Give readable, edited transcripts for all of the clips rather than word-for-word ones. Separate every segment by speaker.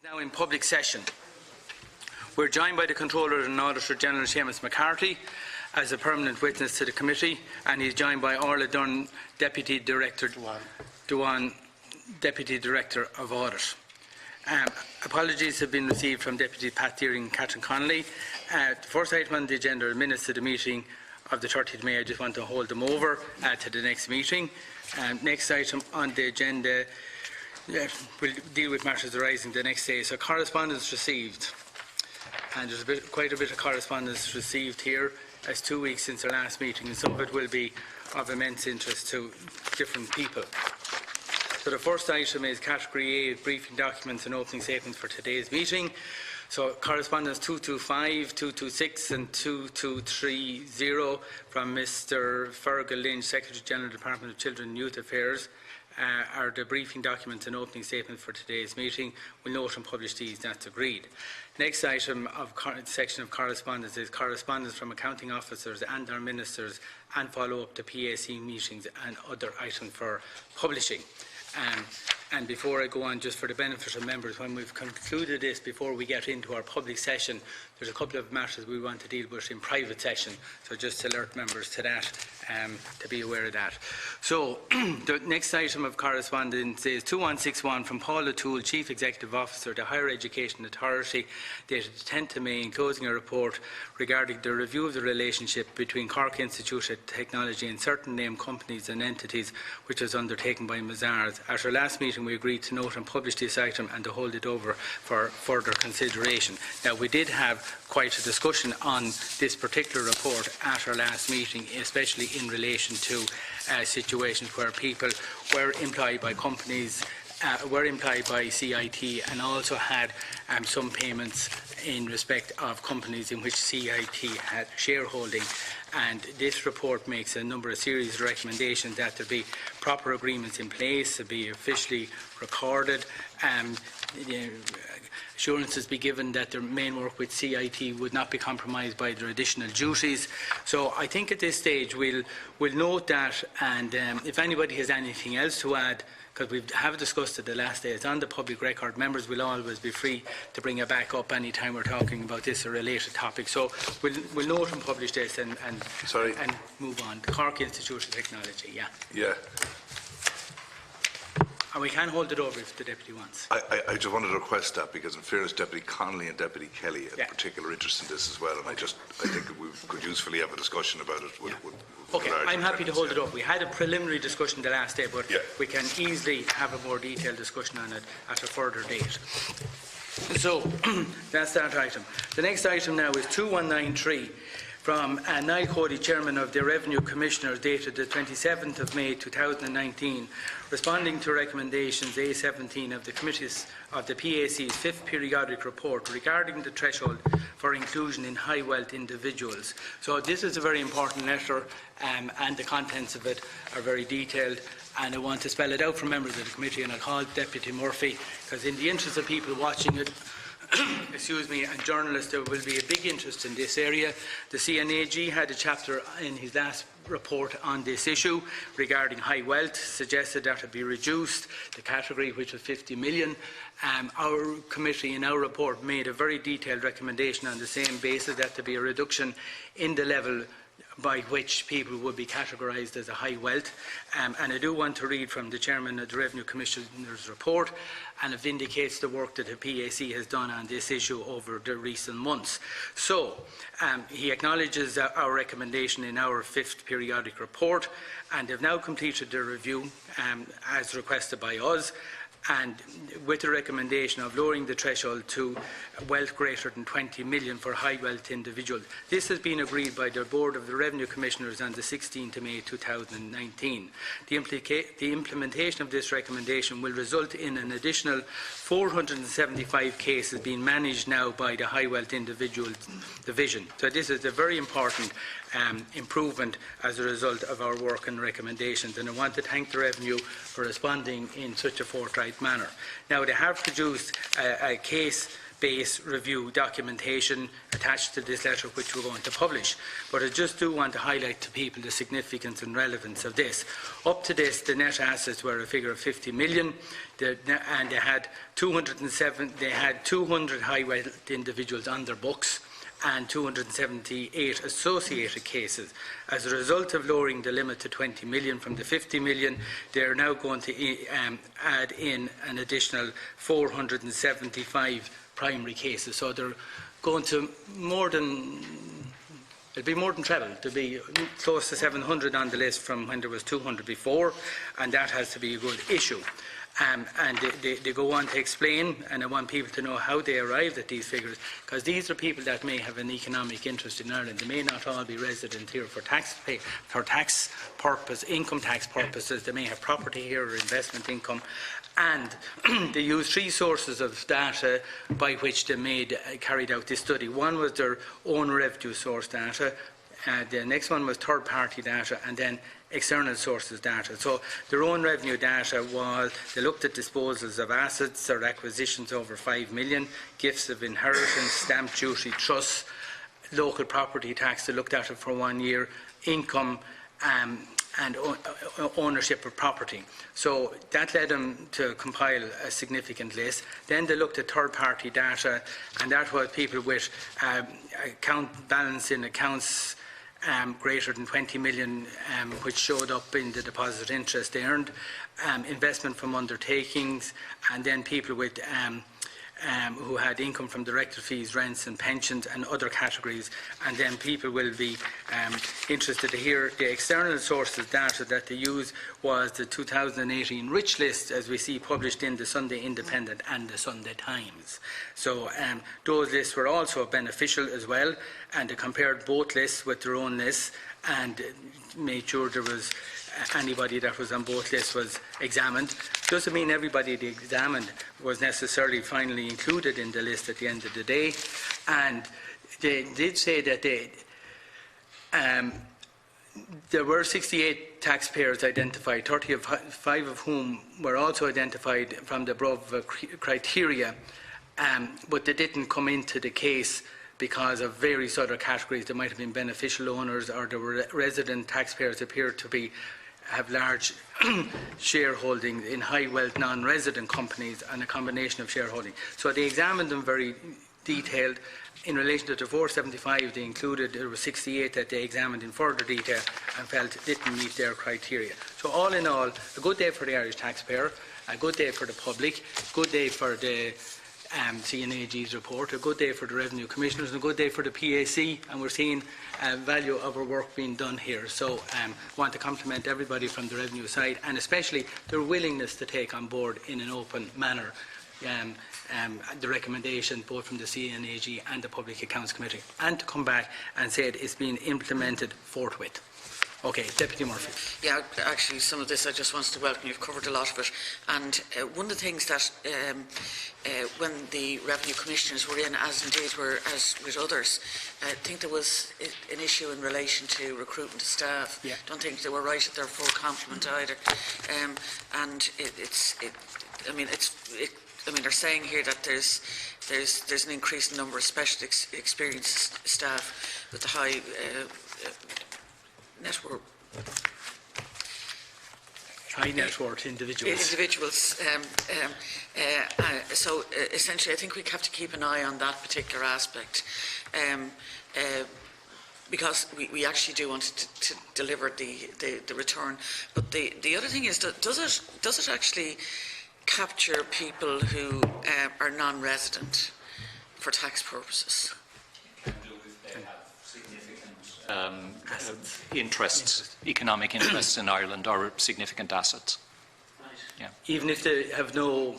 Speaker 1: Now in public session. We're joined by the Controller and Auditor General Seán McCarthy as a permanent witness to the committee, and he's joined by Orla Dunn, Deputy Director Deputy Director of Audit. Apologies have been received from Deputy Pat Deering and Catherine Connolly. The first item on the agenda are minutes of the meeting of the 30th of May. I just want to hold them over to the next meeting. Next item on the agenda. We'll deal with matters arising the next day. So correspondence received, and there's quite a bit of correspondence received here as 2 weeks since our last meeting, and some of it will be of immense interest to different people. So the first item is Category A, briefing documents and opening statements for today's meeting. So correspondence 225, 226 and 2230 from Mr. Farrell Lynch, Secretary General, Department of Children and Youth Affairs, are the briefing documents and opening statements for today's meeting. We'll note and publish these, that's agreed. Next item of section of correspondence is correspondence from accounting officers and our ministers, and follow up to PAC meetings and other items for publishing. And before I go on, just for the benefit of members, when we've concluded this, before we get into our public session, there's a couple of matters we want to deal with in private session, so just to alert members to that, to be aware of that. So the next item of correspondence is 2161 from Paul O'Toole, Chief Executive Officer, the Higher Education Authority, dated 10th of May, enclosing a report regarding the review of the relationship between Cork Institute of Technology and certain named companies and entities, which was undertaken by Mazars. At our last meeting, we agreed to note and publish this item and to hold it over for further consideration. Now, we did have quite a discussion on this particular report at our last meeting, especially in relation to situations where people were employed by companies, were employed by CIT, and also had some payments in respect of companies in which CIT had shareholding. And this report makes a number of serious recommendations that there be proper agreements in place, to be officially recorded, assurances be given that their main work with CIT would not be compromised by their additional duties. So I think at this stage we'll note that, and if anybody has anything else to add, because we have discussed it the last day, it's on the public record, members will always be free to bring it back up any time we're talking about this or related topic. So we'll note and publish this and move on. The Cork Institute of Technology,
Speaker 2: Yeah.
Speaker 1: And we can hold it over if the Deputy wants.
Speaker 2: I just wanted to request that, because in fairness, Deputy Connolly and Deputy Kelly had particular interest in this as well, and I think we could usefully have a discussion about it.
Speaker 1: Okay, I'm happy to hold it up. We had a preliminary discussion the last day, but we can easily have a more detailed discussion on it at a further date. So that's that item. The next item now is 2193. From Niall Cody, Chairman of the Revenue Commissioners, dated the 27th of May 2019, responding to recommendations A17 of the committees of the PAC's 5th periodic report regarding the threshold for inclusion in high wealth individuals. So this is a very important letter, and the contents of it are very detailed, and I want to spell it out for members of the committee, and I'll call Deputy Murphy, because in the interest of people watching it, excuse me, and journalists, there will be a big interest in this area. The CNAG had a chapter in his last report on this issue regarding high wealth, suggested that it be reduced, the category which was 50 million. Our committee in our report made a very detailed recommendation on the same basis, that there be a reduction in the level by which people would be categorised as a high wealth. And I do want to read from the Chairman of the Revenue Commissioner's report, and it indicates the work that the PAC has done on this issue over the recent months. So he acknowledges our recommendation in our 5th periodic report, and they've now completed the review as requested by us, and with the recommendation of lowering the threshold to wealth greater than 20 million for high wealth individuals. This has been agreed by the Board of the Revenue Commissioners on the 16th of May 2019. The implementation of this recommendation will result in an additional 475 cases being managed now by the High Wealth Individual Division. So this is a very important improvement as a result of our work and recommendations, and I want to thank the Revenue for responding in such a forthright prescribed manner. Now, they have produced a case-based review documentation attached to this letter, which we're going to publish. But I just do want to highlight to people the significance and relevance of this. Up to this, the net assets were a figure of 50 million, and they had 200 high wealth individuals on their books, and 278 associated cases. As a result of lowering the limit to 20 million from the 50 million, they are now going to add in an additional 475 primary cases. So they're going to it'll be more than treble. There'll be close to 700 on the list from when there was 200 before, and that has to be a good issue. And they go on to explain, and I want people to know how they arrived at these figures, because these are people that may have an economic interest in Ireland. They may not all be resident here for tax purpose, income tax purposes. They may have property here or investment income. And they used three sources of data by which they carried out this study. One was their own revenue source data. The next one was third-party data, and then external sources data. So their own revenue data was, they looked at disposals of assets or acquisitions over 5 million, gifts of inheritance, stamp duty, trusts, local property tax. They looked at it for 1 year, income and ownership of property. So that led them to compile a significant list. Then they looked at third-party data, and that was people with account balance in accounts greater than 20 million, which showed up in the deposit interest earned, investment from undertakings, and then people with who had income from director fees, rents and pensions and other categories. And then people will be interested to hear the external sources data that they use was the 2018 Rich List, as we see published in the Sunday Independent and the Sunday Times. So those lists were also beneficial as well, and they compared both lists with their own lists and made sure there was anybody that was on both lists was examined. Doesn't mean everybody they examined was necessarily finally included in the list at the end of the day. And they did say that there were 68 taxpayers identified, 35 of whom were also identified from the above criteria, but they didn't come into the case because of various other categories. There might have been beneficial owners, or there were resident taxpayers appeared to have large shareholding in high wealth non-resident companies and a combination of shareholding. So they examined them very detailed. In relation to the 475, they included, there were 68 that they examined in further detail and felt didn't meet their criteria. So all in all, a good day for the Irish taxpayer, a good day for the public, a good day for the CNAG's report, a good day for the Revenue Commissioners, and a good day for the PAC, and we're seeing value of our work being done here. So I want to compliment everybody from the revenue side, and especially their willingness to take on board in an open manner the recommendation both from the CNAG and the Public Accounts Committee, and to come back and say it's being implemented forthwith. Okay, Deputy Murphy.
Speaker 3: Yeah, actually, some of this I just wanted to welcome. You've covered a lot of it. And one of the things that when the Revenue Commissioners were in, as indeed were as with others, I think there was an issue in relation to recruitment of staff.
Speaker 1: Yeah.
Speaker 3: I don't think they were right at their full complement either. And they're saying here that there's an increased number of special experienced staff with the high network.
Speaker 1: High net worth individuals.
Speaker 3: So essentially, I think we have to keep an eye on that particular aspect, because we actually do want to deliver the return. But the other thing is, does it actually capture people who are non-resident for tax purposes?
Speaker 4: Interests, economic interests in Ireland, or significant assets.
Speaker 3: Right.
Speaker 4: Yeah.
Speaker 1: Even if they have no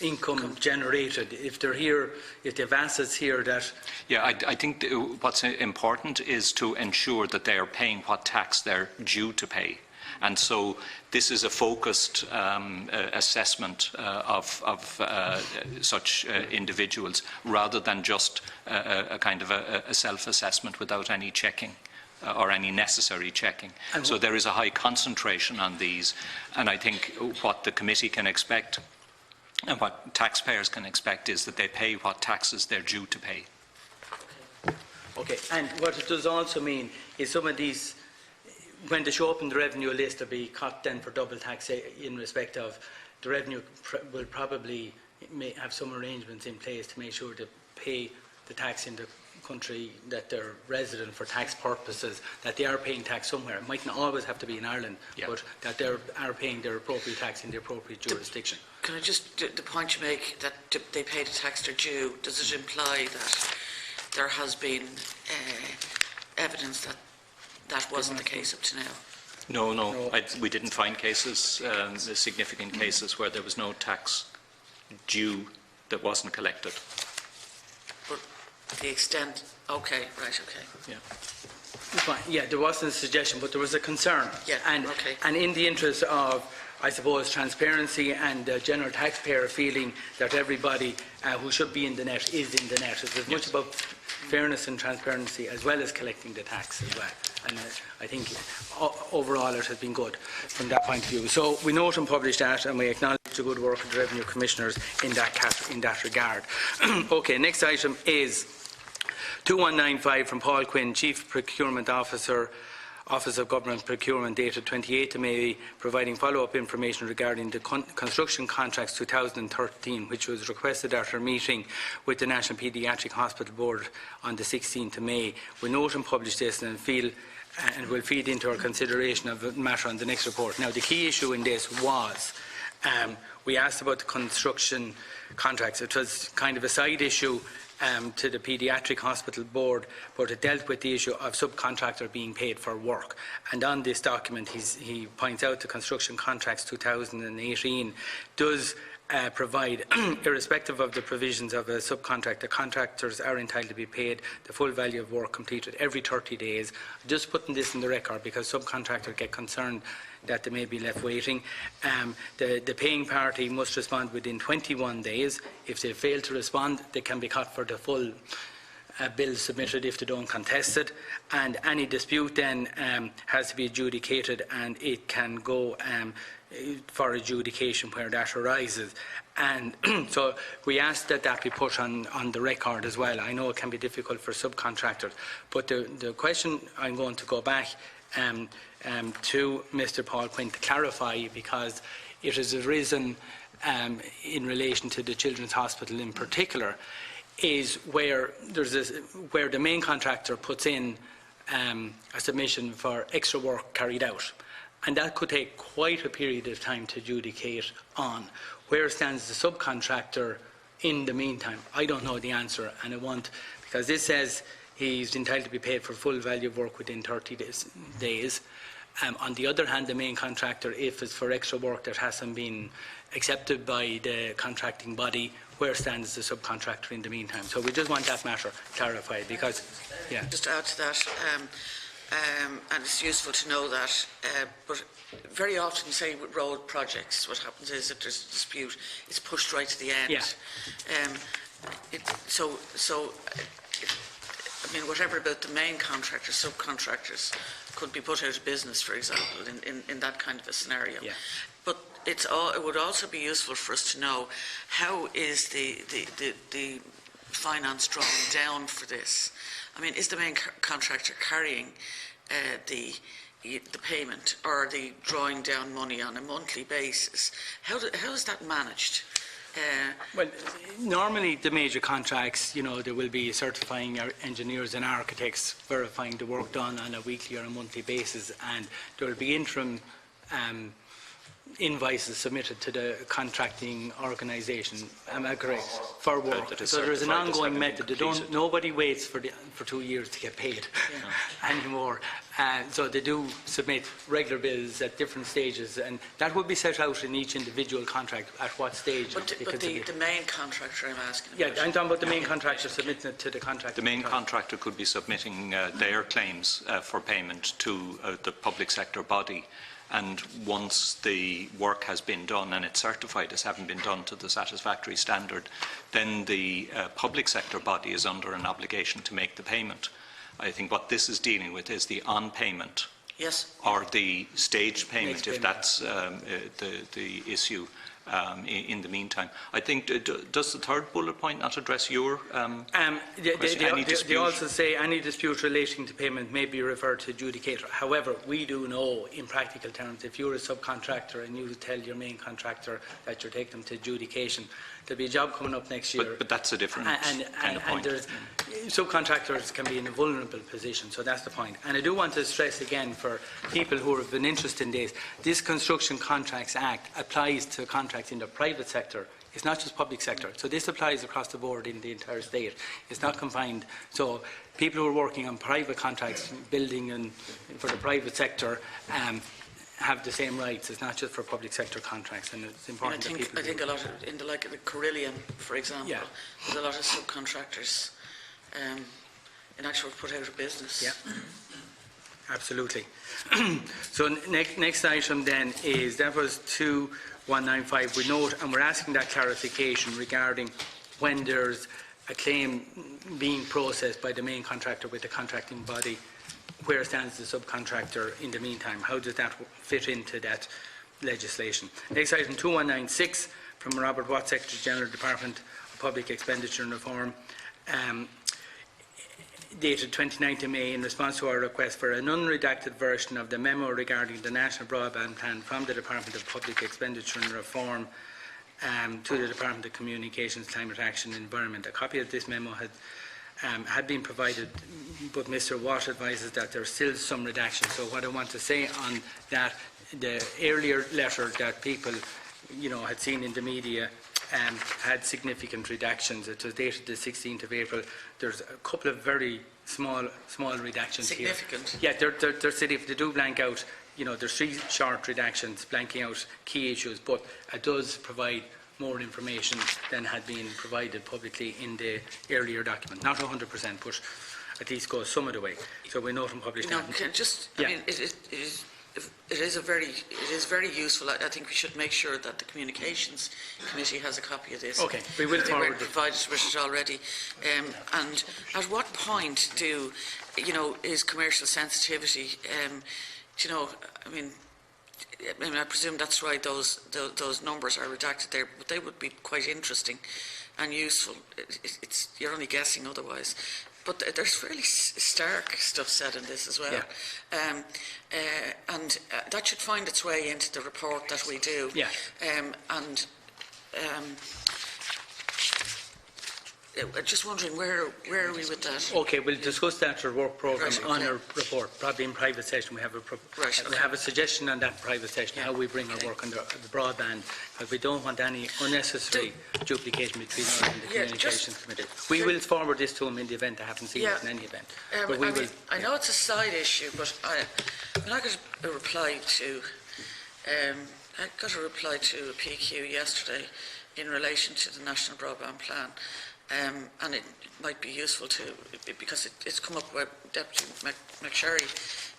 Speaker 1: income generated, if they're here, if they have assets here that...
Speaker 4: Yeah, I think what's important is to ensure that they are paying what tax they're due to pay. And so this is a focused assessment of such individuals, rather than just a kind of a self-assessment without any checking or any necessary checking. So there is a high concentration on these, and I think what the committee can expect And what taxpayers can expect is that they pay what taxes they're due to pay.
Speaker 1: Okay, and what it does also mean is some of these, when they show up in the revenue list, they'll be cut then for double tax in respect of the revenue will probably may have some arrangements in place to make sure to pay the tax in the country that they're resident for tax purposes, that they are paying tax somewhere. It might not always have to be in Ireland, but that they are paying their appropriate tax in the appropriate jurisdiction.
Speaker 3: Can I just, the point you make that they pay the tax they're due, does it imply that there has been evidence that that wasn't the case up to now?
Speaker 4: No. We didn't find cases, significant cases where there was no tax due that wasn't collected.
Speaker 3: But the extent, okay.
Speaker 4: Yeah.
Speaker 1: Fine. Yeah, there wasn't a suggestion, but there was a concern.
Speaker 3: Yeah,
Speaker 1: and in the interest of, I suppose, transparency and general taxpayer feeling that everybody who should be in the net is in the net. It's as much about fairness and transparency as well as collecting the tax as well. And I think overall it has been good from that point of view. So we note and publish that, and we acknowledge the good work of the Revenue Commissioners in that regard. Okay, next item is 2195 from Paul Quinn, Chief Procurement Officer, Office of Government Procurement, dated 28th of May, providing follow-up information regarding the construction contracts 2013, which was requested after a meeting with the National Paediatric Hospital Board on the 16th of May. We note and publish this and will feed into our consideration of the matter on the next report. Now, the key issue in this was we asked about the construction contracts. It was kind of a side issue to the Paediatric Hospital Board, but it dealt with the issue of subcontractor being paid for work. And on this document, he points out the construction contracts 2018 does provide, irrespective of the provisions of a subcontractor, contractors are entitled to be paid the full value of work completed every 30 days. Just putting this in the record because subcontractors get concerned that they may be left waiting. The paying party must respond within 21 days. If they fail to respond, they can be cut for the full bill submitted if they don't contest it. And any dispute then has to be adjudicated, and it can go for adjudication where that arises. And so we ask that that be put on the record as well. I know it can be difficult for subcontractors, but the question I'm going to go back to Mr. Paul Quinn to clarify, because it has arisen in relation to the Children's Hospital in particular, is where where the main contractor puts in a submission for extra work carried out, and that could take quite a period of time to adjudicate on. Where stands the subcontractor in the meantime? I don't know the answer, and I want, because this says he's entitled to be paid for full value of work within 30 days. On the other hand, the main contractor, if it's for extra work that hasn't been accepted by the contracting body, where stands the subcontractor in the meantime? So we just want that matter clarified, because, yeah.
Speaker 3: Just to add to that, and it's useful to know that, but very often, say with road projects, what happens is if there's a dispute, it's pushed right to the end.
Speaker 1: Yeah.
Speaker 3: I mean, whatever about the main contractors, subcontractors could be put out of business, for example, in that kind of a scenario.
Speaker 1: Yeah.
Speaker 3: But it would also be useful for us to know how is the finance drawn down for this. I mean, is the main contractor carrying the payment, or the drawing down money on a monthly basis? How is that managed?
Speaker 1: Well, normally the major contracts, there will be certifying engineers and architects verifying the work done on a weekly or a monthly basis, and there will be interim invoices submitted to the contracting organisation. Am I correct? For work. So there is an ongoing method. Nobody waits for 2 years to get paid anymore. So they do submit regular bills at different stages, and that will be set out in each individual contract at what stage.
Speaker 3: But the main contractor, I'm asking about.
Speaker 1: Yeah, I'm talking about the main contractor submitting it to the contract.
Speaker 4: The main contractor could be submitting their claims for payment to the public sector body. And once the work has been done and it's certified as having been done to the satisfactory standard, then the public sector body is under an obligation to make the payment. I think what this is dealing with is the on-payment,
Speaker 3: yes,
Speaker 4: or the staged payment, if that's the issue. in the meantime. I think, does the third bullet point not address your question?
Speaker 1: They also say any dispute relating to payment may be referred to adjudicator. However, we do know in practical terms, if you're a subcontractor and you tell your main contractor that you're taking them to adjudication, there'll be a job coming up next year.
Speaker 4: But that's a different kind of point.
Speaker 1: And subcontractors can be in a vulnerable position, so that's the point. And I do want to stress again for people who have been interested in this Construction Contracts Act applies to contracts in the private sector. It's not just public sector. So this applies across the board in the entire state. It's not confined. So people who are working on private contracts, building and for the private sector, have the same rights. It's not just for public sector contracts, and it's important that people.
Speaker 3: I think a lot of, in the like of the Carillion, for example, there's a lot of subcontractors in actual put out of business.
Speaker 1: Yeah, absolutely. So next item then is, that was 2195. We note, and we're asking that clarification regarding when there's a claim being processed by the main contractor with the contracting body, where stands the subcontractor in the meantime? How does that fit into that legislation? Next item, 2196, from Robert Watt, Secretary General, Department of Public Expenditure and Reform, dated 29th of May, in response to our request for an unredacted version of the memo regarding the National Broadband Plan from the Department of Public Expenditure and Reform to the Department of Communications, Climate Action and Environment. A copy of this memo had been provided, but Mr. Watt advises that there are still some redactions. So what I want to say on that, the earlier letter that people, had seen in the media had significant redactions. It was dated the 16th of April. There's a couple of very small redactions
Speaker 3: Significant.
Speaker 1: here. Yeah, they're said if they do blank out, there's 3 short redactions blanking out key issues, but it does provide more information than had been provided publicly in the earlier document. Not 100%, but at least goes some of the way. So we note and publish that.
Speaker 3: I mean, it is very useful. I think we should make sure that the Communications Committee has a copy of this.
Speaker 1: Okay, we will forward it.
Speaker 3: Provided with it already. And at what point is commercial sensitivity? I presume that's right. Those numbers are redacted there, but they would be quite interesting and useful. You're only guessing otherwise. But there's fairly stark stuff said in this as well. Yeah. And that should find its way into the report that we do.
Speaker 1: Yeah.
Speaker 3: Just wondering, where are we with that?
Speaker 1: Okay, we'll discuss that our work programme on our report. Probably in private session we have a suggestion on that private session, how we bring our work on the broadband, because we don't want any unnecessary duplication between us and the Communications Committee. We will forward this to them in the event they haven't seen it in any event.
Speaker 3: I know it's a side issue, but I got a reply to a PQ yesterday in relation to the National Broadband Plan. And it might be useful because it's come up with Deputy MacSharry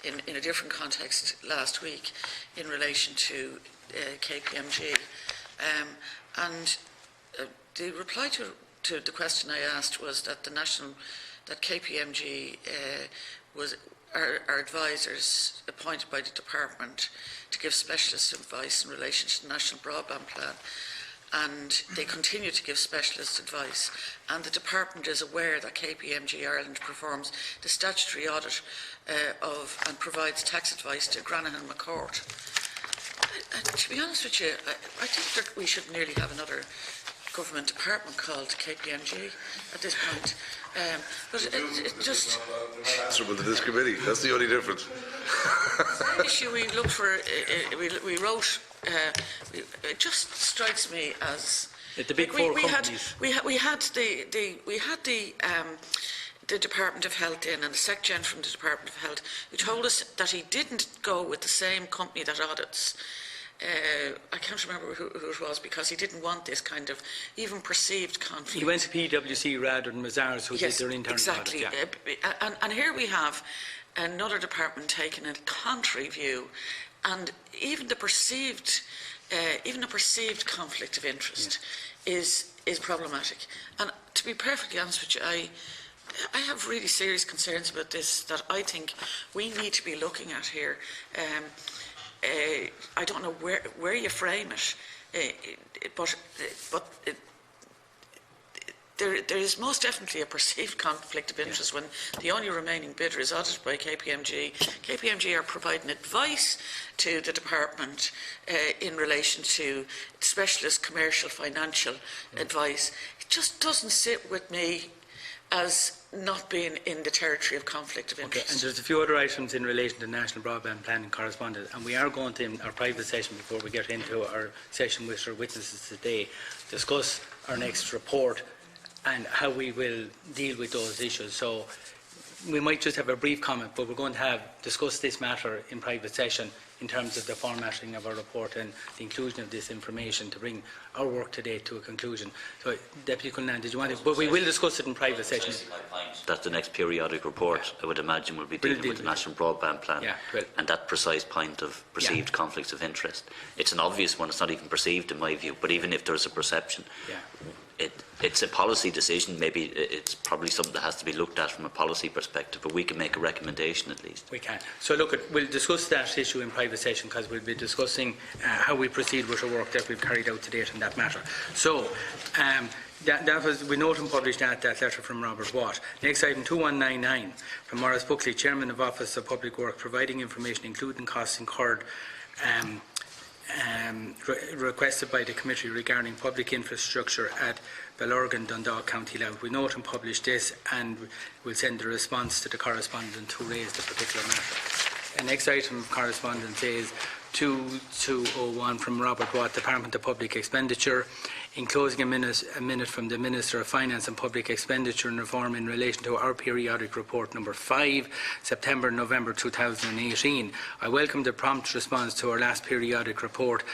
Speaker 3: in a different context last week in relation to KPMG. And the reply to the question I asked was that that KPMG are advisors appointed by the department to give specialist advice in relation to the National Broadband Plan. And they continue to give specialist advice, and the department is aware that KPMG Ireland performs the statutory audit and provides tax advice to Granahan McCourt. To be honest with you, I think that we should nearly have another government department called KPMG at this point. But it just
Speaker 2: answerable to this committee. That's the only difference.
Speaker 3: The issue we looked for, we wrote. It just strikes me as
Speaker 1: the big four companies.
Speaker 3: We had the Department of Health in, and the SecGen from the Department of Health, who told us that he didn't go with the same company that audits. I can't remember who it was, because he didn't want this kind of even perceived conflict. He
Speaker 1: went to PwC rather than Mazars, who did their internal
Speaker 3: exactly.
Speaker 1: audit.
Speaker 3: Yeah. And here we have another department taking a contrary view, and even a perceived conflict of interest is problematic. And to be perfectly honest with you, I have really serious concerns about this that I think we need to be looking at here. I don't know where you frame it. There is most definitely a perceived conflict of interest when the only remaining bidder is audited by KPMG. KPMG are providing advice to the department in relation to specialist commercial financial advice. It just doesn't sit with me as not being in the territory of conflict of interest.
Speaker 1: Okay, and there's a few other items in relation to National Broadband Planning Correspondence, and we are going to, in our private session, before we get into our session with our witnesses today, discuss our next report and how we will deal with those issues. So we might just have a brief comment, but we're going to discuss this matter in private session in terms of the formatting of our report and the inclusion of this information to bring our work today to a conclusion. So, Deputy Cullinane, did you want to? But we will discuss it in private session.
Speaker 5: That the next periodic report, I would imagine, will be dealing with the National Broadband Plan, and that precise point of perceived conflicts of interest. It's an obvious one. It's not even perceived, in my view. But even if there's a perception, it's a policy decision. Maybe it's probably something that has to be looked at from a policy perspective, but we can make a recommendation at least.
Speaker 1: We can. So look, we'll discuss that issue in private session because we'll be discussing how we proceed with the work that we've carried out to date on that matter. So that was, we note and published that letter from Robert Watt. Next item 2199 from Maurice Buckley, Chairman of Office of Public Work, providing information including costs incurred requested by the committee regarding public infrastructure at Bellorgan, Dundalk, County Louth. We note and publish this, and we'll send a response to the correspondent who raised the particular matter. The next item of correspondence is 2201 from Robert Watt, Department of Public Expenditure, enclosing a minute from the Minister of Finance and Public Expenditure and Reform in relation to our periodic report number 5, September-November 2018. I welcome the prompt response to our last periodic report,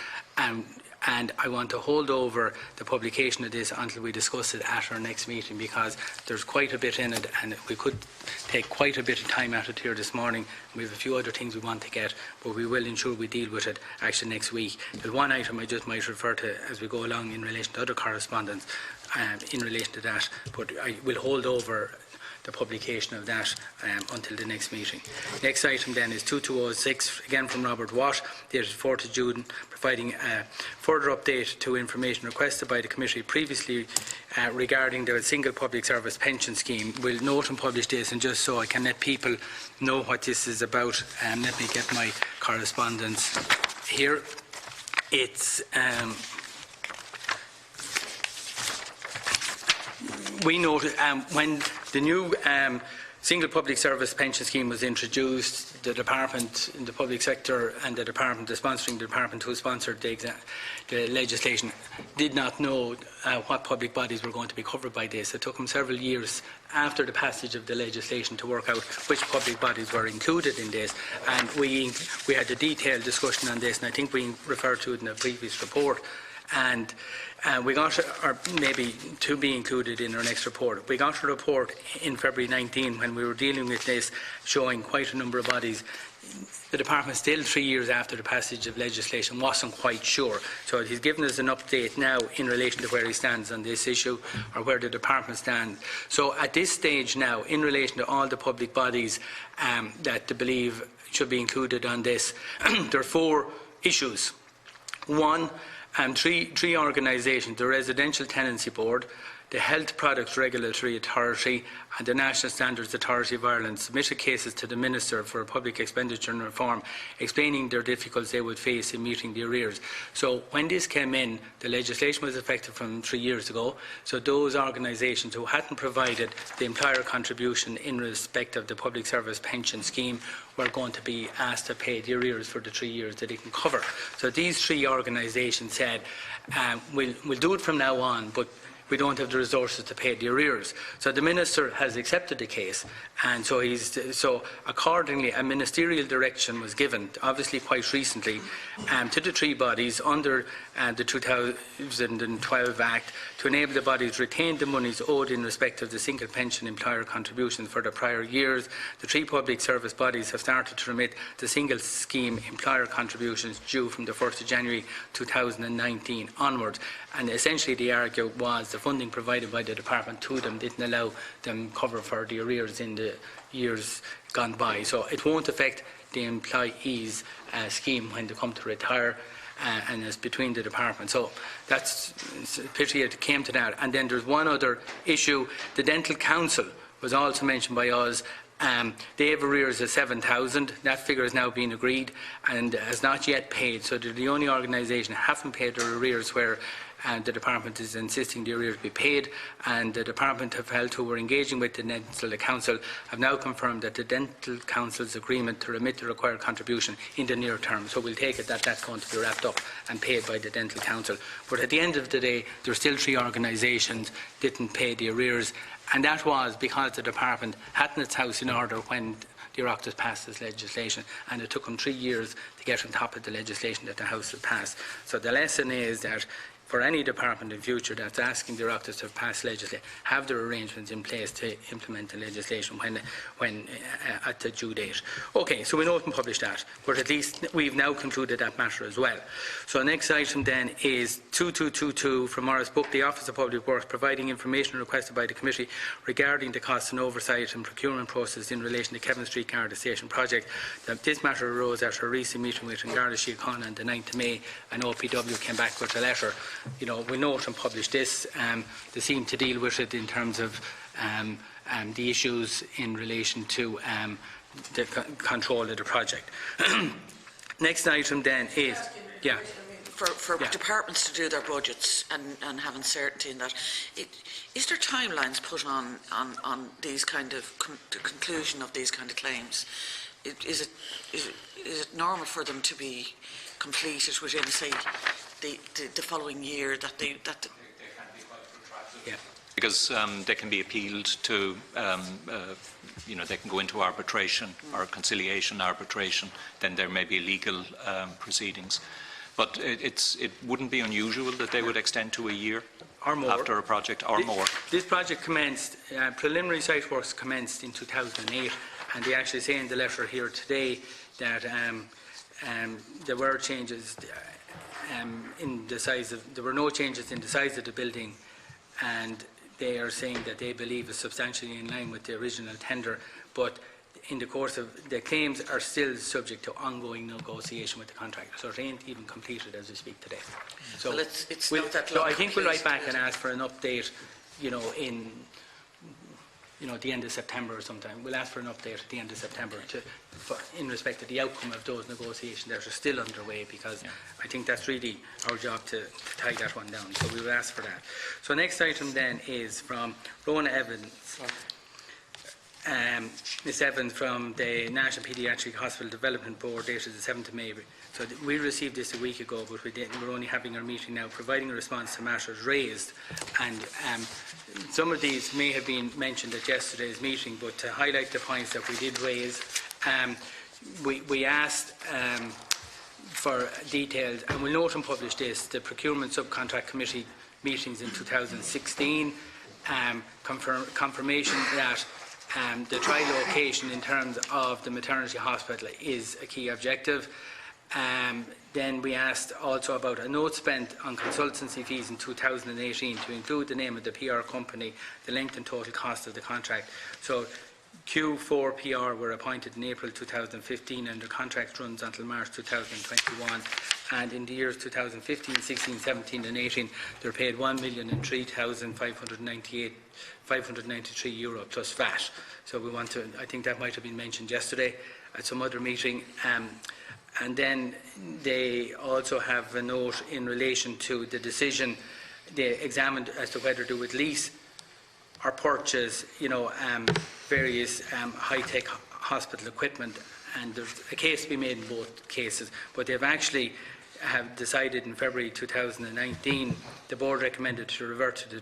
Speaker 1: and I want to hold over the publication of this until we discuss it at our next meeting, because there's quite a bit in it and we could take quite a bit of time at it here this morning. We have a few other things we want to get, but we will ensure we deal with it actually next week. There's one item I just might refer to as we go along in relation to other correspondence in relation to that, but I will hold over the publication of that until the next meeting. Next item then is 2206, again from Robert Watt, dated 4th of June, providing a further update to information requested by the committee previously regarding the single public service pension scheme. We'll note and publish this, and just so I can let people know what this is about, let me get my correspondence here. It's we noted when the new single public service pension scheme was introduced, the department in the public sector and the department, the sponsoring department who sponsored the legislation, did not know what public bodies were going to be covered by this. It took them several years after the passage of the legislation to work out which public bodies were included in this, and we had a detailed discussion on this, and I think we referred to it in a previous report. And we got, or maybe to be included in our next report, we got a report in February 19 when we were dealing with this, showing quite a number of bodies. The department, still 3 years after the passage of legislation, wasn't quite sure. So he's given us an update now in relation to where he stands on this issue, or where the department stands. So at this stage now, in relation to all the public bodies that they believe should be included on this, there are 4 issues. One, three organisations: the Residential Tenancy Board, the Health Products Regulatory Authority and the National Standards Authority of Ireland, submitted cases to the Minister for Public Expenditure and Reform, explaining their difficulties they would face in meeting the arrears. So when this came in, the legislation was effective from 3 years ago, so those organisations who hadn't provided the employer contribution in respect of the public service pension scheme were going to be asked to pay the arrears for the 3 years that it can cover. So these 3 organisations said, we'll do it from now on, but we don't have the resources to pay the arrears. So the Minister has accepted the case, and so accordingly a ministerial direction was given, obviously quite recently, to the 3 bodies under the 2012 Act to enable the bodies to retain the monies owed in respect of the single pension employer contributions for the prior years. The 3 public service bodies have started to remit the single scheme employer contributions due from the 1st of January 2019 onwards. And essentially the argument was the funding provided by the department to them didn't allow them cover for the arrears in the years gone by. So it won't affect the employees' scheme when they come to retire. and it's between the departments. So that's a pity it came to that. And then there's one other issue. The Dental Council was also mentioned by us. They have arrears of 7,000. That figure has now been agreed and has not yet paid. So they're the only organisation that haven't paid their arrears where the department is insisting the arrears be paid, and the Department of Health, who were engaging with the Dental Council, have now confirmed that the Dental Council's agreement to remit the required contribution in the near term. So we'll take it that that's going to be wrapped up and paid by the Dental Council. But at the end of the day, there are still 3 organisations didn't pay the arrears, and that was because the department hadn't its house in order when the Oireachtas passed this legislation, and it took them 3 years to get on top of the legislation that the House had passed. So the lesson is that for any department in future that's asking the Oireachtas to pass legislation, have their arrangements in place to implement the legislation when at the due date. Okay, so we know we can publish that, but at least we've now concluded that matter as well. So the next item then is 2222 from Maurice Book, the Office of Public Works, providing information requested by the Committee regarding the costs and oversight and procurement process in relation to Kevin Street Garda Station project. This matter arose after a recent meeting with Garda Síochána on the 9th of May, and OPW came back with a letter. You know, we note and publish this. They seem to deal with it in terms of the issues in relation to the control of the project. Next item then is, yeah.
Speaker 3: For departments to do their budgets and having certainty in that, is there timelines put on these kind of the conclusion of these kind of claims? Is it normal for them to be completed within, say, the following year that they
Speaker 1: yeah.
Speaker 4: Because they can be appealed to, they can go into arbitration or conciliation arbitration, then there may be legal proceedings. But it wouldn't be unusual that they would extend to a year
Speaker 1: or more
Speaker 4: after a project or more.
Speaker 1: This project commenced, preliminary site works commenced in 2008, and they actually say in the letter here today that there were changes in the size of, there were no changes in the size of the building, and they are saying that they believe is substantially in line with the original tender, but in the course of the claims are still subject to ongoing negotiation with the contractor, so it ain't even completed as we speak today. So,
Speaker 3: well, it's not that
Speaker 1: so
Speaker 3: long,
Speaker 1: I think we'll write back and ask for an update, in the end of September or sometime. We'll ask for an update at the end of September in respect to the outcome of those negotiations that are still underway, because I think that's really our job to tie that one down. So we will ask for that. So next item then is from Rona Evans. Ms. Evans from the National Paediatric Hospital Development Board, dated the 7th of May. So we received this a week ago, but we're only having our meeting now, providing a response to matters raised. And some of these may have been mentioned at yesterday's meeting, but to highlight the points that we did raise, we asked for details, and we'll note and publish this, the Procurement Subcontract Committee meetings in 2016, confirmation that the trial location in terms of the maternity hospital is a key objective. Then we asked also about a note spent on consultancy fees in 2018 to include the name of the PR company, the length and total cost of the contract. So Q4 PR were appointed in April 2015 and the contract runs until March 2021. And in the years 2015, 16, 17 and 18, they're paid €1,003,593 plus VAT. So we want to, I think that might have been mentioned yesterday at some other meeting. And then they also have a note in relation to the decision they examined as to whether they would lease or purchase, various high-tech hospital equipment. And there's a case to be made in both cases, but they've actually have decided in February 2019, the board recommended to revert to the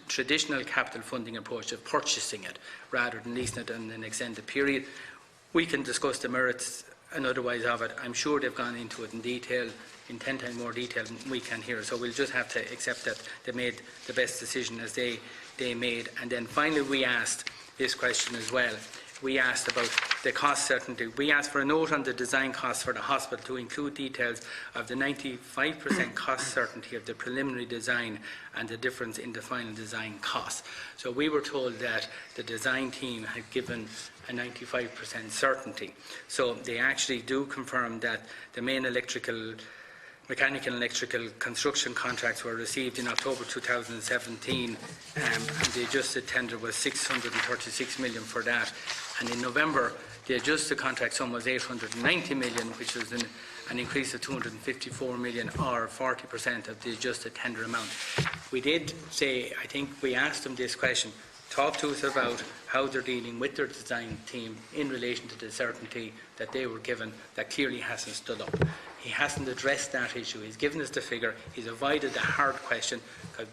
Speaker 1: traditional capital funding approach of purchasing it rather than leasing it in an extended period. We can discuss the merits and otherwise of it. I'm sure they've gone into it in detail, in 10 times more detail than we can here. So we'll just have to accept that they made the best decision as they made. And then finally we asked this question as well. We asked about the cost certainty. We asked for a note on the design costs for the hospital to include details of the 95% cost certainty of the preliminary design and the difference in the final design cost. So we were told that the design team had given a 95% certainty. So they actually do confirm that the main electrical mechanical and electrical construction contracts were received in October 2017, and the adjusted tender was 636 million for that. And in November, the adjusted contract sum was 890 million, which was an increase of 254 million, or 40% of the adjusted tender amount. We did say, I think we asked them this question, talk to us about how they're dealing with their design team in relation to the certainty that they were given that clearly hasn't stood up. He hasn't addressed that issue. He's given us the figure. He's avoided the hard question.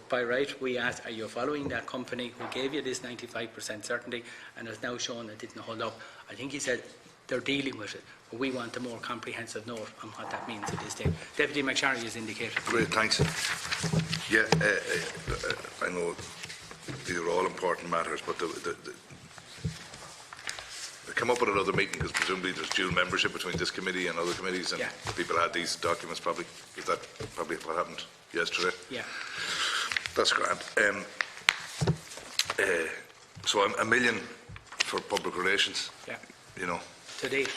Speaker 1: By right, we asked, are you following that company who gave you this 95% certainty and has now shown it didn't hold up? I think he said they're dealing with it, but we want a more comprehensive note on what that means at this stage. Deputy MacSharry has indicated.
Speaker 2: Great, thanks. Yeah, I know these are all important matters, but they come up at another meeting because presumably there's dual membership between this committee and other committees, and people had these documents probably. Is that probably what happened yesterday?
Speaker 1: Yeah.
Speaker 2: That's grand. So $1 million for public relations.
Speaker 1: Yeah.
Speaker 2: You know.
Speaker 1: To date.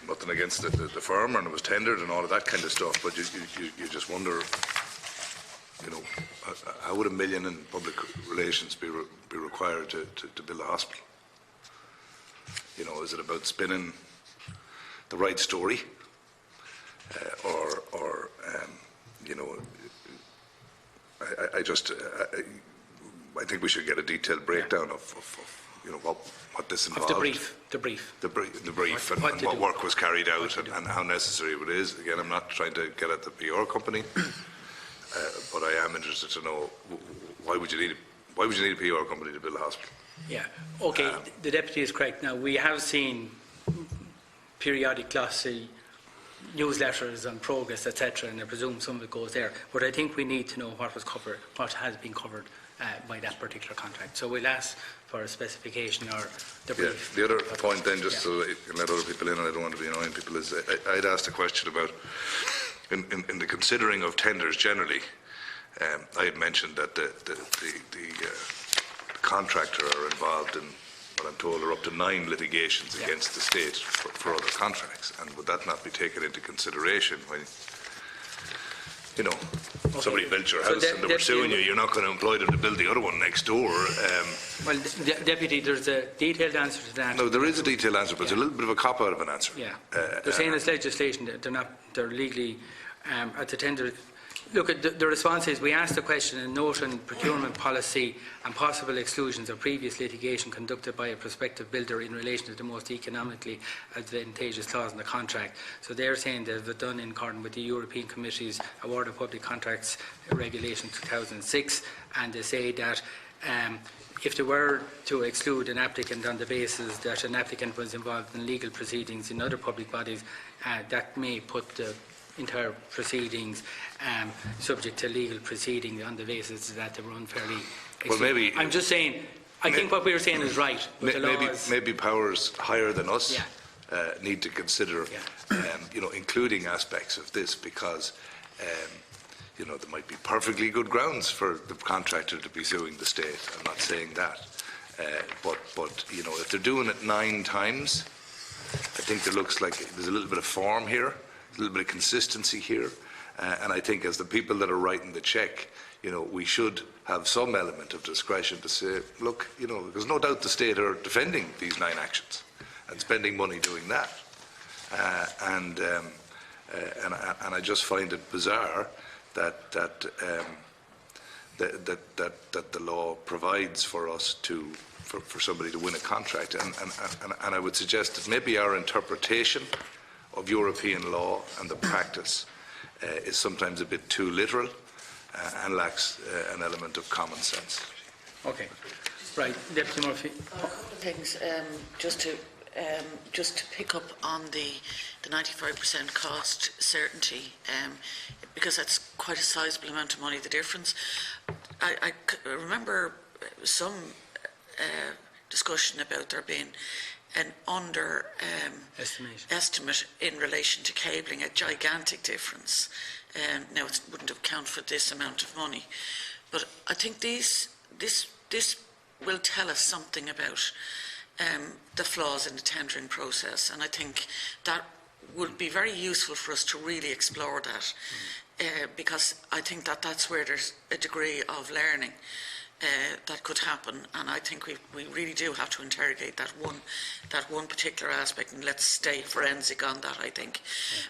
Speaker 2: Nothing against the firm, and it was tendered and all of that kind of stuff, but you just wonder, you know, how would $1 million in public relations be required to build a hospital? You know, is it about spinning the right story, or you know, I think we should get a detailed breakdown of you know what this involved.
Speaker 1: Of the brief.
Speaker 2: The brief, and what work was carried out, and how necessary it is. Again, I'm not trying to get at the PR company, but I am interested to know why would you need a PR company to build a hospital?
Speaker 1: Yeah. Okay. The deputy is correct. Now we have seen periodic glossy newsletters on progress, etc., and I presume some of it goes there. But I think we need to know what was covered, what has been covered by that particular contract. So we'll ask for a specification or the brief.
Speaker 2: Yeah, the other point then, just so that you can let other people in, and I don't want to be annoying people, is I'd asked a question about, in the considering of tenders generally, I had mentioned that the contractor are involved in, what I'm told, are up to 9 litigations against the state for other contracts, and would that not be taken into consideration when, you know, somebody built your house and they were suing you, you're not going to employ them to build the other one next door.
Speaker 1: Well, Deputy, there's a detailed answer to that.
Speaker 2: No, there is a detailed answer, but it's a little bit of a cop-out of an answer.
Speaker 1: Yeah. They're saying it's legislation, they're legally at the tender. Look, the response is, we asked the question in note on procurement policy and possible exclusions of previous litigation conducted by a prospective builder in relation to the most economically advantageous clause in the contract. So they're saying they've done in accordance with the European Committee's Award of Public Contracts Regulation 2006, and they say that if they were to exclude an applicant on the basis that an applicant was involved in legal proceedings in other public bodies, that may put the entire proceedings subject to legal proceeding on the basis that they were unfairly excluded.
Speaker 2: Well, maybe
Speaker 1: I'm just saying, I think what we were saying is right.
Speaker 2: Maybe powers higher than us need to consider, you know, including aspects of this, because you know, there might be perfectly good grounds for the contractor to be suing the state. I'm not saying that, but you know, if they're doing it 9 times, I think there looks like there's a little bit of form here, a little bit of consistency here, and I think as the people that are writing the cheque, you know, we should have some element of discretion to say, look, you know, there's no doubt the state are defending these 9 actions and spending money doing that, and I just find it bizarre that the law provides for us for somebody to win a contract, and I would suggest that maybe our interpretation of European law and the practice is sometimes a bit too literal and lacks an element of common sense.
Speaker 1: Okay, right, Deputy Murphy.
Speaker 3: A couple of things, just to pick up on the 95% cost certainty, because that's quite a sizable amount of money, the difference. I remember some discussion about there being an estimate in relation to cabling, a gigantic difference. Now it wouldn't account for this amount of money, but I think this will tell us something about the flaws in the tendering process, and I think that would be very useful for us to really explore that, because I think that that's where there's a degree of learning that could happen, and I think we really do have to interrogate that one particular aspect, and let's stay forensic on that, I think.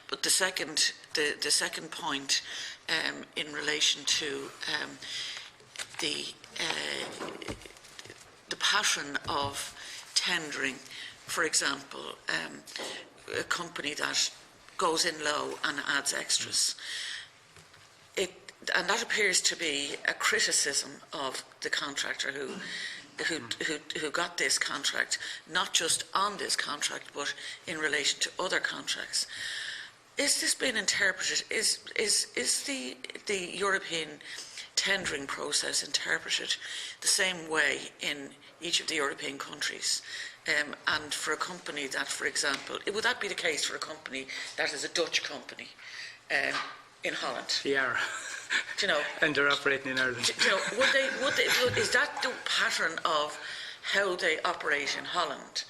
Speaker 3: But the second point in relation to the pattern of tendering, for example, a company that goes in low and adds extras. And that appears to be a criticism of the contractor who got this contract, not just on this contract, but in relation to other contracts. Is this being interpreted? Is the European tendering process interpreted the same way in each of the European countries? And for a company that, for example, would that be the case for a company that is a Dutch company in Holland?
Speaker 1: They are.
Speaker 3: Do you know,
Speaker 1: and they're operating in Ireland.
Speaker 3: Do you know, is that the pattern of how they operate in Holland,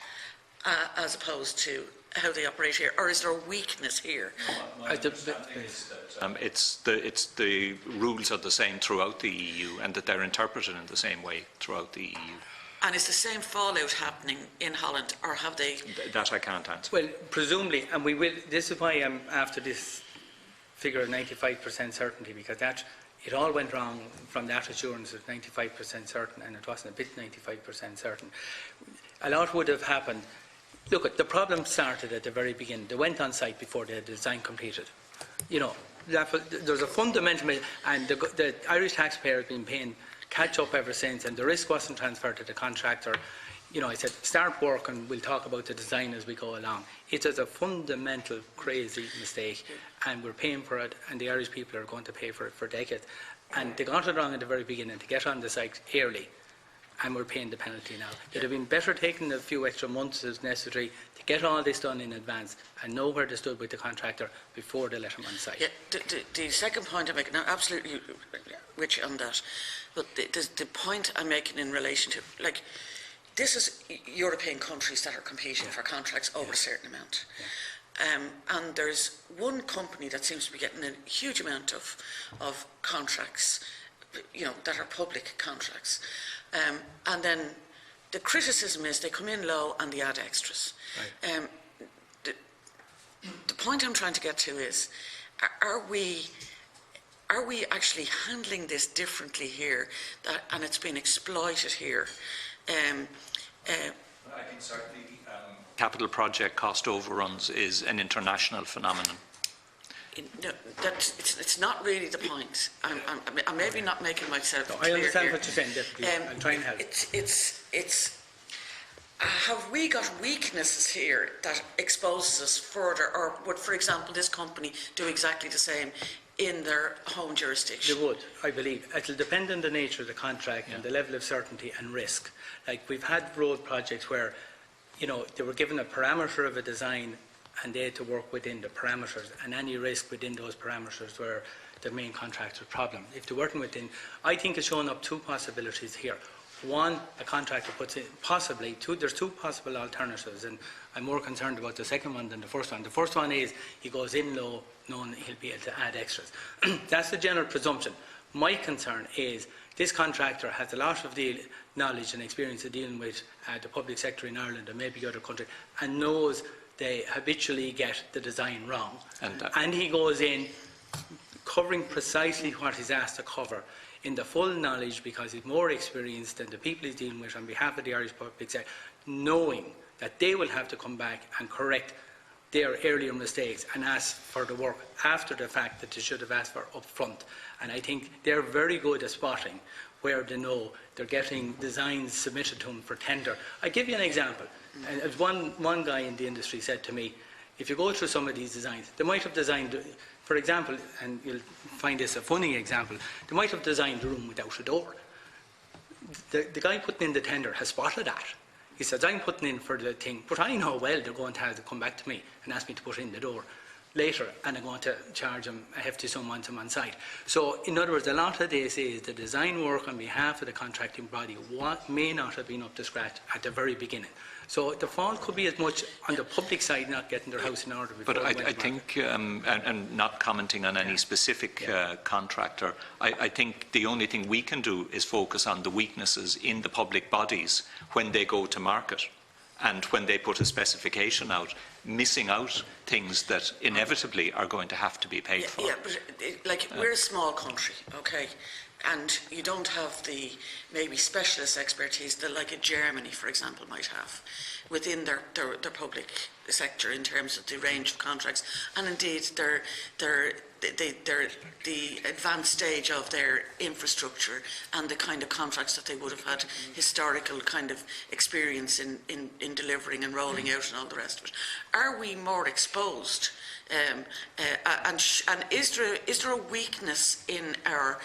Speaker 3: as opposed to how they operate here, or is there a weakness here?
Speaker 4: It's the rules are the same throughout the EU, and that they're interpreted in the same way throughout the EU.
Speaker 3: And is the same fallout happening in Holland, or have they?
Speaker 4: That I can't answer.
Speaker 1: Well, presumably, and we will. This is why I'm after this figure of 95% certainty, because it all went wrong from that assurance of 95% certain, and it wasn't a bit 95% certain. A lot would have happened. Look, the problem started at the very beginning. They went on site before they had the design completed. You know, there's a fundamental, and the Irish taxpayer has been paying catch up ever since, and the risk wasn't transferred to the contractor. You know, I said, start work and we'll talk about the design as we go along. It is a fundamental, crazy mistake, and we're paying for it, and the Irish people are going to pay for it for decades. And they got it wrong at the very beginning to get on the site early, and we're paying the penalty now. It would have been better taking a few extra months as necessary to get all this done in advance and know where they stood with the contractor before they let him on site.
Speaker 3: Yeah, the second point I'm making, now absolutely with you on that, but the point I'm making in relation to, like, this is European countries that are competing for contracts over a certain amount. And there's one company that seems to be getting a huge amount of contracts, you know, that are public contracts. And then the criticism is they come in low and they add extras. Right. The point I'm trying to get to is, are we actually handling this differently here, and it's being exploited here?
Speaker 4: I think certainly capital project cost overruns is an international phenomenon.
Speaker 3: No, it's not really the point. I'm maybe not making myself clear.
Speaker 1: I understand
Speaker 3: here.
Speaker 1: what you're saying, Deputy. I'm trying to help.
Speaker 3: Have we got weaknesses here that exposes us further, or would, for example, this company do exactly the same in their home jurisdiction?
Speaker 1: They would, I believe. It'll depend on the nature of the contract and the level of certainty and risk. Like, we've had road projects where, you know, they were given a parameter of a design and they had to work within the parameters, and any risk within those parameters were the main contractor's problem. If they weren't within, I think it's showing up two possibilities here. One, a contractor puts in, possibly, there's two possible alternatives, and I'm more concerned about the second one than the first one. The first one is he goes in low, knowing he'll be able to add extras. That's the general presumption. My concern is this contractor has a lot of the knowledge and experience of dealing with the public sector in Ireland and maybe other countries, and knows they habitually get the design wrong. And he goes in covering precisely what he's asked to cover, in the full knowledge, because he's more experienced than the people he's dealing with on behalf of the Irish public sector, knowing that they will have to come back and correct their earlier mistakes and ask for the work after the fact that they should have asked for up front. And I think they're very good at spotting where they know they're getting designs submitted to them for tender. I'll give you an example. And one guy in the industry said to me, if you go through some of these designs, they might have designed, for example, and you'll find this a funny example, they might have designed the room without a door. The guy putting in the tender has spotted that. He says, I'm putting in for the thing, but I know well they're going to have to come back to me and ask me to put in the door. later and are going to charge them a hefty sum once I'm on site. So, in other words, a lot of this is the design work on behalf of the contracting body may not have been up to scratch at the very beginning. So the fault could be as much on the public side not getting their house in order before.
Speaker 4: But I think, and not commenting on any specific contractor, I think the only thing we can do is focus on the weaknesses in the public bodies when they go to market and when they put a specification out, missing out things that inevitably are going to have to be paid for.
Speaker 3: Yeah, but we're a small country, okay? And you don't have the maybe specialist expertise that like a Germany, for example, might have within their public sector in terms of the range of contracts, and indeed the advanced stage of their infrastructure and the kind of contracts that they would have had historical kind of experience in delivering and rolling out and all the rest of it. Are we more exposed? And is there a weakness in our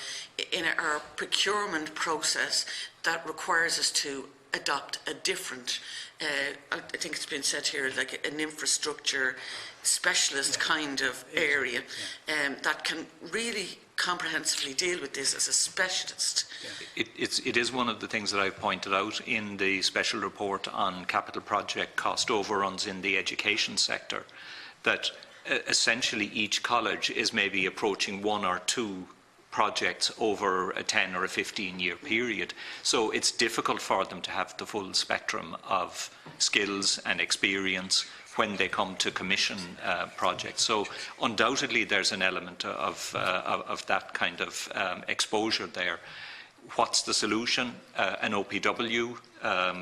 Speaker 3: procurement process that requires us to adopt a different, I think it's been said here, like an infrastructure specialist kind of area that can really comprehensively deal with this as a specialist?
Speaker 4: It is one of the things that I've pointed out in the special report on capital project cost overruns in the education sector, that essentially each college is maybe approaching one or two projects over a 10 or a 15-year period. So it's difficult for them to have the full spectrum of skills and experience when they come to commission projects. So undoubtedly there's an element of that kind of exposure there. What's the solution? An OPW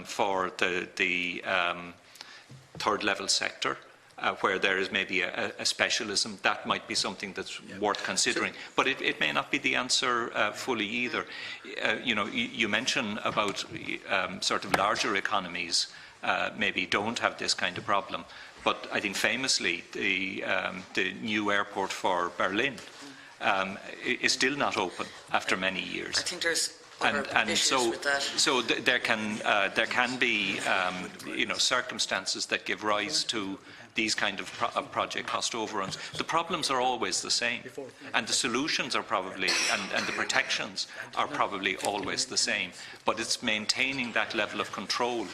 Speaker 4: for the third level sector, where there is maybe a specialism. That might be something that's worth considering. But it may not be the answer fully either. You mention about sort of larger economies maybe don't have this kind of problem. But I think famously the new airport for Berlin is still not open after many years.
Speaker 3: I think there's
Speaker 4: and so there can be circumstances that give rise to these kind of project cost overruns. The problems are always the same, and the solutions are probably, and the protections are probably always the same, but it's maintaining that level of control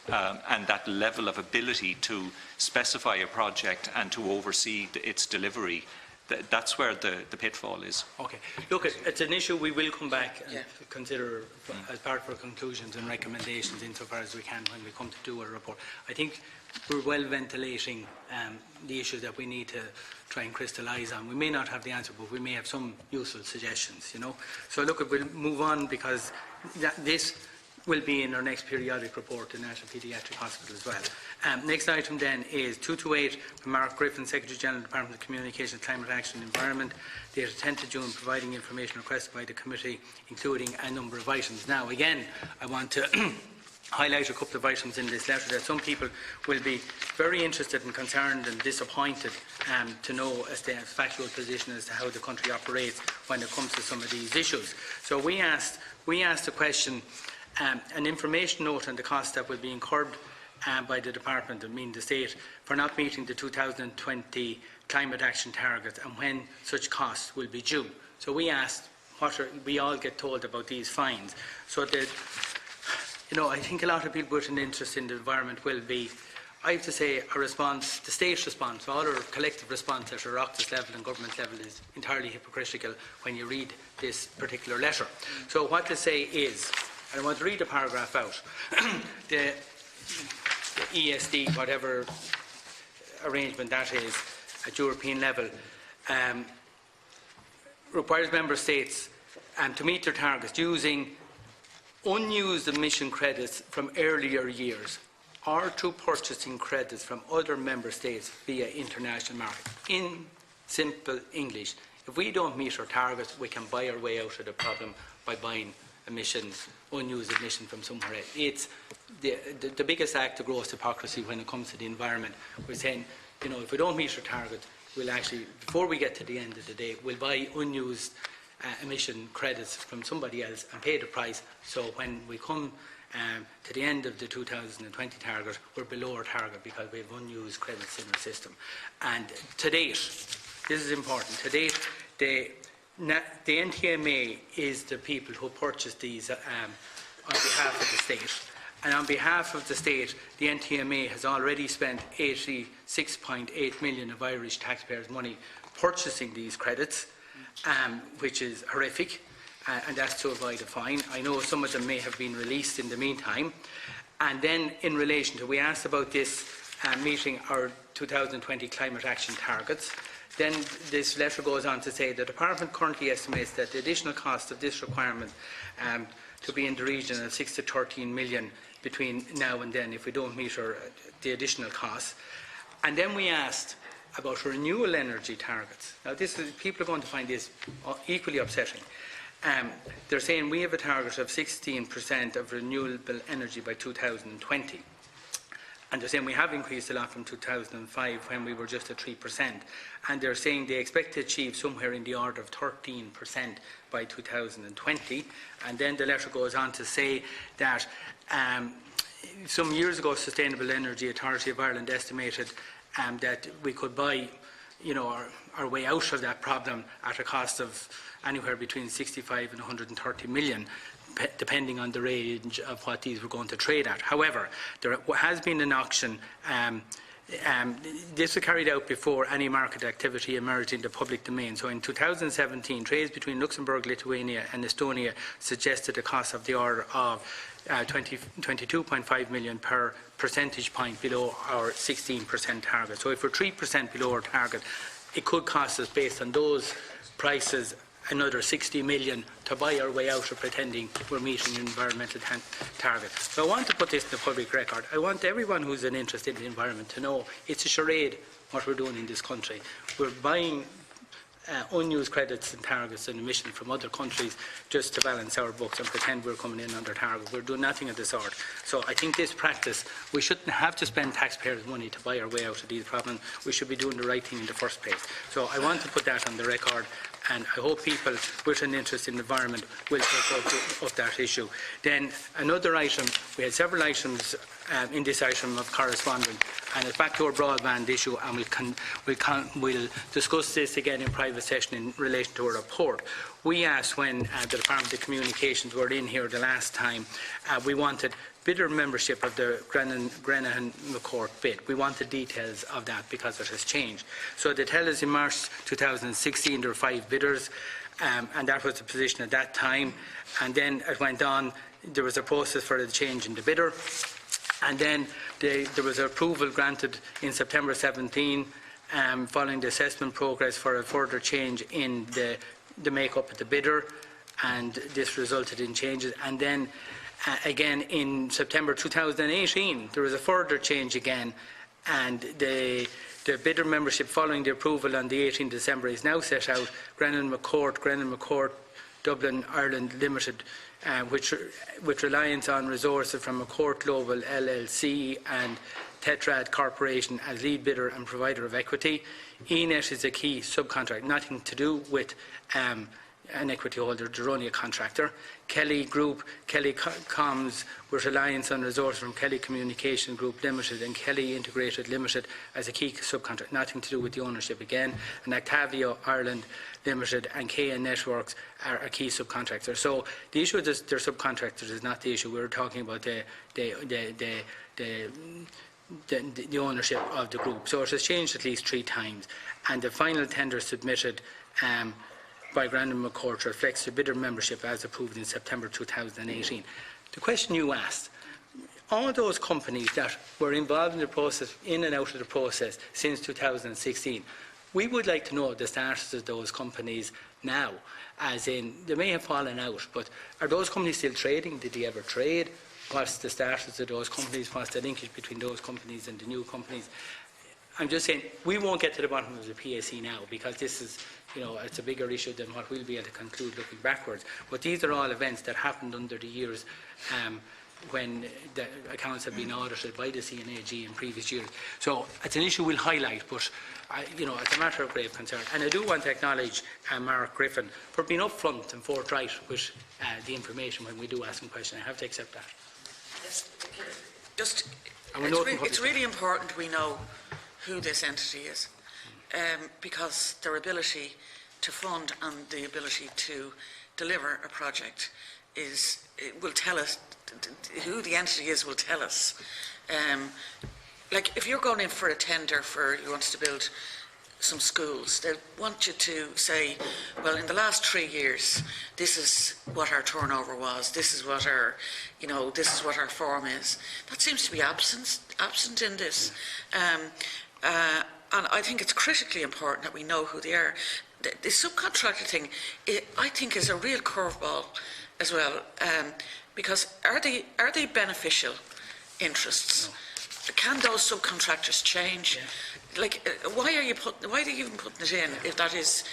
Speaker 4: and that level of ability to specify a project and to oversee its delivery. That's where the pitfall is.
Speaker 1: Okay. Look, it's an issue we will come back and consider as part of our conclusions and recommendations insofar as we can when we come to do our report. I think we're well ventilating the issues that we need to try and crystallise on. We may not have the answer, but we may have some useful suggestions, So look, we'll move on because this will be in our next periodic report to National Paediatric Hospital as well. Next item then is 228 from Mark Griffin, Secretary General, Department of Communications, Climate Action and Environment, dated 10th of June, providing information requested by the committee, including a number of items. Now, again, I want to highlight a couple of items in this letter that some people will be very interested and concerned and disappointed to know as the factual position as to how the country operates when it comes to some of these issues. So we asked the question, an information note on the cost that will be incurred by the Department, the State, for not meeting the 2020 climate action targets and when such costs will be due. So we asked, we all get told about these fines. So that, I think a lot of people with an interest in the environment will be, I have to say, a response, the State's response, all our collective response at Oireachtas level and government level is entirely hypocritical when you read this particular letter. So what to say is, and I want to read a paragraph out. the ESD, whatever arrangement that is at European level, requires Member States to meet their targets using unused emission credits from earlier years or through purchasing credits from other Member States via international market. In simple English, if we don't meet our targets, we can buy our way out of the problem by buying emissions, unused emission from somewhere else. It's the biggest act of gross hypocrisy when it comes to the environment. We're saying, if we don't meet our target, we'll actually, before we get to the end of the day, we'll buy unused emission credits from somebody else and pay the price. So when we come to the end of the 2020 target, we're below our target because we have unused credits in our system. And to date, this is important, to date, the NTMA is the people who purchase these on behalf of the state. And on behalf of the state, the NTMA has already spent 86.8 million of Irish taxpayers' money purchasing these credits, which is horrific, and that's to avoid a fine. I know some of them may have been released in the meantime. And then in relation to, we asked about this meeting our 2020 climate action targets. Then this letter goes on to say the Department currently estimates that the additional cost of this requirement to be in the region of 6 to 13 million between now and then if we don't meet the additional costs. And then we asked about renewable energy targets. Now, people are going to find this equally upsetting. They're saying we have a target of 16% of renewable energy by 2020. And they're saying we have increased a lot from 2005 when we were just at 3%. And they're saying they expect to achieve somewhere in the order of 13% by 2020. And then the letter goes on to say that some years ago, Sustainable Energy Authority of Ireland estimated that we could buy, our way out of that problem at a cost of anywhere between 65 and 130 million, depending on the range of what these were going to trade at. However, there has been an auction. This was carried out before any market activity emerged in the public domain. So in 2017, trades between Luxembourg, Lithuania and Estonia suggested a cost of the order of 22.5 million per percentage point below our 16% target. So if we're 3% below our target, it could cost us, based on those prices, another 60 million to buy our way out of pretending we're meeting an environmental target. So I want to put this in the public record. I want everyone who's an interest in the environment to know it's a charade what we're doing in this country. We're buying unused credits and targets and emissions from other countries just to balance our books and pretend we're coming in under target. We're doing nothing of the sort. So I think this practice, we shouldn't have to spend taxpayers' money to buy our way out of these problems. We should be doing the right thing in the first place. So I want to put that on the record, and I hope people with an interest in the environment will take up that issue. Then another item, we had several items in this item of correspondence, and it's back to our broadband issue, and we'll discuss this again in private session in relation to a report. We asked, when the Department of Communications were in here the last time, we wanted bidder membership of the Grenaghan McCourt bid. We wanted details of that because it has changed. So they tell us in March 2016 there were 5 bidders, and that was the position at that time. And then it went on, there was a process for the change in the bidder. And then there was approval granted in September 17 following the assessment progress for a further change in the makeup of the bidder, and this resulted in changes. And then again in September 2018 there was a further change again, and the bidder membership following the approval on the 18th December is now set out: Grenaghan McCourt Dublin Ireland Limited, with reliance on resources from McCourt Global LLC and Tetrad Corporation as lead bidder and provider of equity. ENET is a key subcontract, nothing to do with an equity holder, they're only a contractor. Kelly Group, Kelly Comms, with reliance on resources from Kelly Communication Group Limited and Kelly Integrated Limited as a key subcontract, nothing to do with the ownership again. And Octavio Ireland Limited and KN Networks are a key subcontractor. So the issue of their subcontractors is not the issue. We're talking about the ownership of the group. So it has changed at least 3 times. And the final tender submitted by Grenaghan McCourt reflects the bidder membership as approved in September 2018. The question you asked, all those companies that were involved in the process, in and out of the process since 2016, we would like to know the status of those companies now, as in they may have fallen out, but are those companies still trading? Did they ever trade? What's the status of those companies? What's the linkage between those companies and the new companies? I'm just saying, we won't get to the bottom of the PSC now because this is, it's a bigger issue than what we'll be able to conclude looking backwards. But these are all events that happened under the years when the accounts have been audited by the CNAG in previous years. So it's an issue we'll highlight, but it's a matter of grave concern. And I do want to acknowledge Mark Griffin for being upfront and forthright with the information when we do ask him questions. I have to accept that.
Speaker 3: it's really important we know who this entity is, because their ability to fund and the ability to deliver a project will tell us who the entity is. Will tell us. Like if you're going in for a tender for you want to build some schools, they want you to say, well, in the last 3 years, this is what our turnover was. This is what our, this is what our form is. That seems to be absent in this. And I think it's critically important that we know who they are. The subcontractor thing, I think, is a real curveball as well, because are they beneficial interests? No. Can those subcontractors change? Yeah. Like, why are you even putting it in if that is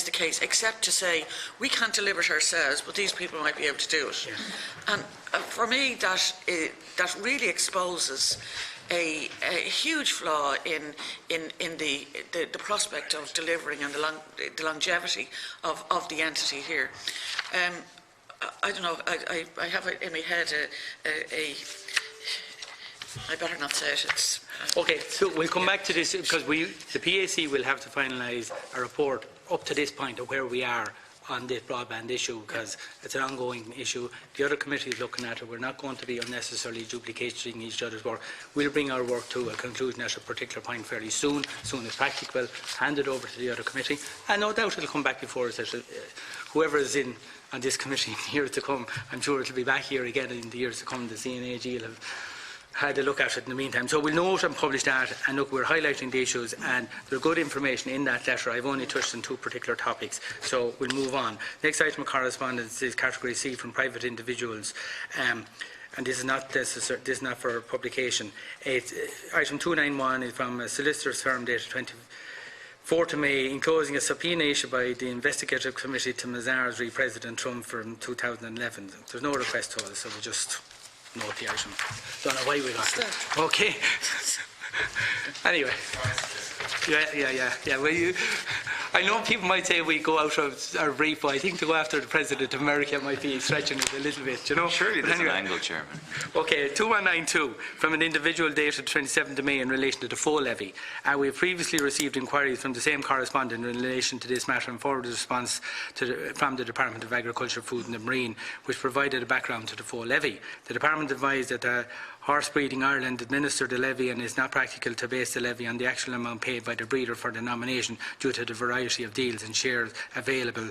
Speaker 3: the case? Except to say we can't deliver it ourselves, but these people might be able to do it. Yeah. And for me, that really exposes a huge flaw in the prospect of delivering and the longevity of the entity here. I don't know. I have in my head I better not say it.
Speaker 1: Okay, so we'll come back to this because the PAC will have to finalise a report up to this point of where we are on this broadband issue, because it's an ongoing issue. The other committee is looking at it. We're not going to be unnecessarily duplicating each other's work. We'll bring our work to a conclusion at a particular point fairly soon as practicable, hand it over to the other committee, and no doubt it'll come back before us. Whoever is in on this committee in the years to come, I'm sure it'll be back here again in the years to come. The CNAG will have had a look at it in the meantime. So we'll note and publish that, and look, we're highlighting the issues, and there's good information in that letter. I've only touched on 2 particular topics, so we'll move on. Next item of correspondence is category C from private individuals, and this is not for publication. Item 291 is from a solicitor's firm dated 24th of May, enclosing a subpoena issued by the investigative committee to Mazars re President Trump from 2011. There's no request to us, so we just note the item. Don't know why we got it. Okay. Anyway. Yeah. Well, I know people might say we go out of our brief, but I think to go after the President of America might be stretching it a little bit, you know.
Speaker 6: Surely there's an angle, Chairman.
Speaker 1: Okay, 2192 from an individual dated 27th of May in relation to the FO levy. We have previously received inquiries from the same correspondent in relation to this matter and forwarded a response from the Department of Agriculture, Food and the Marine, which provided a background to the FO levy. The Department advised that Horse Breeding Ireland administered the levy and it's not practical to base the levy on the actual amount paid by the breeder for the nomination due to the variety of deals and shares available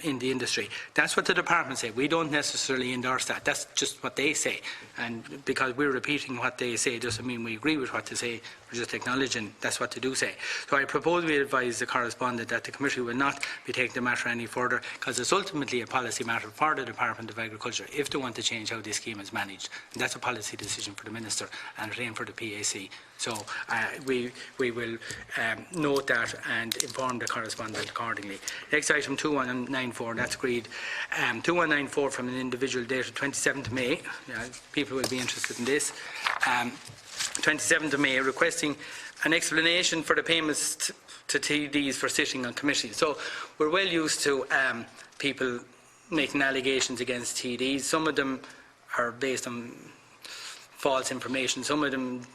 Speaker 1: in the industry. That's what the department say. We don't necessarily endorse that. That's just what they say. And because we're repeating what they say doesn't mean we agree with what they say. We're just acknowledging that's what they do say. So I propose we advise the correspondent that the committee will not be taking the matter any further, because it's ultimately a policy matter for the Department of Agriculture if they want to change how this scheme is managed. And that's a policy decision for the Minister and it ain't for the PAC. So we will note that and inform the correspondent accordingly. Next item 2194, that's agreed. 2194 from an individual dated 27th May. People will be interested in this. 27th of May, requesting an explanation for the payments to TDs for sitting on committees. So we're well used to people making allegations against TDs. Some of them are based on false information. Some of them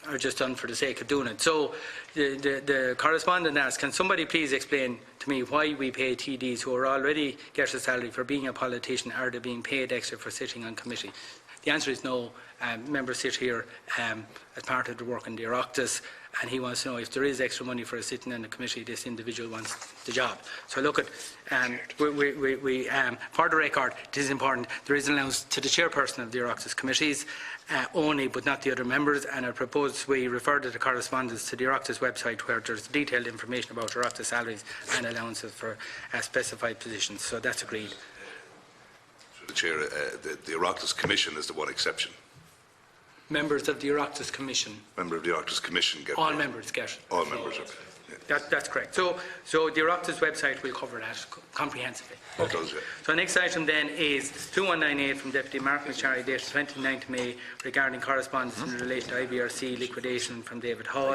Speaker 1: are just done for the sake of doing it. So the correspondent asked, can somebody please explain to me why we pay TDs who are already get a salary for being a politician? Are they being paid extra for sitting on committee? The answer is no. Members sit here as part of the work in the Oireachtas, and he wants to know if there is extra money for a sitting in the committee, this individual wants the job. So look at, for the record, it is important, there is an allowance to the chairperson of the Oireachtas committees only, but not the other members, and I propose we refer to the correspondence to the Oireachtas website where there's detailed information about Oireachtas salaries and allowances for specified positions. So that's agreed.
Speaker 2: Through the Chair, the Oireachtas Commission is the one exception.
Speaker 1: Members of the Oireachtas Commission.
Speaker 2: Member of the Oireachtas Commission get.
Speaker 1: All members get.
Speaker 2: All members.
Speaker 1: That's correct. So the Oireachtas website will cover that comprehensively. Okay. So next item then is 2198 from Deputy Marc MacSharry dated 29th May regarding correspondence in relation to IBRC liquidation from David Hall.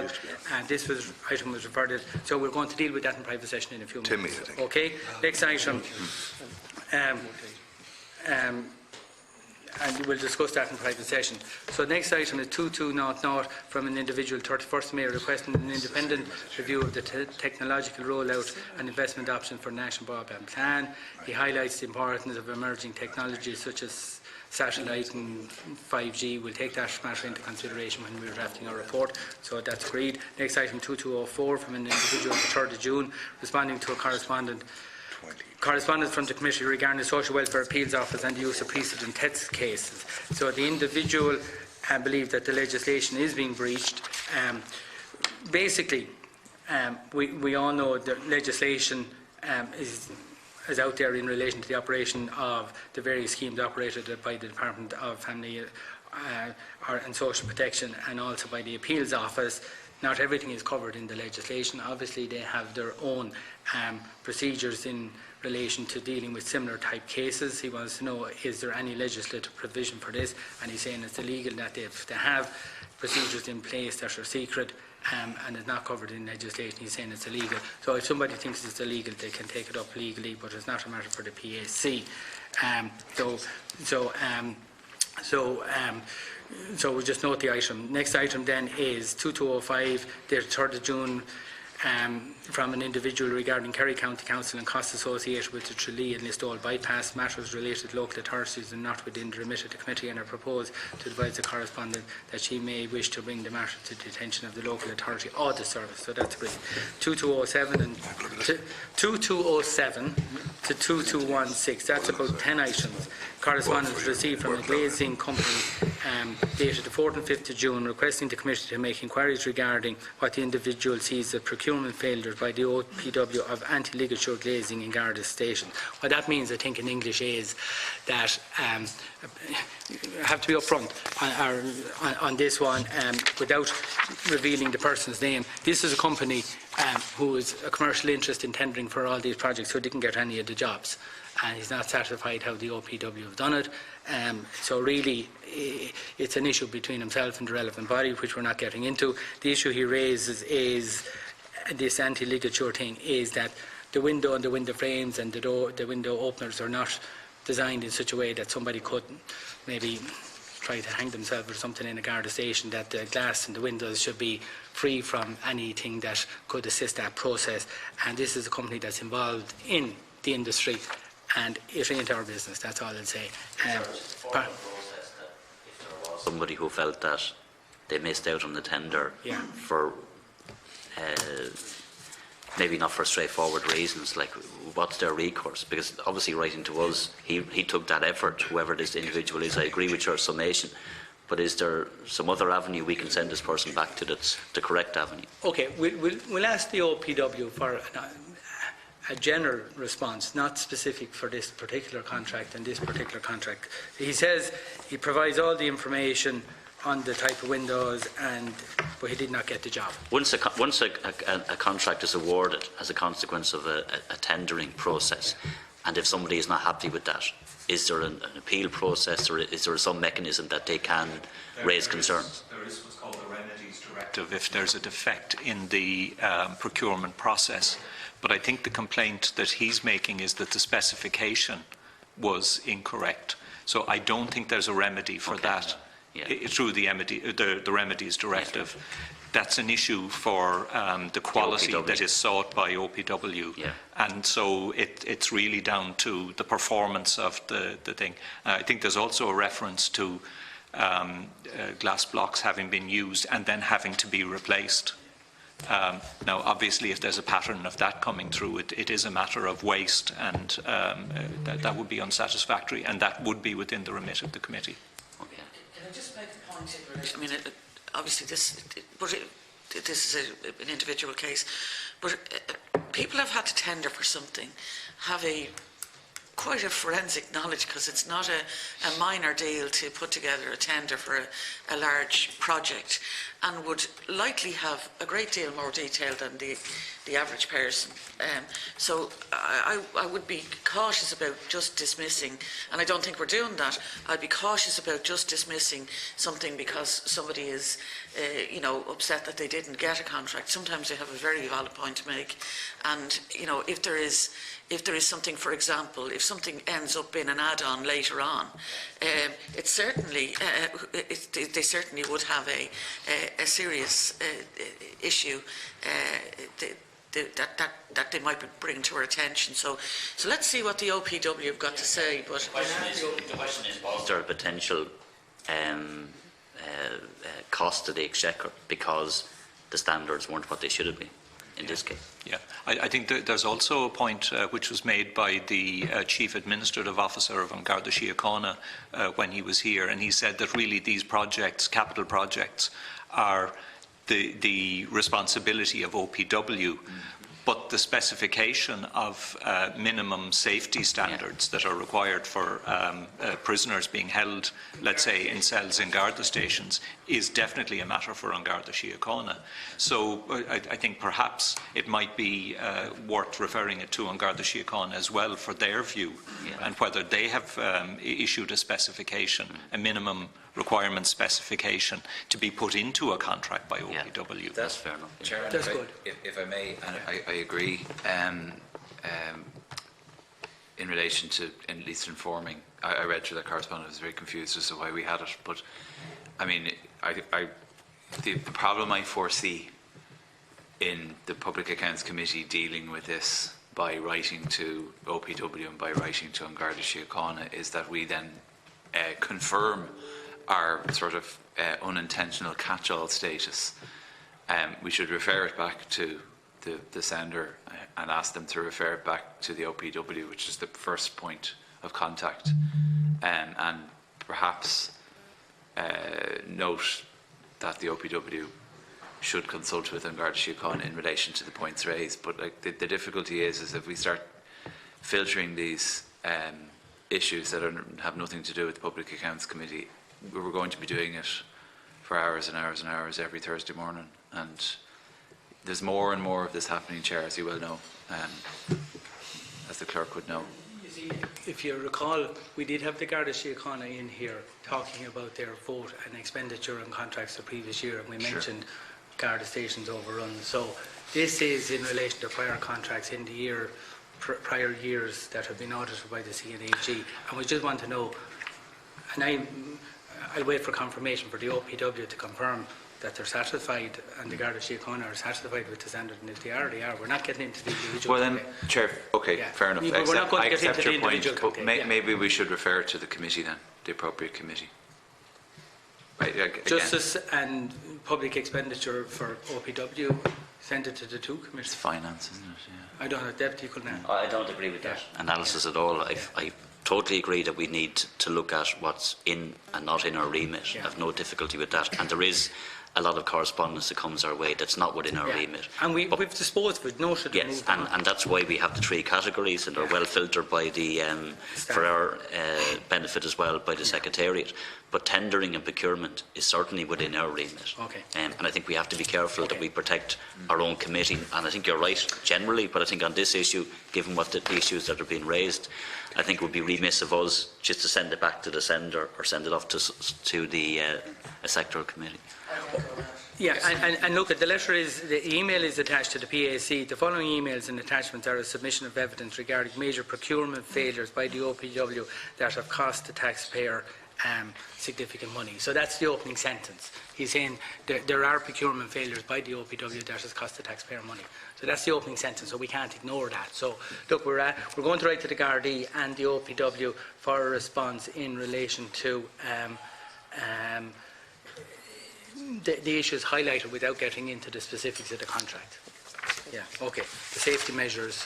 Speaker 1: And this item was referred. So we're going to deal with that in private session in a few minutes.
Speaker 2: I think.
Speaker 1: Okay. Next item. and we'll discuss that in private session. So next item is 2200 from an individual 31st May requesting an independent review of the technological rollout and investment option for the National Broadband Plan. He highlights the importance of emerging technologies such as satellite and 5G. We'll take that matter into consideration when we're drafting our report, so that's agreed. Next item 2204 from an individual on the 3rd of June responding to a correspondence from the committee regarding the Social Welfare Appeals Office and the use of precedent test cases. So the individual believes that the legislation is being breached. Basically, we all know that legislation is out there in relation to the operation of the various schemes operated by the Department of Family and Social Protection and also by the Appeals Office. Not everything is covered in the legislation. Obviously, they have their own procedures in relation to dealing with similar type cases. He wants to know, is there any legislative provision for this? And he's saying it's illegal that they have procedures in place that are secret and is not covered in legislation. He's saying it's illegal. So if somebody thinks it's illegal, they can take it up legally, but it's not a matter for the PAC. So we'll just note the item. Next item then is 2205, dated 3rd of June, from an individual regarding Kerry County Council and costs associated with the Tralee and Listowel bypass. Matters related to local authorities and not within the remit of the committee, and are proposed to advise the correspondent that she may wish to bring the matter to the attention of the local authority or the service. So that's great. 2207 and 2207 to 2216. That's about 10 items. Correspondence received from a glazing company dated the 4th and 5th of June requesting the committee to make inquiries regarding what the individual sees as procurement failures by the OPW of anti-ligature glazing in Garda Station. What that means, I think, in English is that I have to be upfront on this one without revealing the person's name. This is a company who is a commercial interest in tendering for all these projects who didn't get any of the jobs. And he's not satisfied how the OPW have done it. So really, it's an issue between himself and the relevant body, which we're not getting into. The issue he raises is this anti-ligature thing, is that the window and the window frames and the window openers are not designed in such a way that somebody could maybe try to hang themselves or something in a Garda station, that the glass and the windows should be free from anything that could assist that process. And this is a company that's involved in the industry, and it ain't our business. That's all I'll say.
Speaker 5: Somebody who felt that they missed out on the tender for maybe not for straightforward reasons, like what's their recourse? Because obviously writing to us, he took that effort, whoever this individual is. I agree with your summation, but is there some other avenue we can send this person back to that's the correct avenue? Okay,
Speaker 1: we'll ask the OPW for a general response, not specific for this particular contract and this particular contract. He says he provides all the information on the type of windows, but he did not get the job.
Speaker 5: Once a contract is awarded as a consequence of a tendering process, and if somebody is not happy with that, is there an appeal process, or is there some mechanism that they can raise concerns?
Speaker 4: There is what's called the Remedies Directive if there's a defect in the procurement process. But I think the complaint that he's making is that the specification was incorrect. So I don't think there's a remedy for that. Through the Remedies Directive. That's an issue for the quality that is sought by OPW. And so it's really down to the performance of the thing. I think there's also a reference to glass blocks having been used and then having to be replaced. Now, obviously, if there's a pattern of that coming through, it is a matter of waste, and that would be unsatisfactory, and that would be within the remit of the committee.
Speaker 3: Can I just make a point in relation? I mean, obviously this is an individual case, but people have had to tender for something, have quite a forensic knowledge, because it's not a minor deal to put together a tender for a large project, and would likely have a great deal more detail than the average person. So I would be cautious about just dismissing, and I don't think we're doing that. I'd be cautious about just dismissing something because somebody is, upset that they didn't get a contract. Sometimes they have a very valid point to make, and if there is if there is something, for example, if something ends up in an add-on later on, it certainly, they certainly would have a serious issue that they might be bringing to our attention. So let's see what the OPW have got to say. But
Speaker 5: the question is, was there a potential cost to the Exchequer because the standards weren't what they should have been in this case?
Speaker 4: Yeah, I think that there's also a point which was made by the Chief Administrative Officer of An Garda Síochána when he was here, and he said that really these projects, capital projects, are the responsibility of OPW, but the specification of minimum safety standards that are required for prisoners being held, let's say, in cells in Garda stations, is definitely a matter for An Garda Síochána. So I think perhaps it might be worth referring it to An Garda Síochána as well for their view, and whether they have issued a specification, a minimum requirement specification to be put into a contract by OPW.
Speaker 5: Yeah, that's fair enough.
Speaker 6: Chairman,
Speaker 1: That's good.
Speaker 6: If I may, and I agree, in relation to at least informing, I read through the correspondence, I was very confused as to why we had it, but I mean, the problem I foresee in the Public Accounts Committee dealing with this by writing to OPW and by writing to An Garda Síochána is that we then confirm our sort of unintentional catch-all status. We should refer it back to the sender and ask them to refer it back to the OPW, which is the first point of contact, and perhaps note that the OPW should consult with An Garda Síochána in relation to the points raised. But like, the difficulty is if we start filtering these issues that have nothing to do with the Public Accounts Committee, we're going to be doing it for hours and hours and hours every Thursday morning, and there's more and more of this happening, Chair, as you well know, as the clerk would know.
Speaker 1: You see, if you recall, we did have the Garda Síochána in here talking about their vote and expenditure on contracts the previous year, and we mentioned Garda stations overrun. So this is in relation to prior contracts in the year, prior years that have been audited by the CNAG, and we just want to know, and I'll wait for confirmation for the OPW to confirm that they're satisfied and the Garda Síochána are satisfied with the standard, and if they are, they are. We're not getting into the individual.
Speaker 6: Well then, Chair, okay, fair enough.
Speaker 1: We're not going to get into the
Speaker 6: your point,
Speaker 1: individual
Speaker 6: but maybe we should refer it to the committee then, the appropriate committee. Right, again.
Speaker 1: Justice and public expenditure for OPW, send it to the two committees.
Speaker 6: It's finance, isn't it? Yeah.
Speaker 1: I don't know, Deputy Cullinane.
Speaker 5: I don't agree with that analysis at all. I totally agree that we need to look at what's in and not in our remit. I have no difficulty with that, and there is a lot of correspondence that comes our way that's not within our remit.
Speaker 1: And we've disposed of it, noted.
Speaker 5: Yes, and that's why we have the three categories, and they're well filtered by the for our benefit as well by the Secretariat. But tendering and procurement is certainly within our remit.
Speaker 1: Okay.
Speaker 5: And I think we have to be careful that we protect our own committee. And I think you're right generally, but I think on this issue, given what the issues that are being raised, I think it would be remiss of us just to send it back to the sender or send it off to the a sectoral committee.
Speaker 1: Yeah, and look, the email is attached to the PAC. The following emails and attachments are a submission of evidence regarding major procurement failures by the OPW that have cost the taxpayer significant money. So that's the opening sentence. He's saying there are procurement failures by the OPW that has cost the taxpayer money. So that's the opening sentence, so we can't ignore that. So look, we're going to write to the Gardaí and the OPW for a response in relation to the issues highlighted without getting into the specifics of the contract. Yeah, okay. The safety measures,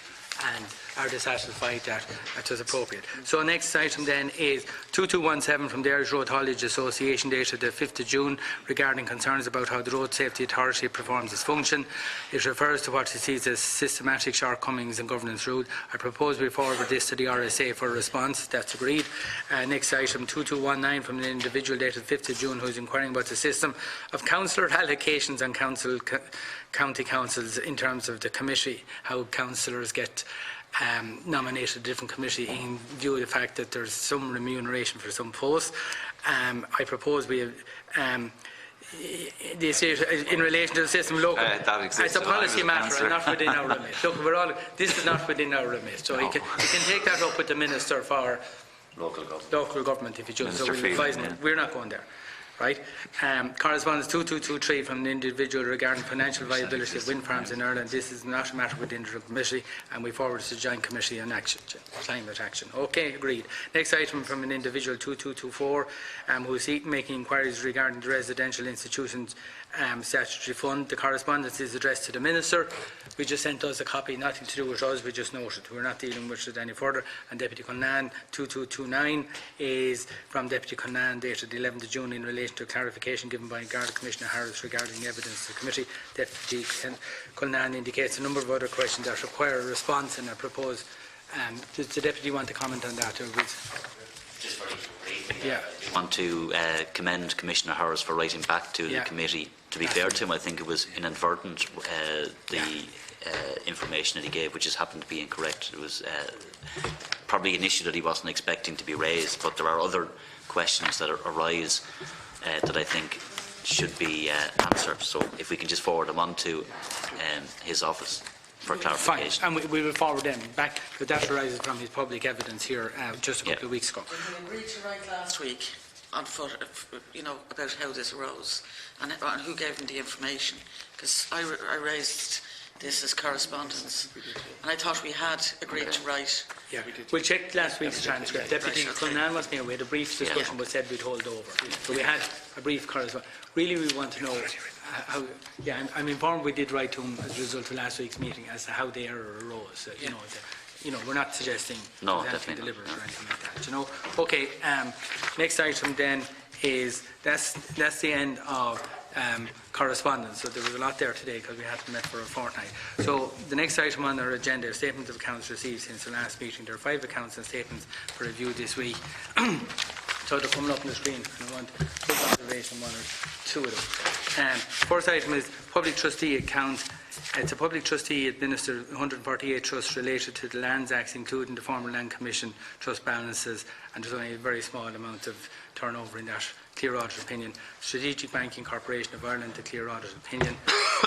Speaker 1: and are they satisfied that was appropriate. So next item then is 2217 from the Irish Road Haulage Association dated the 5th of June regarding concerns about how the Road Safety Authority performs its function. It refers to what it sees as systematic shortcomings in governance rules. I propose we forward this to the RSA for a response. That's agreed. Next item 2219 from an individual dated 5th of June who is inquiring about the system of councillor allocations on county councils in terms of the committee, how councillors get nominated to a different committee in view of the fact that there's some remuneration for some posts. I propose we the estate in relation to the system local.
Speaker 6: That exists.
Speaker 1: It's a policy matter and not within our remit. Look, this is not within our remit, so he can take that up with the Minister for local government if he chooses. So we'll advise him. We're not going there. Right? Correspondence 2223 from an individual regarding financial viability of wind farms in Ireland. This is not a matter within the committee, and we forward it to the Joint Committee on Climate Action. Okay, agreed. Next item from an individual 2224 who is making inquiries regarding the residential institutions statutory fund. The correspondence is addressed to the Minister. We just sent us a copy, nothing to do with us, we just noted. We're not dealing with it any further. And Deputy Cullinane 2229 is from Deputy Cullinane dated the 11th of June in relation to clarification given by Garda Commissioner Harris regarding evidence to the committee. Deputy Cullinane indicates a number of other questions that require a response and I propose. Does the Deputy want to comment on that? Or
Speaker 5: just very briefly,
Speaker 1: yeah.
Speaker 5: I want to commend Commissioner Harris for writing back to the committee. To be fair to him, I think it was inadvertent, information that he gave, which just happened to be incorrect. It was probably an issue that he wasn't expecting to be raised, but there are other questions that arise that I think should be answered. So if we can just forward them on to his office for clarification.
Speaker 1: Fine, and we will forward them back, but that arises from his public evidence here just a couple of weeks ago.
Speaker 3: We agreed to write last week on foot, about how this arose and who gave him the information, because I raised this as correspondence, and I thought we had agreed to write.
Speaker 1: Yeah, we'll check last week's transcript. Deputy Cullinane wasn't here. We had a brief discussion, but said we'd hold over. So we had a brief correspondence. Really, we want to know how. Yeah, I'm informed we did write to him as a result of last week's meeting as to how the error arose. We're not suggesting anything deliberate or anything like that. Okay. Next item then is that's the end of correspondence. So there was a lot there today because we hadn't met for a fortnight. So the next item on our agenda is statements of accounts received since the last meeting. There are 5 accounts and statements for review this week. So they're coming up on the screen, and I want to put observation 1 or 2 of them. First item is public trustee account. It's a public trustee administered 148 trusts related to the Lands Acts, including the former Land Commission trust balances, and there's only a very small amount of turnover in that. Clear audit opinion. Strategic Banking Corporation of Ireland, the clear audit opinion.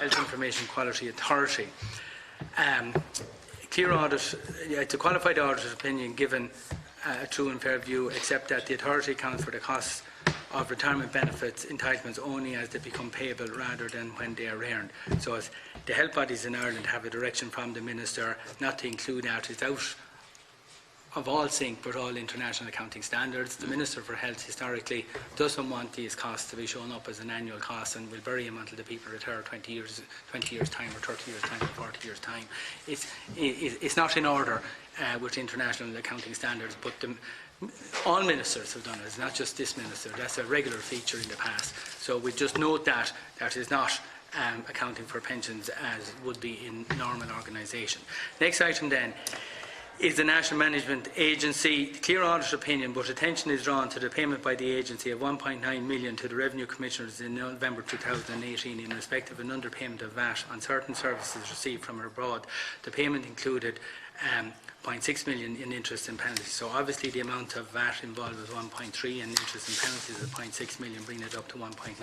Speaker 1: Health Information Quality Authority. Clear audit, it's a qualified audit opinion given a true and fair view, except that the authority accounts for the costs of retirement benefits entitlements only as they become payable rather than when they are earned. So as the health bodies in Ireland have a direction from the Minister not to include that. It's out of all sync with all international accounting standards. The Minister for Health historically doesn't want these costs to be shown up as an annual cost and will bury them until the people retire 20 years time or 30 years time or 40 years time. It's not in order with international accounting standards, but all ministers have done it. It's not just this minister. That's a regular feature in the past. So we just note that is not accounting for pensions as would be in normal organisation. Next item then is the National Management Agency. Clear audit opinion, but attention is drawn to the payment by the agency of 1.9 million to the Revenue Commissioners in November 2018 in respect of an underpayment of VAT on certain services received from abroad. The payment included 0.6 million in interest and penalties. So obviously the amount of VAT involved was 1.3 and interest and penalties of 0.6 million, bringing it up to 1.9.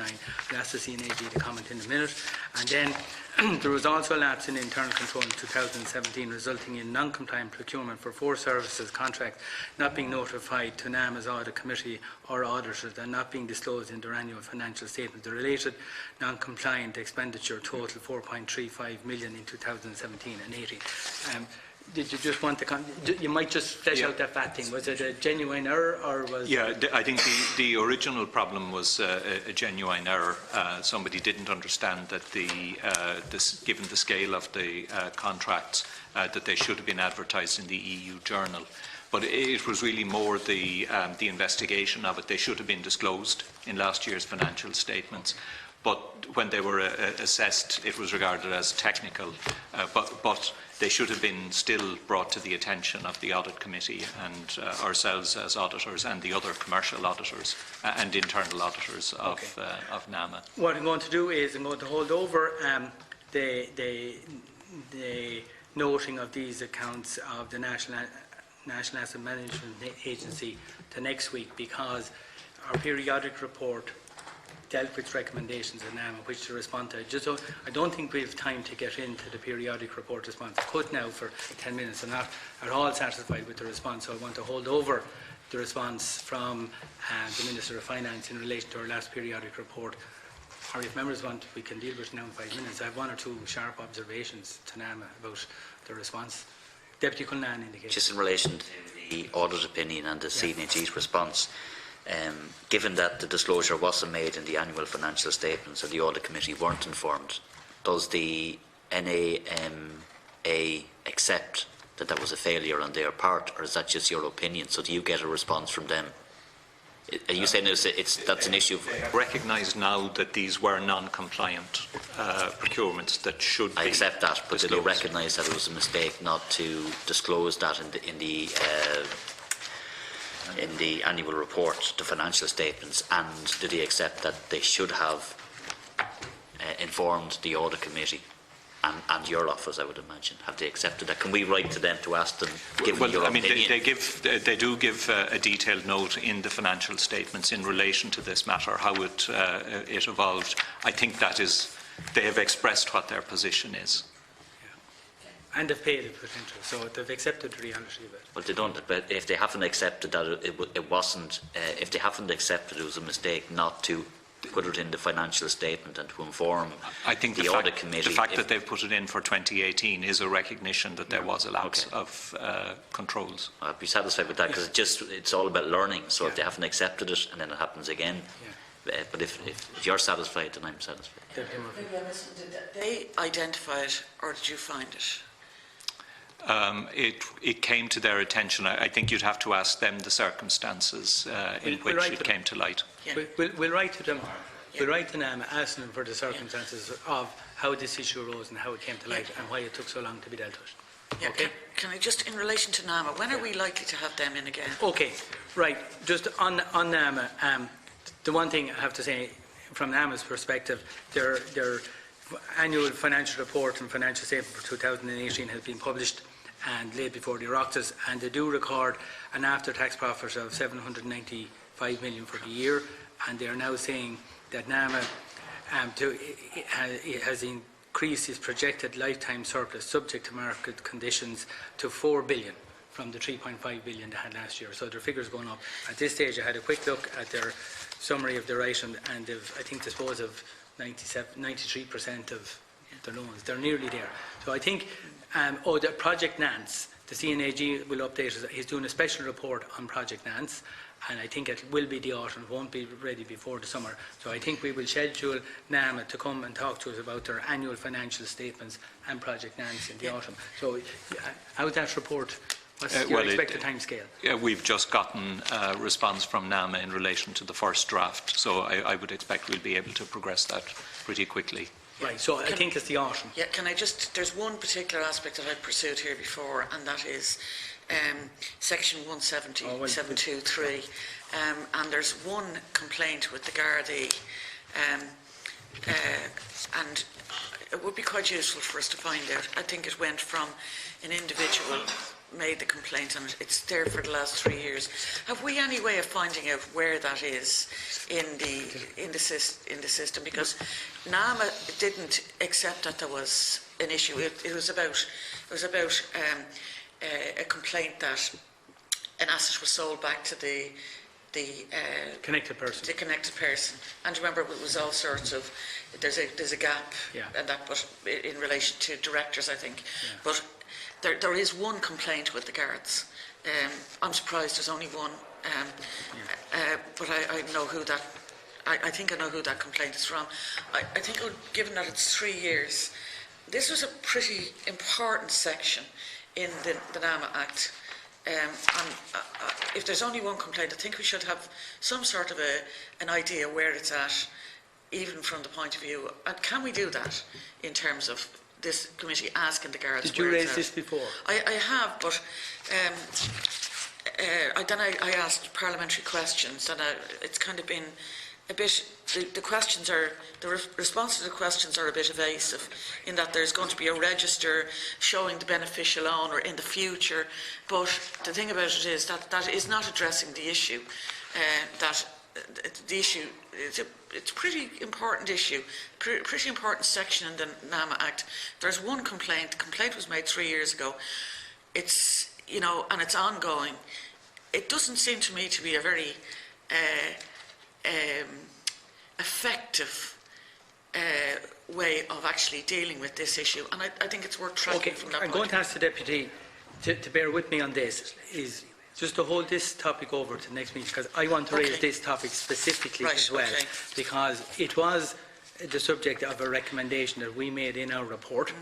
Speaker 1: We'll ask the CNAG to comment in a minute. And then there was also a lapse in internal control in 2017, resulting in non-compliant procurement for 4 services contracts not being notified to NAMA's audit committee or auditors and not being disclosed in their annual financial statement. The related non-compliant expenditure totaled 4.35 million in 2017 and 18. Did you just want to you might just flesh out that VAT thing. Was it a genuine error or was...
Speaker 4: Yeah, I think the original problem was a genuine error. Somebody didn't understand that given the scale of the contracts, that they should have been advertised in the EU Journal. But it was really more the investigation of it. They should have been disclosed in last year's financial statements. But when they were assessed, it was regarded as technical. But they should have been still brought to the attention of the Audit Committee and ourselves as auditors and the other commercial auditors and internal auditors of NAMA.
Speaker 1: What I'm going to do is I'm going to hold over the noting of these accounts of the National Asset Management Agency to next week, because our periodic report dealt with recommendations in NAMA which to respond to. I don't think we have time to get into the periodic report response. I could now for 10 minutes. I'm not at all satisfied with the response, so I want to hold over the response from the Minister of Finance in relation to our last periodic report. Or if members want, we can deal with it now in 5 minutes. I have 1 or 2 sharp observations to NAMA about the response. Deputy Cullinane indicated.
Speaker 5: Just in relation to the audit opinion and the CNAG's response, given that the disclosure wasn't made in the annual financial statements and the audit committee weren't informed, does the NAMA accept that that was a failure on their part, or is that just your opinion? So do you get a response from them? Are you saying that's an issue?
Speaker 4: Recognise now that these were non-compliant procurements that should be.
Speaker 5: I accept that, but do they
Speaker 4: disclosed.
Speaker 5: recognise that it was a mistake not to disclose that in the annual report, the financial statements, and do they accept that they should have informed the audit committee and your office, I would imagine? Have they accepted that? Can we write to them to ask them, given your opinion?
Speaker 4: They do give a detailed note in the financial statements in relation to this matter, how it evolved. I think that is, they have expressed what their position is.
Speaker 1: Yeah. And they've paid it with interest, so they've accepted the reality of it.
Speaker 5: Well, they don't. But if they haven't accepted that it wasn't, if they haven't accepted it was a mistake not to put it in the financial statement and to inform the audit committee.
Speaker 4: The fact that they've put it in for 2018 is a recognition that there was a lapse of controls.
Speaker 5: I'd be satisfied with that, because it's all about learning. So if they haven't accepted it and then it happens again, but if you're satisfied, then I'm satisfied.
Speaker 3: Did they identify it, or did you find it?
Speaker 4: It came to their attention. I think you'd have to ask them the circumstances in which it came to light.
Speaker 3: Yeah.
Speaker 1: We'll write to them. We'll write to NAMA asking them for the circumstances of how this issue arose and how it came to light and why it took so long to be dealt with.
Speaker 3: Yeah,
Speaker 1: Okay?
Speaker 3: can I just, in relation to NAMA, when are we likely to have them in again?
Speaker 1: Okay, right. Just on NAMA, the one thing I have to say from NAMA's perspective, their annual financial report and financial statement for 2018 has been published and laid before the Oireachtas, and they do record an after-tax profit of 795 million for the year, and they are now saying that NAMA has increased its projected lifetime surplus subject to market conditions to 4 billion from the 3.5 billion they had last year. So their figures going up. At this stage, I had a quick look at their summary of their item, and they've, I think, disposed of 93% of the loans. They're nearly there. So I think, the Project Nance, the CNAG will update us. He's doing a special report on Project Nance, and I think it will be the autumn. It won't be ready before the summer. So I think we will schedule NAMA to come and talk to us about their annual financial statements and Project Nance in the autumn. So how's that report? What's your expected time scale?
Speaker 4: We've just gotten a response from NAMA in relation to the first draft, so I would expect we'll be able to progress that pretty quickly.
Speaker 1: Right, so I think it's the autumn.
Speaker 3: Yeah, can I just, there's one particular aspect that I've pursued here before, and that is section 170.723, and there's one complaint with the Gardaí, and it would be quite useful for us to find out. I think it went from an individual made the complaint, and it's there for the last 3 years. Have we any way of finding out where that is in the system? Because NAMA didn't accept that there was an issue. It was about a complaint that an asset was sold back to the
Speaker 1: connected person.
Speaker 3: The connected person. And remember, it was all sorts of, there's a gap, and that, but in relation to directors, I think. Yeah. But there is one complaint with the guards. I'm surprised there's only one, but I know who that. I think I know who that complaint is from. I think, given that it's 3 years, this was a pretty important section in the NAMA Act. And if there's only one complaint, I think we should have some sort of an idea where it's at, even from the point of view. And can we do that in terms of this committee asking the guards?
Speaker 1: Did you raise this before?
Speaker 3: I have, but then I asked parliamentary questions, and it's kind of been a bit. The questions are, the response to the questions are a bit evasive, in that there's going to be a register showing the beneficial owner in the future. But the thing about it is that that is not addressing the issue that the issue, it's a pretty important issue, pretty important section in the NAMA Act. There's one complaint. The complaint was made 3 years ago. It's, you know, and it's ongoing. It doesn't seem to me to be a very effective way of actually dealing with this issue, and I think it's worth tracking from that point.
Speaker 1: I'm going to ask the Deputy to bear with me on this, is just to hold this topic over to the next meeting, because I want to raise this topic specifically as well, because it was the subject of a recommendation that we made in our report,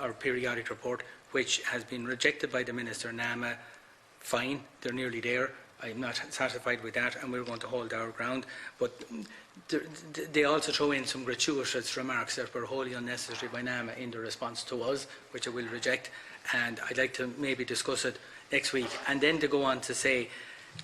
Speaker 1: our periodic report, which has been rejected by the Minister. NAMA, fine, they're nearly there. I'm not satisfied with that, and we're going to hold our ground. But they also throw in some gratuitous remarks that were wholly unnecessary by NAMA in the response to us, which I will reject. And I'd like to maybe discuss it next week. And then to go on to say,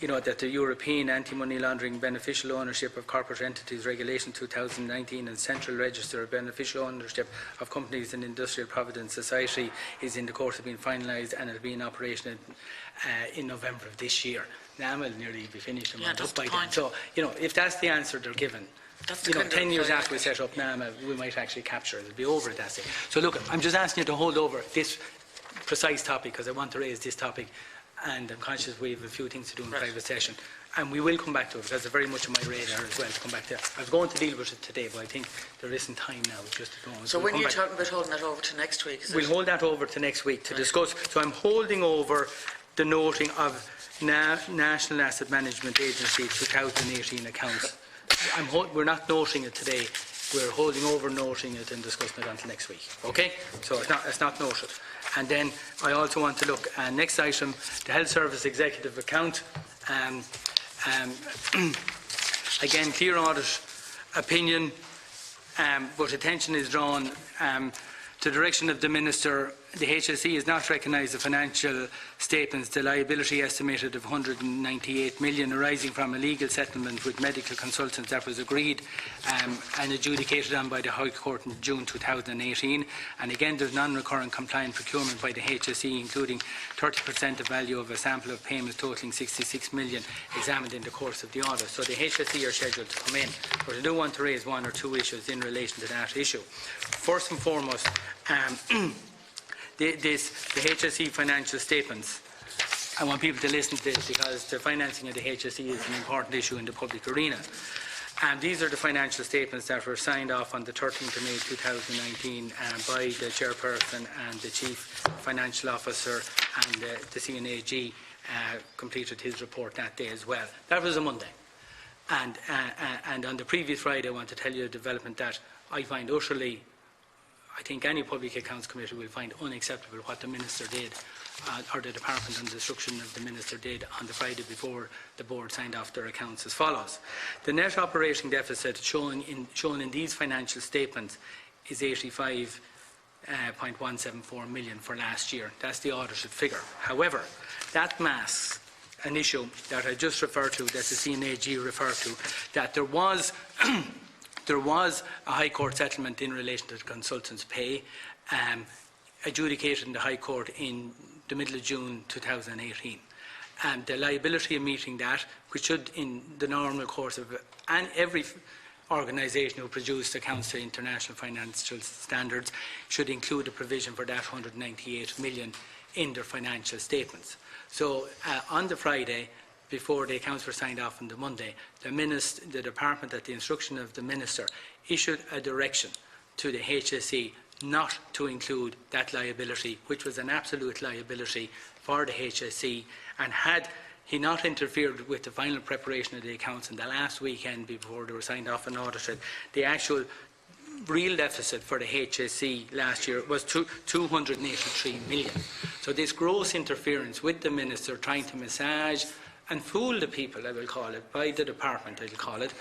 Speaker 1: you know, that the European Anti-Money Laundering Beneficial Ownership of Corporate Entities Regulation 2019 and Central Register of Beneficial Ownership of Companies and Industrial Provident Society is in the course of being finalised, and it will be in operation in November of this year. NAMA will nearly be finished and up by then. So, you know, if that's the answer they're given, you know, 10 years after we set up NAMA, we might actually capture it. It'll be over at that stage. So look, I'm just asking you to hold over this precise topic, because I want to raise this topic, and I'm conscious we have a few things to do in private session, and we will come back to it, because it's very much on my radar as well to come back to it. I was going to deal with it today, but I think there isn't time now just to go on.
Speaker 3: So when you're talking about holding that over to next week,
Speaker 1: we'll hold that over to next week to discuss. So I'm holding over the noting of National Asset Management Agency 2018 accounts. We're not noting it today. We're holding over noting it and discussing it until next week. Okay? So it's not noted. And then I also want to look at next item, the Health Service Executive Account. Again, clear audit opinion, but attention is drawn to the direction of the Minister. The HSE has not recognised the financial statements, the liability estimated of 198 million arising from a legal settlement with medical consultants that was agreed and adjudicated on by the High Court in June 2018. And again, there's non-recurrent compliant procurement by the HSE, including 30% of value of a sample of payments totalling 66 million examined in the course of the audit. So the HSE are scheduled to come in, but I do want to raise one or two issues in relation to that issue. First and foremost, the HSE financial statements. I want people to listen to this, because the financing of the HSE is an important issue in the public arena. And these are the financial statements that were signed off on the 13th of May 2019 by the Chairperson and the Chief Financial Officer, and the CNAG completed his report that day as well. That was a Monday. And on the previous Friday, I want to tell you a development that I find utterly, I think any Public Accounts Committee will find unacceptable what the Minister did, or the Department on the instruction of the Minister did on the Friday before the Board signed off their accounts as follows. The net operating deficit shown in these financial statements is 85.174 million for last year. That's the audited figure. However, that masks an issue that I just referred to, that the CNAG referred to, that there was there was a High Court settlement in relation to the consultants' pay, adjudicated in the High Court in the middle of June 2018. And the liability of meeting that, which should, in the normal course of every organisation who produced accounts to international financial standards, should include a provision for that 198 million in their financial statements. So on the Friday, before the accounts were signed off on the Monday, the Department, at the instruction of the Minister, issued a direction to the HSE not to include that liability, which was an absolute liability for the HSE, and had he not interfered with the final preparation of the accounts in the last weekend before they were signed off and audited, the actual real deficit for the HSE last year was 283 million. So this gross interference with the Minister trying to massage and fool the people, I will call it, by the Department, I will call it,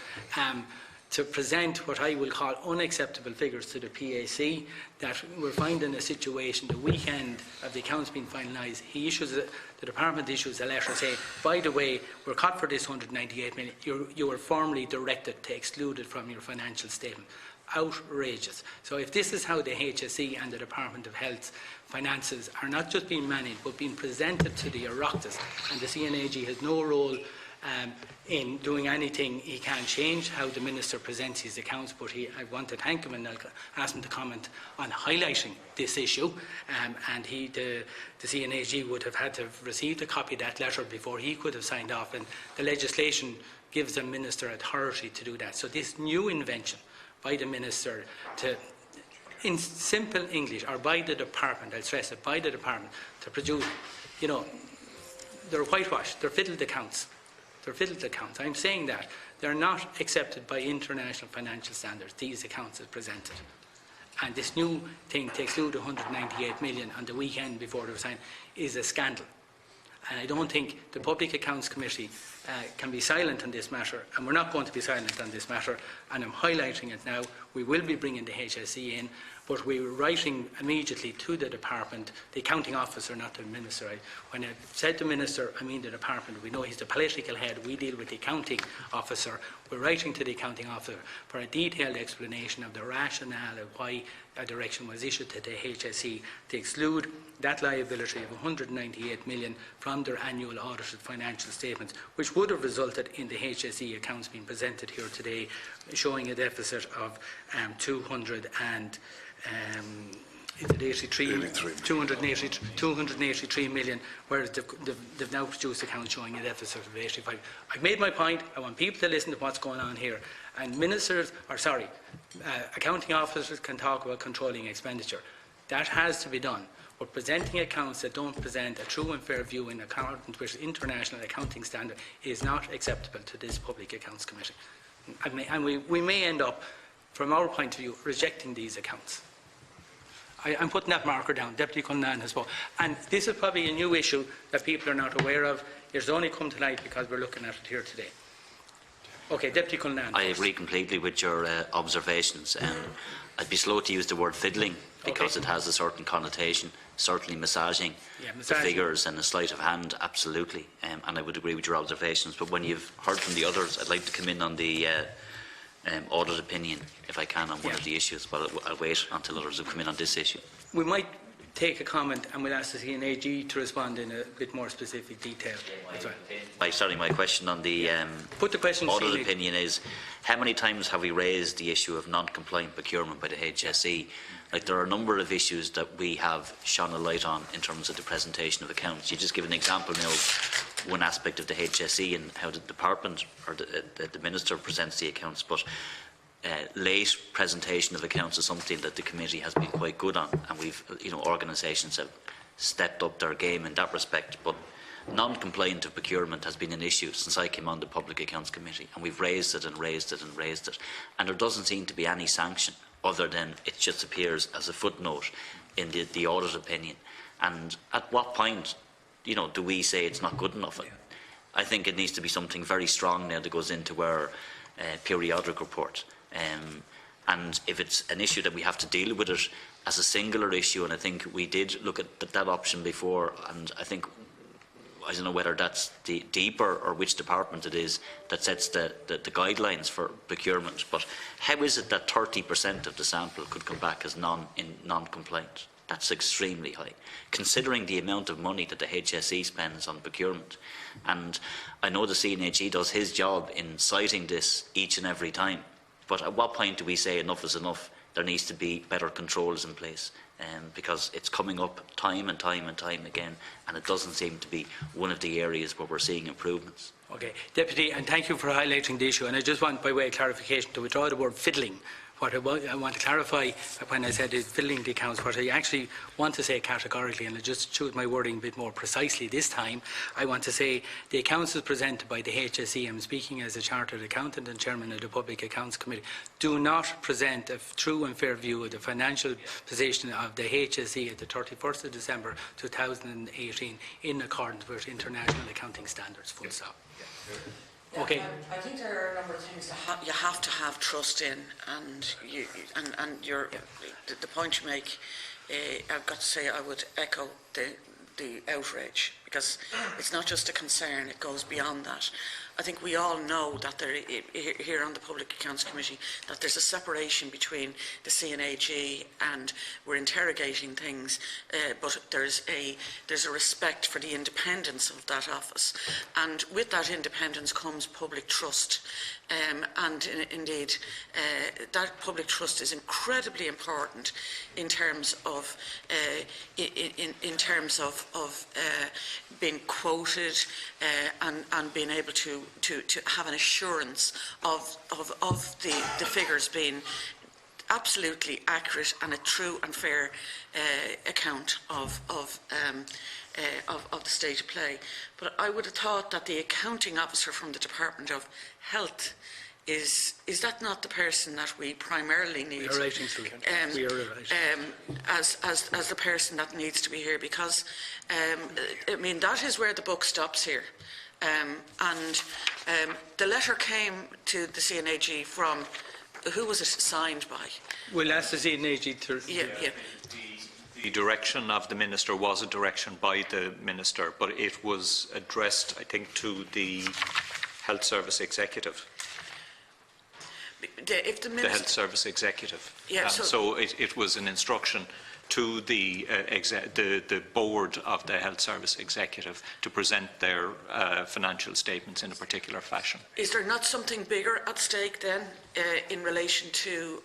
Speaker 1: to present what I will call unacceptable figures to the PAC, that we're finding a situation the weekend of the accounts being finalised, the Department issues a letter saying, by the way, we're caught for this 198 million, you were formally directed to exclude it from your financial statement. Outrageous. So if this is how the HSE and the Department of Health finances are not just being managed but being presented to the Oireachtas, and the CNAG has no role in doing anything he can change how the Minister presents his accounts, but I want to thank him and I'll ask him to comment on highlighting this issue. And the CNAG would have had to have received a copy of that letter before he could have signed off, and the legislation gives the Minister authority to do that. So this new invention by the Minister to, in simple English, or by the department, I'll stress it, by the department, to produce, you know, they're whitewashed, they're fiddled accounts. They're fiddled accounts. I'm saying that. They're not accepted by international financial standards, these accounts as presented. And this new thing to exclude 198 million on the weekend before they were signed is a scandal. And I don't think the Public Accounts Committee can be silent on this matter, and we're not going to be silent on this matter, and I'm highlighting it now. We will be bringing the HSE in, but we were writing immediately to the department, the accounting officer, not the Minister. When I said the Minister, I mean the department. We know he's the political head, we deal with the accounting officer. We're writing to the accounting officer for a detailed explanation of the rationale of why a direction was issued to the HSE to exclude that liability of 198 million from their annual audited financial statements, which would have resulted in the HSE accounts being presented here today, showing a deficit of 283 million, whereas they've now produced accounts showing a deficit of 85. I've made my point. I want people to listen to what's going on here. And accounting officers can talk about controlling expenditure. That has to be done. But presenting accounts that don't present a true and fair view in accordance with international accounting standard is not acceptable to this Public Accounts Committee. And we may end up, from our point of view, rejecting these accounts. I'm putting that marker down. Deputy Cullinane has spoken. And this is probably a new issue that people are not aware of. It's only come to light because we're looking at it here today. Okay, Deputy Cullinane. I
Speaker 5: agree completely with your observations. I'd be slow to use the word fiddling because it has a certain connotation. Certainly massaging the figures and a sleight of hand, absolutely. And I would agree with your observations. But when you've heard from the others, I'd like to come in on the audit opinion, if I can, on one of the issues. But I'll wait until others have come in on this issue.
Speaker 1: We might take a comment and we'll ask the CNAG to respond in a bit more specific detail.
Speaker 5: My question on the audit opinion is, how many times have we raised the issue of non-compliant procurement by the HSE? Like, there are a number of issues that we have shone a light on in terms of the presentation of accounts. You just give an example now of one aspect of the HSE and how the department or the Minister presents the accounts, but late presentation of accounts is something that the committee has been quite good on, and we've, organisations have stepped up their game in that respect. But non-compliant of procurement has been an issue since I came on the Public Accounts Committee, and we've raised it and raised it and raised it, and there doesn't seem to be any sanction other than it just appears as a footnote in the audit opinion. And at what point, do we say it's not good enough? I think it needs to be something very strong now that goes into our periodic report. And if it's an issue that we have to deal with it as a singular issue, and I think we did look at that option before, and I don't know whether that's the deeper or which department it is that sets the guidelines for procurement, but how is it that 30% of the sample could come back as non-compliant? That's extremely high, considering the amount of money that the HSE spends on procurement. And I know the CNAG does his job in citing this each and every time, but at what point do we say enough is enough? There needs to be better controls in place, because it's coming up time and time and time again, and it doesn't seem to be one of the areas where we're seeing improvements.
Speaker 1: Okay, Deputy, and thank you for highlighting the issue. And I just want, by way of clarification, to withdraw the word fiddling. What I want to clarify when I said fiddling the accounts, what I actually want to say categorically, and I just choose my wording a bit more precisely this time, I want to say the accounts as presented by the HSE, I'm speaking as a chartered accountant and chairman of the Public Accounts Committee, do not present a true and fair view of the financial position of the HSE at the 31st of December 2018 in accordance with international accounting standards, full stop. Okay.
Speaker 3: I think there are a number of things that you have to have trust in, and the point you make, I've got to say I would echo the outrage, because it's not just a concern, it goes beyond that. I think we all know that there, here on the Public Accounts Committee, that there's a separation between the CNAG and we're interrogating things, but there's a respect for the independence of that office. And with that independence comes public trust. And indeed, that public trust is incredibly important in terms of being quoted and being able to have an assurance of the figures being absolutely accurate and a true and fair account of the state of play. But I would have thought that the accounting officer from the Department of Health is that not the person that we primarily need?
Speaker 1: We are writing to we are writing.
Speaker 3: As the person that needs to be here, because I mean, that is where the buck stops here. The letter came to the CNAG from, who was it signed by?
Speaker 1: We'll ask the CNAG to...
Speaker 3: Yeah.
Speaker 4: The direction of the Minister was a direction by the Minister, but it was addressed, I think, to the Health Service Executive.
Speaker 3: If the
Speaker 4: Health Service Executive.
Speaker 3: Yeah,
Speaker 4: so it was an instruction to the board of the Health Service Executive to present their financial statements in a particular fashion.
Speaker 3: Is there not something bigger at stake then in relation to,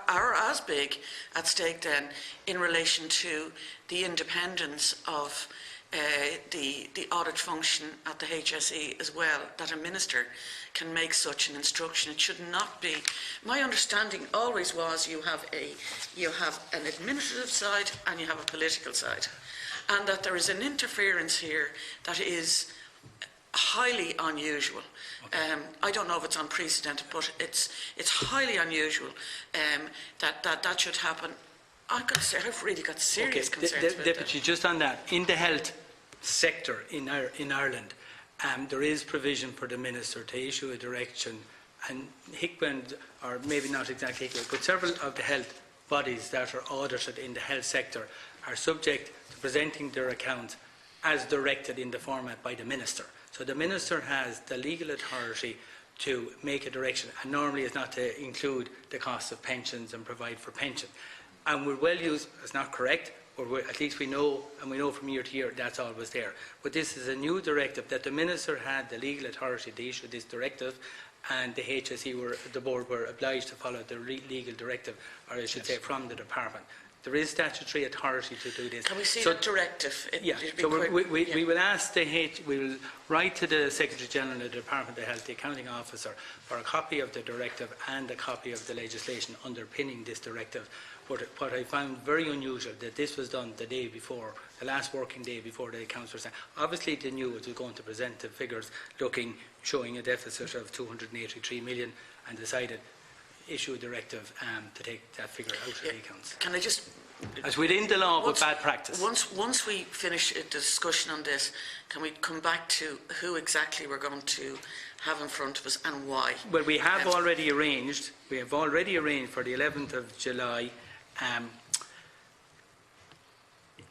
Speaker 3: or as big at stake then in relation to the independence of the audit function at the HSE as well, that a minister can make such an instruction? It should not be. My understanding always was you have an administrative side and you have a political side, and that there is an interference here that is highly unusual. Okay. I don't know if it's unprecedented, but it's highly unusual that should happen. I've got to say, I've really got serious concerns about
Speaker 1: Deputy,
Speaker 3: that.
Speaker 1: just on that, in the health sector in Ireland, there is provision for the Minister to issue a direction, and Hickman, or maybe not exactly Hickman, but several of the health bodies that are audited in the health sector are subject to presenting their accounts as directed in the format by the Minister. So the Minister has the legal authority to make a direction, and normally is not to include the cost of pensions and provide for pension. And we're well used, it's not correct, or at least we know, and we know from year to year, that's always there. But this is a new directive that the Minister had the legal authority to issue this directive, and the HSE, the board, were obliged to follow the legal directive, or I should say from the department. There is statutory authority to do this.
Speaker 3: Can we see that directive?
Speaker 1: We will ask we will write to the Secretary General of the Department of Health, the accounting officer, for a copy of the directive and a copy of the legislation underpinning this directive. But what I found very unusual that this was done the day before, the last working day before the accounts were sent. Obviously they knew it was going to present the figures showing a deficit of 283 million, and decided issue a directive to take that figure out of the accounts.
Speaker 3: Can I just...
Speaker 1: As within the law of bad practice.
Speaker 3: Once we finish the discussion on this, can we come back to who exactly we're going to have in front of us and why?
Speaker 1: Well, we have already arranged for the 11th of July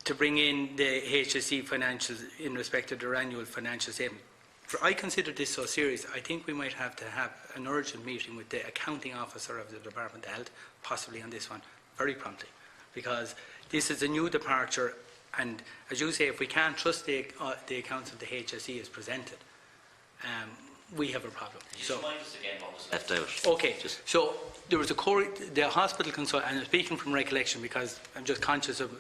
Speaker 1: to bring in the HSE financials in respect of their annual financial statement. I consider this so serious, I think we might have to have an urgent meeting with the accounting officer of the Department of Health, possibly on this one, very promptly, because this is a new departure, and as you say, if we can't trust the accounts of the HSE as presented, we have a problem.
Speaker 5: So, remind us again what was left out.
Speaker 1: Okay, so there was the hospital consultant, and I'm speaking from recollection because I'm just conscious of,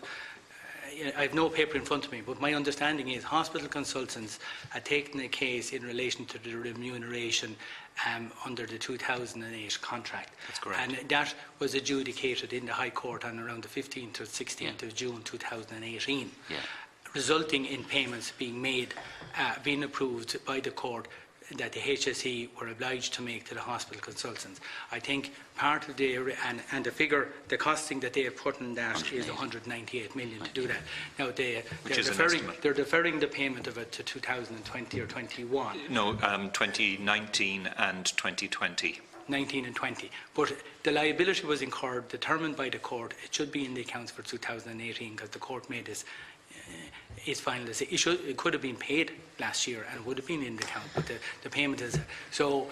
Speaker 1: I have no paper in front of me, but my understanding is hospital consultants had taken a case in relation to the remuneration under the 2008 contract.
Speaker 5: That's correct.
Speaker 1: And that was adjudicated in the High Court on around the 15th or 16th of June 2018, resulting in payments being made, being approved by the court that the HSE were obliged to make to the hospital consultants. I think part of the, and the figure, the costing that they have put in that is 198 million to do that. Now they're deferring the payment of it to 2020 or 21.
Speaker 4: No, 2019 and 2020.
Speaker 1: 19 and 20. But the liability was incurred, determined by the court. It should be in the accounts for 2018 because the court made this is final. It could have been paid last year and would have been in the account, but the payment is... So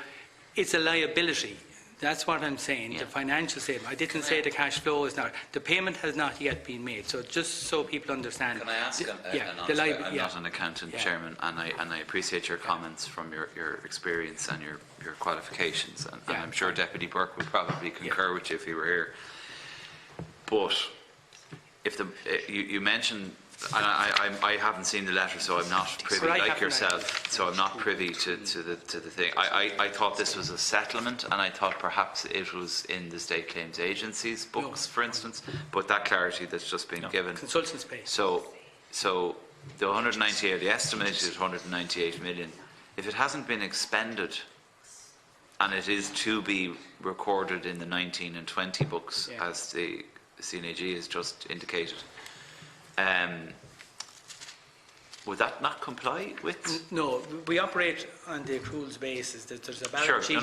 Speaker 1: it's a liability. That's what I'm saying, the financial statement. I didn't say the cash flow is not. The payment has not yet been made. So just so people understand.
Speaker 6: Can I ask I'm not an accountant, Chairman, and I appreciate your comments from your experience and your qualifications, and I'm sure Deputy Burke would probably concur with you if he were here. But if you mentioned, and I haven't seen the letter, so I'm not privy, like yourself, so I'm not privy to the thing. I thought this was a settlement, and I thought perhaps it was in the State Claims Agency's books, for instance, but that clarity that's just been given.
Speaker 1: Consultants pay.
Speaker 6: So the 198, the estimated 198 million, if it hasn't been expended, and it is to be recorded in the 19 and 20 books, as the CNAG has just indicated, would that not comply with?
Speaker 1: No, we operate on the accruals basis. There's a balance sheet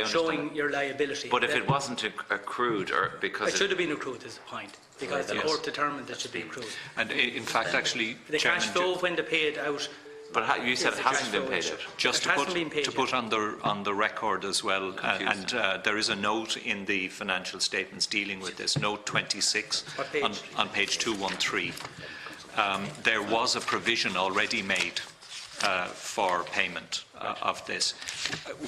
Speaker 1: showing your liability.
Speaker 6: But if it wasn't accrued, or because
Speaker 1: it should have been accrued, is the point, because the court determined it should be accrued.
Speaker 4: And in fact, actually,
Speaker 1: the cash flow when they paid out.
Speaker 6: But you said it hasn't been paid out.
Speaker 4: Just to put on the record as well, and there is a note in the financial statements dealing with this, note 26 on page 213. There was a provision already made for payment of this,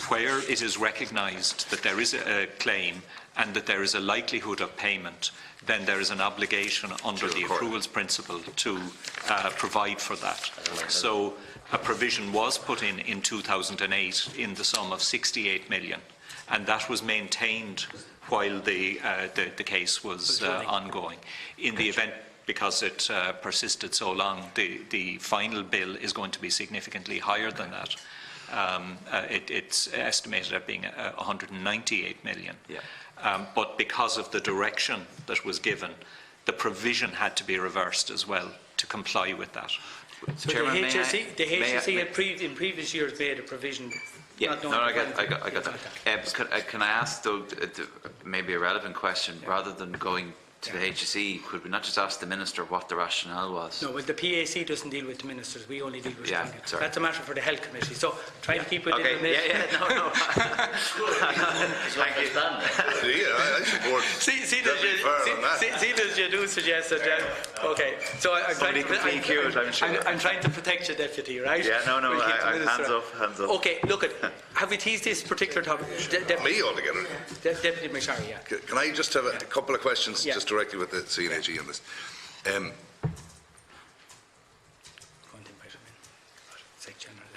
Speaker 4: where it is recognised that there is a claim and that there is a likelihood of payment. Then there is an obligation under the accruals principle to provide for that. So a provision was put in 2008 in the sum of 68 million, and that was maintained while the case was ongoing. In the event, because it persisted so long, the final bill is going to be significantly higher than that. It's estimated at being 198 million. But because of the direction that was given, the provision had to be reversed as well to comply with that.
Speaker 1: So Chairman, the HSE had in previous years made a provision.
Speaker 6: Yeah, no, I got that. Can I ask, though, maybe a relevant question, rather than going to the HSE, could we not just ask the Minister what the rationale was?
Speaker 1: No, well, the PAC doesn't deal with the ministers. We only deal with the Congress. That's a matter for the Health Committee. So try to keep it in the minute.
Speaker 6: No.
Speaker 5: Thank you.
Speaker 2: I support.
Speaker 1: See that you do suggest that. Okay, so I'm trying to protect your deputy, right?
Speaker 6: Yeah, no. Hands up.
Speaker 1: Okay, look have we teased this particular topic?
Speaker 2: Me altogether.
Speaker 1: Deputy MacSharry,
Speaker 2: Can I just have a couple of questions just directly with the CNAG on this?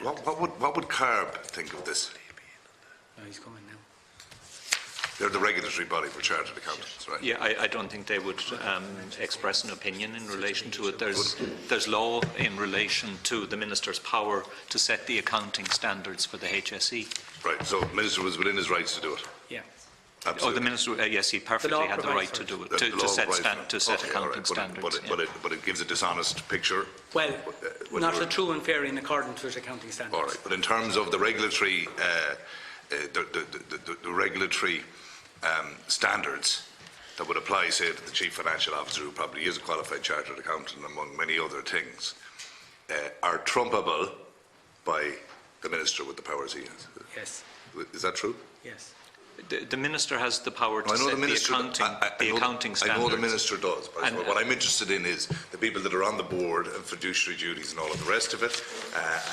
Speaker 2: What would CARB think of this?
Speaker 1: No, he's coming now.
Speaker 2: They're the regulatory body for chartered accountants, right?
Speaker 4: Yeah, I don't think they would express an opinion in relation to it. There's law in relation to the Minister's power to set the accounting standards for the HSE.
Speaker 2: Right, so the Minister was within his rights to do it?
Speaker 1: Yeah.
Speaker 2: Absolutely.
Speaker 4: Oh, the Minister, yes, he perfectly had the right to do it, to set accounting standards.
Speaker 2: But it gives a dishonest picture?
Speaker 1: Well, not a true and fair in accordance with accounting standards.
Speaker 2: All right, but in terms of the regulatory, the regulatory standards that would apply, say, to the Chief Financial Officer, who probably is a qualified chartered accountant, among many other things, are trumpable by the Minister with the powers he has?
Speaker 1: Yes.
Speaker 2: Is that true?
Speaker 1: Yes.
Speaker 4: The Minister has the power to set the accounting standards.
Speaker 2: I know the Minister does, but what I'm interested in is the people that are on the board and fiduciary duties and all of the rest of it,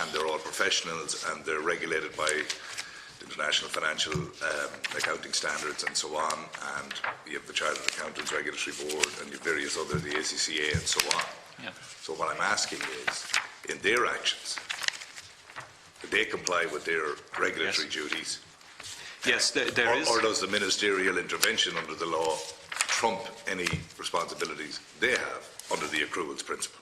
Speaker 2: and they're all professionals and they're regulated by the International Financial Accounting Standards and so on, and you have the Chartered Accountants Regulatory Board and you have various other, the ACCA and so on.
Speaker 4: Yeah.
Speaker 2: So what I'm asking is, in their actions, do they comply with their regulatory duties?
Speaker 4: Yes, there is.
Speaker 2: Or does the ministerial intervention under the law trump any responsibilities they have under the accruals principle?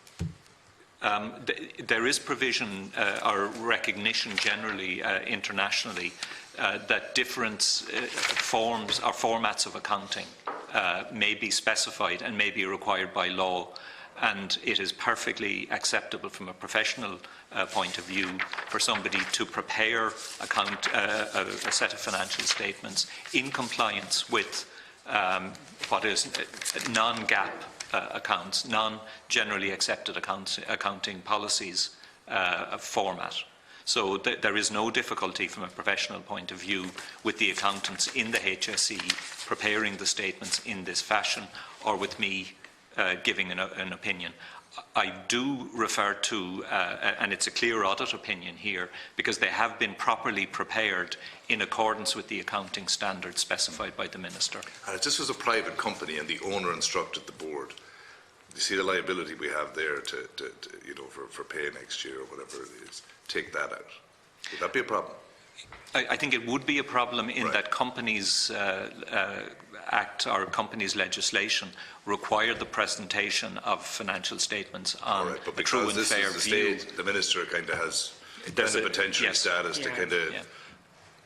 Speaker 4: There is provision or recognition generally internationally that different forms or formats of accounting may be specified and may be required by law, and it is perfectly acceptable from a professional point of view for somebody to prepare a set of financial statements in compliance with what is non-GAAP accounts, non-generally accepted accounting policies format. So there is no difficulty from a professional point of view with the accountants in the HSE preparing the statements in this fashion, or with me giving an opinion. I do refer to, and it's a clear audit opinion here, because they have been properly prepared in accordance with the accounting standards specified by the Minister.
Speaker 2: And if this was a private company and the owner instructed the board, you see the liability we have there to you know, for pay next year or whatever it is, take that out. Would that be a problem?
Speaker 4: I think it would be a problem in
Speaker 2: right.
Speaker 4: that Companies Act or Companies legislation require the presentation of financial statements on
Speaker 2: right, but
Speaker 4: a true and fair view.
Speaker 2: State, the Minister kind of has
Speaker 4: There's
Speaker 2: the potential
Speaker 4: yes.
Speaker 2: status to kind of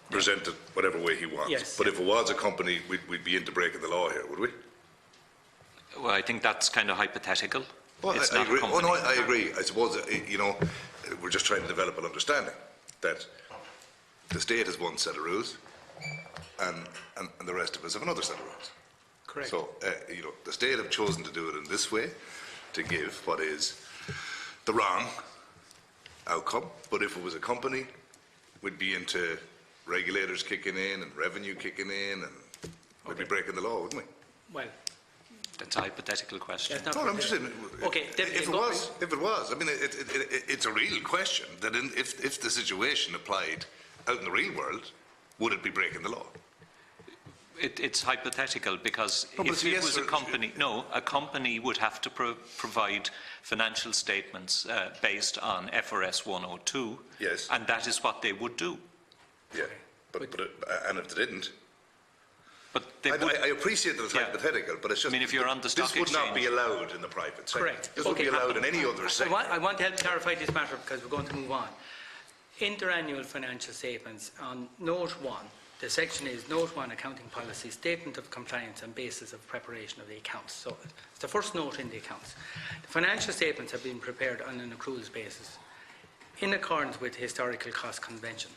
Speaker 2: present it whatever way he wants.
Speaker 1: Yes.
Speaker 2: But if it was a company, we'd be into breaking the law here, would we?
Speaker 4: Well, I think that's kind of hypothetical.
Speaker 2: Well,
Speaker 4: it's
Speaker 2: I
Speaker 4: not
Speaker 2: agree.
Speaker 4: a company.
Speaker 2: Oh, no, I agree. I suppose, you know, we're just trying to develop an understanding that the state has one set of rules and the rest of us have another set of rules.
Speaker 1: Correct.
Speaker 2: So, you know, the state have chosen to do it in this way, to give what is the wrong outcome. But if it was a company, we'd be into regulators kicking in and revenue kicking in, and we'd be breaking the law, wouldn't we?
Speaker 1: Well,
Speaker 4: That's a hypothetical question.
Speaker 1: that's not
Speaker 2: No, I'm just saying,
Speaker 1: okay,
Speaker 2: if it was, I mean, it's a real question that if the situation applied out in the real world, would it be breaking the law?
Speaker 4: It's hypothetical because
Speaker 2: No,
Speaker 4: if it was a company, a company would have to provide financial statements based on FRS 102,
Speaker 2: Yes.
Speaker 4: and that is what they would do.
Speaker 2: Yeah, and if they didn't,
Speaker 4: But they
Speaker 2: I appreciate that it's hypothetical, but it's just.
Speaker 4: I mean, if you're on the stock
Speaker 2: this would not be
Speaker 4: exchange-
Speaker 2: allowed in the private sector.
Speaker 1: Correct.
Speaker 2: This would be allowed in any other sector.
Speaker 1: I want to help clarify this matter because we're going to move on. Interannual financial statements on Note 1, the section is Note 1, Accounting Policy, Statement of Compliance and Basis of Preparation of the Accounts. So it's the first note in the accounts. The financial statements have been prepared on an accruals basis in accordance with Historical Cost Convention.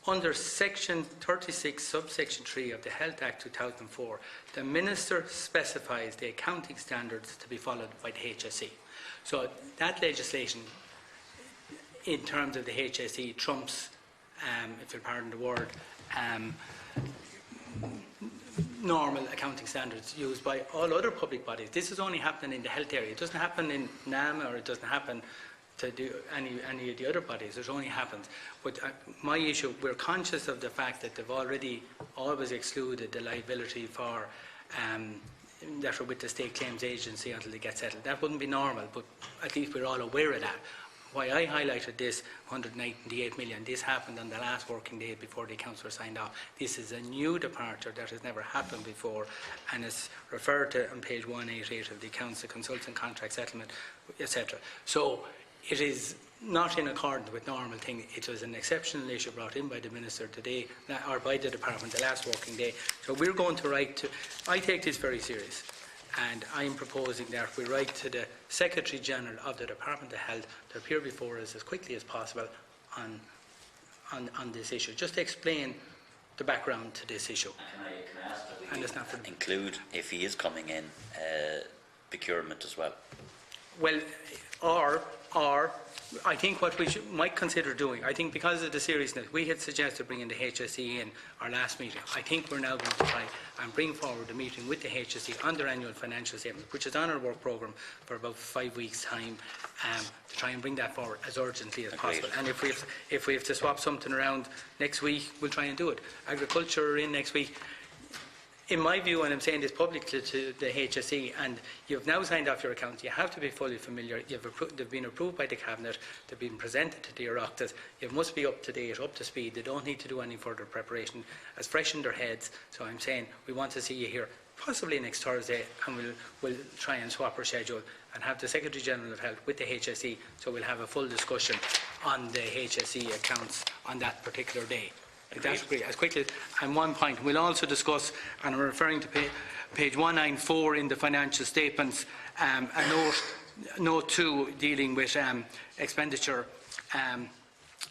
Speaker 1: Under Section 36, Subsection 3 of the Health Act 2004, the Minister specifies the accounting standards to be followed by the HSE. So that legislation, in terms of the HSE, trumps, if you'll pardon the word, normal accounting standards used by all other public bodies. This is only happening in the health area. It doesn't happen in NAM, or it doesn't happen to do any of the other bodies. It only happens. But my issue, we're conscious of the fact that they've already always excluded the liability for that are with the State Claims Agency until they get settled. That wouldn't be normal, but at least we're all aware of that. Why I highlighted this 198 million, this happened on the last working day before the accounts were signed off. This is a new departure that has never happened before, and it's referred to on page 188 of the accounts, the consultant contract settlement, etc. So it is not in accordance with normal thing. It was an exceptional issue brought in by the Minister today, or by the Department the last working day. So we're going to write to, I take this very serious, and I'm proposing that we write to the Secretary General of the Department of Health to appear before us as quickly as possible on this issue, just to explain the background to this issue.
Speaker 5: Can I ask that
Speaker 1: And it's not for
Speaker 5: include, if he is coming in, procurement as well?
Speaker 1: Well, or I think what we might consider doing, I think because of the seriousness, we had suggested bringing the HSE in our last meeting. I think we're now going to try and bring forward a meeting with the HSE on their annual financial statement, which is on our work programme for about 5 weeks' time, to try and bring that forward as urgently as possible. And if we have to swap something around next week, we'll try and do it. Agriculture are in next week. In my view, and I'm saying this publicly to the HSE, and you've now signed off your accounts, you have to be fully familiar. They've been approved by the Cabinet, they've been presented to the Oireachtas. You must be up to date, up to speed. They don't need to do any further preparation, as fresh in their heads. So I'm saying we want to see you here, possibly next Thursday, and we'll try and swap our schedule and have the Secretary General of Health with the HSE, so we'll have a full discussion on the HSE accounts on that particular day. That's great. As quickly and one point, we'll also discuss, and I'm referring to page 194 in the financial statements, a note 2 dealing with expenditure.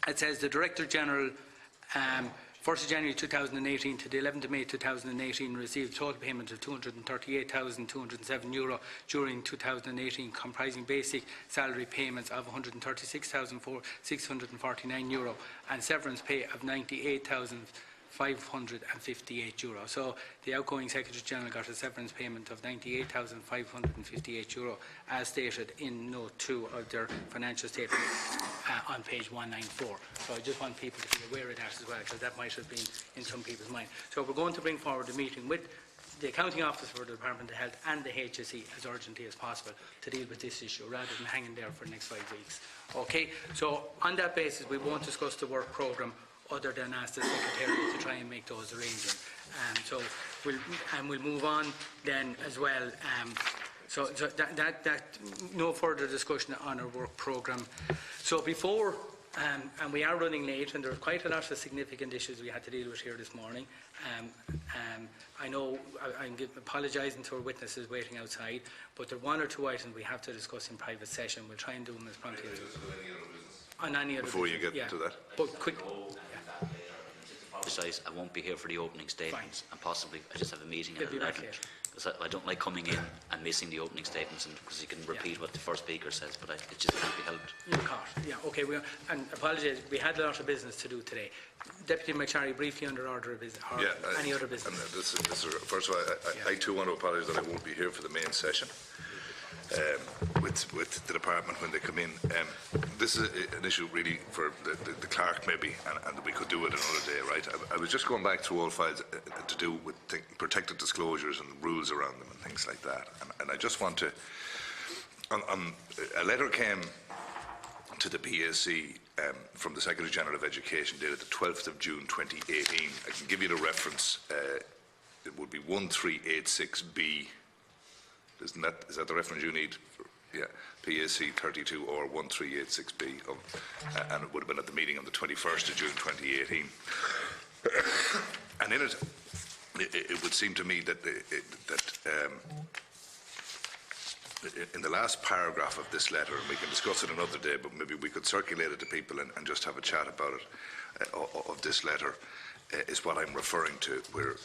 Speaker 1: It says the Director General 1st of January 2018 to the 11th of May 2018 received a total payment of €238,207 during 2018, comprising basic salary payments of €136,649 and severance pay of €98,558. So the outgoing Secretary-General got a severance payment of €98,558 as stated in Note 2 of their financial statement on page 194. So I just want people to be aware of that as well, because that might have been in some people's mind. So we're going to bring forward a meeting with the Accounting Office for the Department of Health and the HSE as urgently as possible to deal with this issue, rather than hanging there for the next 5 weeks. Okay, so on that basis we won't discuss the work programme other than ask the Secretariat to try and make those arrangements. So we'll move on then as well. So no further discussion on our work programme. So before, and we are running late, and there are quite a lot of significant issues we had to deal with here this morning. I know I'm apologising to our witnesses waiting outside, but there are 1 or 2 items we have to discuss in private session. We'll try and do them as promptly as on any other
Speaker 2: before
Speaker 1: business.
Speaker 2: You get to that.
Speaker 1: But quick.
Speaker 5: I won't be here for the opening statements, and possibly I just have a meeting at 11. Because I don't like coming in and missing the opening statements, because you can repeat what the first speaker says, but it just can't be helped.
Speaker 1: You're caught. Yeah, okay. And apologise, we had a lot of business to do today. Deputy MacSharry, briefly under order of business, or any other business.
Speaker 2: First of all, I too want to apologise that I won't be here for the main session with the department when they come in. This is an issue really for the clerk maybe, and we could do it another day, right? I was just going back through all files to do with protected disclosures and rules around them and things like that. And I just want to, a letter came to the PAC from the Secretary-General of Education dated the 12th of June 2018. I can give you the reference. It would be 1386B. Is that the reference you need? Yeah, PAC 32 or 1386B, and it would have been at the meeting on the 21st of June 2018. And in it would seem to me that in the last paragraph of this letter, and we can discuss it another day, but maybe we could circulate it to people and just have a chat about it, of this letter, is what I'm referring to, where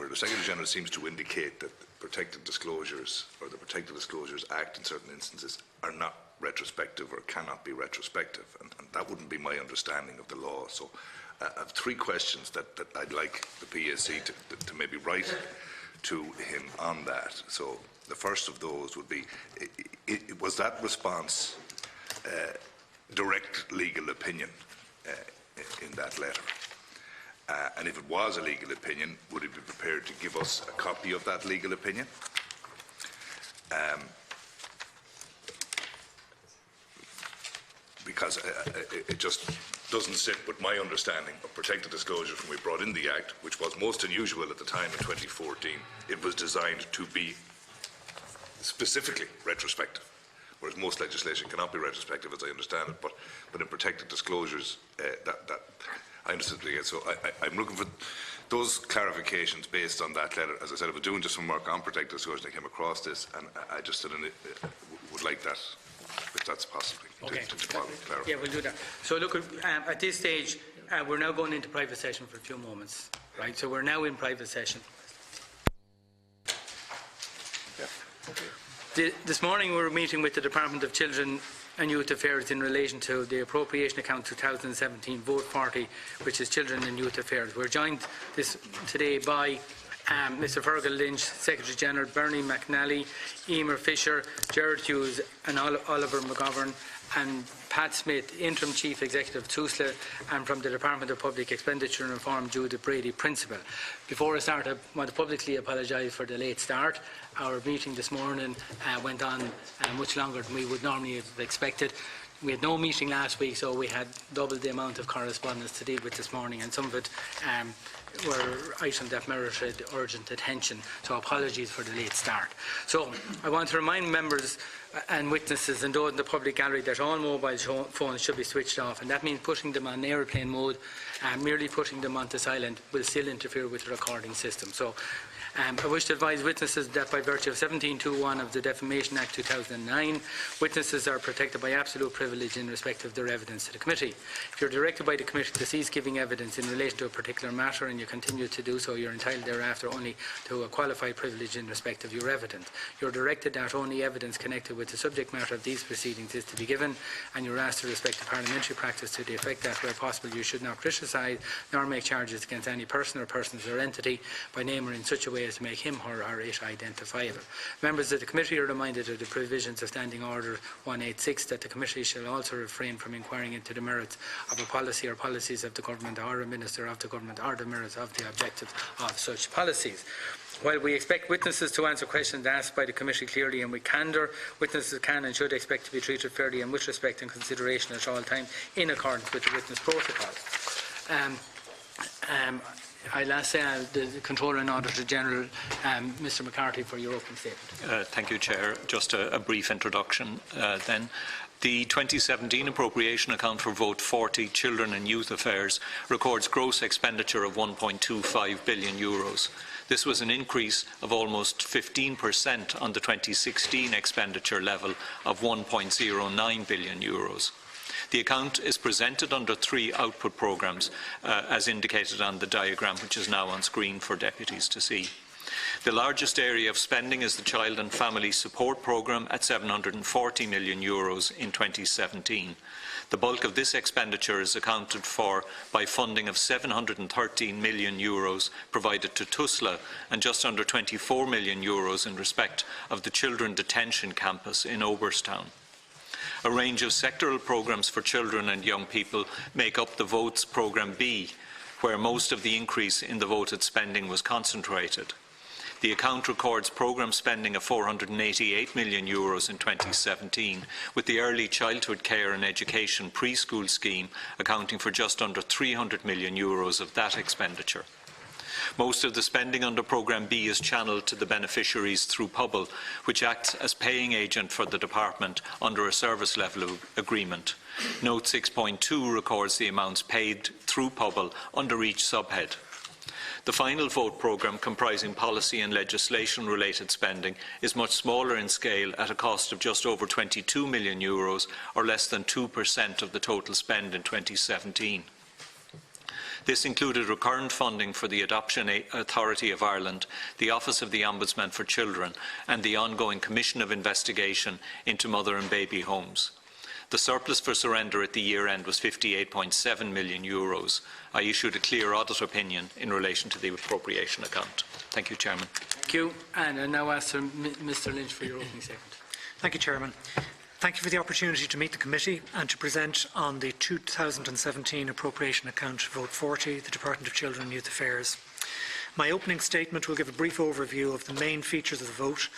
Speaker 2: the Secretary-General seems to indicate that protected disclosures, or the Protected Disclosures Act in certain instances, are not retrospective or cannot be retrospective, and that wouldn't be my understanding of the law. So I have 3 questions that I'd like the PAC to maybe write to him on that. So the first of those would be, was that response direct legal opinion in that letter? And if it was a legal opinion, would he be prepared to give us a copy of that legal opinion? Because it just doesn't sit with my understanding of protected disclosures when we brought in the Act, which was most unusual at the time in 2014. It was designed to be specifically retrospective, whereas most legislation cannot be retrospective, as I understand it. But in protected disclosures, that I understood it. So I'm looking for those clarifications based on that letter. As I said, I was doing just some work on protected disclosures and I came across this, and I just would like that, if that's possible,
Speaker 1: okay.
Speaker 2: to clarify.
Speaker 1: Yeah, we'll do that. So look, at this stage, we're now going into private session for a few moments, right? So we're now in private session.
Speaker 2: Yeah.
Speaker 1: This morning we were meeting with the Department of Children and Youth Affairs in relation to the Appropriation Account 2017 Vote 40, which is Children and Youth Affairs. We're joined today by Mr. Farrell Lynch, Secretary-General, Bernie McNally, Emer Fisher, Gerard Hughes and Oliver McGovern, and Pat Smith, Interim Chief Executive TUSLA, and from the Department of Public Expenditure and Reform, Judith Brady, Principal. Before I start, I want to publicly apologise for the late start. Our meeting this morning went on much longer than we would normally have expected. We had no meeting last week, so we had double the amount of correspondence to deal with this morning, and some of it were items that merited urgent attention, so apologies for the late start. So I want to remind members and witnesses and those in the public gallery that all mobile phones should be switched off, and that means putting them on airplane mode. Merely putting them onto silent will still interfere with the recording system. So I wish to advise witnesses that by virtue of 1721 of the Defamation Act 2009, witnesses are protected by absolute privilege in respect of their evidence to the committee. If you're directed by the committee to cease giving evidence in relation to a particular matter and you continue to do so, you're entitled thereafter only to a qualified privilege in respect of your evidence. You're directed that only evidence connected with the subject matter of these proceedings is to be given, and you're asked to respect the parliamentary practice to the effect that, where possible, you should not criticise nor make charges against any person or persons or entity by name or in such a way as to make him or it identifiable. Members of the committee are reminded of the provisions of Standing Order 186 that the committee shall also refrain from inquiring into the merits of a policy or policies of the government or a minister of the government or the merits of the objectives of such policies. While we expect witnesses to answer questions asked by the committee clearly and with candour, witnesses can and should expect to be treated fairly and with respect and consideration at all times in accordance with the witness protocol. I'll ask the Controller and Auditor General, Mr McCarthy, for your opening statement.
Speaker 4: Thank you, Chair. Just a brief introduction then. The 2017 appropriation account for Vote 40 Children and Youth Affairs records gross expenditure of €1.25 billion. This was an increase of almost 15% on the 2016 expenditure level of €1.09 billion. The account is presented under 3 output programmes, as indicated on the diagram, which is now on screen for deputies to see. The largest area of spending is the Child and Family Support Programme at €740 million in 2017. The bulk of this expenditure is accounted for by funding of €713 million provided to TUSLA and just under €24 million in respect of the Children Detention Campus in Oberstown. A range of sectoral programmes for children and young people make up the Votes Programme B, where most of the increase in the voted spending was concentrated. The account records programme spending of €488 million in 2017, with the Early Childhood Care and Education Preschool Scheme accounting for just under €300 million of that expenditure. Most of the spending under Programme B is channelled to the beneficiaries through PUBL, which acts as paying agent for the Department under a service level agreement. Note 6.2 records the amounts paid through PUBL under each subhead. The final vote programme, comprising policy and legislation-related spending, is much smaller in scale at a cost of just over €22 million, or less than 2% of the total spend in 2017. This included recurrent funding for the Adoption Authority of Ireland, the Office of the Ombudsman for Children, and the ongoing Commission of Investigation into Mother and Baby Homes. The surplus for surrender at the year-end was €58.7 million. I issued a clear audit opinion in relation to the appropriation account. Thank you, Chairman.
Speaker 1: Thank you. And I now ask Mr Lynch for your opening statement.
Speaker 7: Thank you, Chairman. Thank you for the opportunity to meet the committee and to present on the 2017 appropriation account, Vote 40, the Department of Children and Youth Affairs. My opening statement will give a brief overview of the main features of the vote,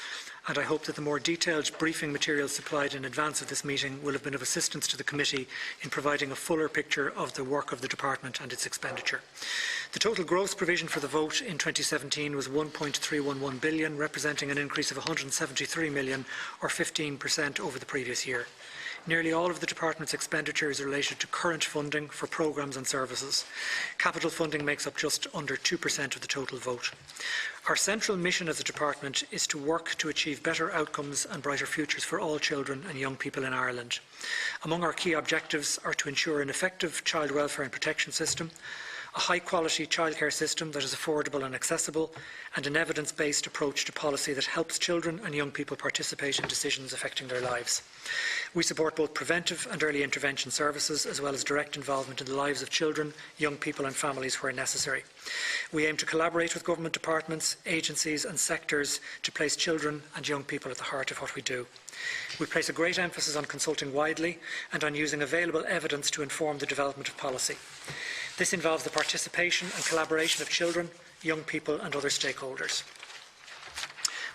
Speaker 7: and I hope that the more detailed briefing materials supplied in advance of this meeting will have been of assistance to the committee in providing a fuller picture of the work of the department and its expenditure. The total gross provision for the vote in 2017 was €1.311 billion, representing an increase of €173 million, or 15% over the previous year. Nearly all of the department's expenditure is related to current funding for programmes and services. Capital funding makes up just under 2% of the total vote. Our central mission as a department is to work to achieve better outcomes and brighter futures for all children and young people in Ireland. Among our key objectives are to ensure an effective child welfare and protection system, a high-quality childcare system that is affordable and accessible, and an evidence-based approach to policy that helps children and young people participate in decisions affecting their lives. We support both preventive and early intervention services, as well as direct involvement in the lives of children, young people and families where necessary. We aim to collaborate with government departments, agencies and sectors to place children and young people at the heart of what we do. We place a great emphasis on consulting widely and on using available evidence to inform the development of policy. This involves the participation and collaboration of children, young people and other stakeholders.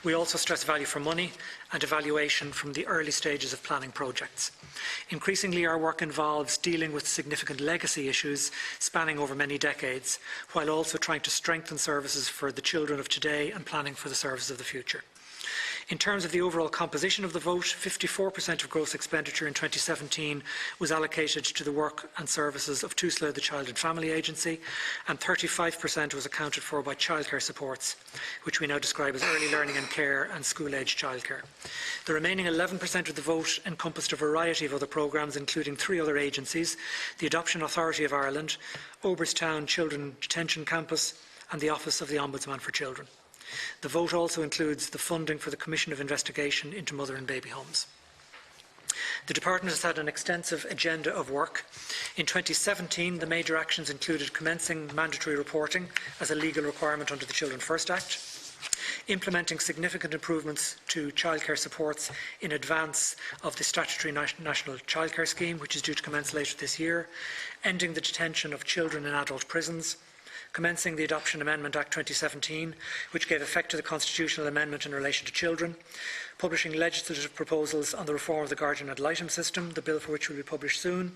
Speaker 7: We also stress value for money and evaluation from the early stages of planning projects. Increasingly, our work involves dealing with significant legacy issues spanning over many decades, while also trying to strengthen services for the children of today and planning for the services of the future. In terms of the overall composition of the vote, 54% of gross expenditure in 2017 was allocated to the work and services of TUSLA, the Child and Family Agency, and 35% was accounted for by childcare supports, which we now describe as early learning and care and school-age childcare. The remaining 11% of the vote encompassed a variety of other programmes, including 3 other agencies: the Adoption Authority of Ireland, Oberstown Children Detention Campus, and the Office of the Ombudsman for Children. The vote also includes the funding for the Commission of Investigation into Mother and Baby Homes. The Department has had an extensive agenda of work. In 2017, the major actions included commencing mandatory reporting as a legal requirement under the Children First Act, implementing significant improvements to childcare supports in advance of the statutory National Childcare Scheme, which is due to commence later this year, ending the detention of children in adult prisons, commencing the Adoption Amendment Act 2017, which gave effect to the constitutional amendment in relation to children, publishing legislative proposals on the reform of the guardian ad litem system, the bill for which will be published soon,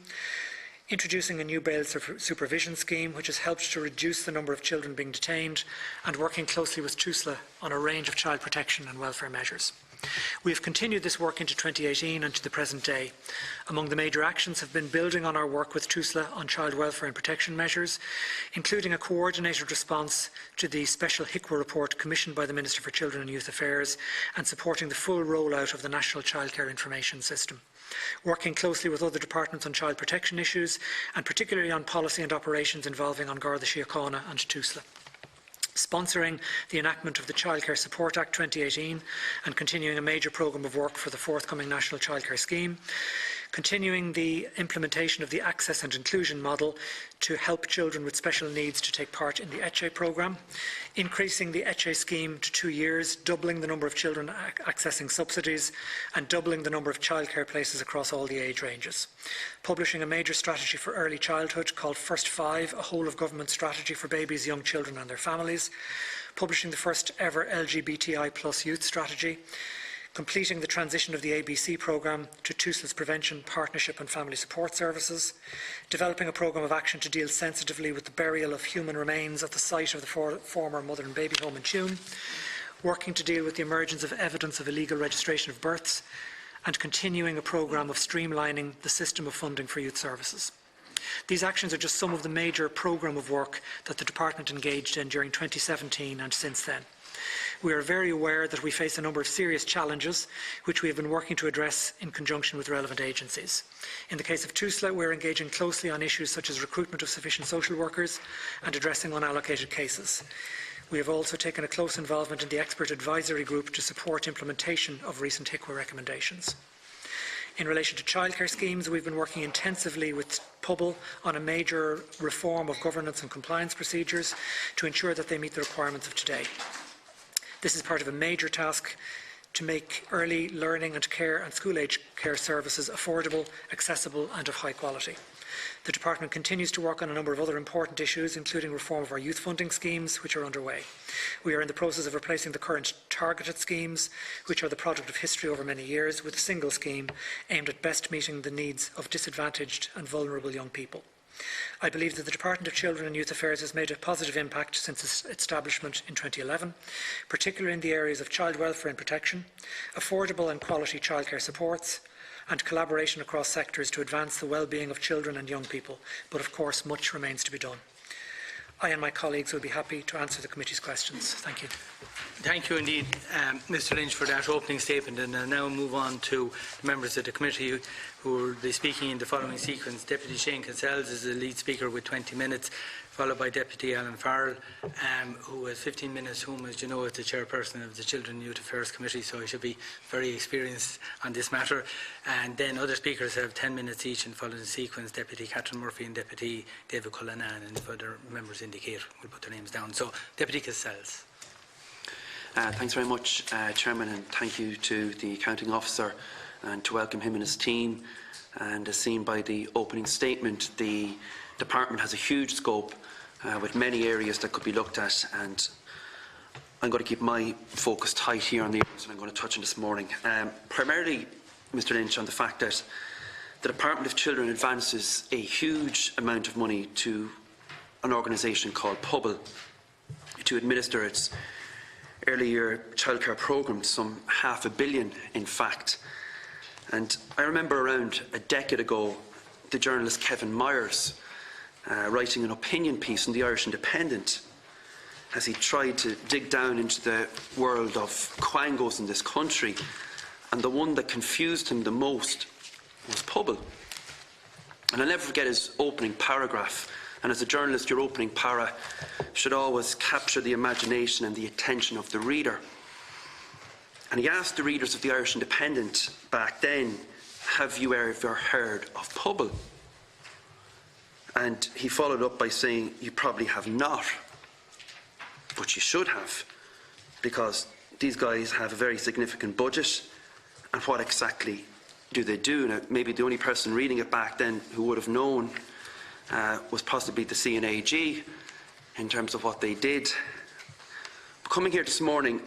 Speaker 7: introducing a new bail supervision scheme, which has helped to reduce the number of children being detained, and working closely with TUSLA on a range of child protection and welfare measures. We have continued this work into 2018 and to the present day. Among the major actions have been building on our work with TUSLA on child welfare and protection measures, including a coordinated response to the special HICWA report commissioned by the Minister for Children and Youth Affairs, and supporting the full rollout of the National Childcare Information System. Working closely with other departments on child protection issues, and particularly on policy and operations involving An Garda Síochána and TUSLA. Sponsoring the enactment of the Childcare Support Act 2018 and continuing a major programme of work for the forthcoming National Childcare Scheme, continuing the implementation of the Access and Inclusion model to help children with special needs to take part in the ECHE programme, increasing the ECHE scheme to 2 years, doubling the number of children accessing subsidies, and doubling the number of childcare places across all the age ranges. Publishing a major strategy for early childhood called First Five, a whole-of-government strategy for babies, young children and their families. Publishing the first ever LGBTI+ youth strategy. Completing the transition of the ABC programme to TUSLA's Prevention, Partnership and Family Support Services, developing a programme of action to deal sensitively with the burial of human remains at the site of the former Mother and Baby Home in Tuam, working to deal with the emergence of evidence of illegal registration of births, and continuing a programme of streamlining the system of funding for youth services. These actions are just some of the major programme of work that the Department engaged in during 2017 and since then. We are very aware that we face a number of serious challenges which we have been working to address in conjunction with relevant agencies. In the case of TUSLA, we are engaging closely on issues such as recruitment of sufficient social workers and addressing unallocated cases. We have also taken a close involvement in the expert advisory group to support implementation of recent HICWA recommendations. In relation to childcare schemes, we've been working intensively with PUBL on a major reform of governance and compliance procedures to ensure that they meet the requirements of today. This is part of a major task to make early learning and care and school-age care services affordable, accessible and of high quality. The Department continues to work on a number of other important issues, including reform of our youth funding schemes, which are underway. We are in the process of replacing the current targeted schemes, which are the product of history over many years, with a single scheme aimed at best meeting the needs of disadvantaged and vulnerable young people. I believe that the Department of Children and Youth Affairs has made a positive impact since its establishment in 2011, particularly in the areas of child welfare and protection, affordable and quality childcare supports, and collaboration across sectors to advance the well-being of children and young people. But of course, much remains to be done. I and my colleagues will be happy to answer the committee's questions. Thank you.
Speaker 1: Thank you indeed, Mr Lynch, for that opening statement. And I'll now move on to the members of the committee who will be speaking in the following sequence. Deputy Seán Cassells is the lead speaker with 20 minutes, followed by Deputy Alan Farrell, who has 15 minutes, whom, as you know, is the chairperson of the Children and Youth Affairs Committee, so he should be very experienced on this matter. And then other speakers have 10 minutes each in following sequence: Deputy Catherine Murphy and Deputy David Cullinane, and if other members indicate, we'll put their names down. So, Deputy Cassells.
Speaker 8: Thanks very much, Chairman, and thank you to the Accounting Officer, and to welcome him and his team. And as seen by the opening statement, the Department has a huge scope with many areas that could be looked at, and I'm going to keep my focus tight here on the areas that I'm going to touch on this morning. Primarily, Mr Lynch, on the fact that the Department of Children advances a huge amount of money to an organisation called PUBL to administer its early year childcare programme, some £500 million in fact. And I remember around a decade ago, the journalist Kevin Myers writing an opinion piece in the Irish Independent as he tried to dig down into the world of quangos in this country, and the one that confused him the most was Pobble. And I'll never forget his opening paragraph. And as a journalist, your opening para should always capture the imagination and the attention of the reader. And he asked the readers of the Irish Independent back then, have you ever heard of Pobble? And he followed up by saying, you probably have not, but you should have, because these guys have a very significant budget. And what exactly do they do? Now, maybe the only person reading it back then who would have known was possibly the CNAG in terms of what they did. But coming here this morning,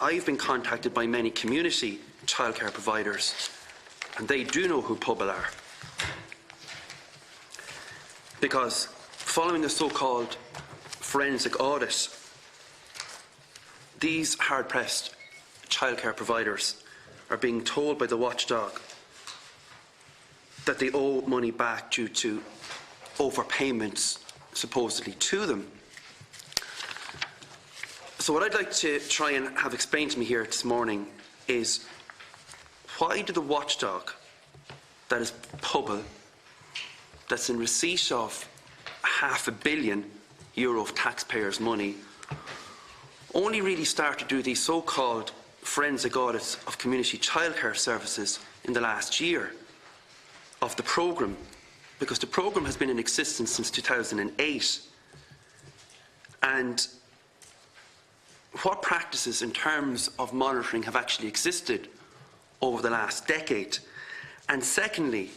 Speaker 8: I've been contacted by many community childcare providers, and they do know who Pobble are. Because following a so-called forensic audit, these hard-pressed childcare providers are being told by the watchdog that they owe money back due to overpayments supposedly to them. So what I'd like to try and have explained to me here this morning is, why did the watchdog, that is Pobble, that's in receipt of €500 million of taxpayers' money, only really start to do these so-called forensic audits of community childcare services in the last year of the programme? Because the programme has been in existence since 2008. And what practices in terms of monitoring have actually existed over the last decade? And secondly,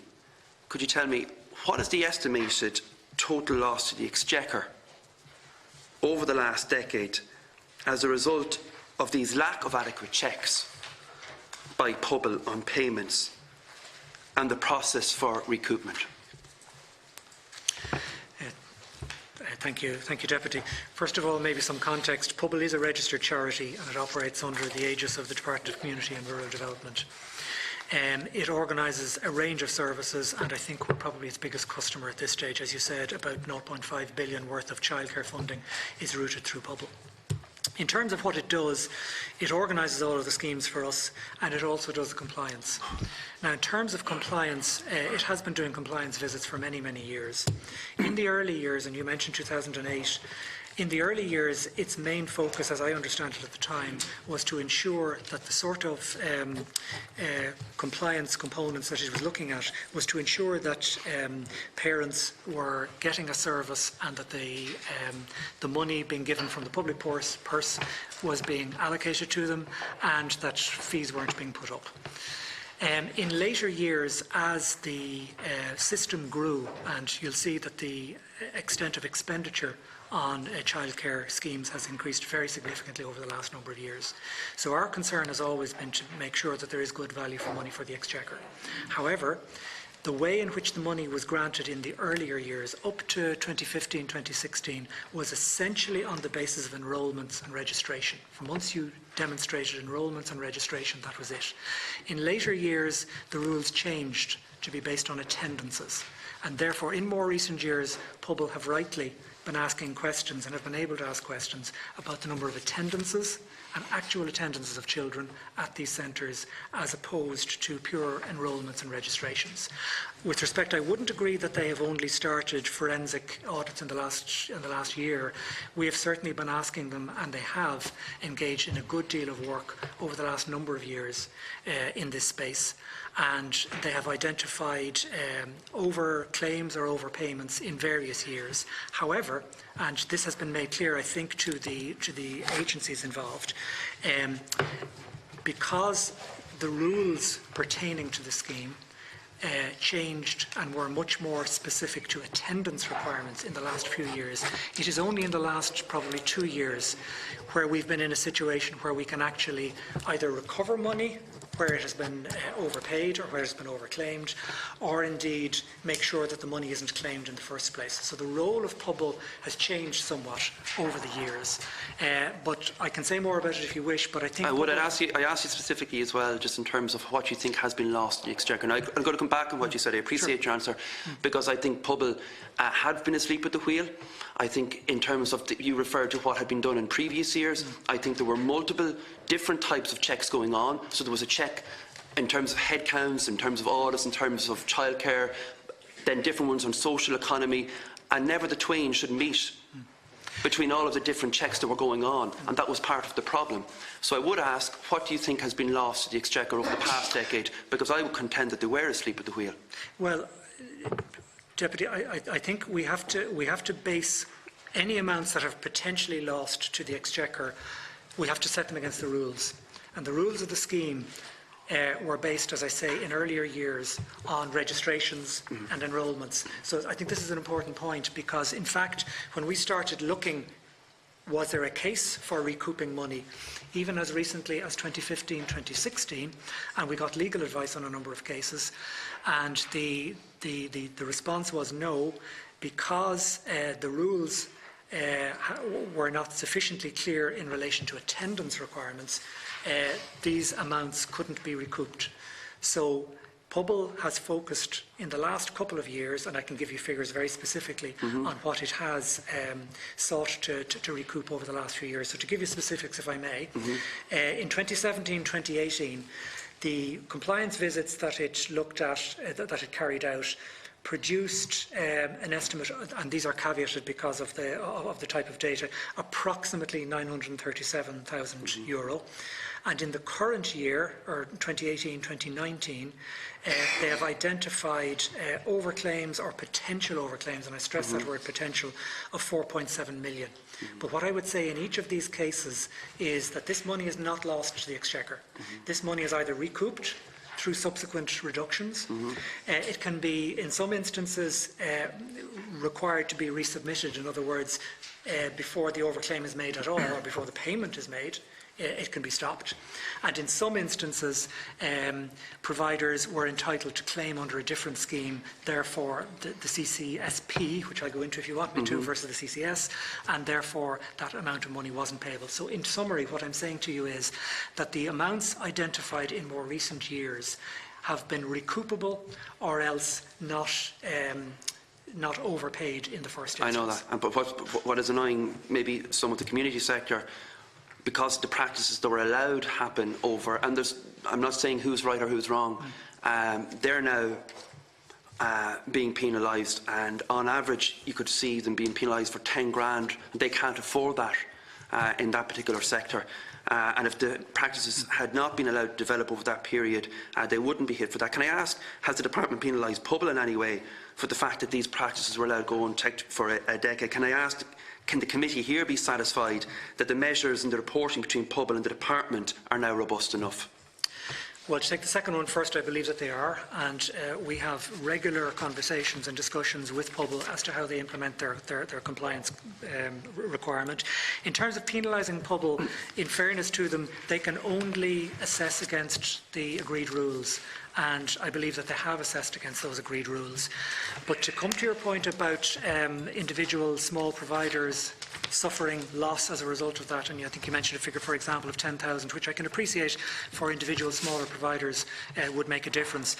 Speaker 8: could you tell me, what is the estimated total loss to the Exchequer over the last decade as a result of these lack of adequate checks by Pobble on payments and the process for recoupment?
Speaker 7: Thank you, Deputy. First of all, maybe some context. Pobble is a registered charity and it operates under the aegis of the Department of Community and Rural Development. It organises a range of services, and I think we're probably its biggest customer at this stage. As you said, about €0.5 billion worth of childcare funding is routed through Pobble. In terms of what it does, it organises all of the schemes for us, and it also does the compliance. Now, in terms of compliance, it has been doing compliance visits for many, many years. In the early years, and you mentioned 2008, in the early years, its main focus, as I understand it at the time, was to ensure that the sort of compliance components that it was looking at was to ensure that parents were getting a service and that the money being given from the public purse was being allocated to them, and that fees weren't being put up. In later years, as the system grew, and you'll see that the extent of expenditure on childcare schemes has increased very significantly over the last number of years. So our concern has always been to make sure that there is good value for money for the Exchequer. However, the way in which the money was granted in the earlier years, up to 2015-2016, was essentially on the basis of enrolments and registration. From once you demonstrated enrolments and registration, that was it. In later years, the rules changed to be based on attendances. And therefore, in more recent years, Pobble have rightly been asking questions and have been able to ask questions about the number of attendances and actual attendances of children at these centres, as opposed to pure enrolments and registrations. With respect, I wouldn't agree that they have only started forensic audits in the last year. We have certainly been asking them, and they have engaged in a good deal of work over the last number of years in this space. And they have identified over-claims or overpayments in various years. However, and this has been made clear, I think, to the agencies involved, because the rules pertaining to the scheme changed and were much more specific to attendance requirements in the last few years. It is only in the last probably 2 years where we've been in a situation where we can actually either recover money where it has been overpaid or where it has been overclaimed, or indeed make sure that the money isn't claimed in the first place. So the role of Pobal has changed somewhat over the years. But I can say more about it if you wish, but I think...
Speaker 8: I ask you specifically as well, just in terms of what you think has been lost in the Exchequer. And I'm going to come back on what you said. I appreciate your answer, because I think Pobal had been asleep at the wheel. I think in terms of, you referred to what had been done in previous years, I think there were multiple different types of checks going on. So there was a check in terms of headcounts, in terms of audits, in terms of childcare, then different ones on social economy, and never the twain should meet between all of the different checks that were going on, and that was part of the problem. So I would ask, what do you think has been lost to the Exchequer over the past decade? Because I would contend that they were asleep at the wheel.
Speaker 7: Well, Deputy, I think we have to base any amounts that have potentially lost to the Exchequer, we have to set them against the rules. And the rules of the scheme were based, as I say, in earlier years on registrations and enrolments. So I think this is an important point, because in fact, when we started looking, was there a case for recouping money, even as recently as 2015, 2016, and we got legal advice on a number of cases, and the response was no, because the rules were not sufficiently clear in relation to attendance requirements, these amounts couldn't be recouped. So Pobal has focused in the last couple of years, and I can give you figures very specifically on what it has sought to recoup over the last few years. So to give you specifics, if I may, in 2017-2018, the compliance visits that it looked at, that it carried out, produced an estimate, and these are caveated because of the type of data, approximately €937,000. And in the current year, or 2018-2019, they have identified overclaims or potential overclaims, and I stress that word potential, of 4.7 million. But what I would say in each of these cases is that this money is not lost to the Exchequer. This money is either recouped through subsequent reductions. It can be, in some instances, required to be resubmitted. In other words, before the overclaim is made at all, or before the payment is made, it can be stopped. And in some instances, providers were entitled to claim under a different scheme, therefore the CCSP, which I'll go into if you want me to, versus the CCS, and therefore that amount of money wasn't payable. So in summary, what I'm saying to you is that the amounts identified in more recent years have been recoupable or else not overpaid in the first instance.
Speaker 8: I know that, but what is annoying, maybe some of the community sector, because the practices that were allowed happen over, and I'm not saying who's right or who's wrong, they're now being penalised, and on average you could see them being penalised for 10 grand. They can't afford that in that particular sector. And if the practices had not been allowed to develop over that period, they wouldn't be hit for that. Can I ask, has the department penalised Pobal in any way for the fact that these practices were allowed to go unchecked for a decade? Can I ask, can the committee here be satisfied that the measures and the reporting between Pobal and the department are now robust enough?
Speaker 7: Well, to take the second one first, I believe that they are, and we have regular conversations and discussions with Pobal as to how they implement their compliance requirement. In terms of penalising Pobal, in fairness to them, they can only assess against the agreed rules, and I believe that they have assessed against those agreed rules. But to come to your point about individual small providers suffering loss as a result of that, and I think you mentioned a figure, for example, of 10,000, which I can appreciate for individual smaller providers would make a difference.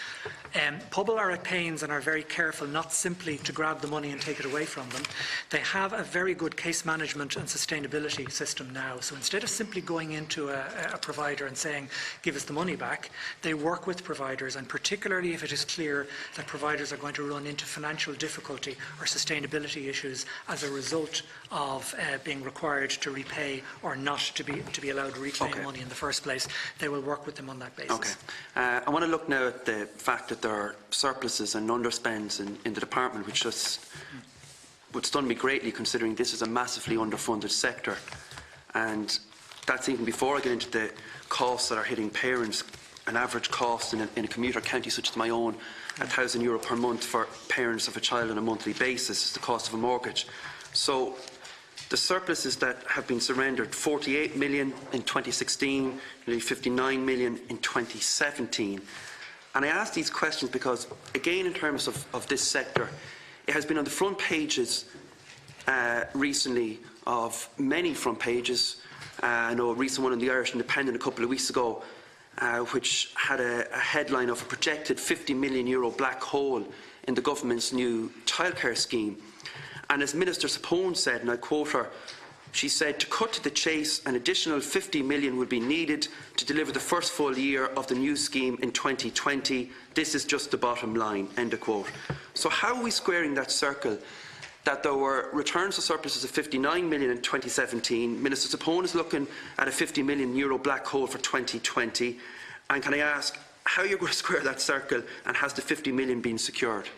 Speaker 7: Pobal are at pains and are very careful not simply to grab the money and take it away from them. They have a very good case management and sustainability system now. So instead of simply going into a provider and saying, give us the money back, they work with providers, and particularly if it is clear that providers are going to run into financial difficulty or sustainability issues as a result of being required to repay or not to be allowed to reclaim money in the first place, they will work with them on that basis.
Speaker 8: Okay. I want to look now at the fact that there are surpluses and underspends in the department, which just would stun me greatly, considering this is a massively underfunded sector. And that's even before I get into the costs that are hitting parents. An average cost in a commuter county such as my own, €1,000 per month for parents of a child on a monthly basis is the cost of a mortgage. So The surpluses that have been surrendered, 48 million in 2016, nearly 59 million in 2017. And I ask these questions because, again, in terms of this sector, it has been on the front pages recently of many front pages. I know a recent one in the Irish Independent a couple of weeks ago, which had a headline of a projected €50 million black hole in the government's new childcare scheme. And as Minister Sapone said, and I quote her, she said, "To cut to the chase, an additional 50 million will be needed to deliver the first full year of the new scheme in 2020. This is just the bottom line," end of quote. So how are we squaring that circle? That there were returns to surpluses of 59 million in 2017. Minister Sapone is looking at a €50 million black hole for 2020. And can I ask, how are you going to square that circle, and has the 50 million been secured?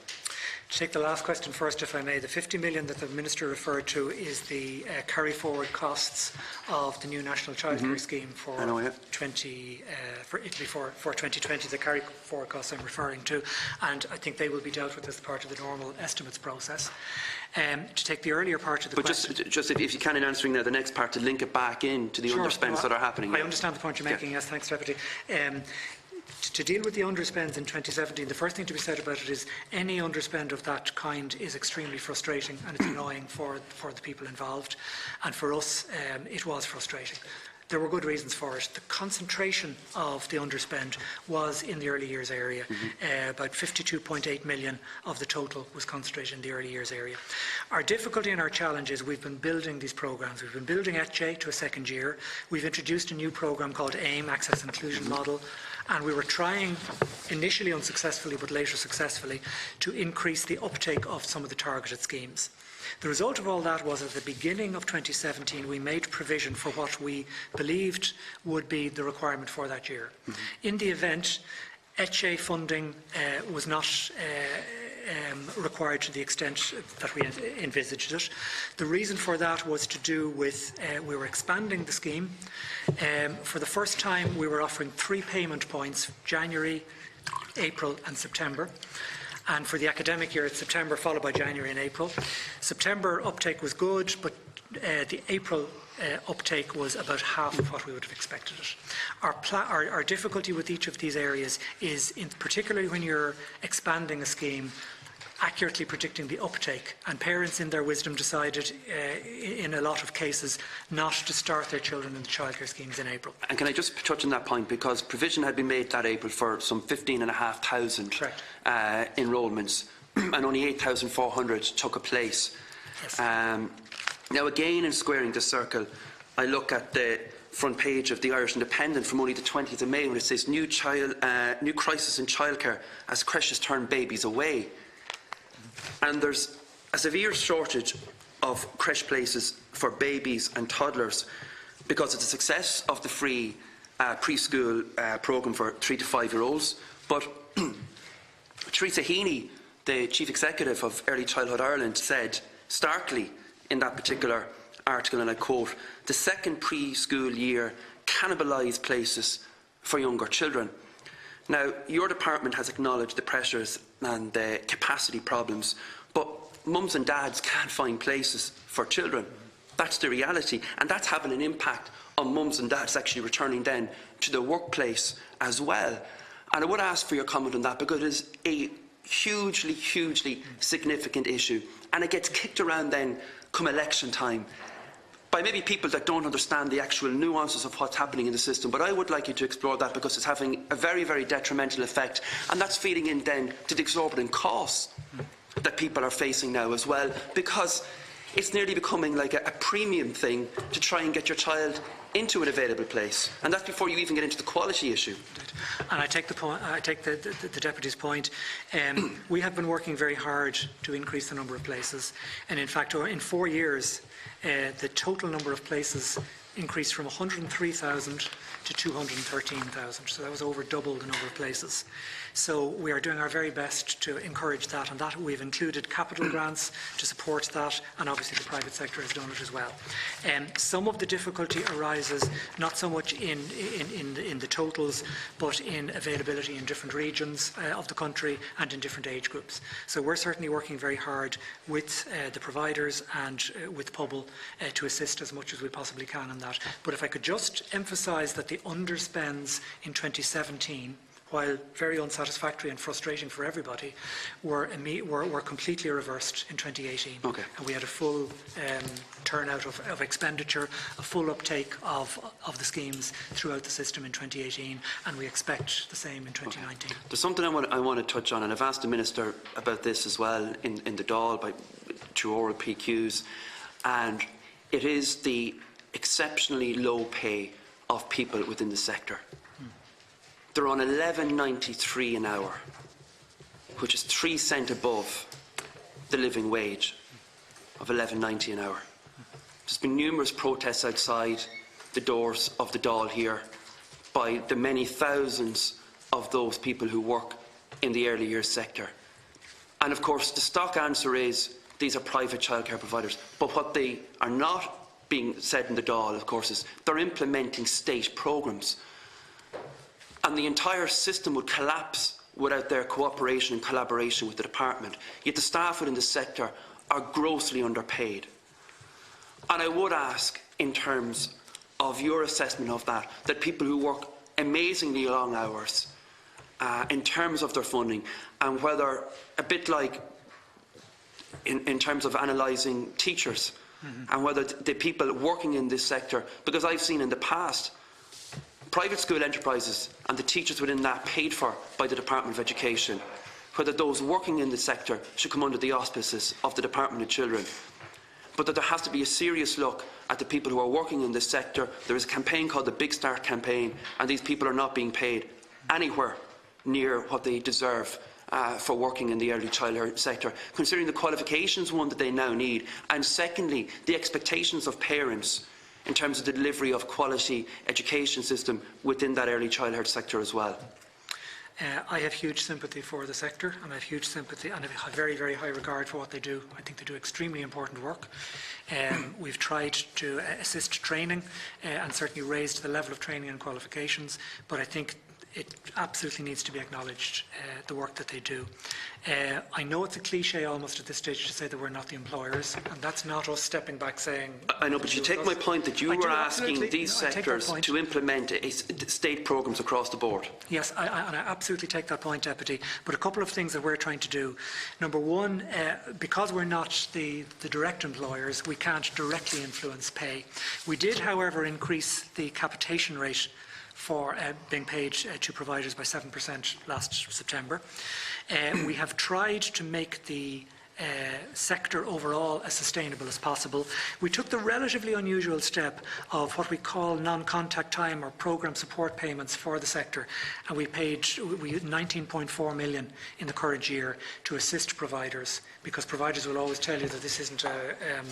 Speaker 7: To take the last question first, if I may, the 50 million that the Minister referred to is the carry-forward costs of the new National Childcare Scheme for 2020, the carry-forward costs I'm referring to, and I think they will be dealt with as part of the normal estimates process. To take the earlier part of the question...
Speaker 8: But just if you can, in answering now the next part, to link it back in to the underspends that are happening.
Speaker 7: I understand the point you're making, yes, thanks, Deputy. To deal with the underspends in 2017, the first thing to be said about it is any underspend of that kind is extremely frustrating, and it's annoying for the people involved. And for us, it was frustrating. There were good reasons for it. The concentration of the underspend was in the early years area. About 52.8 million of the total was concentrated in the early years area. Our difficulty and our challenge is we've been building these programmes. We've been building ETCHE to a second year. We've introduced a new programme called AIM, Access and Inclusion Model, and we were trying, initially unsuccessfully but later successfully, to increase the uptake of some of the targeted schemes. The result of all that was at the beginning of 2017 we made provision for what we believed would be the requirement for that year. In the event, ETCHE funding was not required to the extent that we envisaged it. The reason for that was to do with we were expanding the scheme. For the first time we were offering 3 payment points, January, April and September. And for the academic year, it's September followed by January and April. September uptake was good, but the April uptake was about half of what we would have expected it. Our difficulty with each of these areas is, particularly when you're expanding a scheme, accurately predicting the uptake, and parents in their wisdom decided in a lot of cases not to start their children in the childcare schemes in April.
Speaker 8: And can I just touch on that point, because provision had been made that April for some 15,500 enrolments and only 8,400 took a place.
Speaker 7: Yes.
Speaker 8: Now again, in squaring the circle, I look at the front page of the Irish Independent from only the 20th of May, where it says new crisis in childcare as creches turn babies away. And there's a severe shortage of creche places for babies and toddlers because of the success of the free preschool programme for 3 to 5 year olds. But Teresa Heaney, the Chief Executive of Early Childhood Ireland, said starkly in that particular article, and I quote, "The second preschool year cannibalise places for younger children." Now, your department has acknowledged the pressures and the capacity problems, but mums and dads can't find places for children. That's the reality, and that's having an impact on mums and dads actually returning then to the workplace as well. And I would ask for your comment on that, because it is a hugely, hugely significant issue, and it gets kicked around then come election time by maybe people that don't understand the actual nuances of what's happening in the system. But I would like you to explore that, because it's having a very, very detrimental effect, and that's feeding in then to the exorbitant costs that people are facing now as well, because it's nearly becoming like a premium thing to try and get your child into an available place, and that's before you even get into the quality issue.
Speaker 7: And I take the Deputy's point. We have been working very hard to increase the number of places, and in fact in 4 years the total number of places increased from 103,000 to 213,000. So that was over double the number of places. So we are doing our very best to encourage that, and that we've included capital grants to support that, and obviously the private sector has done it as well. Some of the difficulty arises not so much in the totals, but in availability in different regions of the country and in different age groups. So we're certainly working very hard with the providers and with Pobble to assist as much as we possibly can in that. But if I could just emphasise that the underspends in 2017, while very unsatisfactory and frustrating for everybody, were completely reversed in 2018.
Speaker 8: Okay.
Speaker 7: And we had a full turnout of expenditure, a full uptake of the schemes throughout the system in 2018, and we expect the same in 2019. Okay.
Speaker 8: There's something I want to touch on, and I've asked the Minister about this as well in the Dáil through oral PQs, and it is the exceptionally low pay of people within the sector. They're on $11.93 an hour, which is 3 cents above the living wage of $11.90 an hour. There's been numerous protests outside the doors of the Dáil here by the many thousands of those people who work in the early years sector. And of course, the stock answer is these are private childcare providers. But what they are not being said in the Dáil, of course, is they're implementing state programmes. And the entire system would collapse without their cooperation and collaboration with the department. Yet the staff within the sector are grossly underpaid. And I would ask, in terms of your assessment of that people who work amazingly long hours, in terms of their funding, and whether, a bit like in terms of analysing teachers, and whether the people working in this sector, because I've seen in the past private school enterprises and the teachers within that paid for by the Department of Education, whether those working in the sector should come under the auspices of the Department of Children, but that there has to be a serious look at the people who are working in this sector. There is a campaign called the Big Start campaign, and these people are not being paid anywhere near what they deserve for working in the early childhood sector, considering the qualifications, one, that they now need, and secondly, the expectations of parents in terms of the delivery of quality education system within that early childhood sector as well.
Speaker 7: I have huge sympathy for the sector, and I have huge sympathy and I have very, very high regard for what they do. I think they do extremely important work. We've tried to assist training and certainly raised the level of training and qualifications, but I think it absolutely needs to be acknowledged, the work that they do. I know it's a cliche almost at this stage to say that we're not the employers, and that's not us stepping back saying...
Speaker 8: I know, but you take my point that you were asking these sectors to implement state programmes across the board.
Speaker 7: Yes, and I absolutely take that point, Deputy, but a couple of things that we're trying to do. Number one, because we're not the direct employers, we can't directly influence pay. We did, however, increase the capitation rate for being paid to providers by 7% last September. We have tried to make the sector overall as sustainable as possible. We took the relatively unusual step of what we call non-contact time or programme support payments for the sector, and we paid 19.4 million in the current year to assist providers, because providers will always tell you that this isn't an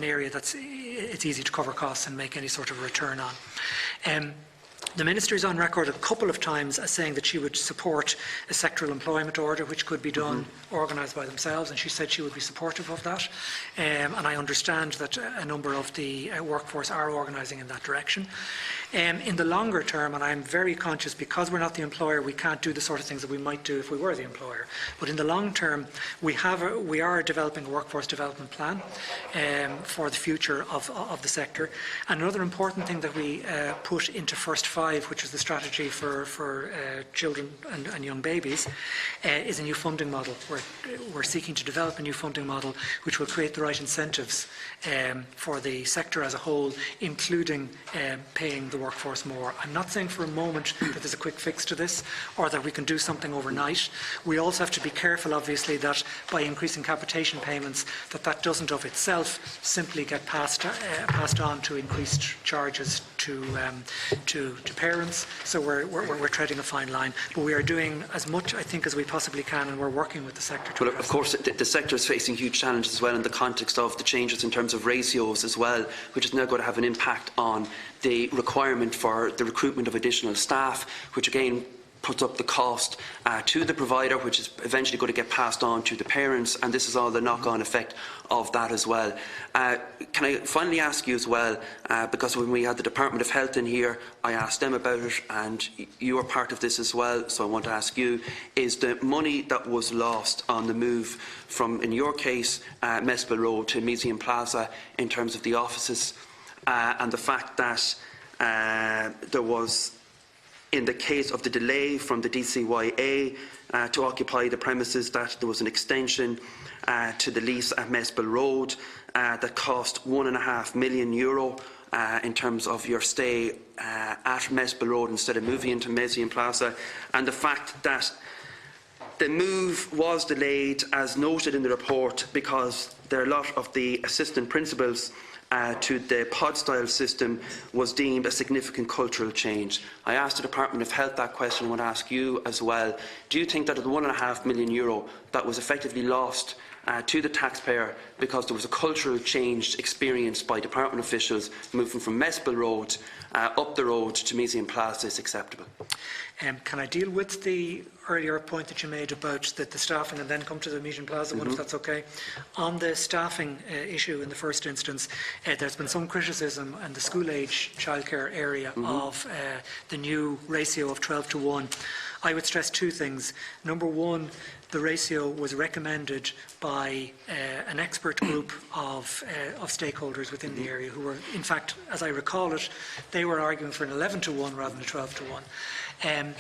Speaker 7: area that's it's easy to cover costs and make any sort of return on. The Minister is on record a couple of times as saying that she would support a sectoral employment order, which could be done, organised by themselves, and she said she would be supportive of that. And I understand that a number of the workforce are organising in that direction. In the longer term, and I'm very conscious, because we're not the employer, we can't do the sort of things that we might do if we were the employer. But in the long term, we are developing a workforce development plan for the future of the sector. And another important thing that we put into First 5, which is the strategy for children and young babies, is a new funding model. We're seeking to develop a new funding model which will create the right incentives for the sector as a whole, including paying the workforce more. I'm not saying for a moment that there's a quick fix to this or that we can do something overnight. We also have to be careful, obviously, that by increasing capitation payments, that doesn't of itself simply get passed on to increased charges to parents. So we're treading a fine line, but we are doing as much, I think, as we possibly can, and we're working with the sector to
Speaker 8: Well, of course, the sector is facing huge challenges as well in the context of the changes in terms of ratios as well, which is now going to have an impact on the requirement for the recruitment of additional staff, which again puts up the cost to the provider, which is eventually going to get passed on to the parents, and this is all the knock-on effect of that as well. Can I finally ask you as well, because when we had the Department of Health in here, I asked them about it, and you are part of this as well, so I want to ask you, is the money that was lost on the move from, in your case, Mespil Road to Museum Plaza in terms of the offices, and the fact that there was, in the case of the delay from the DCYA to occupy the premises, that there was an extension to the lease at Mespil Road that cost €1.5 million in terms of your stay at Mespil Road instead of moving into Museum Plaza, and the fact that the move was delayed, as noted in the report, because there are a lot of the assistant principals to the pod-style system was deemed a significant cultural change. I asked the Department of Health that question. I want to ask you as well. Do you think that the €1.5 million that was effectively lost to the taxpayer because there was a cultural change experienced by department officials moving from Mespil Road up the road to Museum Plaza is acceptable?
Speaker 7: Can I deal with the earlier point that you made about the staffing and then come to the Museum Plaza one, if that's okay? On the staffing issue in the first instance, there's been some criticism in the school-age childcare area of the new ratio of 12:1. I would stress two things. Number one, the ratio was recommended by an expert group of stakeholders within the area who were, in fact, as I recall it, they were arguing for an 11:1 rather than a 12:1.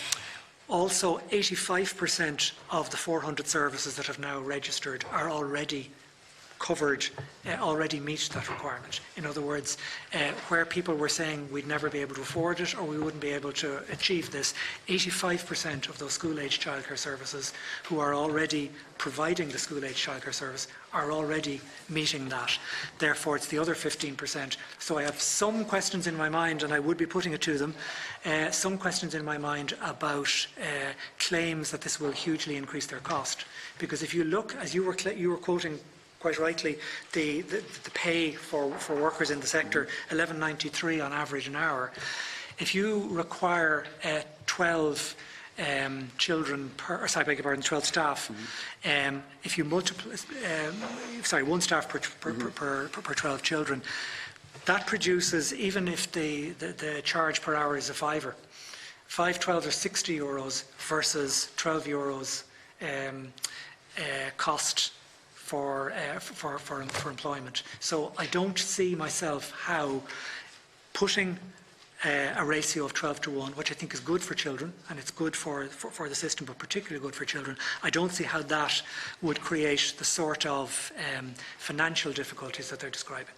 Speaker 7: Also, 85% of the 400 services that have now registered are already covered, already meet that requirement. In other words, where people were saying we'd never be able to afford it or we wouldn't be able to achieve this, 85% of those school-age childcare services who are already providing the school-age childcare service are already meeting that. Therefore, it's the other 15%. So I have some questions in my mind, and I would be putting it to them, some questions in my mind about claims that this will hugely increase their cost. Because if you look, as you were quoting quite rightly, the pay for workers in the sector, $11.93 on average an hour. If you require 12 children per, sorry, I beg your pardon, 12 staff, if you multiply, one staff per 12 children, that produces, even if the charge per hour is a £5, 5 12 are €60 versus €12 cost for employment. So I don't see myself how putting a ratio of 12:1, which I think is good for children, and it's good for the system, but particularly good for children, I don't see how that would create the sort of financial difficulties that they're describing.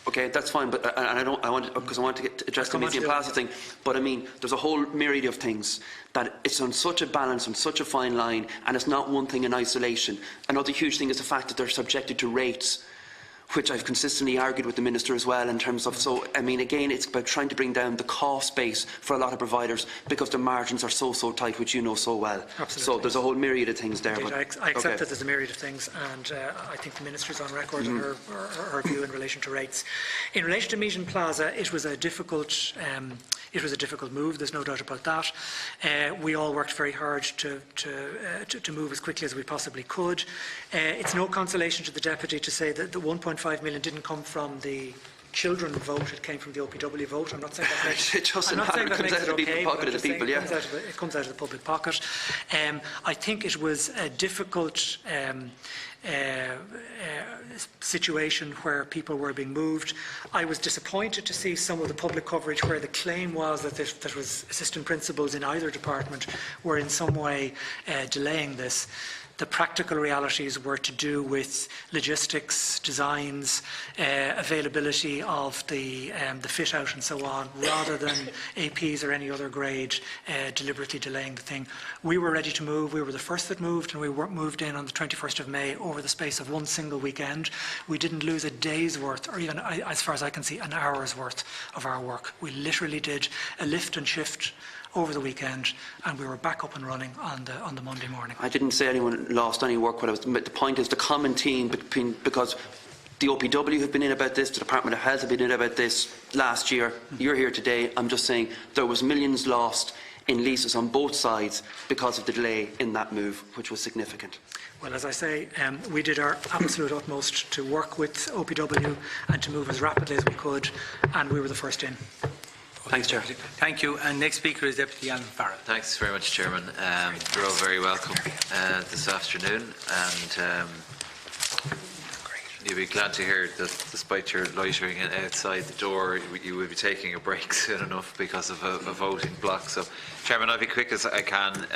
Speaker 8: Okay, that's fine, but I want to address the Museum Plaza thing. But I mean, there's a whole myriad of things that it's on such a balance, on such a fine line, and it's not one thing in isolation. Another huge thing is the fact that they're subjected to rates, which I've consistently argued with the Minister as well in terms of, so, I mean, again, it's about trying to bring down the cost base for a lot of providers because the margins are so tight, which you know so well.
Speaker 7: Absolutely.
Speaker 8: So there's a whole myriad of things there.
Speaker 7: Indeed,
Speaker 8: but,
Speaker 7: I accept that there's a myriad of things, and I think the Minister's on record on her view in relation to rates. In relation to Museum Plaza, it was a difficult move, there's no doubt about that. We all worked very hard to move as quickly as we possibly could. It's no consolation to the Deputy to say that the 1.5 million didn't come from the children vote, it came from the OPW vote. I'm not saying that makes it okay, it comes out of the public pocket. I think it was a difficult situation where people were being moved. I was disappointed to see some of the public coverage where the claim was that there was assistant principals in either department were in some way delaying this. The practical realities were to do with logistics, designs, availability of the fit out and so on, rather than APs or any other grade deliberately delaying the thing. We were ready to move. We were the first that moved, and we moved in on the 21st of May over the space of one single weekend. We didn't lose a day's worth, or even, as far as I can see, an hour's worth of our work. We literally did a lift and shift over the weekend, and we were back up and running on the Monday morning.
Speaker 8: I didn't say anyone lost any work. The point is the common theme between, because the OPW have been in about this, the Department of Health have been in about this last year. You're here today. I'm just saying there was millions lost in leases on both sides because of the delay in that move, which was significant.
Speaker 7: Well, as I say, we did our absolute utmost to work with OPW and to move as rapidly as we could, and we were the first in.
Speaker 8: Thanks, Chair.
Speaker 1: Thank you. And next speaker is Deputy Alan Farrell.
Speaker 6: Thanks very much, Chairman. You're all very welcome this afternoon, and you'll be glad to hear that despite your loitering outside the door, you will be taking a break soon enough because of a voting block. So, Chairman, I'll be quick as I can.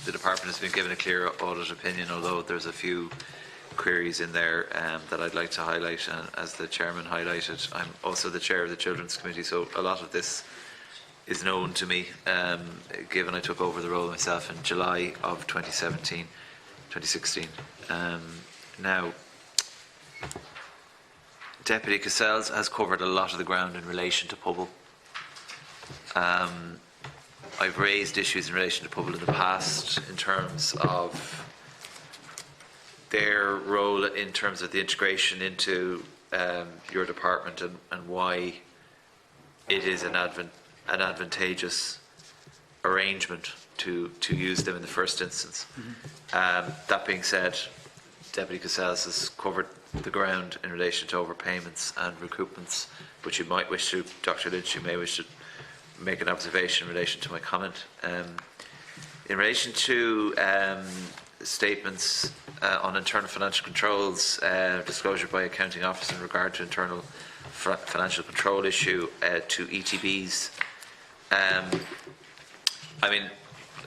Speaker 6: The Department has been given a clear audit opinion, although there's a few queries in there that I'd like to highlight, and as the Chairman highlighted, I'm also the Chair of the Children's Committee, so a lot of this is known to me, given I took over the role myself in July of 2016. Now, Deputy Cassells has covered a lot of the ground in relation to Pobble. I've raised issues in relation to Pobble in the past in terms of their role in terms of the integration into your department, and why it is an advantageous arrangement to use them in the first instance. That being said, Deputy Cassells has covered the ground in relation to overpayments and recoupments, which you might wish to, Dr. Lynch, you may wish to make an observation in relation to my comment. In relation to statements on internal financial controls, disclosure by accounting officer in regard to internal financial control issue to ETBs. I mean,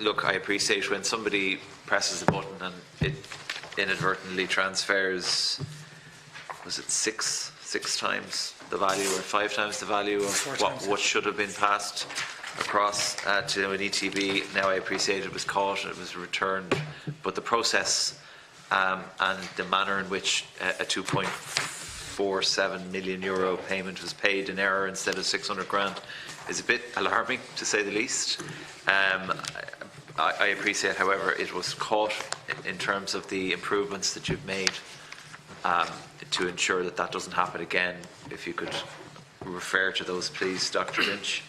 Speaker 6: look, I appreciate when somebody presses a button and it inadvertently transfers, was it six times the value or 5 times the value of what should have been passed across to an ETB. Now, I appreciate it was caught and it was returned, but the process and the manner in which a €2.47 million payment was paid in error instead of 600 grand is a bit alarming, to say the least. I appreciate, however, it was caught in terms of the improvements that you've made to ensure that that doesn't happen again. If you could refer to those, please, Dr. Lynch.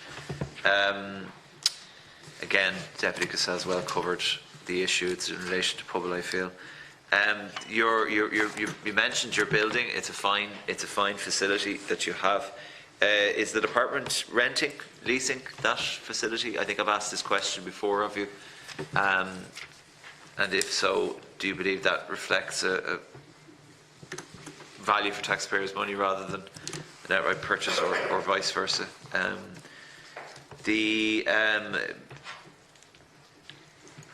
Speaker 6: Again, Deputy Cassells well covered the issue. It's in relation to Pobble, I feel. You mentioned your building. It's a fine facility that you have. Is the department renting, leasing that facility? I think I've asked this question before of you. And if so, do you believe that reflects a value for taxpayers' money rather than an outright purchase, or vice versa?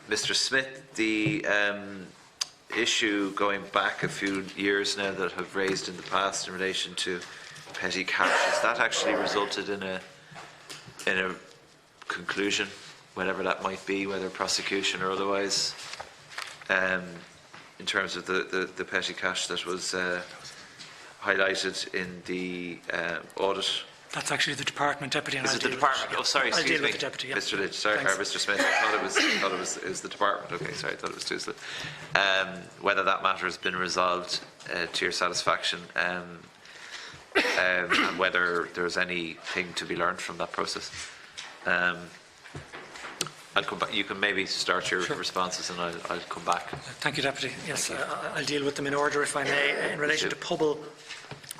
Speaker 6: Mr. Smith, the issue going back a few years now that have raised in the past in relation to petty cash, has that actually resulted in a conclusion, whatever that might be, whether prosecution or otherwise, in terms of the petty cash that was highlighted in the audit?
Speaker 7: That's actually the department, Deputy. And
Speaker 6: is it the department? Oh, sorry, excuse me.
Speaker 7: I'll deal with the Deputy, yeah.
Speaker 6: Mr. Lynch, sorry, or Mr. Smith. I thought it was the department. Okay, sorry, I thought it was Tuesday. Whether that matter has been resolved to your satisfaction, and whether there's anything to be learned from that process. I'll come back. You can maybe start your responses, and I'll come back.
Speaker 7: Thank you, Deputy. Yes, I'll deal with them in order, if I may. In relation to Pobble,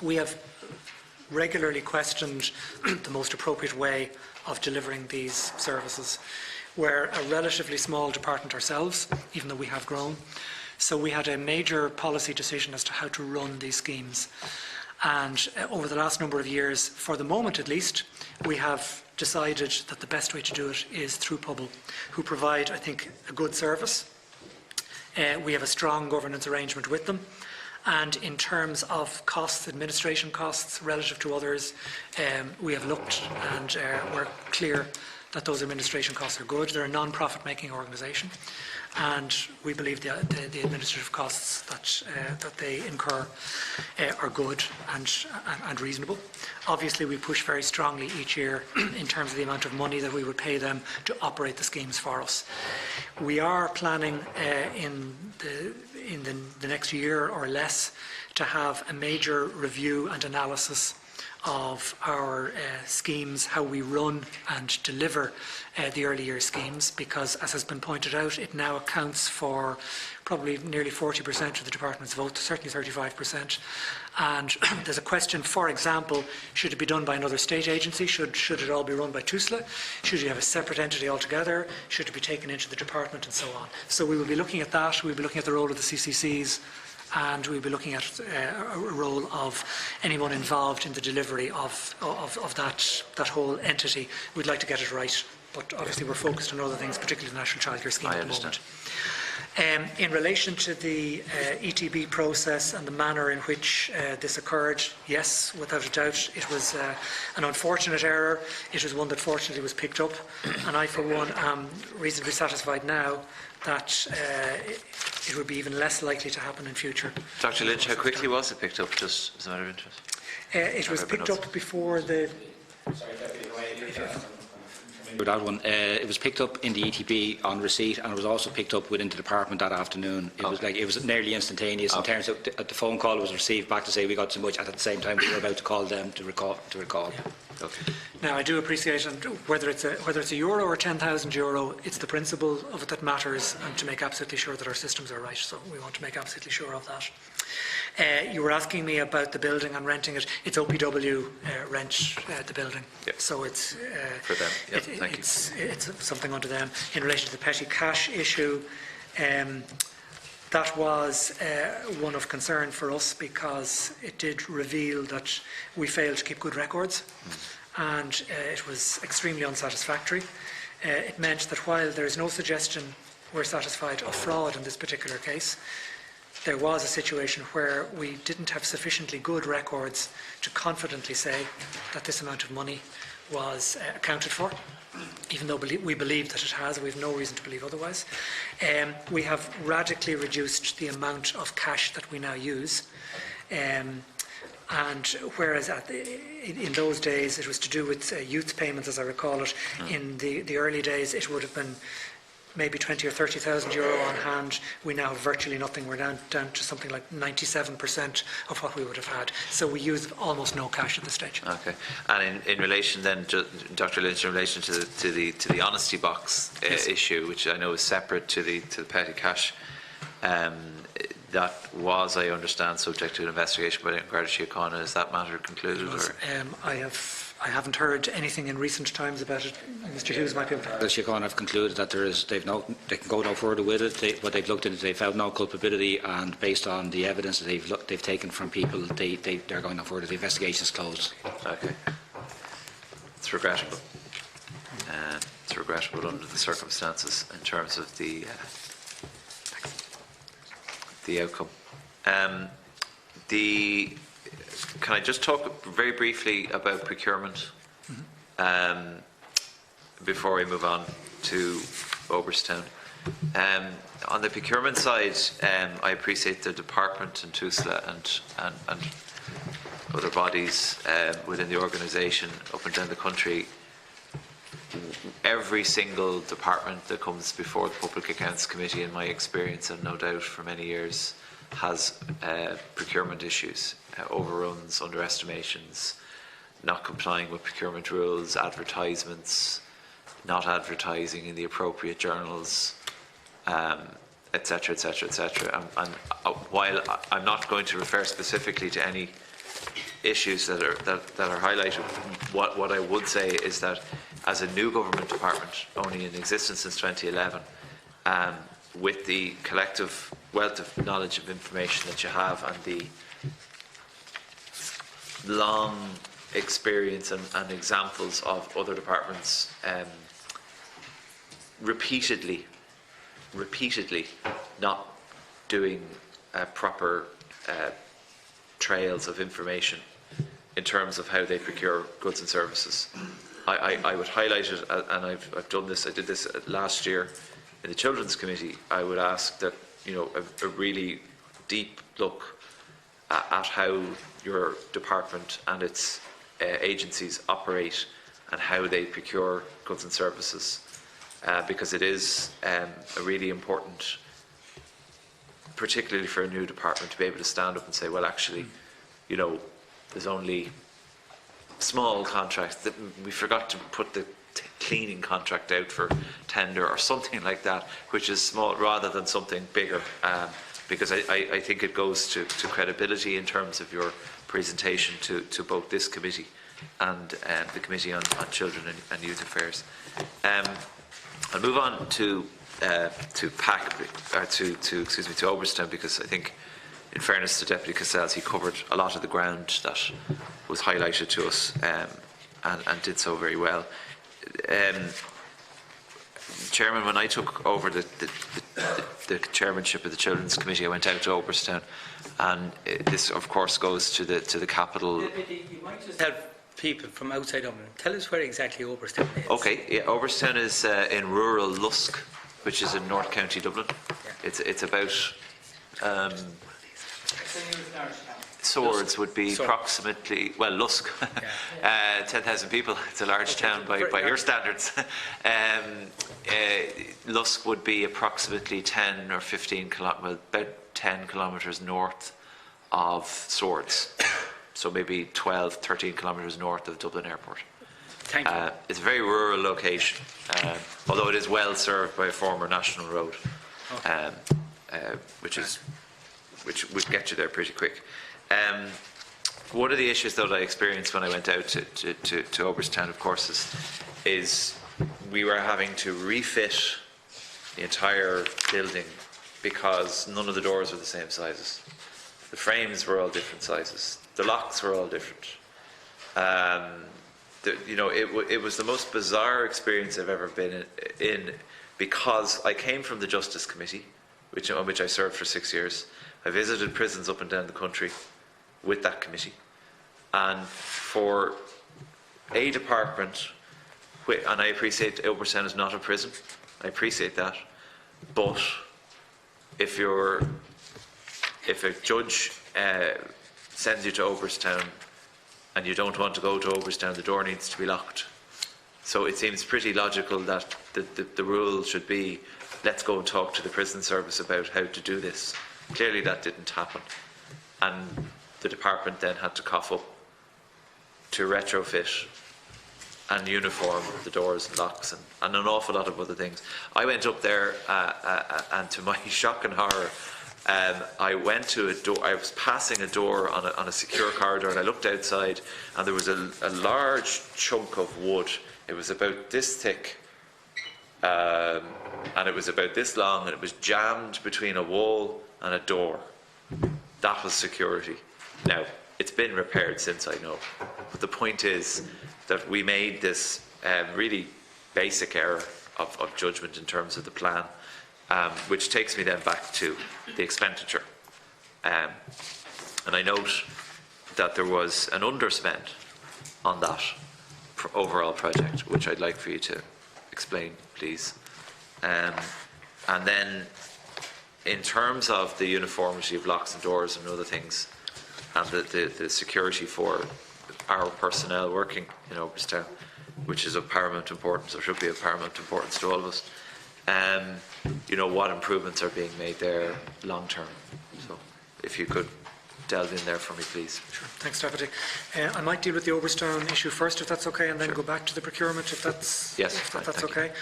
Speaker 7: we have regularly questioned the most appropriate way of delivering these services. We're a relatively small department ourselves, even though we have grown. So we had a major policy decision as to how to run these schemes. And over the last number of years, for the moment at least, we have decided that the best way to do it is through Pobble, who provide, I think, a good service. We have a strong governance arrangement with them. And in terms of costs, administration costs relative to others, we have looked and we're clear that those administration costs are good. They're a non-profit making organisation, and we believe the administrative costs that they incur are good and reasonable. Obviously, we push very strongly each year in terms of the amount of money that we would pay them to operate the schemes for us. We are planning in the next year or less to have a major review and analysis of our schemes, how we run and deliver the early years schemes, because, as has been pointed out, it now accounts for probably nearly 40% of the department's vote, certainly 35%. And there's a question, for example, should it be done by another state agency? Should it all be run by TUSLA? Should you have a separate entity altogether? Should it be taken into the department, and so on? So we will be looking at that. We'll be looking at the role of the CCCs, and we'll be looking at a role of anyone involved in the delivery of that whole entity. We'd like to get it right, but obviously we're focused on other things, particularly the National Childcare Scheme at the moment. In relation to the ETB process and the manner in which this occurred, yes, without a doubt, it was an unfortunate error. It was one that fortunately was picked up, and I, for one, am reasonably satisfied now that it would be even less likely to happen in future.
Speaker 6: Dr. Lynch, how quickly was it picked up, just as a matter of interest?
Speaker 7: It was picked up before the...
Speaker 9: That one, it was picked up in the ETB on receipt, and it was also picked up within the department that afternoon. It was nearly instantaneous in terms of the phone call was received back to say we got so much, and at the same time we were about to call them to recall.
Speaker 7: Yeah. Okay. Now, I do appreciate, and whether it's a euro or €10,000, it's the principle of it that matters, and to make absolutely sure that our systems are right. So we want to make absolutely sure of that. You were asking me about the building and renting it. It's OPW rent the building,
Speaker 6: yep.
Speaker 7: So it's
Speaker 6: for them. Yep,
Speaker 7: it's something under them. In relation to the petty cash issue, that was one of concern for us, because it did reveal that we failed to keep good records, and it was extremely unsatisfactory. It meant that while there is no suggestion we're satisfied of fraud in this particular case, there was a situation where we didn't have sufficiently good records to confidently say that this amount of money was accounted for, even though we believe that it has. We have no reason to believe otherwise. We have radically reduced the amount of cash that we now use. And whereas in those days it was to do with youth payments, as I recall it, in the early days it would have been maybe 20 or 30,000 euro on hand. We now have virtually nothing. We're down to something like 97% of what we would have had. So we use almost no cash at this stage. Okay.
Speaker 6: And in relation then, Dr. Lynch, in relation to the honesty box yes. issue, which I know is separate to the petty cash, that was, I understand, subject to an investigation by Garda Síochána. Is that matter concluded?
Speaker 7: I haven't heard anything in recent times about it. Mr. Hughes might be able to.
Speaker 9: The Síochána have concluded that they can go no further with it. What they've looked into, they found no culpability, and based on the evidence that they've taken from people, they're going no further. The investigation is closed. Okay.
Speaker 6: It's regrettable. It's regrettable under the circumstances in terms of the outcome. Can I just talk very briefly about procurement before we move on to Oberstown? On the procurement side, I appreciate the department and TUSLA and other bodies within the organisation up and down the country. Every single department that comes before the Public Accounts Committee, in my experience, and no doubt for many years, has procurement issues, overruns, underestimations, not complying with procurement rules, advertisements, not advertising in the appropriate journals, etc., etc., etc. And while I'm not going to refer specifically to any issues that are highlighted, what I would say is that as a new government department, only in existence since 2011, with the collective wealth of knowledge of information that you have and the long experience and examples of other departments repeatedly not doing proper trails of information in terms of how they procure goods and services. I would highlight it, and I've done this. I did this last year in the Children's Committee. I would ask that a really deep look at how your department and its agencies operate and how they procure goods and services, because it is a really important, particularly for a new department, to be able to stand up and say, well, actually, there's only small contracts that we forgot to put the cleaning contract out for tender or something like that, which is small rather than something bigger, because I think it goes to credibility in terms of your presentation to both this committee and the Committee on Children and Youth Affairs. I'll move on to Oireachtas, because I think, in fairness to Deputy Cassells, he covered a lot of the ground that was highlighted to us, and did so very well. Chairman, when I took over the chairmanship of the Children's Committee, I went out to Oireachtas, and this, of course, goes to the capital.
Speaker 1: You might just have people from outside Dublin. Tell us where exactly Oireachtas is.
Speaker 6: Okay, yeah, Oireachtas is in rural Lusk, which is in North County Dublin. Yeah. It's about. Swords would be approximately, well, Lusk, 10,000 people. It's a large town by your standards. Lusk would be approximately 10 or 15 kilometres, about 10 kilometres north of Swords. So maybe 12, 13 kilometres north of Dublin Airport.
Speaker 1: Thank you.
Speaker 6: It's a very rural location, although it is well served by a former national road, which would get you there pretty quick. One of the issues that I experienced when I went out to Oireachtas, of course, is we were having to refit the entire building because none of the doors were the same sizes. The frames were all different sizes. The locks were all different. It was the most bizarre experience I've ever been in, because I came from the Justice Committee, on which I served for 6 years. I visited prisons up and down the country with that committee, and for a department, and I appreciate Oireachtas is not a prison, I appreciate that, but if a judge sends you to Oireachtas and you don't want to go to Oireachtas, the door needs to be locked. So it seems pretty logical that the rule should be, let's go and talk to the prison service about how to do this. Clearly that didn't happen, and the department then had to cough up to retrofit and uniform the doors and locks and an awful lot of other things. I went up there and to my shock and horror, I went to a door. I was passing a door on a secure corridor, and I looked outside, and there was a large chunk of wood. It was about this thick, and it was about this long, and it was jammed between a wall and a door. That was security. Now, it's been repaired since, I know, but the point is that we made this really basic error of judgment in terms of the plan, which takes me then back to the expenditure. And I note that there was an underspend on that overall project, which I'd like for you to explain, please. And then, in terms of the uniformity of locks and doors and other things, and the security for our personnel working in Oireachtas, which is of paramount importance, or should be of paramount importance to all of us, what improvements are being made there long term. So if you could delve in there for me, please.
Speaker 7: Sure. Thanks, Deputy. I might deal with the Oireachtas issue first, if that's okay, and then go back to the procurement, if that's okay.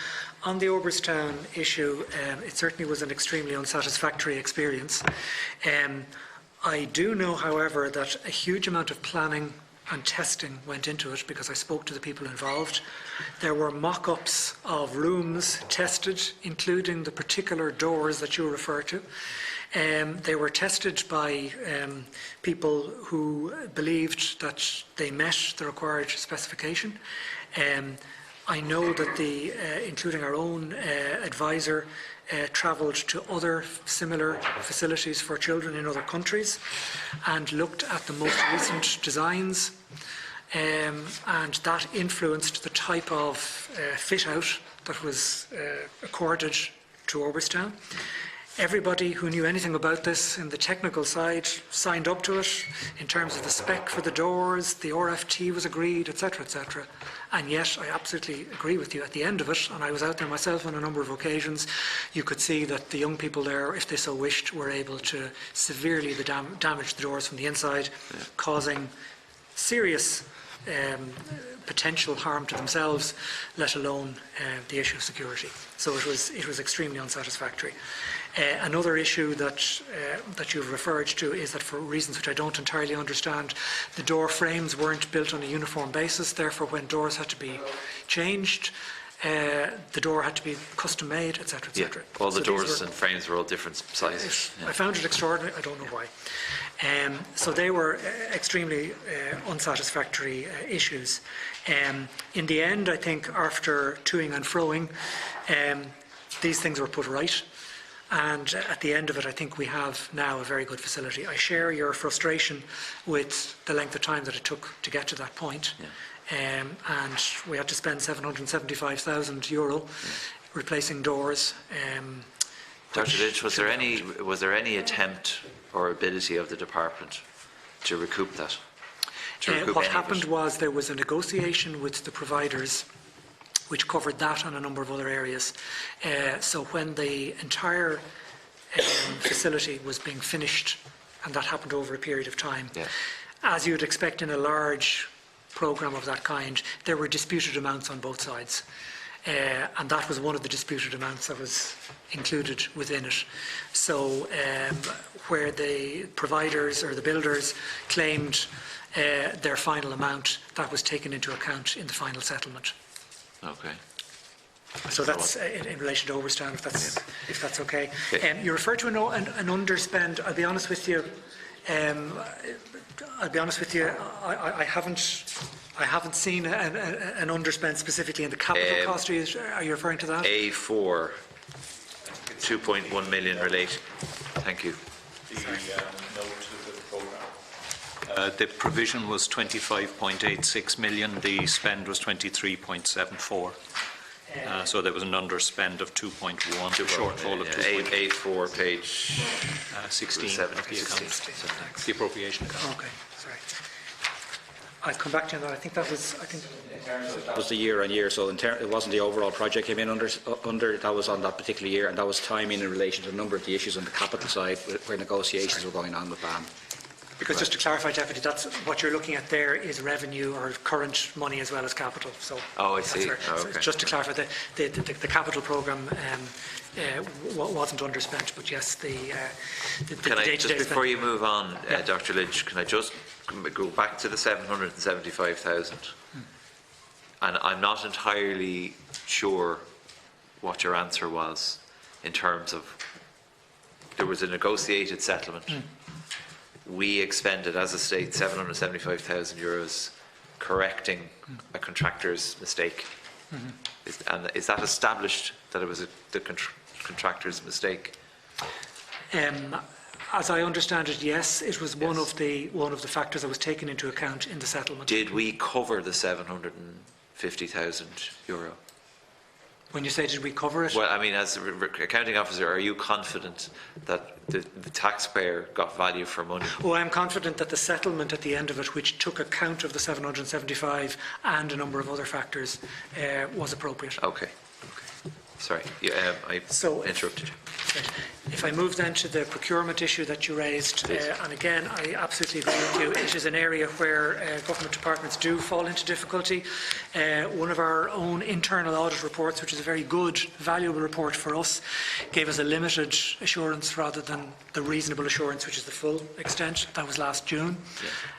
Speaker 7: On the Oireachtas issue, it certainly was an extremely unsatisfactory experience. I do know, however, that a huge amount of planning and testing went into it, because I spoke to the people involved. There were mock-ups of rooms tested, including the particular doors that you refer to. They were tested by people who believed that they met the required specification. I know that including our own advisor, travelled to other similar facilities for children in other countries and looked at the most recent designs, and that influenced the type of fit-out that was accorded to Oireachtas. Everybody who knew anything about this in the technical side signed up to it in terms of the spec for the doors, the RFT was agreed, etc., etc. And yet, I absolutely agree with you, at the end of it, and I was out there myself on a number of occasions, you could see that the young people there, if they so wished, were able to severely damage the doors from the inside, causing serious potential harm to themselves, let alone the issue of security. So it was extremely unsatisfactory. Another issue that you've referred to is that, for reasons which I don't entirely understand, the door frames weren't built on a uniform basis. Therefore, when doors had to be changed, the door had to be custom made, etc., etc.
Speaker 6: All the doors and frames were all different sizes.
Speaker 7: I found it extraordinary. I don't know why. So they were extremely unsatisfactory issues. In the end, I think after toing and froing, these things were put right. And at the end of it, I think we have now a very good facility. I share your frustration with the length of time that it took to get to that point. And we had to spend €775,000 replacing doors.
Speaker 6: Dr. Lynch, was there any attempt or ability of the department to recoup that?
Speaker 7: What happened was there was a negotiation with the providers which covered that and a number of other areas. So when the entire facility was being finished, and that happened over a period of time, as you'd expect in a large programme of that kind, there were disputed amounts on both sides. And that was one of the disputed amounts that was included within it. So where the providers or the builders claimed their final amount, that was taken into account in the final settlement.
Speaker 6: Okay.
Speaker 7: So that's in relation to Oireachtas, if that's okay. You referred to an underspend. I'll be honest with you. I haven't seen an underspend specifically in the capital cost. Are you referring to that?
Speaker 6: A4, 2.1 million relating. Thank you.
Speaker 4: The provision was 25.86 million. The spend was 23.74. So there was an underspend of 2.1, shortfall of 2.1.
Speaker 6: A4, page
Speaker 4: 16 of the account, the appropriation account.
Speaker 7: Okay, sorry. I'll come back to you on that. I think that was
Speaker 9: the year on year, so it wasn't the overall project came in under, that was on that particular year, and that was timing in relation to a number of the issues on the capital side where negotiations were going on with BAM.
Speaker 7: Because just to clarify, Deputy, that's what you're looking at there is revenue or current money as well as capital. So
Speaker 6: I see.
Speaker 7: So just to clarify, the capital programme wasn't underspent, but yes, the
Speaker 6: Can I
Speaker 7: day-to-day
Speaker 6: just before you move on, Dr. Lynch, can I just go back to the 775,000? And I'm not entirely sure what your answer was in terms of there was a negotiated settlement. We expended as a state €775,000 correcting a contractor's mistake. Is that established that it was the contractor's mistake?
Speaker 7: As I understand it, yes, it was one of the factors that was taken into account in the settlement.
Speaker 6: Did we cover the €750,000?
Speaker 7: When you say did we cover it?
Speaker 6: Well, I mean, as an accounting officer, are you confident that the taxpayer got value for money?
Speaker 7: Oh, I'm confident that the settlement at the end of it, which took account of the 775 and a number of other factors, was appropriate.
Speaker 6: Okay. Sorry, I interrupted you.
Speaker 7: If I move then to the procurement issue that you raised, and again, I absolutely agree with you, it is an area where government departments do fall into difficulty. One of our own internal audit reports, which is a very good, valuable report for us, gave us a limited assurance rather than the reasonable assurance, which is the full extent. That was last June.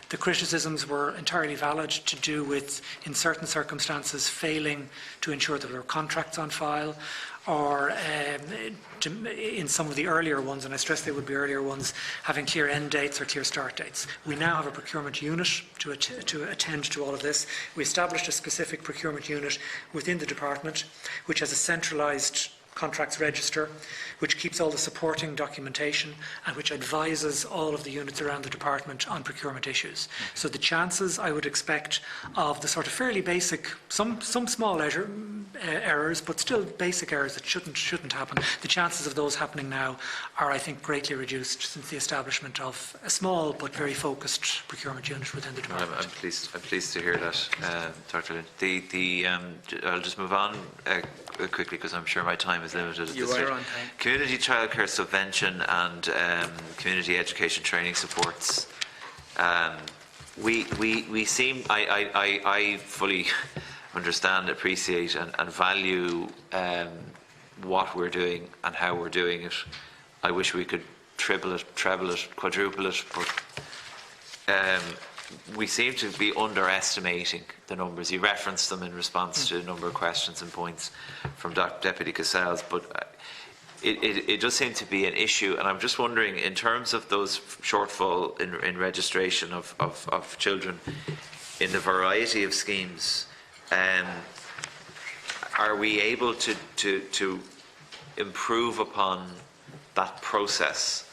Speaker 7: The criticisms were entirely valid, to do with, in certain circumstances, failing to ensure that there were contracts on file, or in some of the earlier ones, and I stress they would be earlier ones, having clear end dates or clear start dates. We now have a procurement unit to attend to all of this. We established a specific procurement unit within the department, which has a centralised contracts register, which keeps all the supporting documentation and which advises all of the units around the department on procurement issues. So the chances, I would expect, of the sort of fairly basic, some small errors, but still basic errors that shouldn't happen, the chances of those happening now are, I think, greatly reduced since the establishment of a small but very focused procurement unit within the department.
Speaker 6: I'm pleased to hear that, Dr. Lynn. I'll just move on quickly because I'm sure my time is limited at
Speaker 1: you
Speaker 6: this stage.
Speaker 1: are on time.
Speaker 6: Community childcare subvention and community education training supports. We seem, I fully understand, appreciate and value what we're doing and how we're doing it. I wish we could triple it, treble it, quadruple it, but we seem to be underestimating the numbers. You referenced them in response to a number of questions and points from Deputy Cassells, but it does seem to be an issue, and I'm just wondering, in terms of those shortfall in registration of children in the variety of schemes, are we able to improve upon that process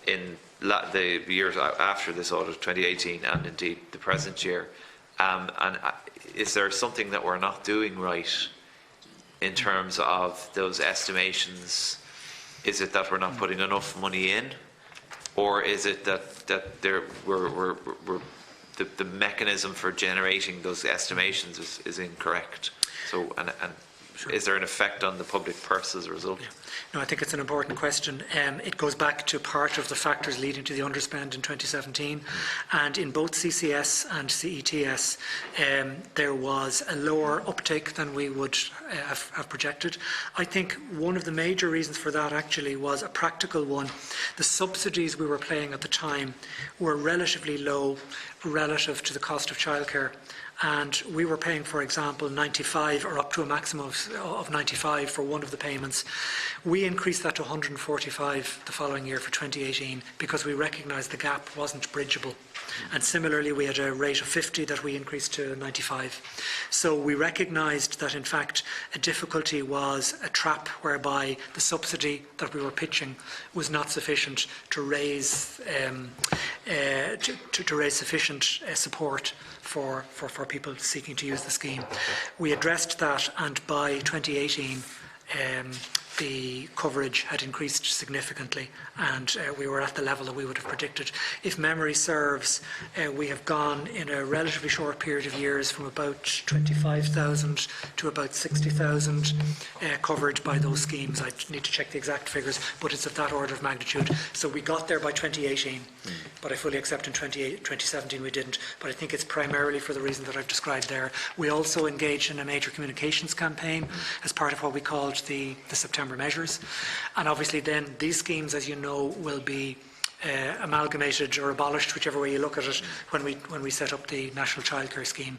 Speaker 6: in the years after this audit, 2018, and indeed the present year? And is there something that we're not doing right in terms of those estimations? Is it that we're not putting enough money in, or is it that the mechanism for generating those estimations is incorrect? So, and sure. Is there an effect on the public purse as a result?
Speaker 7: Yeah. No, I think it's an important question. It goes back to part of the factors leading to the underspend in 2017. And in both CCS and CETS, there was a lower uptake than we would have projected. I think one of the major reasons for that actually was a practical one. The subsidies we were paying at the time were relatively low relative to the cost of childcare. And we were paying, for example, 95 or up to a maximum of 95 for one of the payments. We increased that to 145 the following year for 2018 because we recognised the gap wasn't bridgeable. And similarly, we had a rate of 50 that we increased to 95. So we recognised that, in fact, a difficulty was a trap whereby the subsidy that we were pitching was not sufficient to raise sufficient support for people seeking to use the scheme. We addressed that, and by 2018, the coverage had increased significantly, and we were at the level that we would have predicted. If memory serves, we have gone in a relatively short period of years from about 25,000 to about 60,000 covered by those schemes. I need to check the exact figures, but it's of that order of magnitude. So we got there by 2018, but I fully accept in 2017 we didn't. But I think it's primarily for the reason that I've described there. We also engaged in a major communications campaign as part of what we called the September measures, and obviously then these schemes, as you know, will be amalgamated or abolished, whichever way you look at it, when we set up the National Childcare Scheme.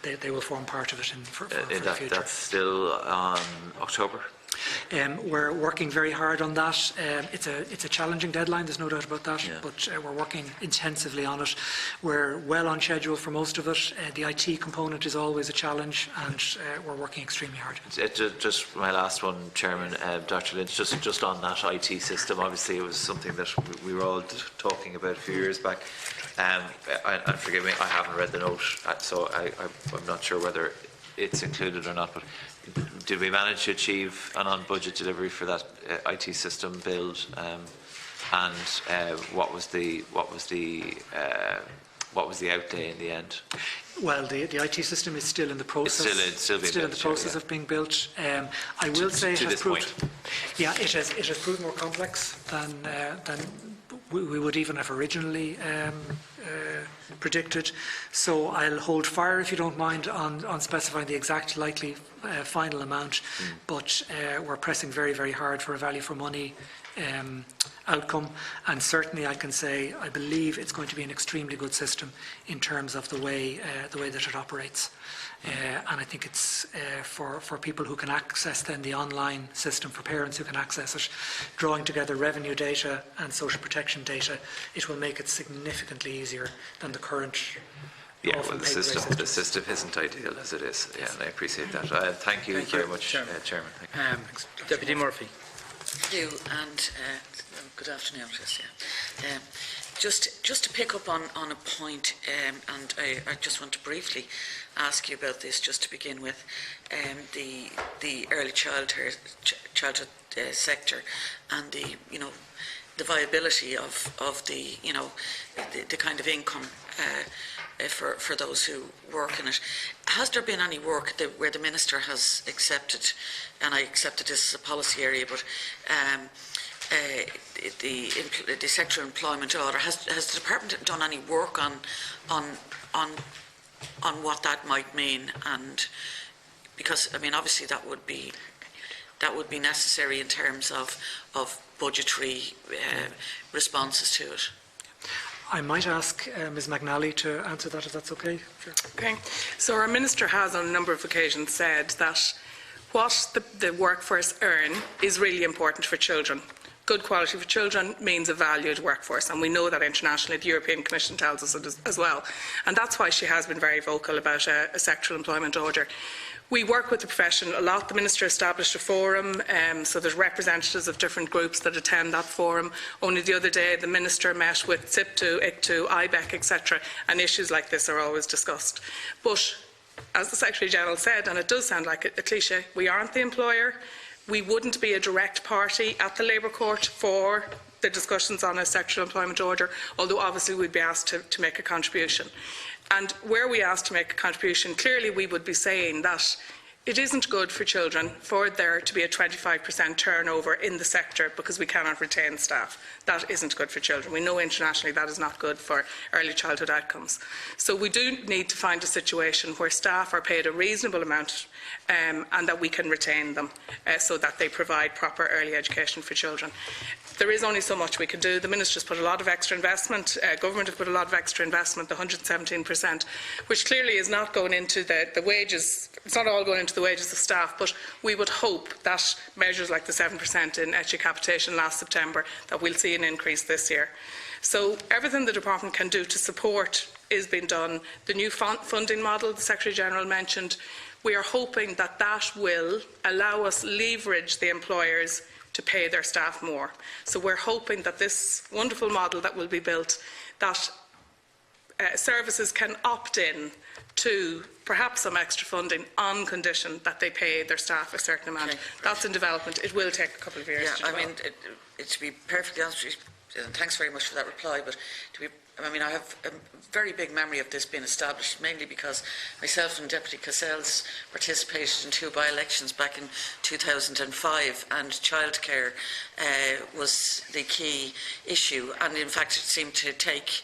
Speaker 7: They will form part of it for the future.
Speaker 6: That's still on October?
Speaker 7: We're working very hard on that. It's a challenging deadline, there's no doubt about that, but we're working intensively on it. We're well on schedule for most of it. The IT component is always a challenge, and we're working extremely hard.
Speaker 6: Just my last one, Chairman, Dr. Lynch, just on that IT system. Obviously, it was something that we were all talking about a few years back. And forgive me, I haven't read the note, so I'm not sure whether it's included or not, but did we manage to achieve an on-budget delivery for that IT system build? And what was the outlay in the end?
Speaker 7: Well, the IT system is still in the process.
Speaker 6: It's still in the process
Speaker 7: of being built. I will say it has proved. Yeah, it has proved more complex than we would even have originally predicted. So I'll hold fire, if you don't mind, on specifying the exact likely final amount. But we're pressing very, very hard for a value for money outcome, and certainly I can say I believe it's going to be an extremely good system in terms of the way that it operates. and I think it's for people who can access then the online system, for parents who can access it, drawing together revenue data and social protection data, it will make it significantly easier than the current.
Speaker 6: Yeah, well, the system isn't ideal as it is. Yeah, and I appreciate that. Thank you very much, Chairman.
Speaker 1: Thank you. Deputy Murphy.
Speaker 3: Thank you, and good afternoon, Chris. Yeah. Just to pick up on a point, and I just want to briefly ask you about this, just to begin with, the early childhood sector and the viability of the kind of income for those who work in it. Has there been any work where the Minister has accepted, and I accepted this as a policy area, but the sector employment order, has the Department done any work on what that might mean? And because, I mean, obviously that would be necessary in terms of budgetary responses to it.
Speaker 7: I might ask Ms McNally to answer that, if that's okay. Sure.
Speaker 10: Okay. So our Minister has on a number of occasions said that what the workforce earn is really important for children. Good quality for children means a valued workforce, and we know that internationally. The European Commission tells us it as well. And that's why she has been very vocal about a sectoral employment order. We work with the profession a lot. The Minister established a forum, so there's representatives of different groups that attend that forum. Only the other day, the Minister met with SIPTU, ICTU, IBEC, etc., and issues like this are always discussed. But, as the Secretary-General said, and it does sound like a cliché, we aren't the employer. We wouldn't be a direct party at the Labour Court for the discussions on a sectoral employment order, although obviously we'd be asked to make a contribution. And where we asked to make a contribution, clearly we would be saying that it isn't good for children for there to be a 25% turnover in the sector because we cannot retain staff. That isn't good for children. We know internationally that is not good for early childhood outcomes. So we do need to find a situation where staff are paid a reasonable amount and that we can retain them so that they provide proper early education for children. There is only so much we can do. The Minister's put a lot of extra investment, government have put a lot of extra investment, the 117%, which clearly is not going into the wages, it's not all going into the wages of staff, but we would hope that measures like the 7% in etching capitation last September, that we'll see an increase this year. So everything the Department can do to support is being done. The new funding model the Secretary-General mentioned, we are hoping that that will allow us leverage the employers to pay their staff more. So we're hoping that this wonderful model that will be built, that services can opt in to perhaps some extra funding on condition that they pay their staff a certain amount. Okay, that's in development. It will take a couple of years.
Speaker 3: Yeah, I mean, to be perfectly honest with you, and thanks very much for that reply, but I have a very big memory of this being established, mainly because myself and Deputy Cassells participated in 2 by-elections back in 2005, and childcare was the key issue, and in fact it seemed to take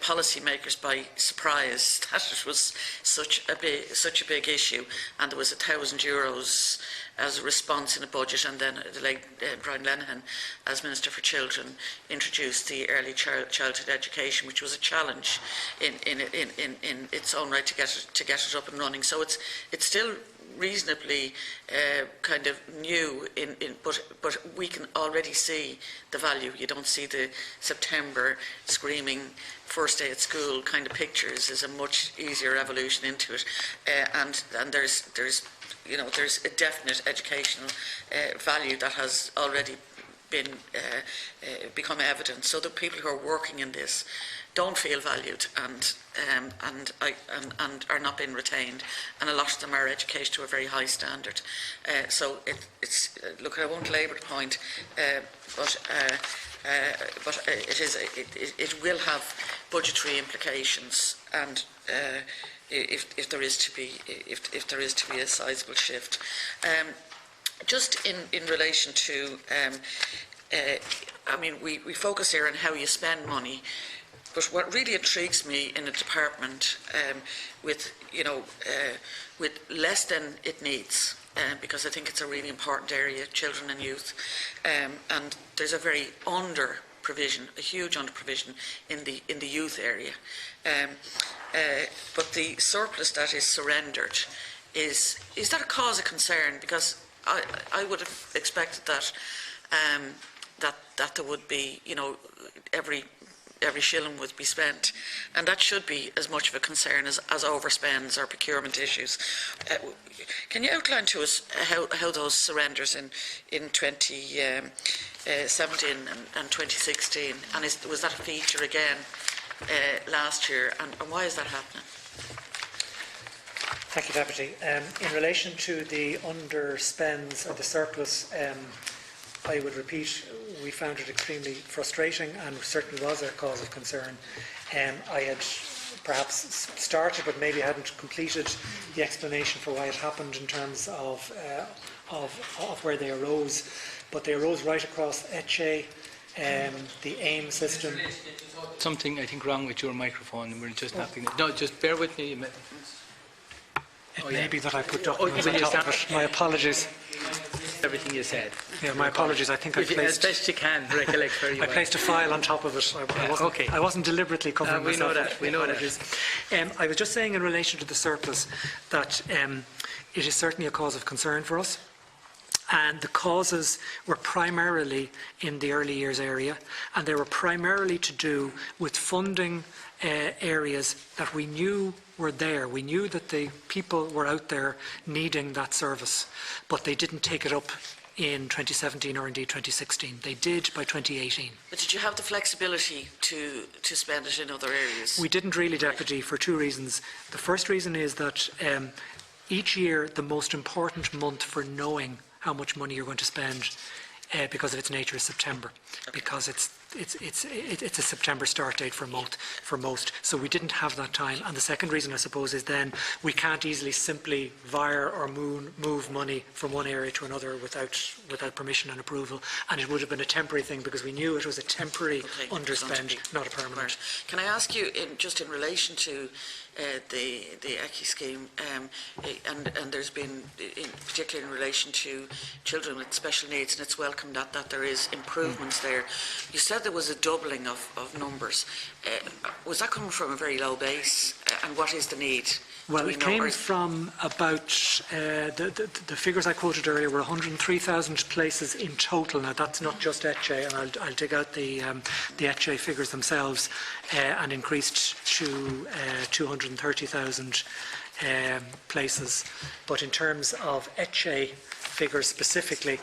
Speaker 3: policymakers by surprise that it was such a big issue, and there was €1,000 as a response in a budget, and then the late Brian Lenihan, as Minister for Children, introduced the early childhood education, which was a challenge in its own right to get it up and running. So it's still reasonably kind of new, but we can already see the value. You don't see the September screaming first day at school kind of pictures. Is a much easier evolution into it, and there's a definite educational value that has already been become evident. So the people who are working in this don't feel valued and are not being retained, and a lot of them are educated to a very high standard. So it's look, I won't labour the point, but it will have budgetary implications, and if there is to be a sizable shift. Just in relation to, we focus here on how you spend money, but what really intrigues me in a department with less than it needs, because I think it's a really important area, children and youth, and there's a very under provision, a huge under provision in the youth area. But the surplus that is surrendered, is that a cause of concern? Because I would have expected that that there would be, you know, every shilling would be spent, and that should be as much of a concern as overspends or procurement issues. Can you outline to us how those surrenders in 2017 and 2016, and was that a feature again last year, and why is that happening?
Speaker 7: Thank you, Deputy. In relation to the underspends or the surplus, I would repeat, we found it extremely frustrating and certainly was a cause of concern. I had perhaps started but maybe hadn't completed the explanation for why it happened in terms of where they arose. But they arose right across ECHE, the AIM system.
Speaker 1: Something, I think, wrong with your microphone, and we're just having it. No, just bear with me a minute.
Speaker 7: It may be that I put documents on top of it. My apologies.
Speaker 1: Everything you said.
Speaker 7: Yeah, my apologies. I think
Speaker 1: as best you can recollect very well.
Speaker 7: I placed a file on top of it. I wasn't deliberately covering myself.
Speaker 1: We know that. We know that.
Speaker 7: I was just saying in relation to the surplus that it is certainly a cause of concern for us. And the causes were primarily in the early years area, and they were primarily to do with funding areas that we knew were there. We knew that the people were out there needing that service, but they didn't take it up in 2017 or indeed 2016. They did by 2018.
Speaker 3: But did you have the flexibility to spend it in other areas?
Speaker 7: We didn't really, Deputy, for two reasons. The first reason is that each year the most important month for knowing how much money you're going to spend because of its nature is September, because it's a September start date for most. So we didn't have that time. And the second reason, I suppose, is then we can't easily simply wire or move money from one area to another without permission and approval. And it would have been a temporary thing because we knew it was a temporary underspend, not a permanent.
Speaker 3: Right. Can I ask you, just in relation to the ECHE scheme, and there's been, particularly in relation to children with special needs, and it's welcome that there is improvements there. You said there was a doubling of numbers. Was that coming from a very low base, and what is the need?
Speaker 7: Well, it came from about, the figures I quoted earlier were 103,000 places in total. Now, that's not just ECHE, and I'll dig out the ECHE figures themselves, and increased to 230,000 places. But in terms of ECHE figures specifically,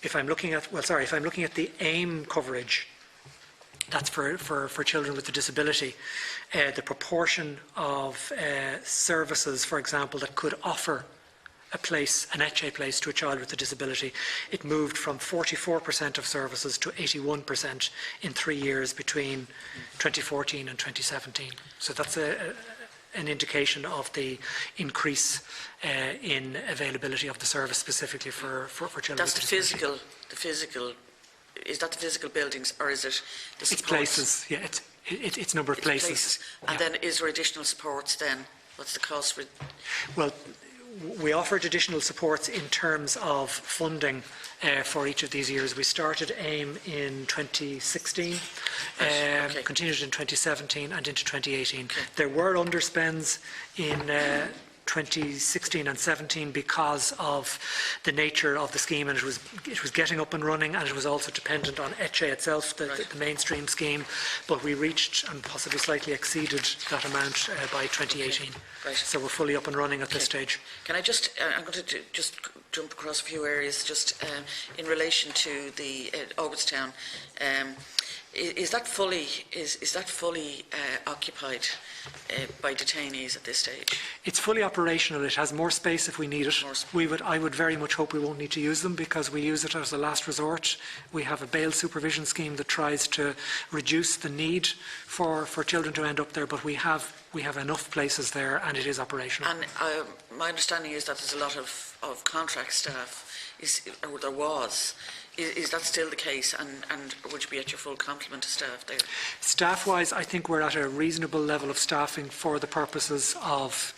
Speaker 7: if I'm looking at the AIM coverage, that's for children with a disability, the proportion of services, for example, that could offer an ECHE place to a child with a disability, it moved from 44% of services to 81% in 3 years between 2014 and 2017. So that's an indication of the increase in availability of the service specifically for children.
Speaker 3: That's the physical. Is that the physical buildings, or is it the supports?
Speaker 7: It's places. Yeah, it's number of places.
Speaker 3: And then is there additional supports then? What's the cost for?
Speaker 7: Well, we offered additional supports in terms of funding for each of these years. We started AIM in 2016, continued in 2017 and into 2018. Okay. There were underspends in 2016 and 17 because of the nature of the scheme, and it was getting up and running, and it was also dependent on ECHE itself, the mainstream scheme. But we reached and possibly slightly exceeded that amount by 2018. Right. So we're fully up and running at this stage.
Speaker 3: Can I just? I'm going to just jump across a few areas, just in relation to the Oireachtas. Is that fully occupied by detainees at this stage?
Speaker 7: It's fully operational. It has more space if we need it. I would very much hope we won't need to use them, because we use it as a last resort. We have a bail supervision scheme that tries to reduce the need for children to end up there, but we have we have enough places there and it is operational.
Speaker 3: And my understanding is that there's a lot of contract staff, or there was. Is that still the case, and would you be at your full complement of staff there?
Speaker 7: Staff-wise, I think we're at a reasonable level of staffing for the purposes of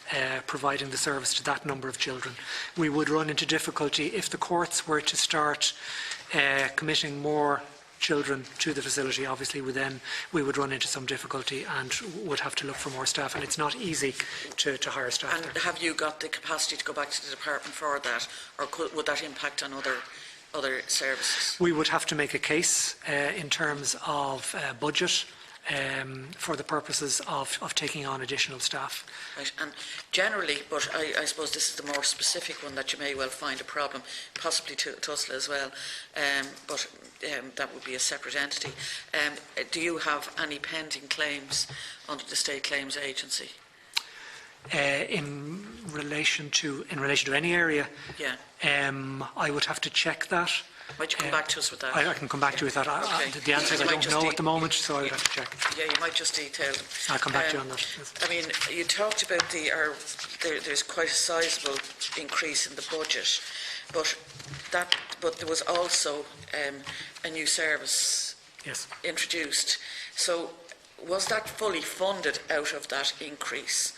Speaker 7: providing the service to that number of children. We would run into difficulty if the courts were to start committing more children to the facility. Obviously, we would run into some difficulty and would have to look for more staff, and it's not easy to hire staff
Speaker 3: And
Speaker 7: there.
Speaker 3: have you got the capacity to go back to the department for that, or would that impact on other services?
Speaker 7: We would have to make a case in terms of budget for the purposes of taking on additional staff.
Speaker 3: Right, and generally, but I suppose this is the more specific one that you may well find a problem, possibly to Tussla as well, but that would be a separate entity. Do you have any pending claims under the State Claims Agency?
Speaker 7: In relation to any area,
Speaker 3: Yeah.
Speaker 7: I would have to check that.
Speaker 3: Might you come back to us with that?
Speaker 7: I can come back to you with that.
Speaker 3: Okay.
Speaker 7: The answer is I
Speaker 3: You might
Speaker 7: don't
Speaker 3: just
Speaker 7: know at the moment, so I would have to check.
Speaker 3: Yeah, you might just detail them.
Speaker 7: I'll come back to you on that. Yes.
Speaker 3: I mean, you talked about there's quite a sizable increase in the budget, but there was also a new service
Speaker 7: Yes.
Speaker 3: introduced. So was that fully funded out of that increase,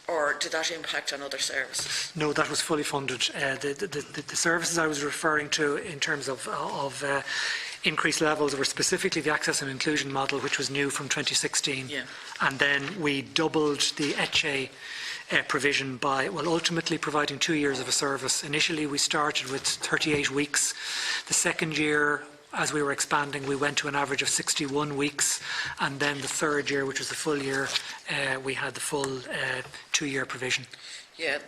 Speaker 3: or did that impact on other services?
Speaker 7: No, that was fully funded. The services I was referring to in terms of increased levels were specifically the access and inclusion model, which was new from 2016.
Speaker 3: Yeah.
Speaker 7: And then we doubled the ECHE provision by, ultimately providing 2 years of a service. Initially, we started with 38 weeks. The second year, as we were expanding, we went to an average of 61 weeks, and then the third year, which was the full year, we had the full 2-year provision.
Speaker 3: Yeah.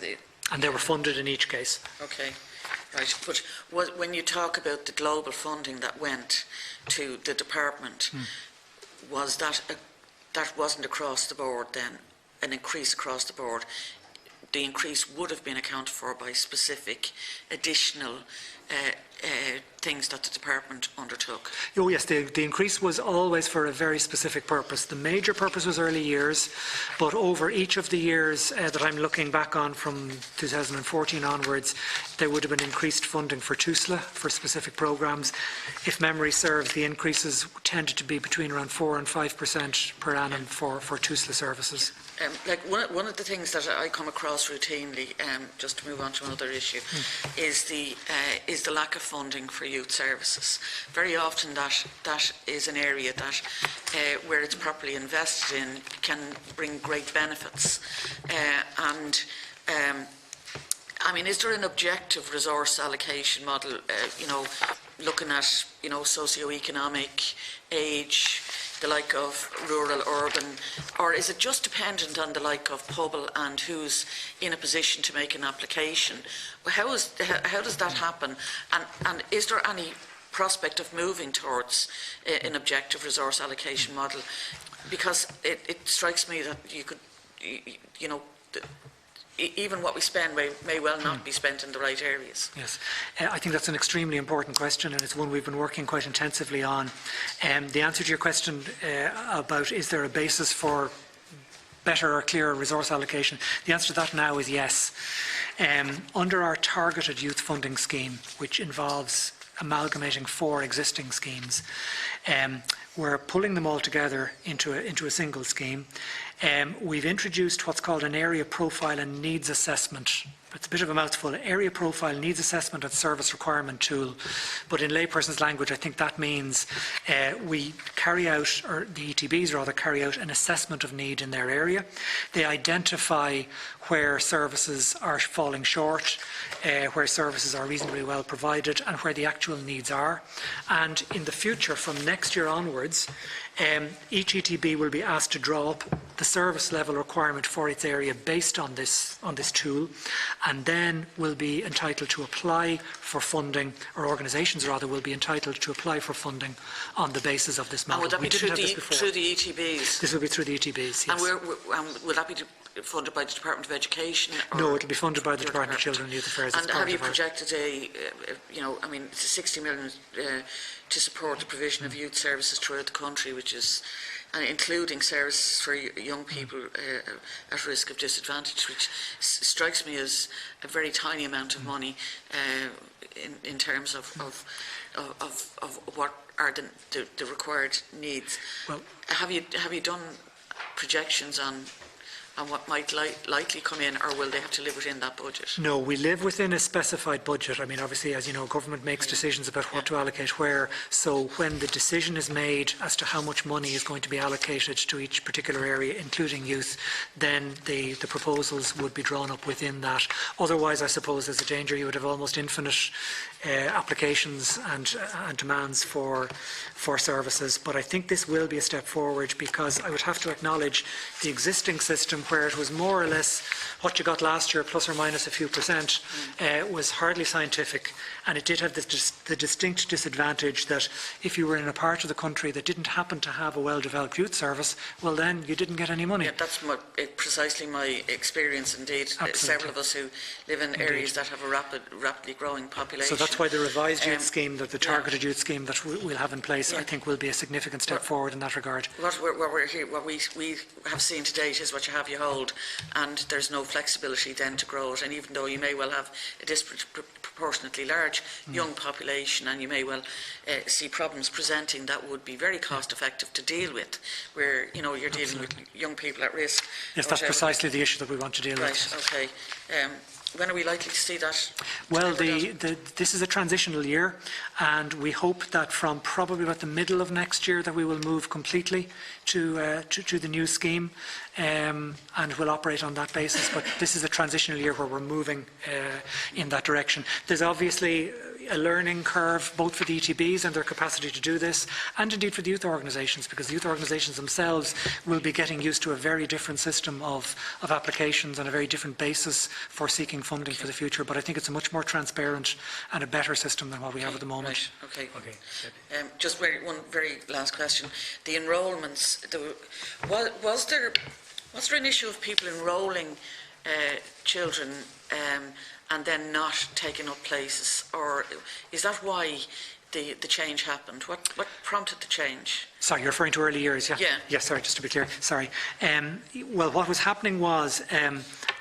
Speaker 7: And they were funded in each case.
Speaker 3: Okay. Right, but when you talk about the global funding that went to the department, was that wasn't across the board then, an increase across the board? The increase would have been accounted for by specific additional things that the department undertook.
Speaker 7: Oh yes, the increase was always for a very specific purpose. The major purpose was early years, but over each of the years that I'm looking back on from 2014 onwards, there would have been increased funding for TUSLA, for specific programmes. If memory serves, the increases tended to be between around 4 and 5% per annum for TUSLA services.
Speaker 3: Like one of the things that I come across routinely, just to move on to another issue, is the lack of funding for youth services. Very often that is an area that, where it's properly invested in, can bring great benefits. I mean, is there an objective resource allocation model, looking at, socio-economic, age, the like of rural, urban, or is it just dependent on the like of Pobble and who's in a position to make an application? How does that happen? And is there any prospect of moving towards an objective resource allocation model? Because it strikes me that you could, even what we spend may well not be spent in the right areas.
Speaker 7: Yes, I think that's an extremely important question, and it's one we've been working quite intensively on. The answer to your question about is there a basis for better or clearer resource allocation, the answer to that now is yes. Under our targeted youth funding scheme, which involves amalgamating 4 existing schemes, we're pulling them all together into a single scheme. We've introduced what's called an area profile and needs assessment. It's a bit of a mouthful. Area profile, needs assessment and service requirement tool. But in layperson's language, I think that means we carry out, or the ETBs rather, carry out an assessment of need in their area. They identify where services are falling short, where services are reasonably well provided, and where the actual needs are. And in the future, from next year onwards, each ETB will be asked to draw up the service level requirement for its area based on this tool, and then will be entitled to apply for funding, or organisations rather will be entitled to apply for funding on the basis of this model.
Speaker 3: And would that be through the ETBs?
Speaker 7: This will be through the ETBs, yes.
Speaker 3: And will that be funded by the Department of Education?
Speaker 7: No, it will be funded by the Department of Children and Youth Affairs.
Speaker 3: And have you projected it's 60 million to support the provision of youth services throughout the country, which is and including services for young people at risk of disadvantage, which strikes me as a very tiny amount of money in terms of what are the required needs.
Speaker 7: Well,
Speaker 3: have you done projections on what might likely come in, or will they have to live within that budget?
Speaker 7: No, we live within a specified budget. I mean, obviously, as you know, government makes decisions about what to allocate where. So when the decision is made as to how much money is going to be allocated to each particular area, including youth, then the proposals would be drawn up within that. Otherwise, I suppose there's a danger you would have almost infinite applications and demands for services. But I think this will be a step forward, because I would have to acknowledge the existing system, where it was more or less what you got last year, plus or minus a few percent, was hardly scientific, and it did have the distinct disadvantage that if you were in a part of the country that didn't happen to have a well-developed youth service, well then you didn't get any money.
Speaker 3: Yeah, that's precisely my experience indeed.
Speaker 7: Absolutely.
Speaker 3: Several of us who live in areas that have a rapidly growing population.
Speaker 7: So that's why the revised youth scheme, the targeted youth scheme that we'll have in place, I think will be a significant step forward in that regard.
Speaker 3: What we have seen to date is what you have, you hold, and there's no flexibility then to grow it. And even though you may well have a disproportionately large young population, and you may well see problems presenting that would be very cost effective to deal with, where you're dealing with young people at risk.
Speaker 7: Yes, that's precisely the issue that we want to deal with.
Speaker 3: Right, okay. When are we likely to see that?
Speaker 7: Well, this is a transitional year, and we hope that from probably about the middle of next year that we will move completely to the new scheme, and we'll operate on that basis. But this is a transitional year where we're moving in that direction. There's obviously a learning curve both for the ETBs and their capacity to do this, and indeed for the youth organisations, because the youth organisations themselves will be getting used to a very different system of applications and a very different basis for seeking funding for the future. But I think it's a much more transparent and a better system than what we have at the moment.
Speaker 3: Right. Okay. Just one very last question. The enrolments, was there an issue of people enrolling children and then not taking up places, or is that why the change happened? What prompted the change?
Speaker 7: Sorry, you're referring to early years, yeah?
Speaker 3: Yeah.
Speaker 7: Yes, sorry, just to be clear. Sorry. Well, what was happening was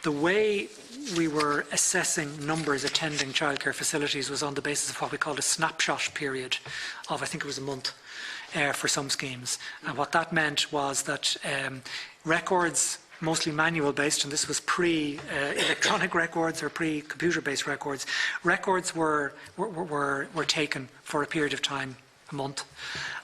Speaker 7: the way we were assessing numbers attending childcare facilities was on the basis of what we called a snapshot period of, I think it was a month, for some schemes. And what that meant was that records, mostly manual based, and this was pre-electronic records or pre-computer based records. Records were taken for a period of time, a month,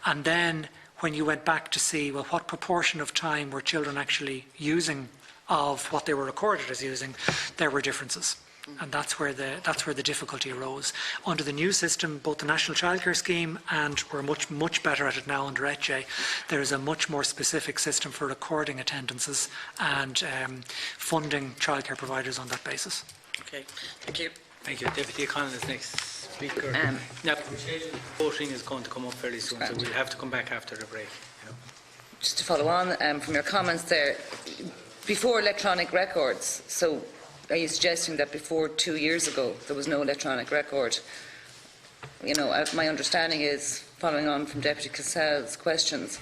Speaker 7: and then when you went back to see, well, what proportion of time were children actually using of what they were recorded as using, there were differences. And that's where the difficulty arose. Under the new system, both the National Childcare Scheme, and we're much better at it now under ETJ, there is a much more specific system for recording attendances and funding childcare providers on that basis.
Speaker 3: Okay, thank you.
Speaker 1: Thank you. Deputy Connolly is next speaker. Now, voting is going to come up very soon, so we'll have to come back after the break.
Speaker 11: Just to follow on from your comments there, before electronic records, so are you suggesting that before 2 years ago there was no electronic record? My understanding is, following on from Deputy Cassells' questions,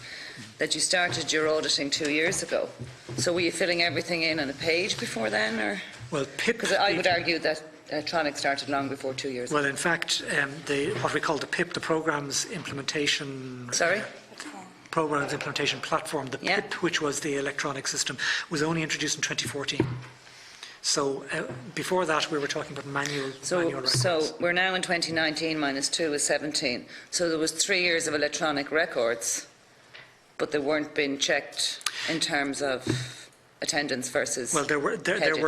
Speaker 11: that you started your auditing 2 years ago. So were you filling everything in on a page before then, or?
Speaker 7: Well, PIP.
Speaker 11: Because I would argue that electronic started long before 2 years ago.
Speaker 7: Well, in fact, what we call the PIP, the Programmes Implementation.
Speaker 11: Sorry?
Speaker 7: Programmes Implementation Platform, the PIP, which was the electronic system, was only introduced in 2014. So before that, we were talking about manual records.
Speaker 11: So we're now in 2019 minus 2 is 17. So there was 3 years of electronic records, but they weren't being checked in terms of attendance versus.
Speaker 7: Well, there were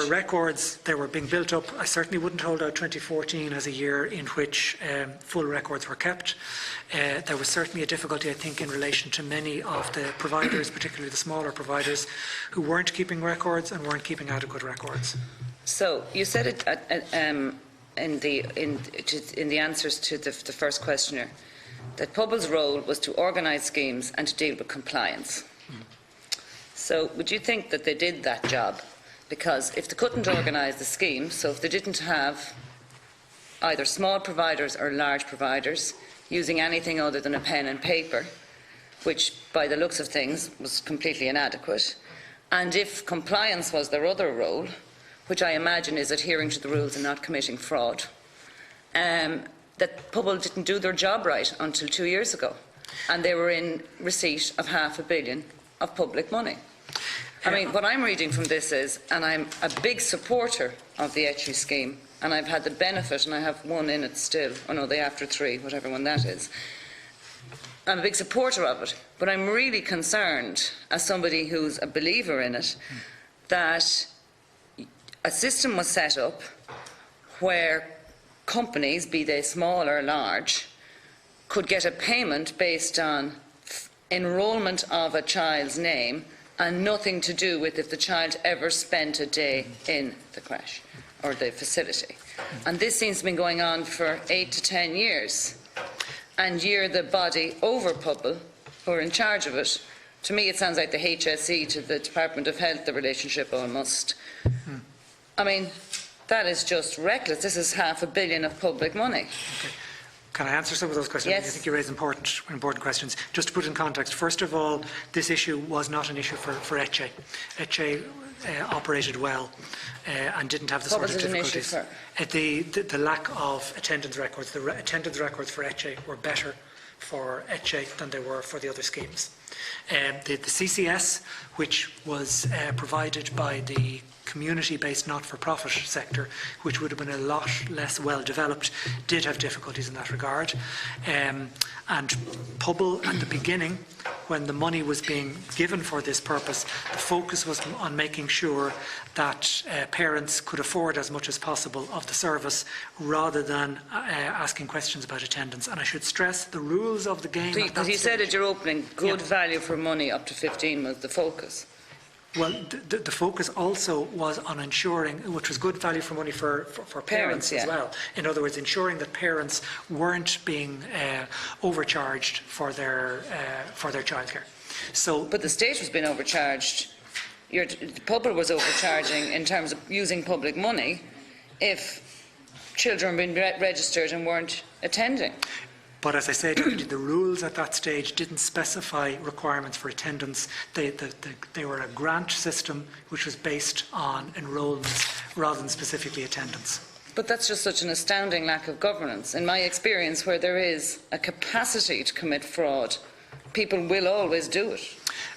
Speaker 7: records. They were being built up. I certainly wouldn't hold out 2014 as a year in which full records were kept. There was certainly a difficulty, I think, in relation to many of the providers, particularly the smaller providers, who weren't keeping records and weren't keeping adequate records.
Speaker 11: So you said it in the answers to the first questioner that Pubble's role was to organise schemes and to deal with compliance. So would you think that they did that job? Because if they couldn't organise the scheme, so if they didn't have either small providers or large providers using anything other than a pen and paper, which by the looks of things was completely inadequate, and if compliance was their other role, which I imagine is adhering to the rules and not committing fraud, that Pobble didn't do their job right until 2 years ago, and they were in receipt of $500 million of public money. I mean, what I'm reading from this is, and I'm a big supporter of the ETRI scheme, and I've had the benefit, and I have one in it still, the after 3, whatever one that is. I'm a big supporter of it, but I'm really concerned, as somebody who's a believer in it, that a system was set up where companies, be they small or large, could get a payment based on enrolment of a child's name and nothing to do with if the child ever spent a day in the creche or the facility. And this seems to have been going on for 8 to 10 years. And you're the body over Pobble who are in charge of it. To me, it sounds like the HSE to the Department of Health, the relationship almost. I mean, that is just reckless. This is $500 million of public money.
Speaker 7: Okay. Can I answer some of those questions?
Speaker 11: Yes.
Speaker 7: I think you raise important questions. Just to put in context, first of all, this issue was not an issue for ETRI. ETRI operated well and didn't have the sort of difficulties.
Speaker 11: What was it an issue for?
Speaker 7: The lack of attendance records. The attendance records for ETRI were better for ETRI than they were for the other schemes. The CCS, which was provided by the community-based not-for-profit sector, which would have been a lot less well developed, did have difficulties in that regard. And Pobble, at the beginning, when the money was being given for this purpose, the focus was on making sure that parents could afford as much as possible of the service rather than asking questions about attendance. And I should stress the rules of the game.
Speaker 11: Because you said at your opening, good value for money up to 15 was the focus.
Speaker 7: Well, the focus also was on ensuring, which was good value for money for parents as well. In other words, ensuring that parents weren't being overcharged for their childcare. So,
Speaker 11: but the state was being overcharged. Pobble was overcharging in terms of using public money if children were being registered and weren't attending.
Speaker 7: But as I said, the rules at that stage didn't specify requirements for attendance. They were a grant system which was based on enrolments rather than specifically attendance.
Speaker 11: But that's just such an astounding lack of governance. In my experience, where there is a capacity to commit fraud, people will always do it.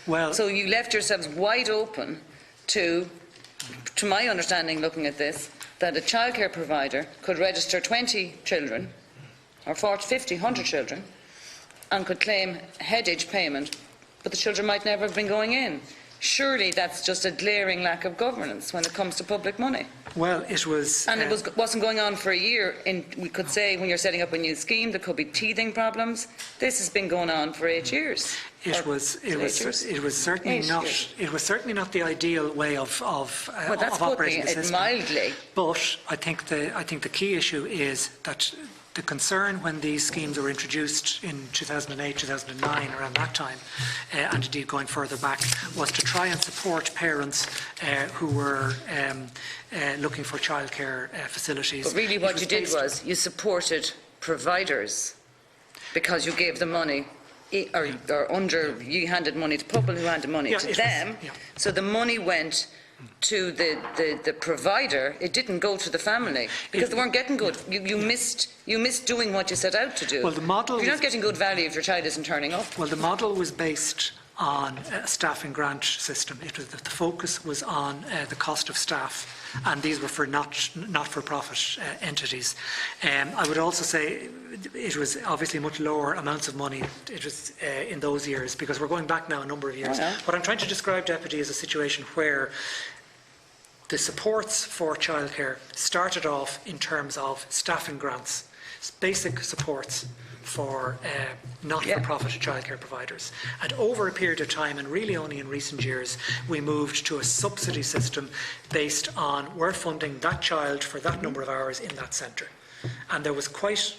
Speaker 7: Well,
Speaker 11: so you left yourselves wide open to my understanding, looking at this, that a childcare provider could register 20 children or 40, 50, 100 children, and could claim headage payment, but the children might never have been going in. Surely that's just a glaring lack of governance when it comes to public money.
Speaker 7: Well, it was...
Speaker 11: And it wasn't going on for a year. We could say when you're setting up a new scheme, there could be teething problems. This has been going on for 8 years.
Speaker 7: It was certainly not the ideal way of operating the system.
Speaker 11: Mildly.
Speaker 7: But I think the key issue is that the concern when these schemes were introduced in 2008, 2009, around that time, and indeed going further back, was to try and support parents who were looking for childcare facilities.
Speaker 11: But really what you did was you supported providers because you gave them money, you handed money to Pobble, who handed money to them. So the money went to the provider. It didn't go to the family because they weren't getting good. You missed doing what you set out to do.
Speaker 7: Well, the model
Speaker 11: you're not getting good value if your child isn't turning up.
Speaker 7: Well, the model was based on a staffing grant system. The focus was on the cost of staff, and these were for not-for-profit entities. I would also say it was obviously much lower amounts of money. It was in those years, because we're going back now a number of years. What I'm trying to describe, Deputy, is a situation where the supports for childcare started off in terms of staffing grants, basic supports for not-for-profit childcare providers. And over a period of time, and really only in recent years, we moved to a subsidy system based on we're funding that child for that number of hours in that centre. And there was quite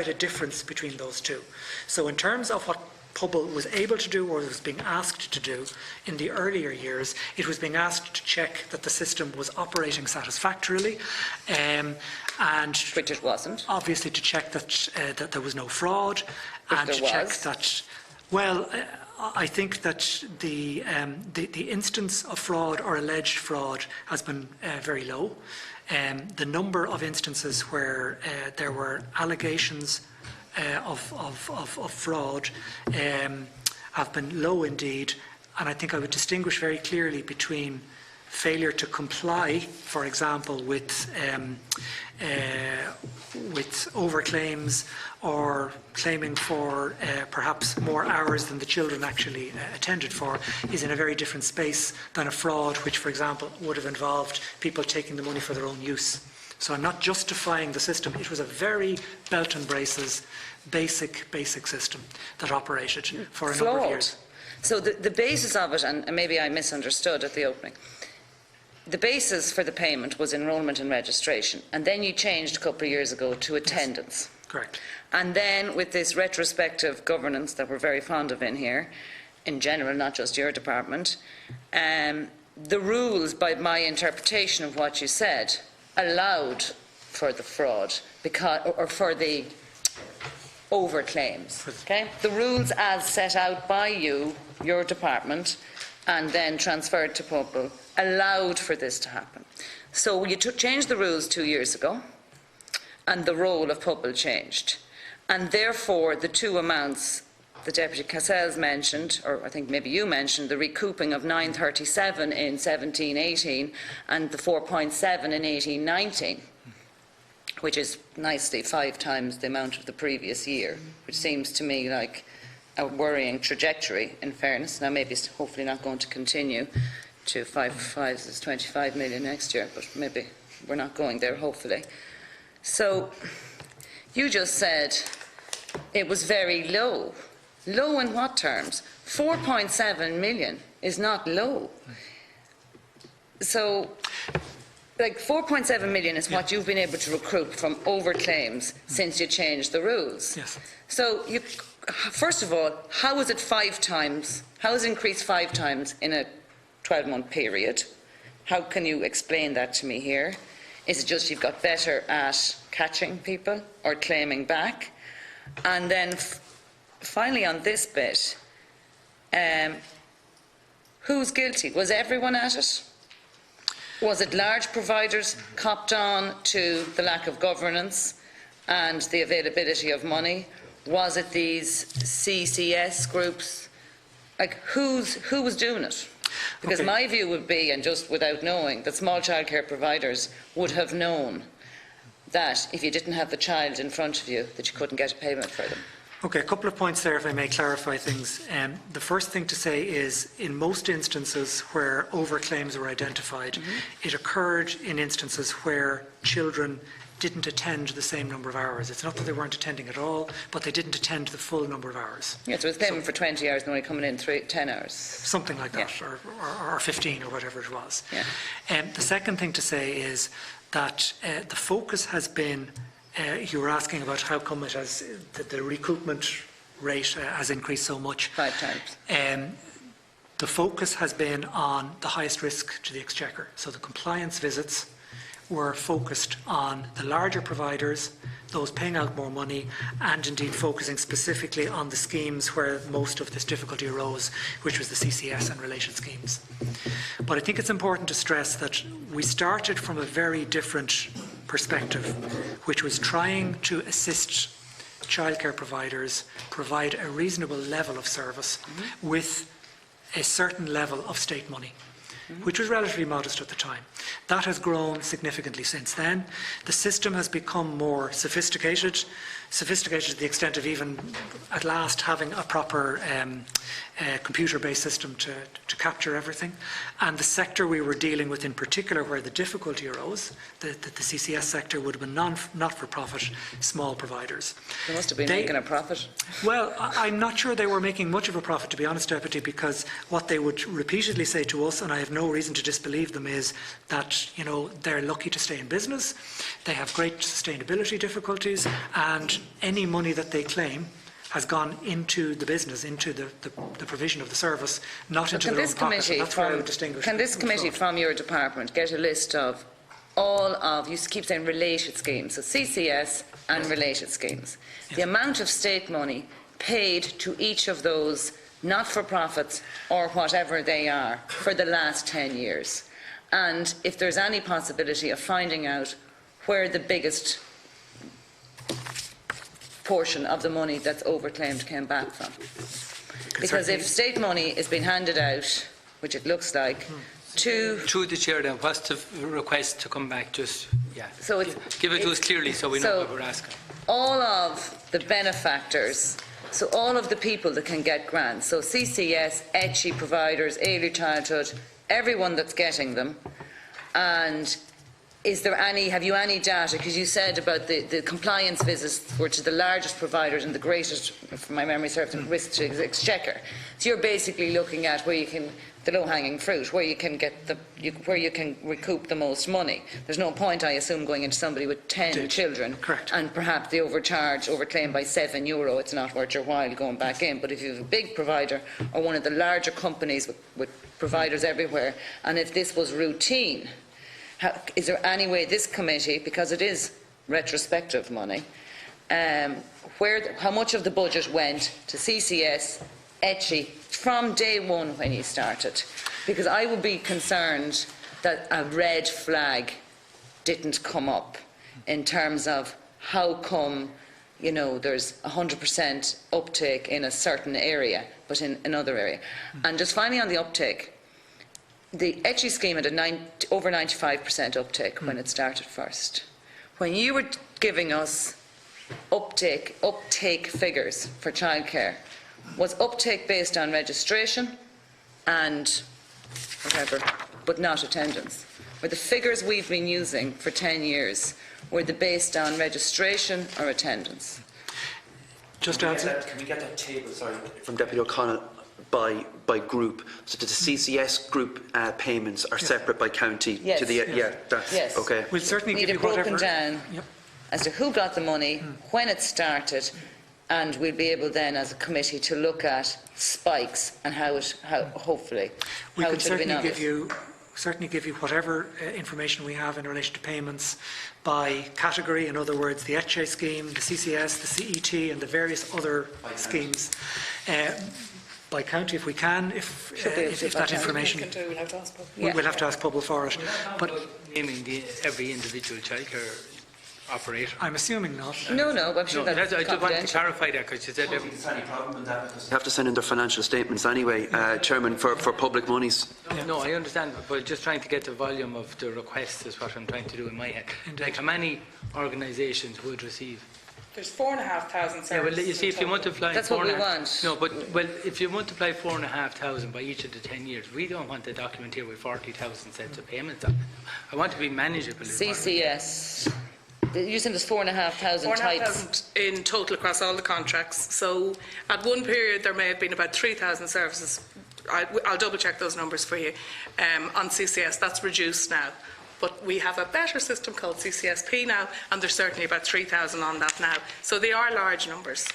Speaker 7: a difference between those two. So in terms of what Pobble was able to do, or was being asked to do in the earlier years, it was being asked to check that the system was operating satisfactorily, and
Speaker 11: which it wasn't.
Speaker 7: Obviously, to check that there was no fraud, and to check that. Well, I think that the instance of fraud or alleged fraud has been very low. The number of instances where there were allegations of fraud have been low indeed, and I think I would distinguish very clearly between failure to comply, for example, with overclaims or claiming for perhaps more hours than the children actually attended for, is in a very different space than a fraud which, for example, would have involved people taking the money for their own use. So I'm not justifying the system. It was a very belt and braces, basic system that operated for a number of years.
Speaker 11: So the basis of it, and maybe I misunderstood at the opening, the basis for the payment was enrolment and registration, and then you changed a couple of years ago to attendance.
Speaker 7: Yes, correct.
Speaker 11: And then with this retrospective governance that we're very fond of in here, in general, not just your department, the rules, by my interpretation of what you said, allowed for the fraud or for the overclaims. Okay? The rules as set out by you, your department, and then transferred to Pobal, allowed for this to happen. So you changed the rules 2 years ago, and the role of Pobal changed. And therefore, the two amounts the Deputy Cassells mentioned, or I think maybe you mentioned, the recouping of 937 in 17-18 and the 4.7 in 18-19, which is nicely 5 times the amount of the previous year, which seems to me like a worrying trajectory, in fairness. Now, maybe it's hopefully not going to continue to 5 is 25 million next year, but maybe we're not going there, hopefully. So, you just said it was very low. Low in what terms? 4.7 million is not low. So, like 4.7 million is what you've been able to recruit from overclaims since you changed the rules.
Speaker 7: Yes.
Speaker 11: So, first of all, how is it 5 times? How is it increased 5 times in a 12-month period? How can you explain that to me here? Is it just you've got better at catching people or claiming back? And then finally on this bit, who's guilty? Was everyone at it? Was it large providers copped on to the lack of governance and the availability of money? Was it these CCS groups? Like, who was doing it? Because my view would be, and just without knowing, that small childcare providers would have known that if you didn't have the child in front of you, that you couldn't get a payment for them.
Speaker 7: Okay, a couple of points there, if I may clarify things. The first thing to say is, in most instances where overclaims were identified, it occurred in instances where children didn't attend the same number of hours. It's not that they weren't attending at all, but they didn't attend the full number of hours.
Speaker 11: Yeah, so it was payment for 20 hours and only coming in 10 hours.
Speaker 7: Something like that, or 15 or whatever it was.
Speaker 11: Yeah.
Speaker 7: The second thing to say is that the focus has been, you were asking about how come it has, the recoupment rate has increased so much.
Speaker 11: 5 times.
Speaker 7: The focus has been on the highest risk to the exchequer. So the compliance visits were focused on the larger providers, those paying out more money, and indeed focusing specifically on the schemes where most of this difficulty arose, which was the CCS and related schemes. But I think it's important to stress that we started from a very different perspective, which was trying to assist childcare providers provide a reasonable level of service with a certain level of state money, which was relatively modest at the time. That has grown significantly since then. The system has become more sophisticated to the extent of even at last having a proper computer-based system to capture everything. And the sector we were dealing with in particular, where the difficulty arose, the CCS sector, would have been not-for-profit small providers.
Speaker 11: They must have been making a profit.
Speaker 7: Well, I'm not sure they were making much of a profit, to be honest, Deputy, because what they would repeatedly say to us, and I have no reason to disbelieve them, is that, you know, they're lucky to stay in business, they have great sustainability difficulties, and any money that they claim has gone into the business, into the provision of the service, not into their own pockets. And that's where I would distinguish.
Speaker 11: Can this committee from your department get a list of all of, you keep saying related schemes, so CCS and related schemes, the amount of state money paid to each of those not-for-profits or whatever they are, for the last 10 years? And if there's any possibility of finding out where the biggest portion of the money that's overclaimed came back from. Because if state money is being handed out, which it looks like, to...
Speaker 1: Through the chair then, what's the request to come back? Just,
Speaker 11: So
Speaker 1: give it to us clearly so we know what we're asking.
Speaker 11: All of the benefactors, so all of the people that can get grants, so CCS, ECHI providers, early childhood, everyone that's getting them, and is there any, have you any data, because you said about the compliance visits were to the largest providers and the greatest, from my memory serves, risk to exchequer. So you're basically looking at where you can, the low-hanging fruit, where you can get where you can recoup the most money. There's no point, I assume, going into somebody with 10 children.
Speaker 7: Correct.
Speaker 11: And perhaps they overclaim by €7. It's not worth your while going back in. But if you have a big provider or one of the larger companies with providers everywhere, and if this was routine, is there any way this committee, because it is retrospective money, how much of the budget went to CCS, ECHI, from day one when you started? Because I would be concerned that a red flag didn't come up in terms of how come, you know, there's 100% uptake in a certain area, but in another area. And just finally on the uptake, the ECHI scheme had over 95% uptake when it started first. When you were giving us uptake figures for childcare, was uptake based on registration and whatever, but not attendance? Were the figures we've been using for 10 years, were they based on registration or attendance?
Speaker 7: Just to answer.
Speaker 8: Can we get that table, sorry, from Deputy O'Connell by group, so that the CCS group payments are separate by county?
Speaker 11: Yes.
Speaker 8: To the, that's
Speaker 11: Yes.
Speaker 8: okay.
Speaker 7: We'll certainly
Speaker 11: Need
Speaker 7: give
Speaker 11: it
Speaker 7: you
Speaker 11: broken
Speaker 7: whatever.
Speaker 11: down as to who got the money, when it started, and we'll be able then as a committee to look at spikes and hopefully
Speaker 7: We
Speaker 11: how
Speaker 7: can
Speaker 11: it should have been
Speaker 7: certainly give you whatever information we have in relation to payments by category, in other words, the ECHE scheme, the CCS, the CET and the various other schemes. By county if we can, if that information...
Speaker 10: We'll have to ask Bob.
Speaker 7: We'll have to ask Pobble for it. But
Speaker 1: Naming every individual childcare operator.
Speaker 7: I'm assuming not.
Speaker 11: No, but I'm sure that's
Speaker 1: I just want to
Speaker 11: confidential.
Speaker 1: clarify that because you said every...
Speaker 8: They have to send in their financial statements anyway, Chairman, for public monies.
Speaker 1: No, I understand, but just trying to get the volume of the requests is what I'm trying to do in my head. Like how many organisations would receive?
Speaker 10: There's 4,500 services.
Speaker 1: Yeah, well, you see, if you multiply...
Speaker 11: That's what we want.
Speaker 1: No, but if you multiply 4,500 by each of the 10 years, we don't want the document here with 40,000 sets of payments on it. I want to be manageable.
Speaker 11: CCS. You said there's 4,500 types.
Speaker 10: 4,500 in total across all the contracts. So at one period there may have been about 3,000 services. I'll double check those numbers for you. On CCS, that's reduced now. But we have a better system called CCSP now, and there's certainly about 3,000 on that now. So they are large numbers.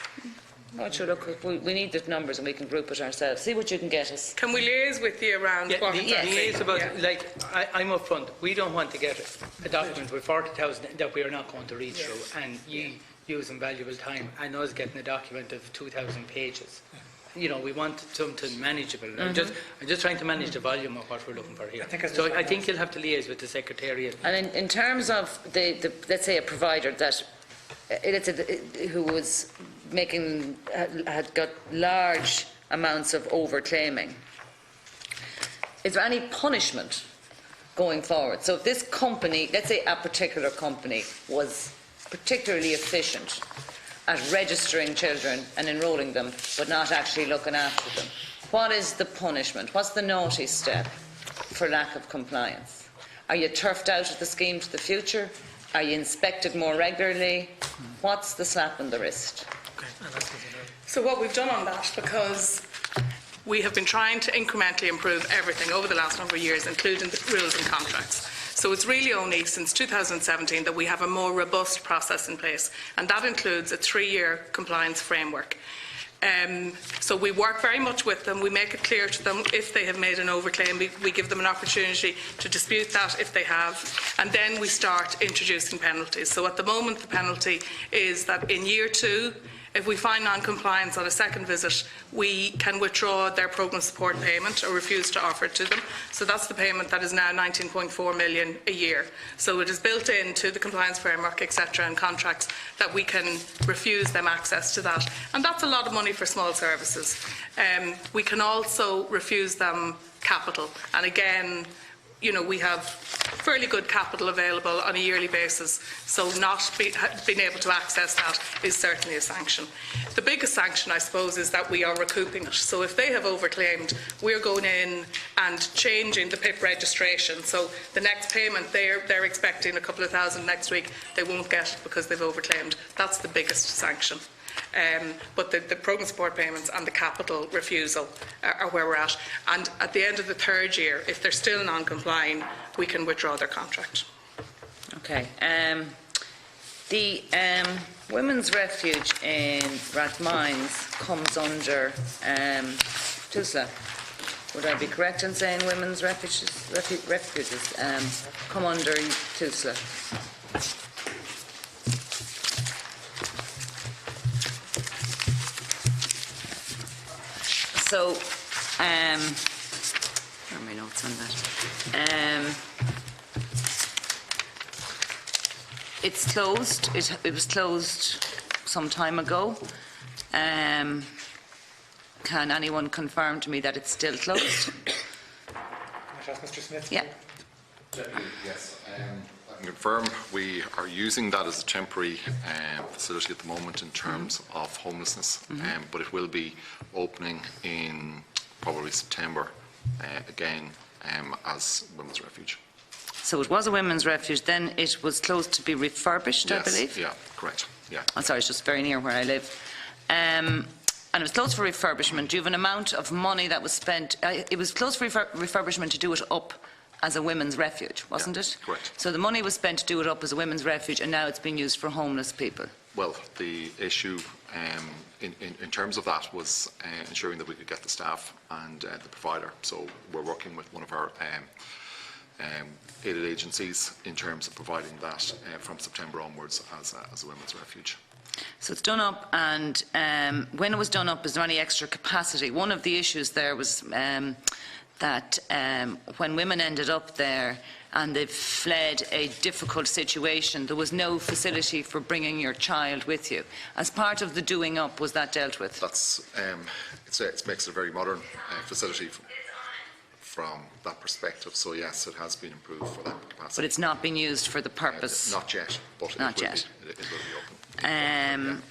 Speaker 11: Oh, sure, look, we need the numbers and we can group it ourselves. See what you can get us.
Speaker 10: Can we liaise with you around what
Speaker 1: liaise about, like, I'm up front. We don't want to get a document with 40,000 that we are not going to read through, and you using valuable time, and us getting a document of 2,000 pages. You know, we want something manageable. I'm just trying to manage the volume of what we're looking for here. I think you'll have to liaise with the Secretariat.
Speaker 11: And in terms of the let's say a provider that who was had got large amounts of overclaiming, is there any punishment going forward? So if this company, let's say a particular company, was particularly efficient at registering children and enrolling them, but not actually looking after them, what is the punishment? What's the naughty step for lack of compliance? Are you turfed out of the scheme to the future? Are you inspected more regularly? What's the slap on the wrist?
Speaker 10: So what we've done on that, because we have been trying to incrementally improve everything over the last number of years, including the rules and contracts. So it's really only since 2017 that we have a more robust process in place, and that includes a 3-year compliance framework. So we work very much with them. We make it clear to them if they have made an overclaim. We give them an opportunity to dispute that if they have, and then we start introducing penalties. So at the moment the penalty is that in year 2 If we find non-compliance on a second visit, we can withdraw their programme support payment or refuse to offer it to them. So that's the payment that is now 19.4 million a year. So it is built into the compliance framework, etc., and contracts that we can refuse them access to that. And that's a lot of money for small services. We can also refuse them capital. And again, you know, we have fairly good capital available on a yearly basis, so not being able to access that is certainly a sanction. The biggest sanction, I suppose, is that we are recouping it. So if they have overclaimed, we're going in and changing the PIP registration. So the next payment, they're expecting a couple of thousand next week, they won't get it because they've overclaimed. That's the biggest sanction. But the programme support payments and the capital refusal are where we're at. And at the end of the third year, if they're still non-complying, we can withdraw their contract.
Speaker 11: Okay. The Women's Refuge in Rathmines comes under TUSLA. Would I be correct in saying Women's Refuges come under TUSLA? So, where are my notes on that? It's closed. It was closed some time ago. Can anyone confirm to me that it's still closed?
Speaker 12: Can I ask Mr. Smith?
Speaker 11: Yeah.
Speaker 13: Yes. I can confirm we are using that as a temporary facility at the moment in terms of homelessness, but it will be opening in probably September again as Women's Refuge.
Speaker 11: So it was a women's refuge, then it was closed to be refurbished,
Speaker 13: Yes,
Speaker 11: I believe?
Speaker 13: yeah, correct. Yeah.
Speaker 11: I'm sorry, it's just very near where I live. And it was closed for refurbishment. Do you have an amount of money that was spent? It was closed for refurbishment to do it up as a women's refuge, wasn't it?
Speaker 13: Correct.
Speaker 11: So the money was spent to do it up as a women's refuge, and now it's being used for homeless people.
Speaker 13: Well, the issue in terms of that was ensuring that we could get the staff and the provider. So we're working with one of our aided agencies in terms of providing that from September onwards as a women's refuge.
Speaker 11: So it's done up, and when it was done up, is there any extra capacity? One of the issues there was that when women ended up there and they fled a difficult situation, there was no facility for bringing your child with you. As part of the doing up, was that dealt with?
Speaker 13: That's it makes it a very modern facility from that perspective. So yes, it has been improved for that capacity.
Speaker 11: But it's not been used for the purpose?
Speaker 13: Not yet, but
Speaker 11: not
Speaker 13: it
Speaker 11: yet.
Speaker 13: It will be open.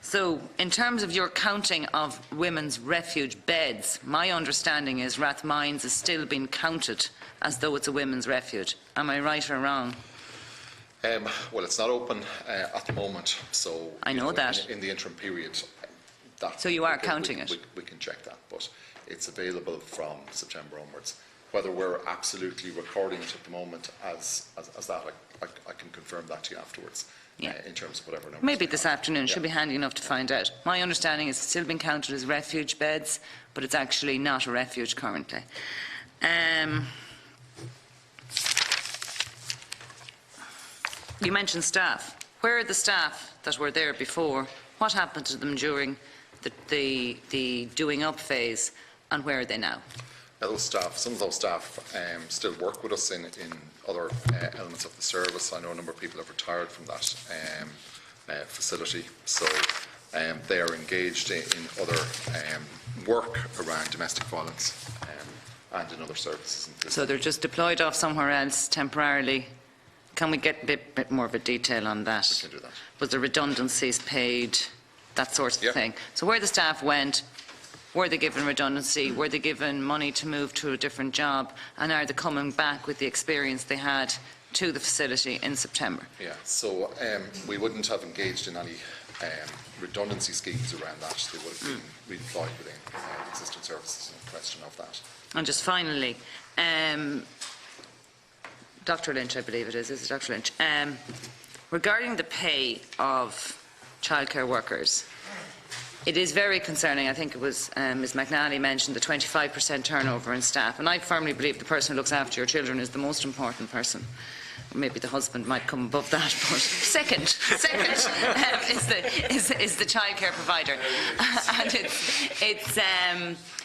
Speaker 11: So, in terms of your counting of women's refuge beds, my understanding is Rathmines is still being counted as though it's a women's refuge. Am I right or wrong?
Speaker 13: Well, it's not open at the moment, so
Speaker 11: I know that.
Speaker 13: In the interim period.
Speaker 11: So you are counting it?
Speaker 13: We can check that, but it's available from September onwards. Whether we're absolutely recording it at the moment as that, I can confirm that to you afterwards.
Speaker 11: Yeah.
Speaker 13: In terms of whatever numbers.
Speaker 11: Maybe this afternoon. Should be handy enough to find out. My understanding is it's still being counted as refuge beds, but it's actually not a refuge currently. You mentioned staff. Where are the staff that were there before? What happened to them during the doing up phase, and where are they now?
Speaker 13: Those staff, some of those staff still work with us in other elements of the service. I know a number of people have retired from that facility, so they are engaged in other work around domestic violence and in other services.
Speaker 11: So they're just deployed off somewhere else temporarily. Can we get a bit more of a detail on that?
Speaker 13: We can do that.
Speaker 11: Was there redundancies paid, that sort of thing? So where the staff went, were they given redundancy? Were they given money to move to a different job? And are they coming back with the experience they had to the facility in September?
Speaker 13: Yeah, so we wouldn't have engaged in any redundancy schemes around that. They would have been redeployed within existing services, no question of that.
Speaker 11: And just finally, Dr. Lynch, I believe it is it Dr. Lynch? Regarding the pay of childcare workers, it is very concerning. I think it was Ms McNally mentioned the 25% turnover in staff, and I firmly believe the person who looks after your children is the most important person. Maybe the husband might come above that, but second is the childcare provider, and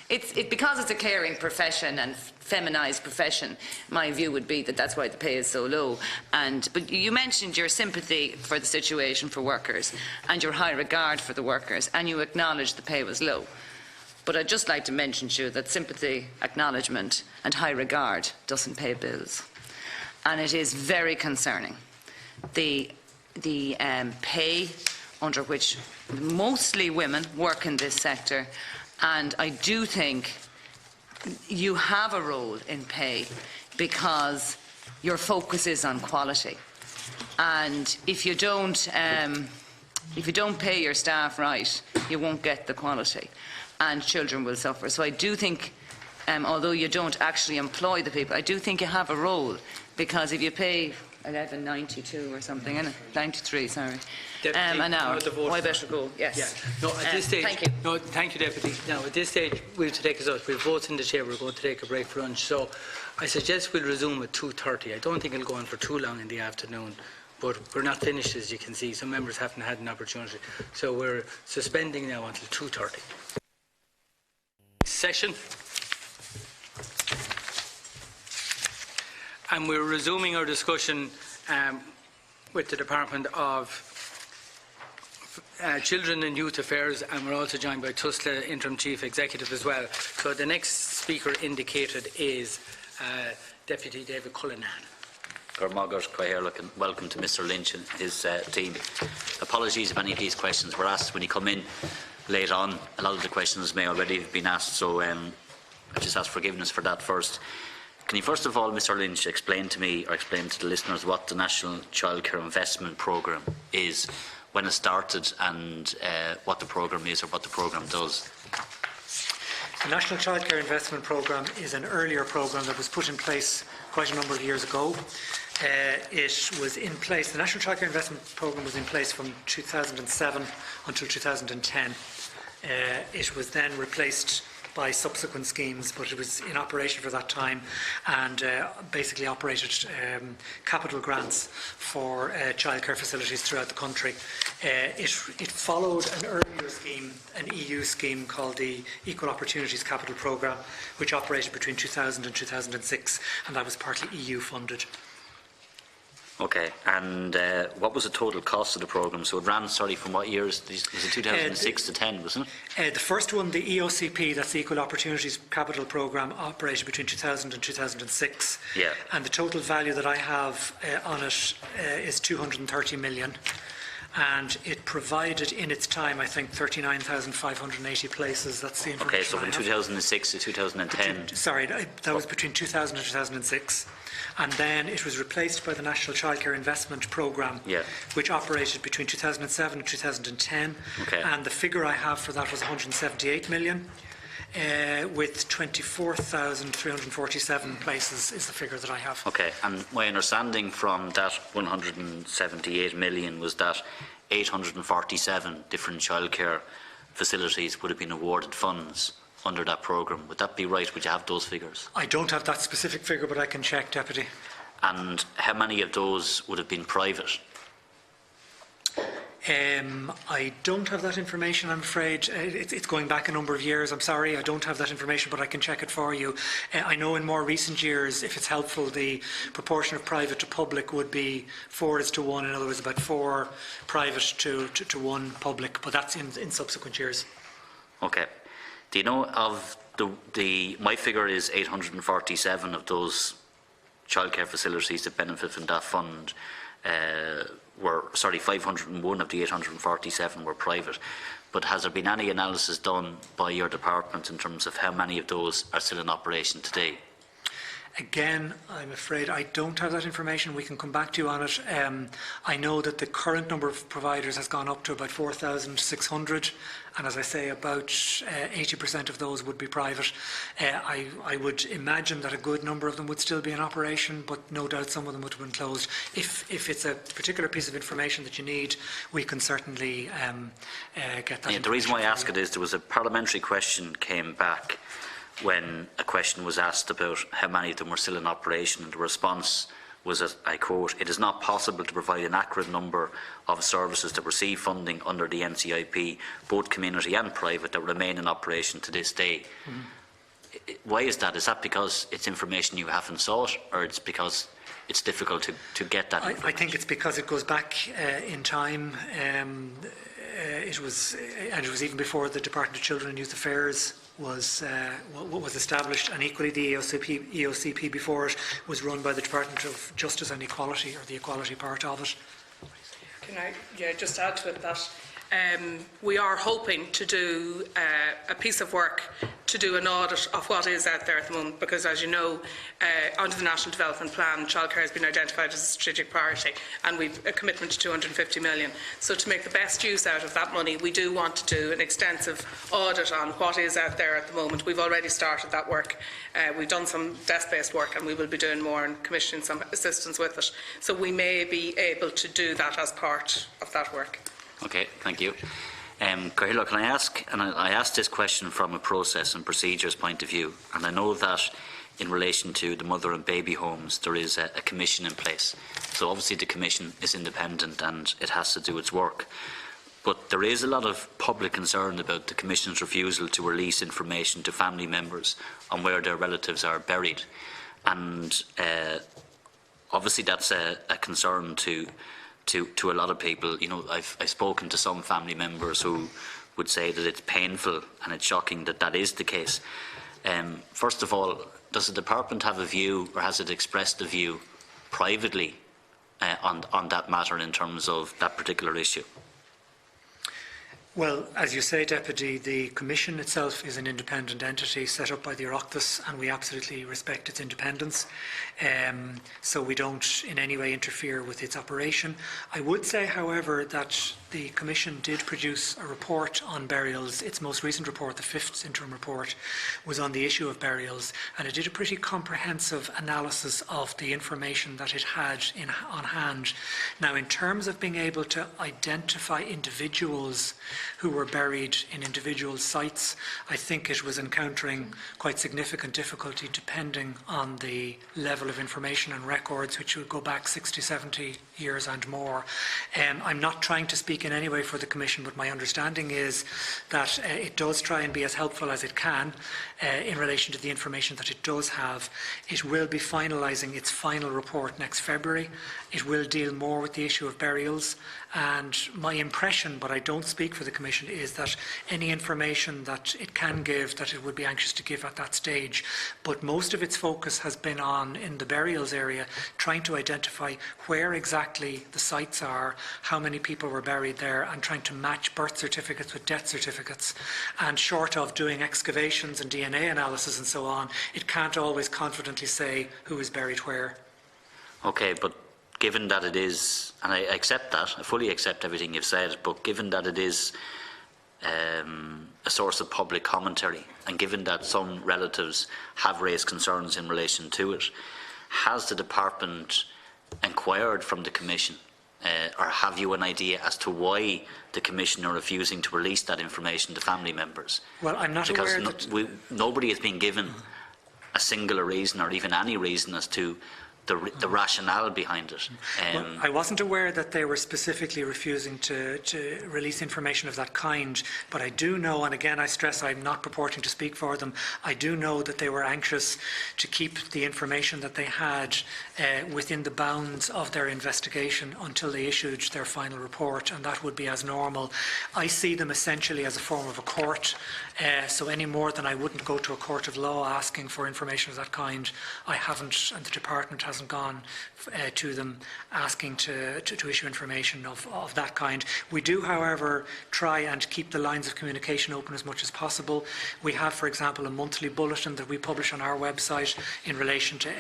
Speaker 11: it's because it's a caring profession and feminised profession. My view would be that that's why the pay is so low. But you mentioned your sympathy for the situation for workers and your high regard for the workers, and you acknowledge the pay was low. But I'd just like to mention to you that sympathy, acknowledgement and high regard doesn't pay bills. And it is very concerning, the pay under which mostly women work in this sector. And I do think you have a role in pay because your focus is on quality. And if you don't pay your staff right, you won't get the quality, and children will suffer. So I do think, although you don't actually employ the people, I do think you have a role, because if you pay $11.92 or something, 93, sorry, an hour, I better go. Yes.
Speaker 1: Yeah. No, at this stage,
Speaker 11: thank you.
Speaker 1: No, thank you, Deputy. Now, at this stage, we have to take us out. We've votes in the chair. We're going to take a break for lunch. So, I suggest we'll resume at 2:30. I don't think it'll go on for too long in the afternoon, but we're not finished, as you can see. Some members haven't had an opportunity. So, we're suspending now until 2:30. Session. And we're resuming our discussion with the Department of Children and Youth Affairs, and we're also joined by TUSLA Interim Chief Executive as well. So the next speaker indicated is Deputy David Cullinane.
Speaker 5: Welcome to Mr Lynch and his team. Apologies if any of these questions were asked when you come in late on. A lot of the questions may already have been asked, so I just ask forgiveness for that first. Can you first of all, Mr Lynch, explain to me, or explain to the listeners, what the National Childcare Investment Programme is, when it started, and what the programme is or what the programme does?
Speaker 7: The National Childcare Investment Programme is an earlier programme that was put in place quite a number of years ago. It was in place, the National Childcare Investment Programme was in place from 2007 until 2010. It was then replaced by subsequent schemes, but it was in operation for that time, and basically operated capital grants for childcare facilities throughout the country. It followed an earlier scheme, an EU scheme called the Equal Opportunities Capital Programme, which operated between 2000 and 2006, and that was partly EU funded.
Speaker 5: Okay, and what was the total cost of the programme? So it ran, from what years? Was it 2006 to 10, wasn't it?
Speaker 7: The first one, the EOCP, that's the Equal Opportunities Capital Programme, operated between 2000 and 2006.
Speaker 5: Yeah.
Speaker 7: And the total value that I have on it is 230 million. And it provided in its time, I think, 39,580 places. That's the information.
Speaker 5: Okay, so from 2006 to 2010.
Speaker 7: Sorry, that was between 2000 and 2006. And then it was replaced by the National Childcare Investment Programme, which operated between 2007 and 2010.
Speaker 5: Okay.
Speaker 7: And the figure I have for that was 178 million, with 24,347 places is the figure that I have.
Speaker 5: Okay, and my understanding from that 178 million was that 847 different childcare facilities would have been awarded funds under that programme. Would that be right? Would you have those figures?
Speaker 7: I don't have that specific figure, but I can check, Deputy.
Speaker 5: And how many of those would have been private?
Speaker 7: I don't have that information, I'm afraid. It's going back a number of years. I'm sorry, I don't have that information, but I can check it for you. I know in more recent years, if it's helpful, the proportion of private to public would be 4:1. In other words, about 4 private to 1 public, but that's in subsequent years.
Speaker 5: Okay. Do you know of my figure is 847 of those childcare facilities that benefit from that fund 501 of the 847 were private. But has there been any analysis done by your department in terms of how many of those are still in operation today?
Speaker 7: Again, I'm afraid I don't have that information. We can come back to you on it. I know that the current number of providers has gone up to about 4,600, and as I say, about 80% of those would be private. I would imagine that a good number of them would still be in operation, but no doubt some of them would have been closed. If it's a particular piece of information that you need, we can certainly get that.
Speaker 5: The reason why I ask it is there was a parliamentary question came back when a question was asked about how many of them were still in operation, and the response was that, I quote, "It is not possible to provide an accurate number of services that receive funding under the NCIP, both community and private, that remain in operation to this day." Why is that? Is that because it's information you haven't sought, or it's because it's difficult to get that information?
Speaker 7: I think it's because it goes back in time. It was even before the Department of Children and Youth Affairs was established, and equally the EOCP before it was run by the Department of Justice and Equality, or the equality part of it.
Speaker 10: Can I just add to it that we are hoping to do a piece of work to do an audit of what is out there at the moment, because, as you know, under the National Development Plan, childcare has been identified as a strategic priority, and we've a commitment to 250 million. So to make the best use out of that money, we do want to do an extensive audit on what is out there at the moment. We've already started that work. We've done some desk-based work, and we will be doing more and commissioning some assistance with it. So we may be able to do that as part of that work.
Speaker 5: Okay, thank you. Cahill, can I ask, and I asked this question from a process and procedures point of view, and I know that in relation to the mother and baby homes there is a commission in place. So obviously the commission is independent and it has to do its work. But there is a lot of public concern about the commission's refusal to release information to family members on where their relatives are buried. And obviously that's a concern to a lot of people. You know, I've spoken to some family members who would say that it's painful and it's shocking that that is the case. First of all, does the department have a view, or has it expressed a view privately on that matter in terms of that particular issue?
Speaker 7: Well, as you say, Deputy, the Commission itself is an independent entity set up by the Oireachtas, and we absolutely respect its independence. So we don't in any way interfere with its operation. I would say, however, that the Commission did produce a report on burials. Its most recent report, the 5th interim report, was on the issue of burials, and it did a pretty comprehensive analysis of the information that it had on hand. Now, in terms of being able to identify individuals who were buried in individual sites, I think it was encountering quite significant difficulty depending on the level of information and records, which would go back 60, 70 years and more. I'm not trying to speak in any way for the Commission, but my understanding is that it does try and be as helpful as it can in relation to the information that it does have. It will be finalising its final report next February. It will deal more with the issue of burials, and my impression, but I don't speak for the Commission, is that any information that it can give, that it would be anxious to give at that stage. But most of its focus has been on, in the burials area, trying to identify where exactly the sites are, how many people were buried there, and trying to match birth certificates with death certificates. And short of doing excavations and DNA analysis and so on, it can't always confidently say who is buried where.
Speaker 5: Okay, but given that it is, and I accept that, I fully accept everything you've said, but given that it is a source of public commentary, and given that some relatives have raised concerns in relation to it, has the department inquired from the Commission, or have you an idea as to why the Commission are refusing to release that information to family members?
Speaker 7: Well, I'm not aware that
Speaker 5: nobody has been given a singular reason, or even any reason, as to the rationale behind it.
Speaker 7: Well, I wasn't aware that they were specifically refusing to release information of that kind, but I do know, and again I stress I'm not purporting to speak for them, I do know that they were anxious to keep the information that they had within the bounds of their investigation until they issued their final report, and that would be as normal. I see them essentially as a form of a court, so any more than I wouldn't go to a court of law asking for information of that kind. I haven't, and the department hasn't gone to them asking to issue information of that kind. We do, however, try and keep the lines of communication open as much as possible. We have, for example, a monthly bulletin that we publish on our website in relation to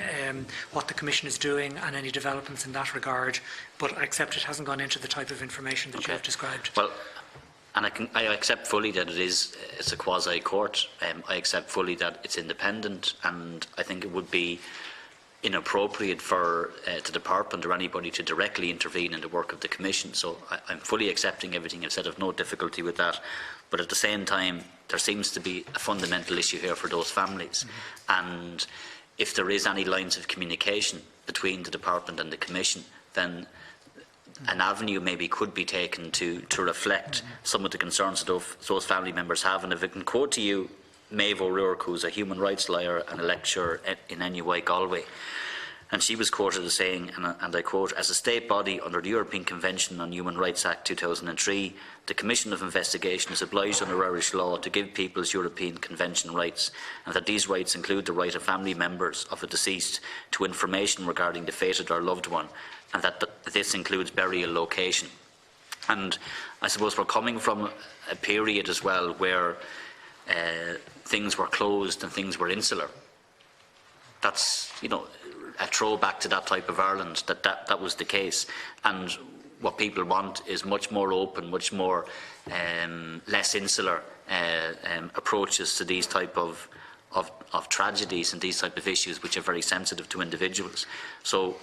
Speaker 7: what the Commission is doing and any developments in that regard, but I accept it hasn't gone into the type of information that you have described.
Speaker 5: Well, and I accept fully that it's a quasi-court. I accept fully that it's independent, and I think it would be inappropriate for the department or anybody to directly intervene in the work of the Commission. So I'm fully accepting everything you've said. I've no difficulty with that. But at the same time, there seems to be a fundamental issue here for those families. And if there is any lines of communication between the Department and the Commission, then an avenue maybe could be taken to reflect some of the concerns that those family members have. And if I can quote to you Maeve O'Rourke, who's a human rights lawyer and a lecturer in NUI Galway, and she was quoted as saying, and I quote, "As a state body under the European Convention on Human Rights Act 2003, the Commission of Investigation is obliged under Irish law to give people's European Convention rights, and that these rights include the right of family members of a deceased to information regarding the fate of their loved one, and that this includes burial location." And I suppose we're coming from a period as well where things were closed and things were insular. That's, you know, a throwback to that type of Ireland, that was the case. And what people want is much more open, much more less insular approaches to these type of tragedies and these type of issues, which are very sensitive to individuals. So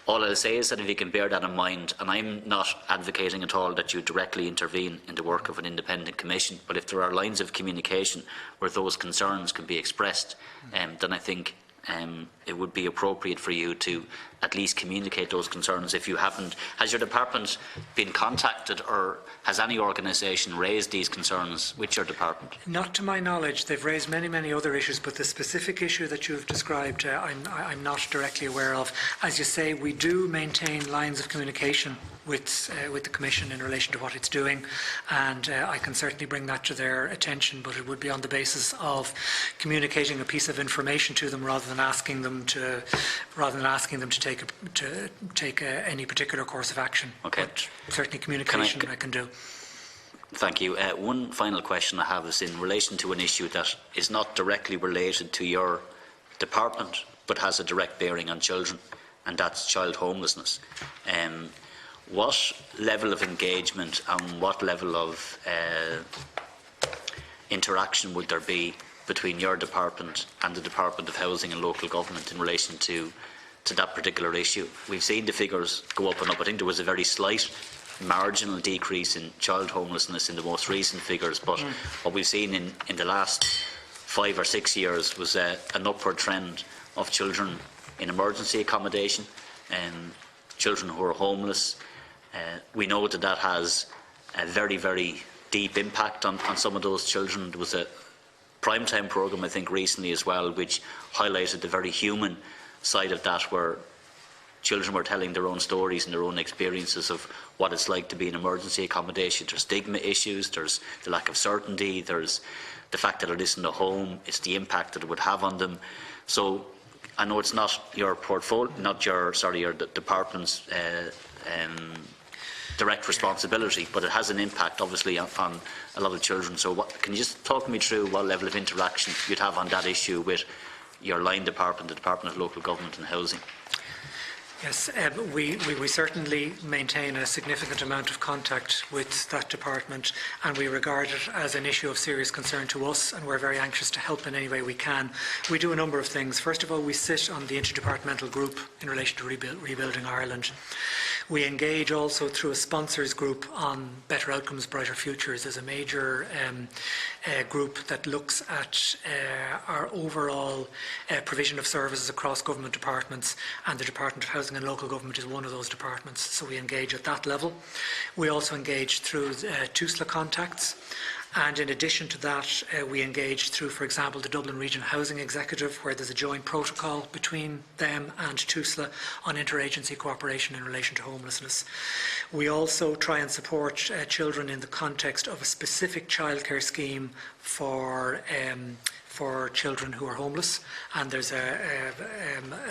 Speaker 5: all I'll say is that if you can bear that in mind, and I'm not advocating at all that you directly intervene in the work of an independent commission, but if there are lines of communication where those concerns can be expressed, then I think it would be appropriate for you to at least communicate those concerns if you haven't. Has your department been contacted, or has any organisation raised these concerns with your department?
Speaker 7: Not to my knowledge. They've raised many other issues, but the specific issue that you have described, I'm not directly aware of. As you say, we do maintain lines of communication with the Commission in relation to what it's doing, and I can certainly bring that to their attention, but it would be on the basis of communicating a piece of information to them rather than asking them to take any particular course of action.
Speaker 5: Okay.
Speaker 7: But certainly communication I can do.
Speaker 5: Thank you. One final question I have is in relation to an issue that is not directly related to your department, but has a direct bearing on children, and that's child homelessness. What level of engagement and what level of interaction would there be between your department and the Department of Housing and Local Government in relation to that particular issue? We've seen the figures go up and up. I think there was a very slight marginal decrease in child homelessness in the most recent figures, but what we've seen in the last 5 or 6 years was an upward trend of children in emergency accommodation and children who are homeless. We know that has a very deep impact on some of those children. There was a primetime programme, I think, recently as well, which highlighted the very human side of that, where children were telling their own stories and their own experiences of what it's like to be in emergency accommodation. There's stigma issues, there's the lack of certainty, there's the fact that it isn't a home, it's the impact that it would have on them. So I know it's not your portfolio, your department's direct responsibility, but it has an impact obviously on a lot of children. So can you just talk me through what level of interaction you'd have on that issue with your line department, the Department of Local Government and Housing?
Speaker 7: Yes, we certainly maintain a significant amount of contact with that department, and we regard it as an issue of serious concern to us, and we're very anxious to help in any way we can. We do a number of things. First of all, we sit on the interdepartmental group in relation to Rebuilding Ireland. We engage also through a sponsors group on Better Outcomes, Brighter Futures. There's a major group that looks at our overall provision of services across government departments, and the Department of Housing and Local Government is one of those departments, so we engage at that level. We also engage through TUSLA contacts, and in addition to that we engage through, for example, the Dublin Region Housing Executive, where there's a joint protocol between them and TUSLA on interagency cooperation in relation to homelessness. We also try and support children in the context of a specific childcare scheme for children who are homeless, and there's a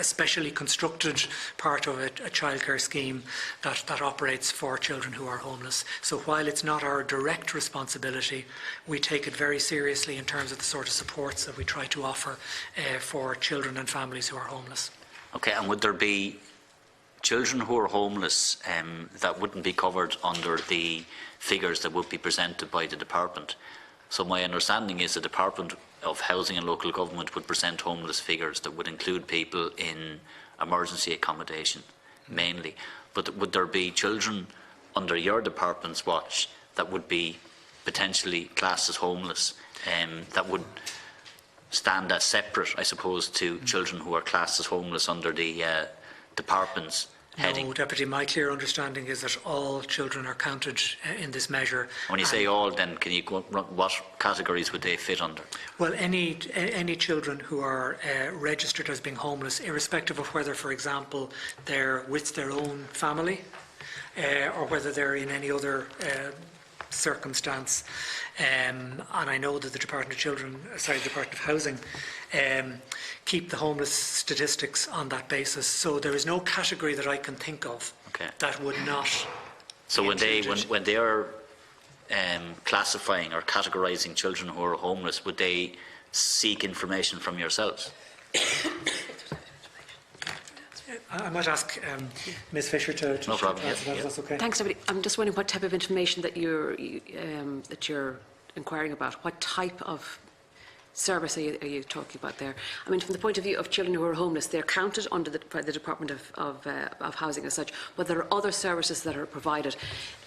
Speaker 7: specially constructed part of it, a childcare scheme that operates for children who are homeless. So while it's not our direct responsibility, we take it very seriously in terms of the sort of supports that we try to offer for children and families who are homeless.
Speaker 5: Okay, and would there be children who are homeless that wouldn't be covered under the figures that would be presented by the department? So my understanding is the Department of Housing and Local Government would present homeless figures that would include people in emergency accommodation mainly. But would there be children under your department's watch that would be potentially classed as homeless, that would stand as separate, I suppose, to children who are classed as homeless under the department's heading?
Speaker 7: No, Deputy, my clear understanding is that all children are counted in this measure.
Speaker 5: When you say all, then can you go, what categories would they fit under?
Speaker 7: Well, any children who are registered as being homeless, irrespective of whether, for example, they're with their own family or whether they're in any other circumstance. And I know that the Department of Housing keep the homeless statistics on that basis. So there is no category that I can think of that would not.
Speaker 5: So when they are classifying or categorising children who are homeless, would they seek information from yourselves?
Speaker 7: I might ask Ms. Fisher to
Speaker 5: no problem.
Speaker 7: answer that, if that's okay.
Speaker 14: Thanks, everybody. I'm just wondering what type of information that you're inquiring about. What type of service are you talking about there? I mean, from the point of view of children who are homeless, they're counted under by the Department of Housing as such, but there are other services that are provided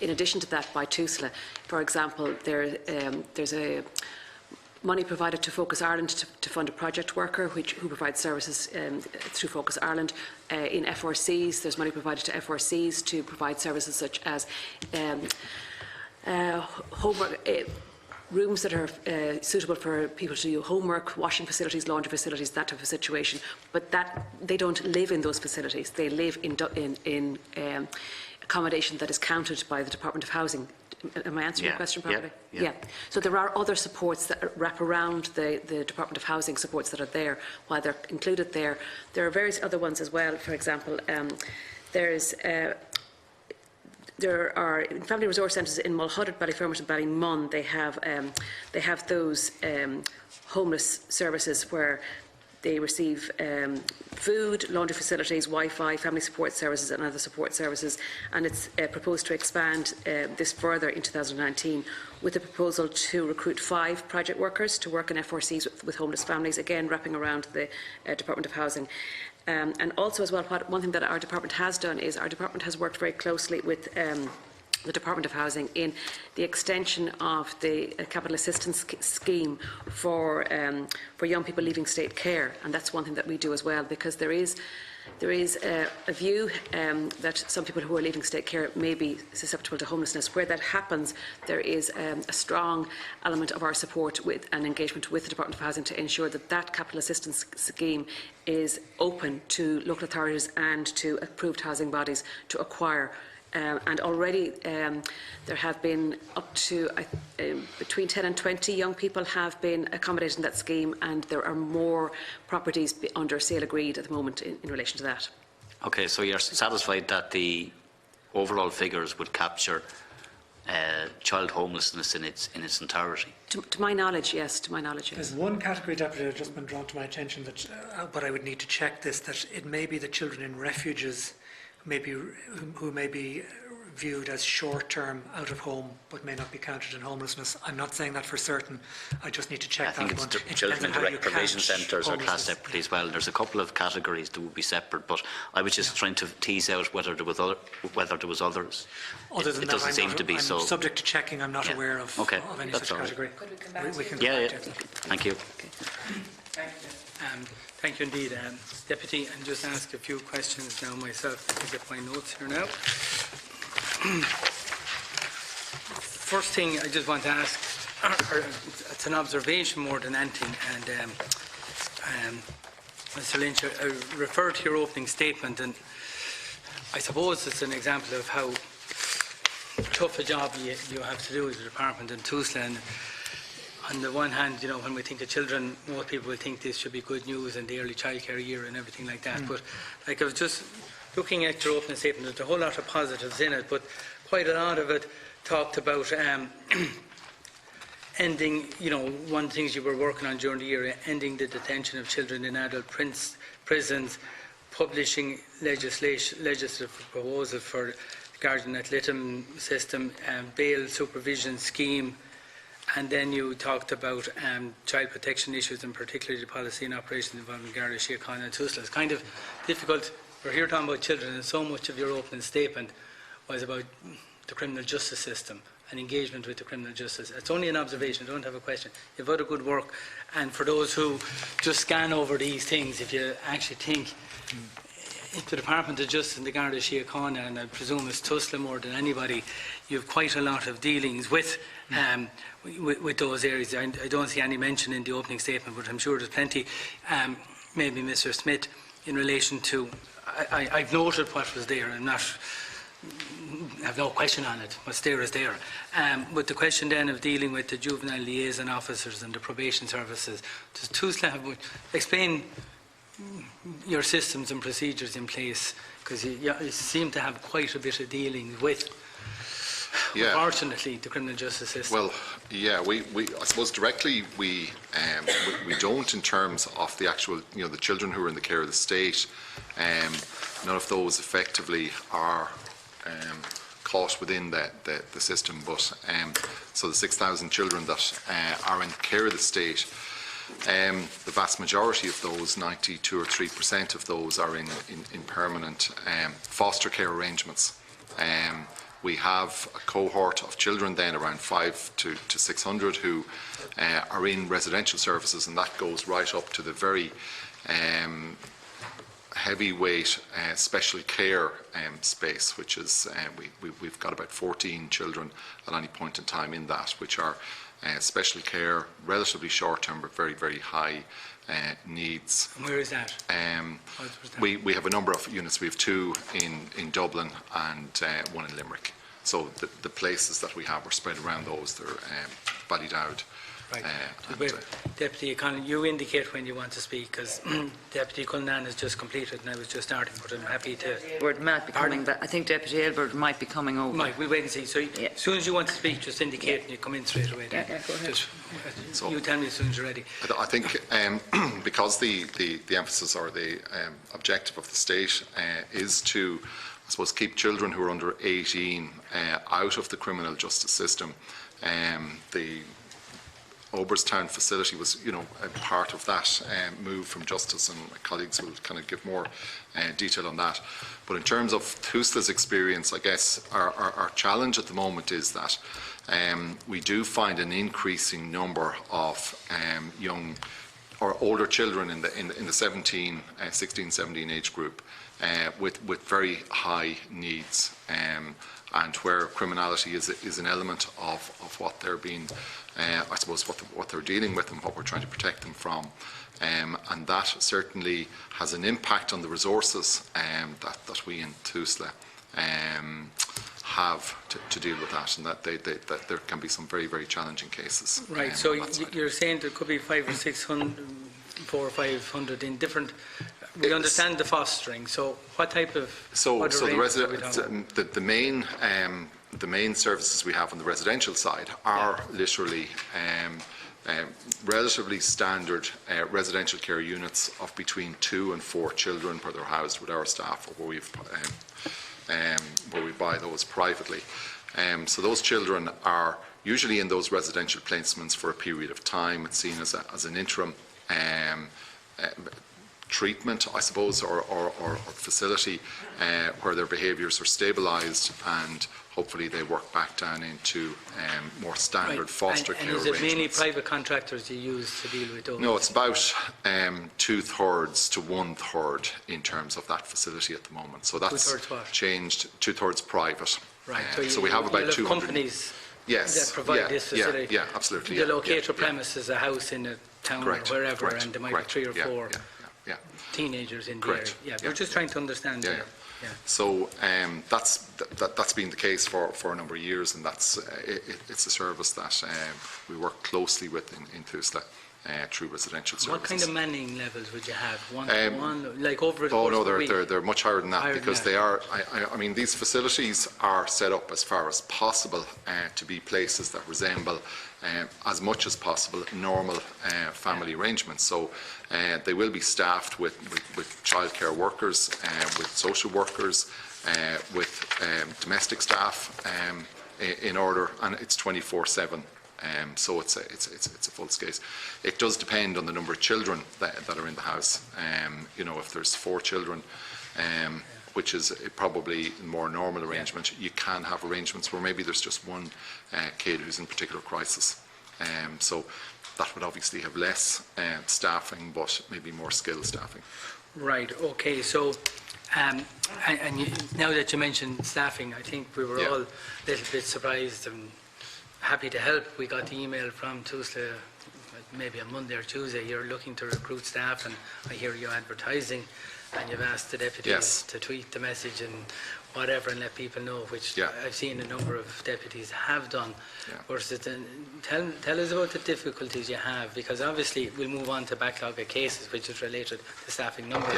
Speaker 14: in addition to that by TUSLA. For example, there's a money provided to Focus Ireland to fund a project worker who provides services through Focus Ireland. In FRCs, there's money provided to FRCs to provide services such as homework, rooms that are suitable for people to do homework, washing facilities, laundry facilities, that type of situation. But they don't live in those facilities. They live in accommodation that is counted by the Department of Housing. Am I answering your question properly?
Speaker 5: Yeah.
Speaker 14: So there are other supports that wrap around the Department of Housing supports that are there. While they're included there, there are various other ones as well. For example, there are family resource centres in Mulhudder, Ballyfermot and Ballymun. They have those homeless services where they receive food, laundry facilities, Wi-Fi, family support services and other support services, and it's proposed to expand this further in 2019 with a proposal to recruit 5 project workers to work in FRCs with homeless families, again wrapping around the Department of Housing. And also as well, one thing that our department has done is our department has worked very closely with the Department of Housing in the extension of the capital assistance scheme for young people leaving state care, and that's one thing that we do as well, because there is a view that some people who are leaving state care may be susceptible to homelessness. Where that happens, there is a strong element of our support with and engagement with the Department of Housing to ensure that that capital assistance scheme is open to local authorities and to approved housing bodies to acquire. And already there have been up to between 10 and 20 young people have been accommodated in that scheme, and there are more properties under sale agreed at the moment in relation to that.
Speaker 5: Okay, so you're satisfied that the overall figures would capture child homelessness in its entirety?
Speaker 14: To my knowledge, yes. To my knowledge, yes.
Speaker 7: There's one category, Deputy, that's just been drawn to my attention, that but I would need to check this, that it may be the children in refuges who may be viewed as short-term out of home but may not be counted in homelessness. I'm not saying that for certain. I just need to check that one.
Speaker 5: I think it's children in direct provision centres are classed separately as well. There's a couple of categories that would be separate, but I was just trying to tease out whether there was others.
Speaker 7: Other than
Speaker 5: it doesn't seem to be so.
Speaker 7: I'm subject to checking. I'm not aware of any such category.
Speaker 11: Could we come back
Speaker 7: we can
Speaker 5: yeah.
Speaker 7: Thank you.
Speaker 1: Thank you indeed, Deputy. And just ask a few questions now myself. Let me get my notes here now. First thing I just want to ask, it's an observation more than anything, and Mr. Lynch, I referred to your opening statement, and I suppose it's an example of how tough a job you have to do as a department in TUSLA. And on the one hand, you know, when we think of children, most people will think this should be good news in the early childcare year and everything like that. But like I was just looking at your opening statement, there's a whole lot of positives in it, but quite a lot of it talked about ending, you know, one of the things you were working on during the year, ending the detention of children in adult prisons, publishing legislative proposal for the guardian ad litem system, bail supervision scheme. And then you talked about child protection issues, and particularly the policy and operations involving Garda Síochána and TUSLA. It's kind of difficult. We're here talking about children, and so much of your opening statement was about the criminal justice system and engagement with the criminal justice. It's only an observation, I don't have a question. You've done a good work, and for those who just scan over these things, if you actually think the Department of Justice and the Garda Síochána, and I presume it's Tusla more than anybody, you have quite a lot of dealings with those areas. I don't see any mention in the opening statement, but I'm sure there's plenty. Maybe Mr. Smith, in relation to, I've noted what was there. I have no question on it. What's there is there. But the question then of dealing with the juvenile liaison officers and the probation services, does TUSLA explain your systems and procedures in place? Because you seem to have quite a bit of dealing with, unfortunately, the criminal justice system.
Speaker 13: Well, yeah, we I suppose directly we don't, in terms of the actual, the children who are in the care of the state. None of those effectively are caught within the system, but so the 6,000 children that are in care of the state, the vast majority of those, 92 or 3% of those, are in permanent foster care arrangements. We have a cohort of children then, around 500 to 600, who are in residential services, and that goes right up to the very heavyweight special care space, which is we've got about 14 children at any point in time in that, which are special care, relatively short-term but very, very high needs.
Speaker 1: And where is that?
Speaker 13: We have a number of units. We have 2 in Dublin and 1 in Limerick. So the places that we have are spread around those. They're Ballydowd.
Speaker 1: Right. Deputy Connolly, you indicate when you want to speak, because Deputy Cullinane has just completed and I was just starting, but I'm happy to...
Speaker 11: Aylward might be coming back. I think Deputy Aylward might be coming over.
Speaker 1: Might, we'll wait and see. So as soon as you want to speak, just indicate and you come in straight away.
Speaker 11: Yeah, go ahead.
Speaker 13: So,
Speaker 1: you tell me as soon as you're ready.
Speaker 13: I think because the emphasis or the objective of the state is to, I suppose, keep children who are under 18 out of the criminal justice system. The Oberstown facility was, a part of that move from Justice, and my colleagues will kind of give more detail on that. But in terms of TUSLA's experience, I guess our challenge at the moment is that we do find an increasing number of young or older children in the 16, 17 age group with very high needs, and where criminality is an element of what they're being, I suppose, what they're dealing with and what we're trying to protect them from. And that certainly has an impact on the resources that we in TUSLA have to deal with that, and that there can be some very, very challenging cases.
Speaker 1: Right, so you're saying there could be 500 or 600, 400 or 500 in different... We understand the fostering, so what type of...
Speaker 13: So the main services we have on the residential side are literally relatively standard residential care units of between 2 and 4 children where they're housed with our staff, or where we buy those privately. So those children are usually in those residential placements for a period of time. It's seen as an interim treatment, I suppose, or facility where their behaviours are stabilised, and hopefully they work back down into more standard foster care arrangements.
Speaker 1: And is it mainly private contractors you use to deal with those?
Speaker 13: No, it's about 2/3 to 1/3 in terms of that facility at the moment. So that's changed. 2/3 private.
Speaker 1: Right.
Speaker 13: So we have about 200
Speaker 1: companies.
Speaker 13: Yes.
Speaker 1: That provide this facility.
Speaker 13: Yeah, absolutely.
Speaker 1: The locator premise is a house in a town or wherever, and there might be 3 or 4 teenagers in there. We're just trying to understand.
Speaker 13: So that's been the case for a number of years, and it's a service that we work closely with in TUSLA through residential services.
Speaker 1: What kind of manning levels would you have? 1 to 1, like over the course
Speaker 13: of the
Speaker 1: week?
Speaker 13: They're much higher than that, because they are. I mean, these facilities are set up as far as possible to be places that resemble, as much as possible, normal family arrangements. So they will be staffed with childcare workers, with social workers, with domestic staff, in order, and it's 24/7. So it's a full scale. It does depend on the number of children that are in the house. If there's 4 children, which is probably a more normal arrangement. You can have arrangements where maybe there's just one kid who's in particular crisis. So that would obviously have less staffing, but maybe more skilled staffing.
Speaker 1: Right, okay. So, now that you mentioned staffing, I think we were all a little bit surprised and happy to help. We got the email from Tuesday, maybe on Monday or Tuesday, you're looking to recruit staff, and I hear you advertising, and you've asked the deputies to tweet the message and whatever and let people know, which I've seen a number of deputies have done. Tell us about the difficulties you have, because obviously we'll move on to backlog of cases, which is related to staffing numbers.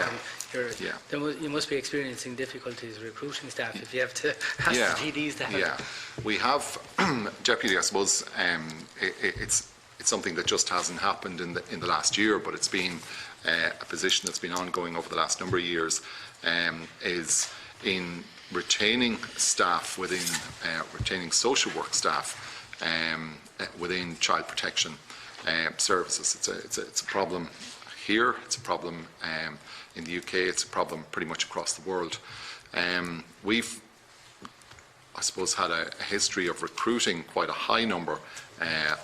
Speaker 1: And you must be experiencing difficulties recruiting staff if you have to ask the GDs to help.
Speaker 13: We have, Deputy, I suppose, it's something that just hasn't happened in the last year, but it's been a position that's been ongoing over the last number of years, is in retaining staff within, retaining social work staff within child protection services. It's a problem here, it's a problem in the UK, it's a problem pretty much across the world. We've, I suppose, had a history of recruiting quite a high number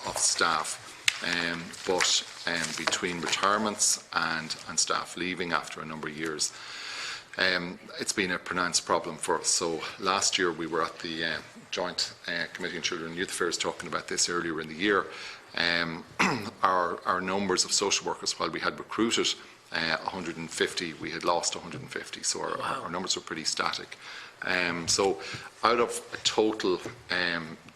Speaker 13: of staff, but between retirements and staff leaving after a number of years, it's been a pronounced problem for us. So last year we were at the Joint Committee on Children and Youth Affairs talking about this earlier in the year. Our numbers of social workers, while we had recruited 150, we had lost 150, so our numbers were pretty static. So out of a total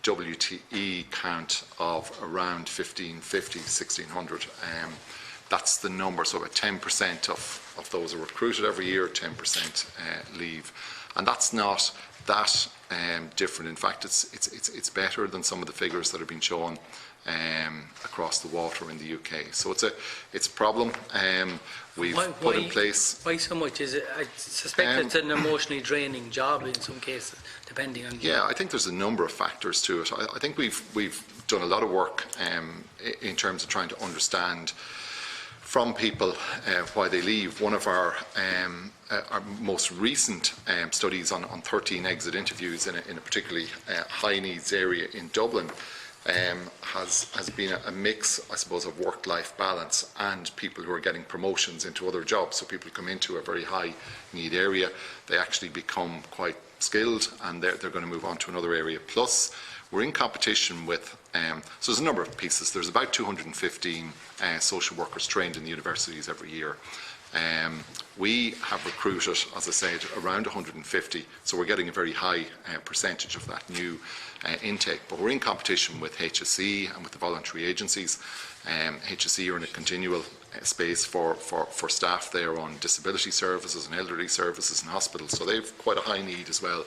Speaker 13: WTE count of around 1,550, 1,600, that's the number. So about 10% of those are recruited every year, 10% leave, and that's not that different. In fact, it's better than some of the figures that have been shown across the water in the UK. So it's a problem. We've put in place.
Speaker 1: Why so much? Is it? I suspect it's an emotionally draining job in some cases, depending on.
Speaker 13: Yeah, I think there's a number of factors to it. I think we've done a lot of work in terms of trying to understand from people why they leave. One of our most recent studies on 13 exit interviews in a particularly high needs area in Dublin has been a mix, I suppose, of work-life balance and people who are getting promotions into other jobs. So people come into a very high need area, they actually become quite skilled, and they're going to move on to another area. Plus, we're in competition with, so there's a number of pieces. There's about 215 social workers trained in the universities every year. We have recruited, as I said, around 150, so we're getting a very high percentage of that new intake. But we're in competition with HSE and with the voluntary agencies. HSE are in a continual space for staff there on disability services and elderly services and hospitals, so they've quite a high need as well.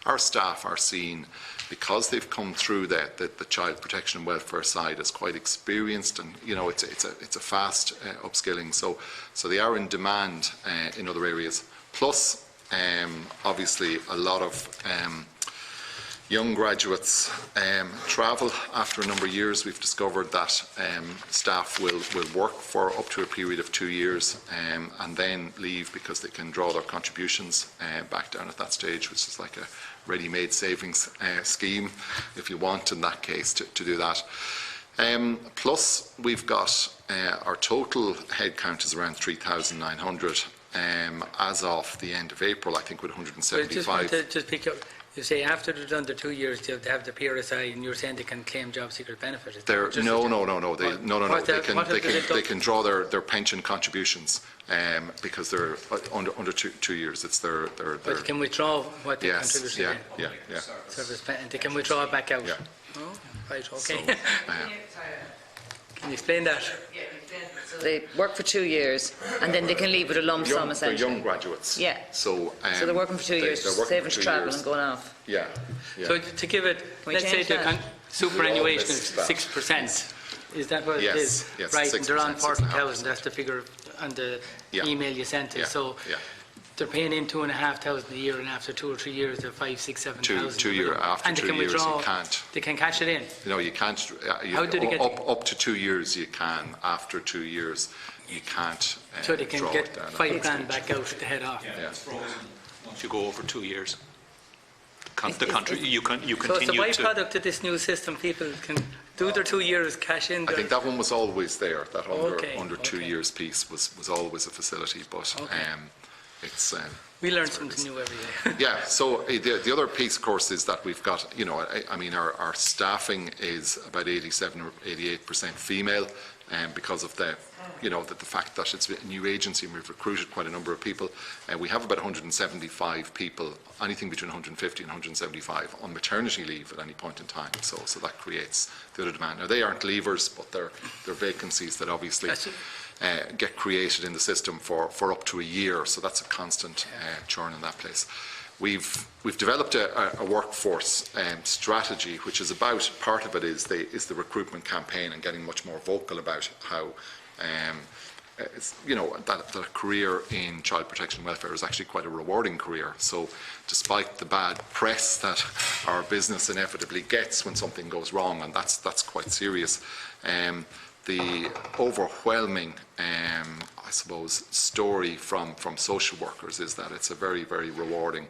Speaker 13: Our staff are seen, because they've come through the child protection and welfare side, as quite experienced, and it's a fast upskilling. So they are in demand in other areas. Plus, obviously, a lot of young graduates travel after a number of years. We've discovered that staff will work for up to a period of 2 years and then leave because they can draw their contributions back down at that stage, which is like a ready-made savings scheme, if you want, in that case, to do that. Plus, we've got our total headcount is around 3,900 as of the end of April, I think, with 175.
Speaker 1: Just pick up. You say after they're done the 2 years, they have the PRSI, and you're saying they can claim job seeker benefit.
Speaker 13: No. They can draw their pension contributions because they're under 2 years. It's their.
Speaker 1: But they can withdraw what they contributed.
Speaker 13: Yeah.
Speaker 1: And they can withdraw it back out.
Speaker 13: Yeah.
Speaker 1: Oh, right. Okay. So, can you explain that?
Speaker 11: They work for 2 years and then they can leave with a lump sum, essentially.
Speaker 13: They're young graduates.
Speaker 11: Yeah.
Speaker 13: So
Speaker 11: they're working for 2 years, saving to travel and going off.
Speaker 13: Yeah.
Speaker 1: So to give it, let's say the superannuation is 6%. Is that what it is?
Speaker 13: Yes.
Speaker 1: Right, and they're on 40,000. That's the figure on the email you sent us. So they're paying in 2,500 a year, and after 2 or 3 years, they're 5, 6, 7,000.
Speaker 13: 2 years after
Speaker 1: and
Speaker 13: 2 years, you can't.
Speaker 1: They can cash it in.
Speaker 13: No, you can't.
Speaker 1: How do they get
Speaker 13: up to 2 years? You can. After 2 years, you can't.
Speaker 1: So they can get £5 grand back out to head off.
Speaker 13: Yeah.
Speaker 4: if you go over 2 years. The country, you
Speaker 1: So it's a
Speaker 4: continue to.
Speaker 1: byproduct of this new system. People can do their 2 years, cash in.
Speaker 13: I think that one was always there. That under 2
Speaker 1: okay.
Speaker 13: years piece was always a facility, but it's.
Speaker 1: We learn something new every day.
Speaker 13: Yeah. So the other piece, of course, is that we've got. I mean, our staffing is about 87 or 88% female, because of the fact that it's a new agency and we've recruited quite a number of people. We have about 175 people, anything between 150 and 175, on maternity leave at any point in time. So that creates the other demand. Now, they aren't leavers, but they're vacancies that obviously get created in the system for up to a year. So that's a constant churn in that place. We've developed a workforce strategy, which is about, part of it is the recruitment campaign and getting much more vocal about how that a career in child protection and welfare is actually quite a rewarding career. So despite the bad press that our business inevitably gets when something goes wrong, and that's quite serious, the overwhelming I suppose story from social workers is that it's a very, very rewarding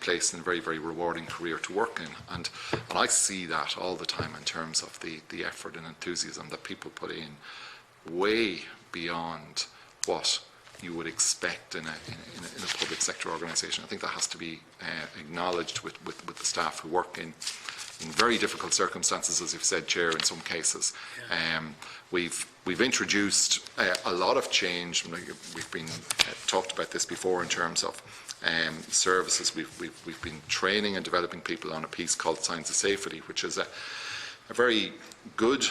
Speaker 13: place and a very, very rewarding career to work in, and I see that all the time in terms of the effort and enthusiasm that people put in, way beyond what you would expect in a public sector organisation. I think that has to be acknowledged with the staff who work in very difficult circumstances, as you've said, Chair, in some cases. We've introduced a lot of change. We've been talked about this before in terms of services. We've been training and developing people on a piece called Signs of Safety, which is a very good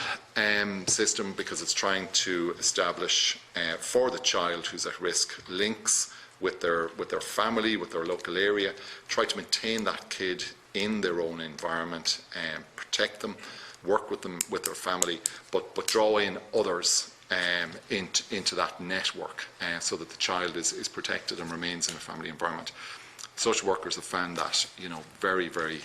Speaker 13: system, because it's trying to establish for the child who's at risk links with their family, with their local area, try to maintain that kid in their own environment, protect them, work with them, with their family, but draw in others into that network, so that the child is protected and remains in a family environment. Social workers have found that very, very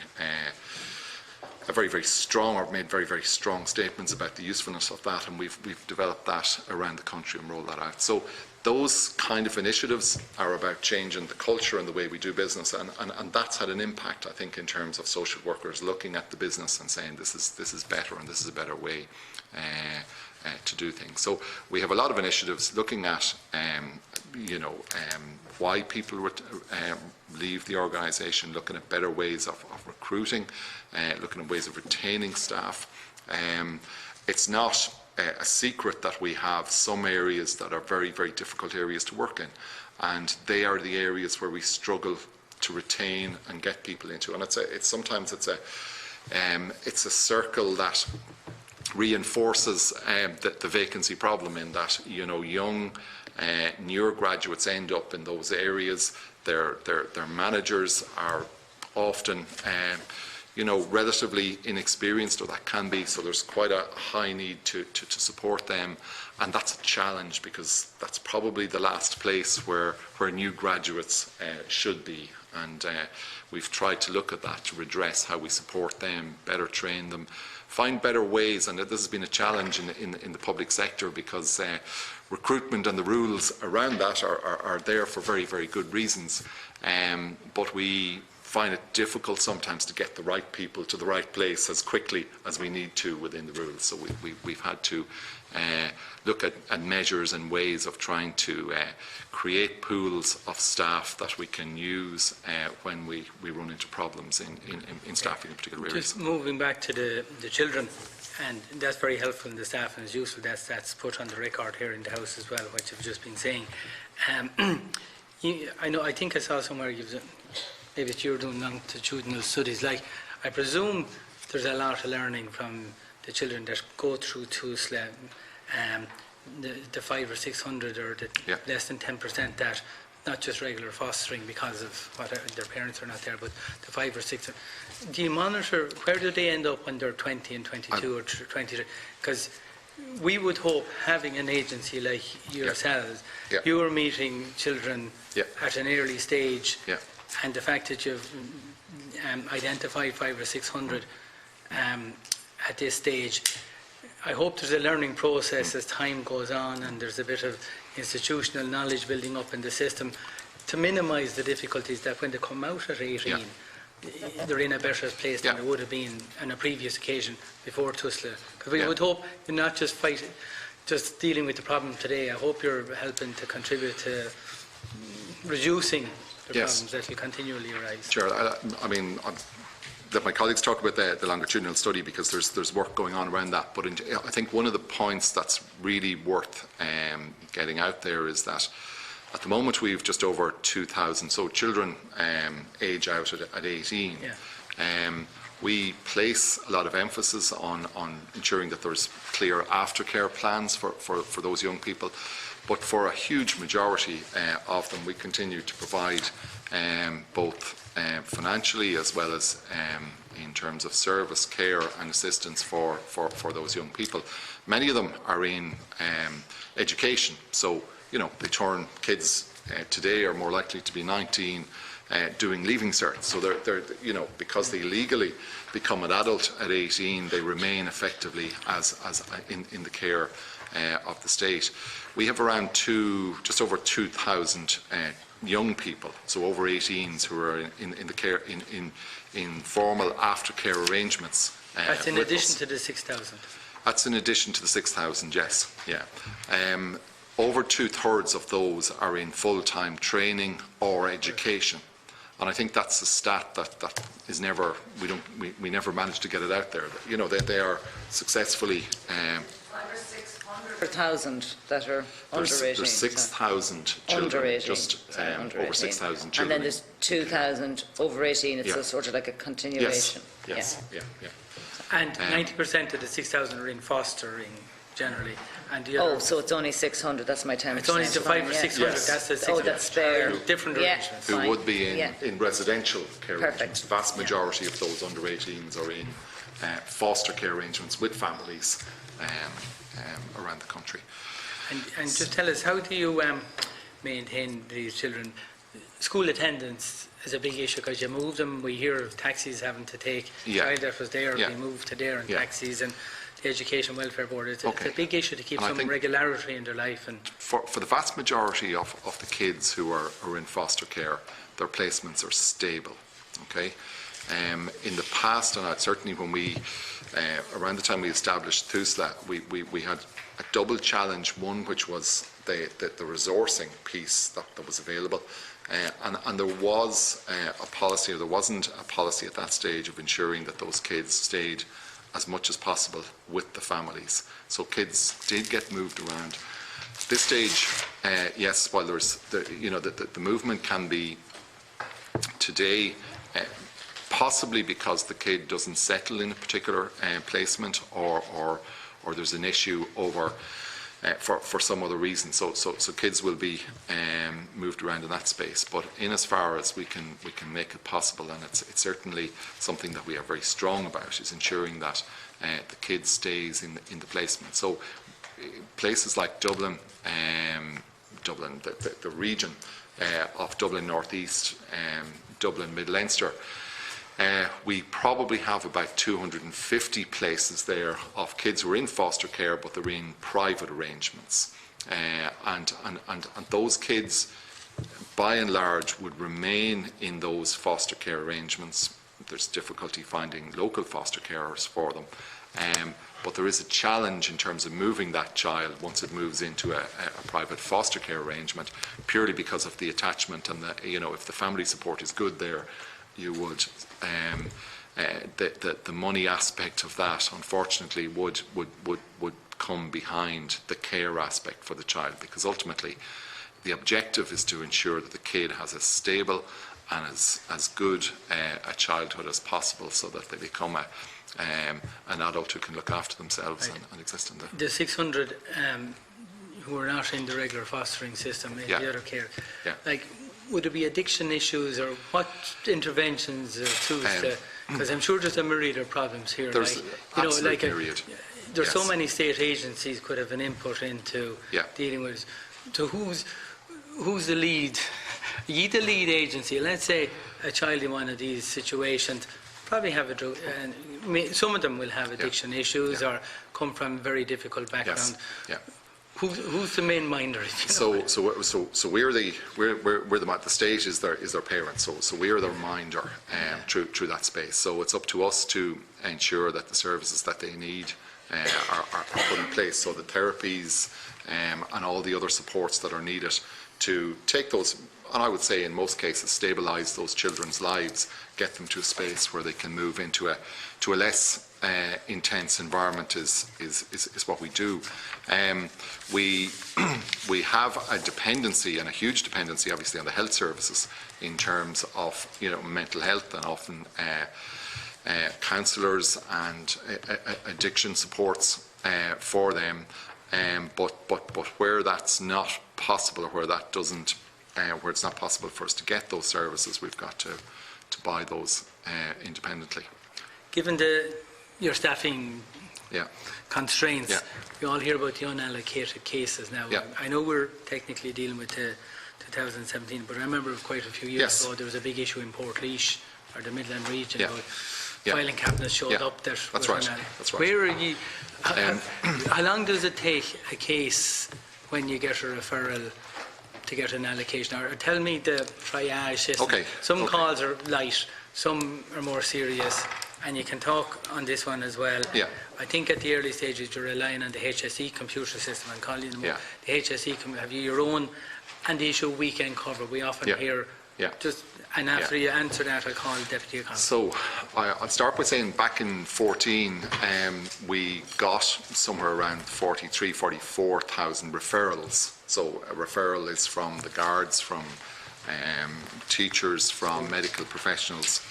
Speaker 13: strong, or made very, very strong statements about the usefulness of that, and we've developed that around the country and rolled that out. So those kind of initiatives are about changing the culture and the way we do business, and that's had an impact, I think, in terms of social workers looking at the business and saying this is better and this is a better way to do things. So we have a lot of initiatives looking at why people leave the organisation, looking at better ways of recruiting, looking at ways of retaining staff. It's not a secret that we have some areas that are very, very difficult areas to work in, and they are the areas where we struggle to retain and get people into. And sometimes it's a circle that reinforces the vacancy problem, in that young newer graduates end up in those areas. Their managers are often relatively inexperienced, or that can be, so there's quite a high need to support them, and that's a challenge, because that's probably the last place where new graduates should be, and we've tried to look at that to redress how we support them, better train them, find better ways, and this has been a challenge in the public sector, because recruitment and the rules around that are there for very, very good reasons, but we find it difficult sometimes to get the right people to the right place as quickly as we need to within the rules. So we've had to look at measures and ways of trying to create pools of staff that we can use when we run into problems in staffing in particular areas.
Speaker 1: Just moving back to the children, and that's very helpful in the staff, and it's useful that's put on the record here in the House as well, which I've just been saying. I think I saw somewhere maybe you're doing longitudinal studies. Like, I presume there's a lot of learning from the children that go through TUSLA, the 500 or 600 or the less than 10% that, not just regular fostering because of what their parents are not there, but the 5 or 6. Do you monitor, where do they end up when they're 20 and 22 or 23? Because we would hope, having an agency like yourselves, you are meeting children at an early stage, and the fact that you've identified 500 or 600 at this stage, I hope there's a learning process as time goes on, and there's a bit of institutional knowledge building up in the system. to minimise the difficulties that when they come out at 18, they're in a better place than they would have been on a previous occasion before Tusla. Because we would hope you're not just dealing with the problem today. I hope you're helping to contribute to reducing the problems that will continually arise.
Speaker 13: Sure. I mean, that my colleagues talk about the longitudinal study because there's work going on around that. But I think one of the points that's really worth getting out there is that at the moment we've just over 2,000, so children age out at 18. We place a lot of emphasis on ensuring that there's clear aftercare plans for those young people. But for a huge majority of them, we continue to provide both financially as well as in terms of service, care and assistance for those young people. Many of them are in education. So, you know, kids today are more likely to be 19 doing leaving certs. So they're you know, because they legally become an adult at 18, they remain effectively as in the care of the state. We have around just over 2,000 young people, so over 18s, who are in the care in formal aftercare arrangements.
Speaker 1: That's in addition to the 6,000.
Speaker 13: That's in addition to the 6,000, yes. Yeah. Over 2/3 of those are in full-time training or education. And I think that's a stat that is never, we never manage to get it out there. You know, they are successfully
Speaker 11: 1,000 that are under 18.
Speaker 13: There's 6,000 children, just over 6,000 children.
Speaker 11: And then there's 2,000 over 18. It's a sort of like a continuation.
Speaker 13: Yes.
Speaker 1: And 90% of the 6,000 are in fostering generally. And the other,
Speaker 11: so it's only 600. That's my 10%.
Speaker 1: It's only the 5 or 600.
Speaker 13: Yes.
Speaker 1: That's the 600.
Speaker 11: Oh, that's fair.
Speaker 1: Different arrangements.
Speaker 13: Who would be in residential care arrangements. The vast
Speaker 11: Perfect.
Speaker 13: majority of those under 18s are in foster care arrangements with families around the country.
Speaker 1: And just tell us, how do you maintain these children? School attendance is a big issue because you move them. We hear of taxis having to take a child that was there, be moved to there in taxis, and the Education Welfare Board. It's a big issue to keep some regularity in their life. And
Speaker 13: for the vast majority of the kids who are in foster care, their placements are stable. Okay. In the past, and certainly when we, around the time we established TUSLA, we had a double challenge. One, which was the resourcing piece that was available, and there was a policy, or there wasn't a policy at that stage of ensuring that those kids stayed as much as possible with the families. So kids did get moved around. At this stage, yes, while there's the movement can be today. Possibly because the kid doesn't settle in a particular placement, or there's an issue over for some other reason. So kids will be moved around in that space. But in as far as we can make it possible, and it's certainly something that we are very strong about, is ensuring that the kid stays in the placement. So places like Dublin, the region of Dublin North East, Dublin Mid Leinster. We probably have about 250 places there of kids who are in foster care, but they're in private arrangements. And those kids, by and large, would remain in those foster care arrangements. There's difficulty finding local foster carers for them. But there is a challenge in terms of moving that child once it moves into a private foster care arrangement, purely because of the attachment and if the family support is good there, you would the money aspect of that, unfortunately, would come behind the care aspect for the child, because ultimately the objective is to ensure that the kid has as stable and as good a childhood as possible, so that they become an adult who can look after themselves and exist in
Speaker 1: the 600 who are not in the regular fostering system, in the other care. Would there be addiction issues, or what interventions or tools? Because I'm sure there's a myriad of problems here.
Speaker 13: There's myriad.
Speaker 1: There's so many state agencies could have an input into dealing with. So who's the lead? Ye the lead agency. Let's say a child in one of these situations probably have some of them will have addiction issues or come from very difficult background.
Speaker 13: Yes.
Speaker 1: Who's the main minder?
Speaker 13: So we're the state is their parent. So we are their minder through that space. So it's up to us to ensure that the services that they need are put in place. So the therapies and all the other supports that are needed to take those, and I would say in most cases stabilise those children's lives, get them to a space where they can move into a less intense environment is what we do. We have a dependency, and a huge dependency obviously, on the health services in terms of mental health, and often counsellors and addiction supports for them. But where that's not possible, or where that doesn't, where it's not possible for us to get those services, we've got to buy those independently.
Speaker 1: Given your staffing constraints, we all hear about the unallocated cases now. I know we're technically dealing with 2017, but I remember quite a few years ago there was a big issue in Portlaoise, or the Midland region, about filing cabinets showed up that
Speaker 13: That's right.
Speaker 1: Where are you? How long does it take a case when you get a referral to get an allocation? Or tell me the triage system. Some calls are light, some are more serious, and you can talk on this one as well. I think at the early stages you're relying on the HSE computer system, and calling them the HSE, have you your own, and the issue weekend cover. We often hear just, and after you answer that, I'll call Deputy Economist. So
Speaker 13: I'll start by saying back in 2014 we got somewhere around 44,000 referrals. So a referral is from the guards, from teachers, from medical professionals.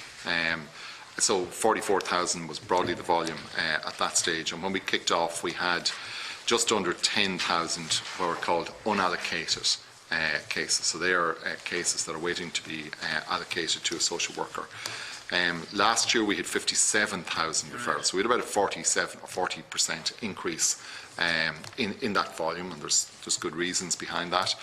Speaker 13: So 44,000 was broadly the volume at that stage. And when we kicked off, we had just under 10,000 what were called unallocated cases. So they are cases that are waiting to be allocated to a social worker. Last year we had 57,000 referrals. So we had about a 47 or 40% increase in that volume, and there's good reasons behind that.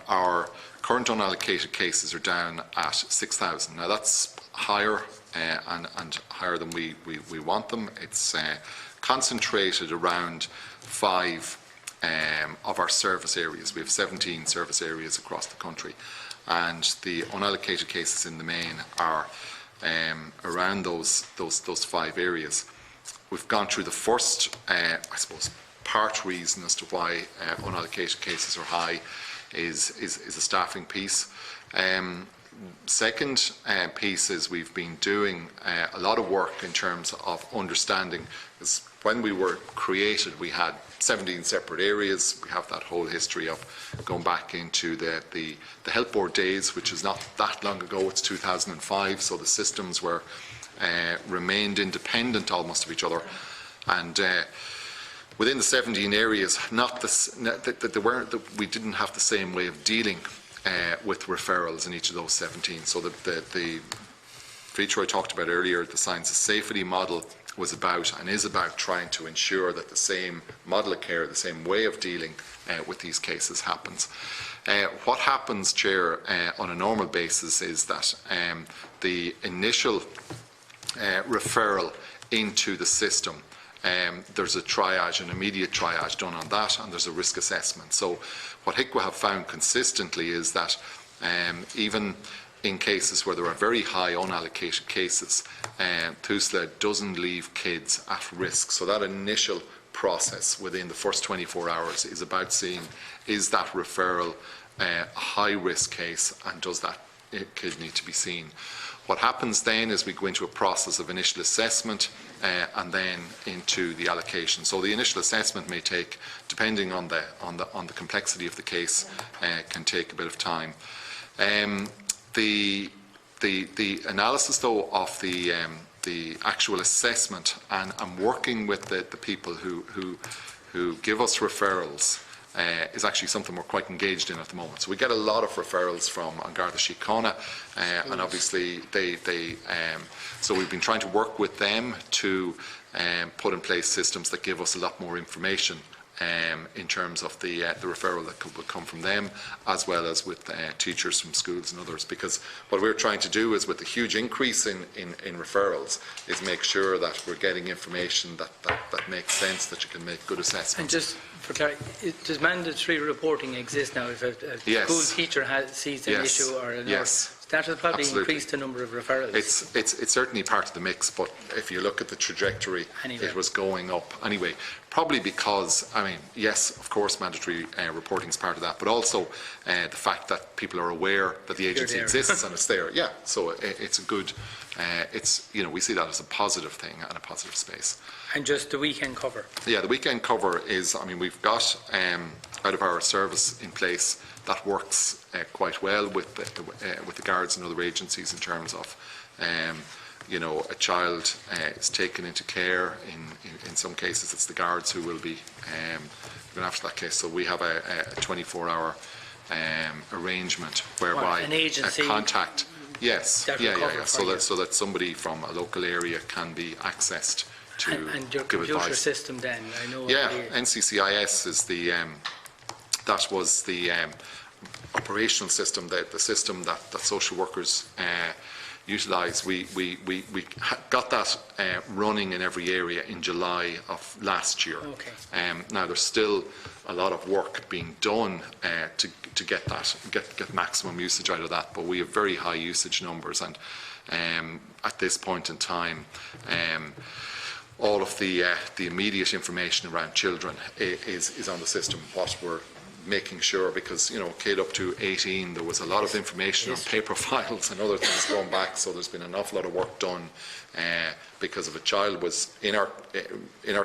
Speaker 13: Our current unallocated cases are down at 6,000. Now that's higher and higher than we want them. It's concentrated around 5 of our service areas. We have 17 service areas across the country, and the unallocated cases in the main are around those 5 areas. We've gone through the first, I suppose, part reason as to why unallocated cases are high is a staffing piece. Second piece is we've been doing a lot of work in terms of understanding, because when we were created we had 17 separate areas. We have that whole history of going back into the health board days, which is not that long ago. It's 2005, so the systems were remained independent almost of each other, and within the 17 areas, we didn't have the same way of dealing with referrals in each of those 17. So the feature I talked about earlier, the Science of Safety model, was about and is about trying to ensure that the same model of care, the same way of dealing with these cases happens. What happens, Chair, on a normal basis is that the initial referral into the system, there's a triage, an immediate triage done on that, and there's a risk assessment. So what HICWA have found consistently is that even in cases where there are very high unallocated cases, TUSLA doesn't leave kids at risk. So that initial process within the first 24 hours is about seeing, is that referral a high-risk case, and does that kid need to be seen? What happens then is we go into a process of initial assessment and then into the allocation. So the initial assessment may take, depending on the complexity of the case, can take a bit of time. The analysis, though, of the actual assessment and working with the people who give us referrals is actually something we're quite engaged in at the moment. So we get a lot of referrals from An Garda Síochána, and obviously so we've been trying to work with them to put in place systems that give us a lot more information in terms of the referral that would come from them, as well as with teachers from schools and others. Because what we're trying to do is, with the huge increase in referrals, is make sure that we're getting information that makes sense, that you can make good assessments.
Speaker 1: And just for clarity, does mandatory reporting exist now if a
Speaker 13: Yes.
Speaker 1: school teacher sees an
Speaker 13: Yes.
Speaker 1: issue or an
Speaker 13: Yes.
Speaker 1: that will probably
Speaker 13: Absolutely.
Speaker 1: increase the number of referrals.
Speaker 13: It's certainly part of the mix, but if you look at the trajectory,
Speaker 1: Anyway.
Speaker 13: it was going up anyway. Probably because, I mean, yes, of course, mandatory reporting is part of that, but also the fact that people are aware that the agency exists and it's there. Yeah, so it's a good. We see that as a positive thing and a positive space.
Speaker 1: And just the weekend cover.
Speaker 13: Yeah, the weekend cover is, I mean, we've got out of our service in place that works quite well with the guards and other agencies in terms of, a child is taken into care. In some cases, it's the guards who will be going after that case. So we have a 24-hour arrangement whereby
Speaker 1: an agency
Speaker 13: a contact. Yes, yeah. So that somebody from a local area can be accessed to
Speaker 1: and your
Speaker 13: give
Speaker 1: computer
Speaker 13: advice.
Speaker 1: system then, I know.
Speaker 13: Yeah, NCCIS is that was the operational system, the system that social workers utilise. We got that running in every area in July of last year.
Speaker 1: Okay.
Speaker 13: Now there's still a lot of work being done to get maximum usage out of that, but we have very high usage numbers, and at this point in time, all of the immediate information around children is on the system. What we're making sure, because a kid up to 18, there was a lot of information on paper files and other things going back, so there's been an awful lot of work done because if a child was in our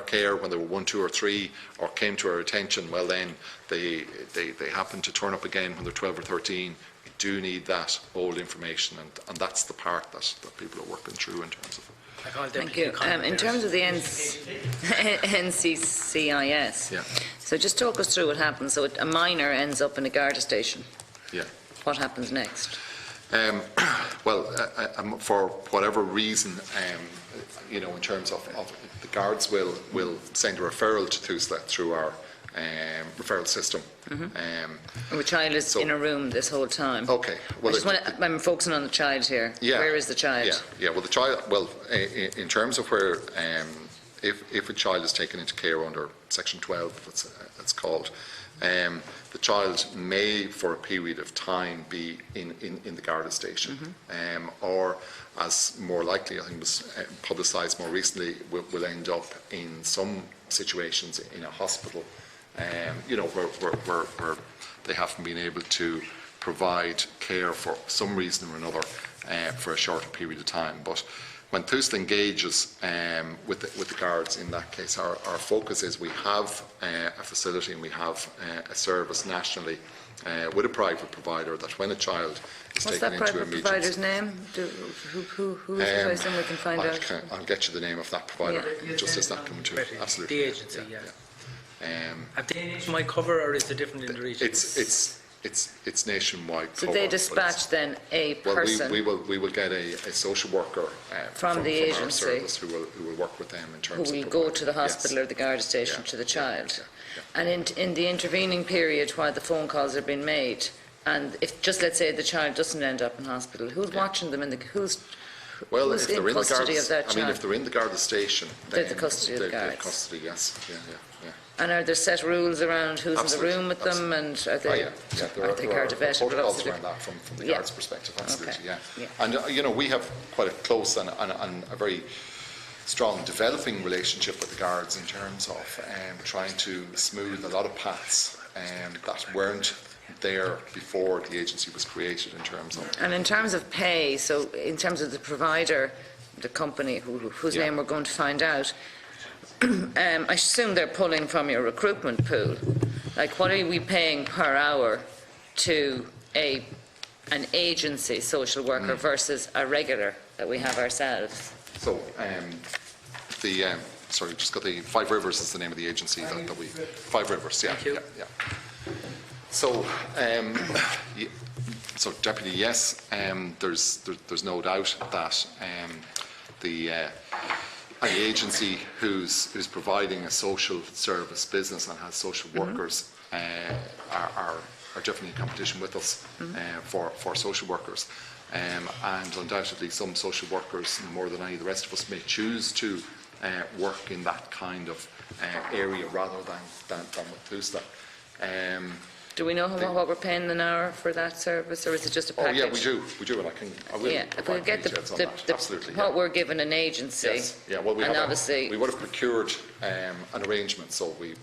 Speaker 13: care when they were 1, 2 or 3 or came to our attention, well then they happen to turn up again when they're 12 or 13. We do need that old information, and that's the part that people are working through in terms of.
Speaker 11: Thank you. In terms of the NCCIS,
Speaker 13: yeah.
Speaker 11: So just talk us through what happens. So a minor ends up in a Garda station.
Speaker 13: Yeah.
Speaker 11: What happens next?
Speaker 13: For whatever reason, in terms of the guards will send a referral to TUSLA through our referral system.
Speaker 11: The child is in a room this whole time.
Speaker 13: Okay. Well,
Speaker 11: I'm focusing on the child here.
Speaker 13: Yeah.
Speaker 11: Where is the child?
Speaker 13: Yeah. Well, the child. Well, in terms of where, if a child is taken into care under Section 12, it's called, the child may, for a period of time, be in the Garda station, or, as more likely, I think was publicised more recently, will end up in some situations in a hospital. Where they haven't been able to provide care for some reason or another for a shorter period of time. But when TUSLA engages with the guards, in that case, our focus is we have a facility and we have a service nationally with a private provider that when a child is taken into
Speaker 11: private
Speaker 13: emergency.
Speaker 11: provider's name? Who is it? I assume we can find out.
Speaker 13: I'll get you the name of that provider just as that coming to it. Absolutely.
Speaker 1: The agency, yeah. Have they nationwide cover, or is it different in the region?
Speaker 13: It's nationwide cover.
Speaker 11: So they dispatch then a person?
Speaker 13: Well, we will get a social worker
Speaker 11: from the agency
Speaker 13: our service who will work with them in terms of
Speaker 11: who will go to the hospital or the Garda station to the child. And in the intervening period while the phone calls are being made, and if just let's say the child doesn't end up in hospital, who's watching them? Who's
Speaker 13: if they're in the
Speaker 11: custody of that child?
Speaker 13: if they're in the Garda station,
Speaker 11: they're the custody of the guards.
Speaker 13: Custody, yes. Yeah.
Speaker 11: And are there set rules around who's in the room with them, and are they
Speaker 13: There are protocols around that from the guards' perspective, absolutely, And we have quite a close and a very strong developing relationship with the guards in terms of trying to smooth a lot of paths that weren't there before the agency was created in terms of.
Speaker 11: And in terms of pay, so in terms of the provider, the company whose name we're going to find out, I assume they're pulling from your recruitment pool. Like, what are we paying per hour to an agency social worker versus a regular that we have ourselves?
Speaker 13: So, just got the Five Rivers is the name of the agency that we. Five Rivers, yeah. So, so Deputy, yes, there's no doubt that Any agency who's providing a social service business and has social workers are definitely in competition with us for social workers. And undoubtedly some social workers, more than any of the rest of us, may choose to work in that kind of area rather than with TUSLA.
Speaker 11: Do we know what we're paying an hour for that service, or is it just a package?
Speaker 13: Oh yeah, we do, and I will
Speaker 11: if we get
Speaker 13: absolutely.
Speaker 11: What we're given an agency.
Speaker 13: Yes. Yeah. Well, we would have procured an arrangement, so we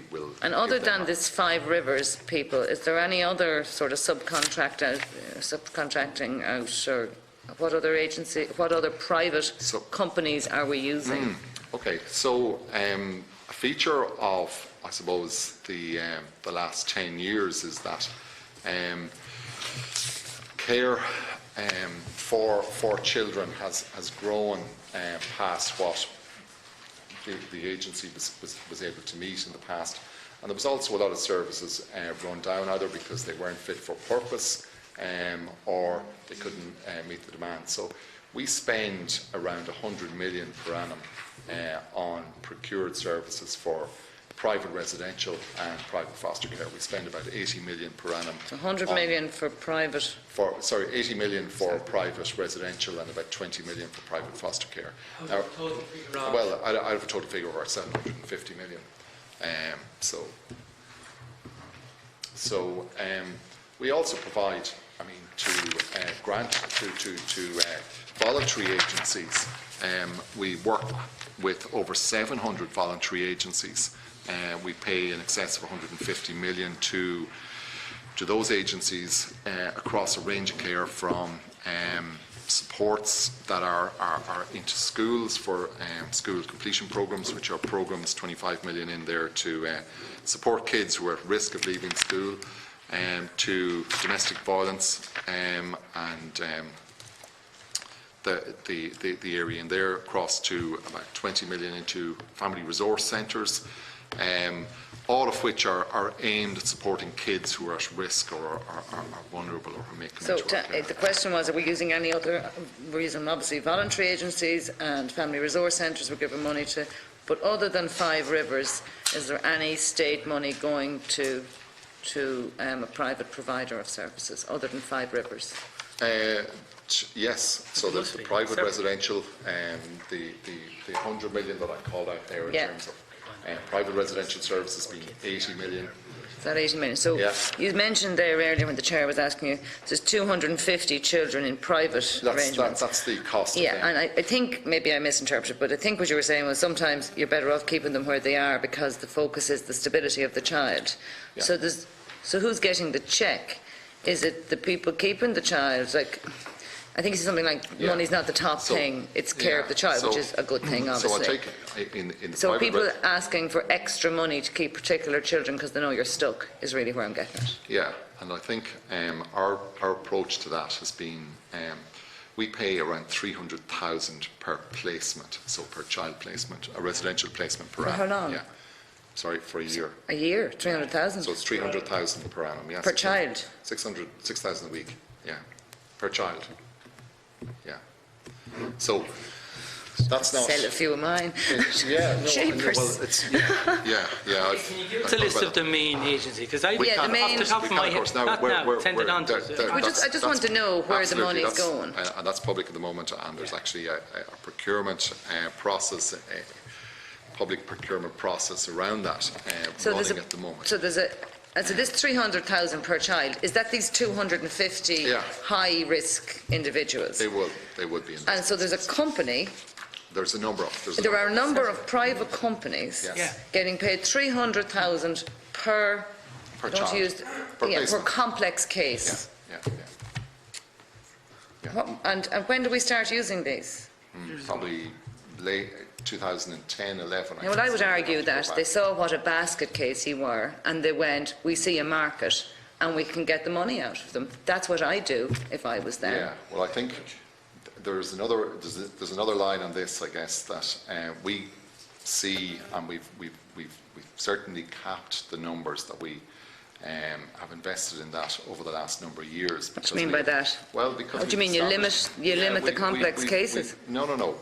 Speaker 13: will.
Speaker 11: And other than this 5 Rivers people, is there any other sort of subcontracting out, or what other agency, what other private companies are we using?
Speaker 13: Okay, so a feature of, I suppose, the last 10 years is that care for children has grown past what the agency was able to meet in the past, and there was also a lot of services run down either because they weren't fit for purpose or they couldn't meet the demand. So we spend around 100 million per annum on procured services for private residential and private foster care. We spend about 80 million per annum.
Speaker 11: So 100 million for private?
Speaker 13: 80 million for private residential and about 20 million for private foster care. Now, well, I have a total figure of about 750 million. We also provide, to grant to voluntary agencies. We work with over 700 voluntary agencies. We pay in excess of 150 million to those agencies across a range of care, from supports that are into schools for school completion programs, which are programs, 25 million in there to support kids who are at risk of leaving school, to domestic violence and the area in there, across to about 20 million into family resource centres, all of which are aimed at supporting kids who are at risk or are vulnerable or who may come into our care.
Speaker 11: The question was, are we using any other reason? Obviously voluntary agencies and family resource centres we're giving money to, but other than 5 Rivers, is there any state money going to a private provider of services other than 5 Rivers?
Speaker 13: Yes, so there's the private residential, the 100 million that I called out there in terms of private residential services being 80 million.
Speaker 11: Is that 80 million? So you mentioned there earlier when the chair was asking you, there's 250 children in private arrangements.
Speaker 13: That's the cost.
Speaker 11: Yeah, and I think, maybe I misinterpreted, but I think what you were saying was sometimes you're better off keeping them where they are because the focus is the stability of the child. Yeah. So who's getting the cheque? Is it the people keeping the child? Like, I think it's something like money's not the top thing, it's care of the child, which is a good thing, obviously.
Speaker 13: So I take in the
Speaker 11: so people asking for extra money to keep particular children because they know you're stuck is really where I'm getting at.
Speaker 13: Yeah, and I think our approach to that has been we pay around 300,000 per placement, so per child placement, a residential placement per annum.
Speaker 11: For how long?
Speaker 13: Yeah. Sorry, for a year.
Speaker 11: A year? 300,000?
Speaker 13: So it's 300,000 per annum, yes.
Speaker 11: Per child?
Speaker 13: 6,000 a week, yeah, per child. Yeah. So that's not.
Speaker 11: Sell a few of mine.
Speaker 13: Yeah, no,
Speaker 11: Cheapers.
Speaker 13: well, it's yeah.
Speaker 1: Can you give us a list of the main agency? Because I, off the top of my head, not now, send it on to us.
Speaker 11: I just want to know where the money is going.
Speaker 13: And that's public at the moment, and there's actually a procurement process, a public procurement process around that running at the moment.
Speaker 11: So there's so this 300,000 per child, is that these 250 high-risk individuals?
Speaker 13: They would be.
Speaker 11: And so there's a company.
Speaker 13: There are a number of private companies
Speaker 11: getting paid 300,000 per child. Per complex case. Yeah. And when do we start using these?
Speaker 13: Probably late 2010, 11.
Speaker 11: Well, I would argue that they saw what a basket case you were, and they went, we see a market, and we can get the money out of them. That's what I do if I was there.
Speaker 13: Yeah, well, I think there's another line on this, I guess, that we see, and we've certainly capped the numbers that we have invested in that over the last number of years.
Speaker 11: What do you mean by that?
Speaker 13: Well, because
Speaker 11: what do you mean? You limit the complex cases?
Speaker 13: No. Well,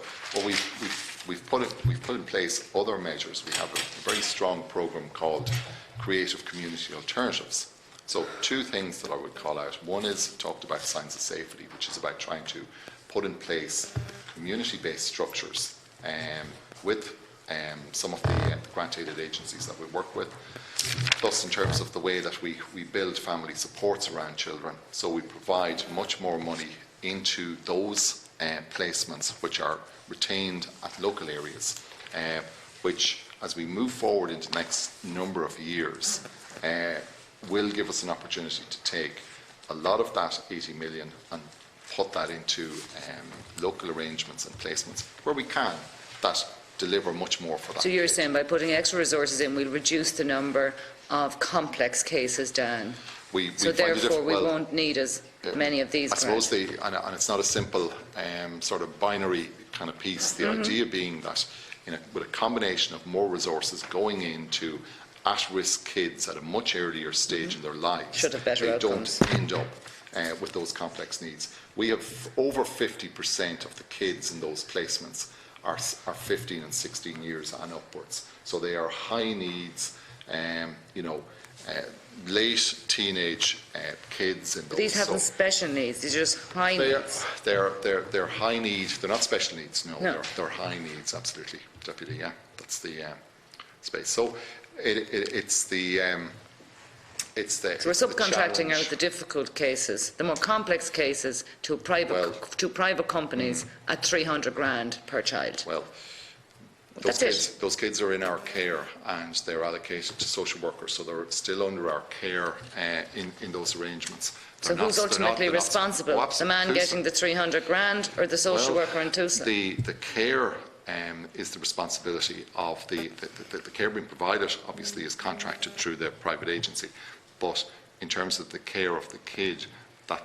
Speaker 13: we've we've put in place other measures. We have a very strong programme called Creative Community Alternatives. So two things that I would call out. One is talked about signs of safety, which is about trying to put in place community-based structures with some of the grant-aided agencies that we work with. Plus, in terms of the way that we build family supports around children, so we provide much more money into those placements which are retained at local areas, which, as we move forward into the next number of years, will give us an opportunity to take a lot of that 80 million and put that into local arrangements and placements where we can, that deliver much more for that.
Speaker 11: So you're saying by putting extra resources in, we'll reduce the number of complex cases down. So therefore we won't need as many of these.
Speaker 13: I suppose and it's not a simple sort of binary kind of piece. The idea being that with a combination of more resources going into at-risk kids at a much earlier stage in their lives,
Speaker 11: should have better outcomes.
Speaker 13: Don't end up with those complex needs. We have over 50% of the kids in those placements are 15 and 16 years and upwards. So they are high needs, late teenage kids in those.
Speaker 11: But these haven't special needs, these are just high needs.
Speaker 13: They're high need. They're not special needs, no. They're high needs, absolutely, Deputy, yeah. That's the space. So it's the
Speaker 11: So we're subcontracting out the difficult cases, the more complex cases, to private companies at 300 grand per child.
Speaker 13: Well, those kids are in our care and they're allocated to social workers, so they're still under our care in those arrangements.
Speaker 11: So who's ultimately responsible? The man getting the 300 grand or the social worker in Tucson?
Speaker 13: The care is the responsibility of the care being provided, obviously, is contracted through the private agency. But in terms of the care of the kid, that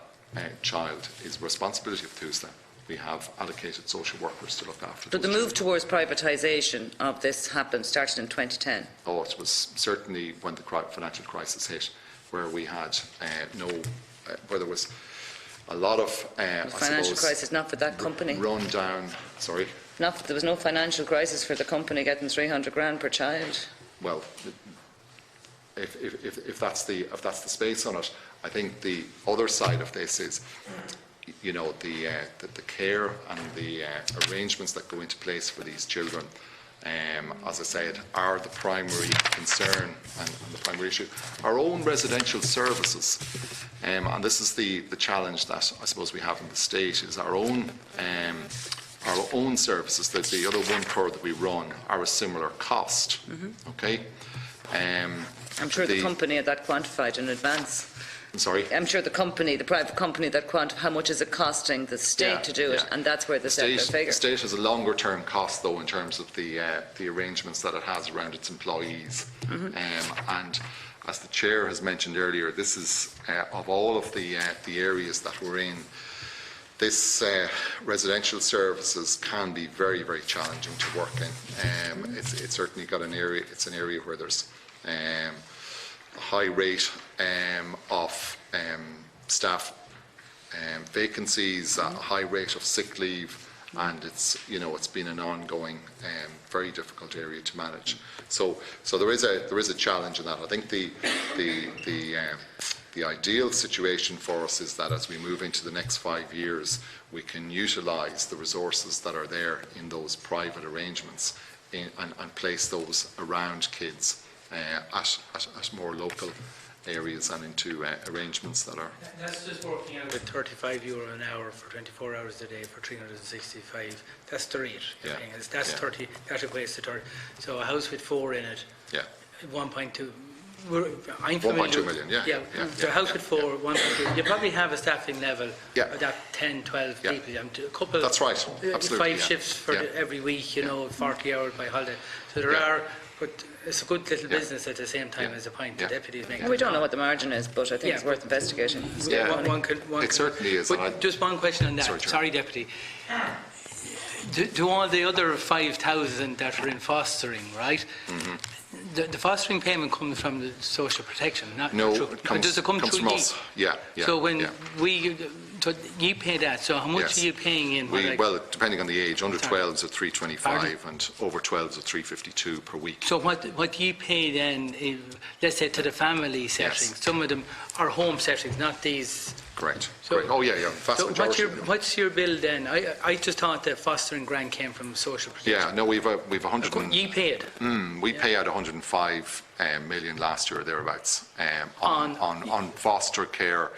Speaker 13: child is the responsibility of Tucson. We have allocated social workers to look after.
Speaker 11: But the move towards privatisation of this happened, started in 2010.
Speaker 13: Oh, it was certainly when the financial crisis hit, where we had where there was a lot of
Speaker 11: financial crisis, not for that company.
Speaker 13: Run down. Sorry.
Speaker 11: There was no financial crisis for the company getting 300 grand per child.
Speaker 13: Well, if that's the space on it, I think the other side of this is, the care and the arrangements that go into place for these children, as I said, are the primary concern and the primary issue. Our own residential services, and this is the challenge that I suppose we have in the state, is our own services, that the other 1/3 that we run, are a similar cost. Okay.
Speaker 11: I'm sure the company had that quantified in advance.
Speaker 13: I'm sorry?
Speaker 11: I'm sure the private company that how much is it costing the state to do it, and that's where they set their figure.
Speaker 13: The state has a longer term cost, though, in terms of the arrangements that it has around its employees. And as the Chair has mentioned earlier, this is, of all of the areas that we're in, this residential services can be very, very challenging to work in. It's certainly got an area where there's a high rate of staff vacancies, a high rate of sick leave, and it's been an ongoing, very difficult area to manage. So there is a challenge in that. I think the ideal situation for us is that as we move into the next 5 years, we can utilise the resources that are there in those private arrangements and place those around kids at more local areas and into arrangements that are.
Speaker 1: That's just working out with €35 an hour for 24 hours a day for 365. That's the rate.
Speaker 13: Yeah.
Speaker 1: That's 30. That equates to 30. So a house with 4 in it.
Speaker 13: Yeah.
Speaker 1: 1.2.
Speaker 13: I'm familiar. 1.2 million. Yeah.
Speaker 1: So a house with 4, 1.2. You probably have a staffing level of that 10, 12 people. A couple.
Speaker 13: That's right. Absolutely.
Speaker 1: 5 shifts for every week. 40 hours by holiday. So there are. But it's a good little business at the same time as a point the deputies make.
Speaker 11: We don't know what the margin is, but I think it's worth investigating.
Speaker 13: It certainly is.
Speaker 1: But just one question on that. Sorry, Deputy. Do all the other 5,000 that are in fostering, right? The fostering payment comes from the social protection, not
Speaker 13: no, does it come
Speaker 1: from
Speaker 13: us? Yeah.
Speaker 1: So when So you pay that. So how much
Speaker 13: Yes.
Speaker 1: are you paying in?
Speaker 13: Well, depending on the age, under 12s at 325 and over 12s at 352 per week.
Speaker 1: So what do you pay then, let's say, to the family settings?
Speaker 13: Yes.
Speaker 1: Some of them are home settings, not these.
Speaker 13: Correct.
Speaker 1: So-
Speaker 13: Correct. Oh, yeah. Vast
Speaker 1: So
Speaker 13: majority of them.
Speaker 1: what's your bill then? I just thought that foster and grant came from social protection.
Speaker 13: Yeah, no, we've 100.
Speaker 1: You pay it.
Speaker 13: We pay out 105 million last year, thereabouts, on foster care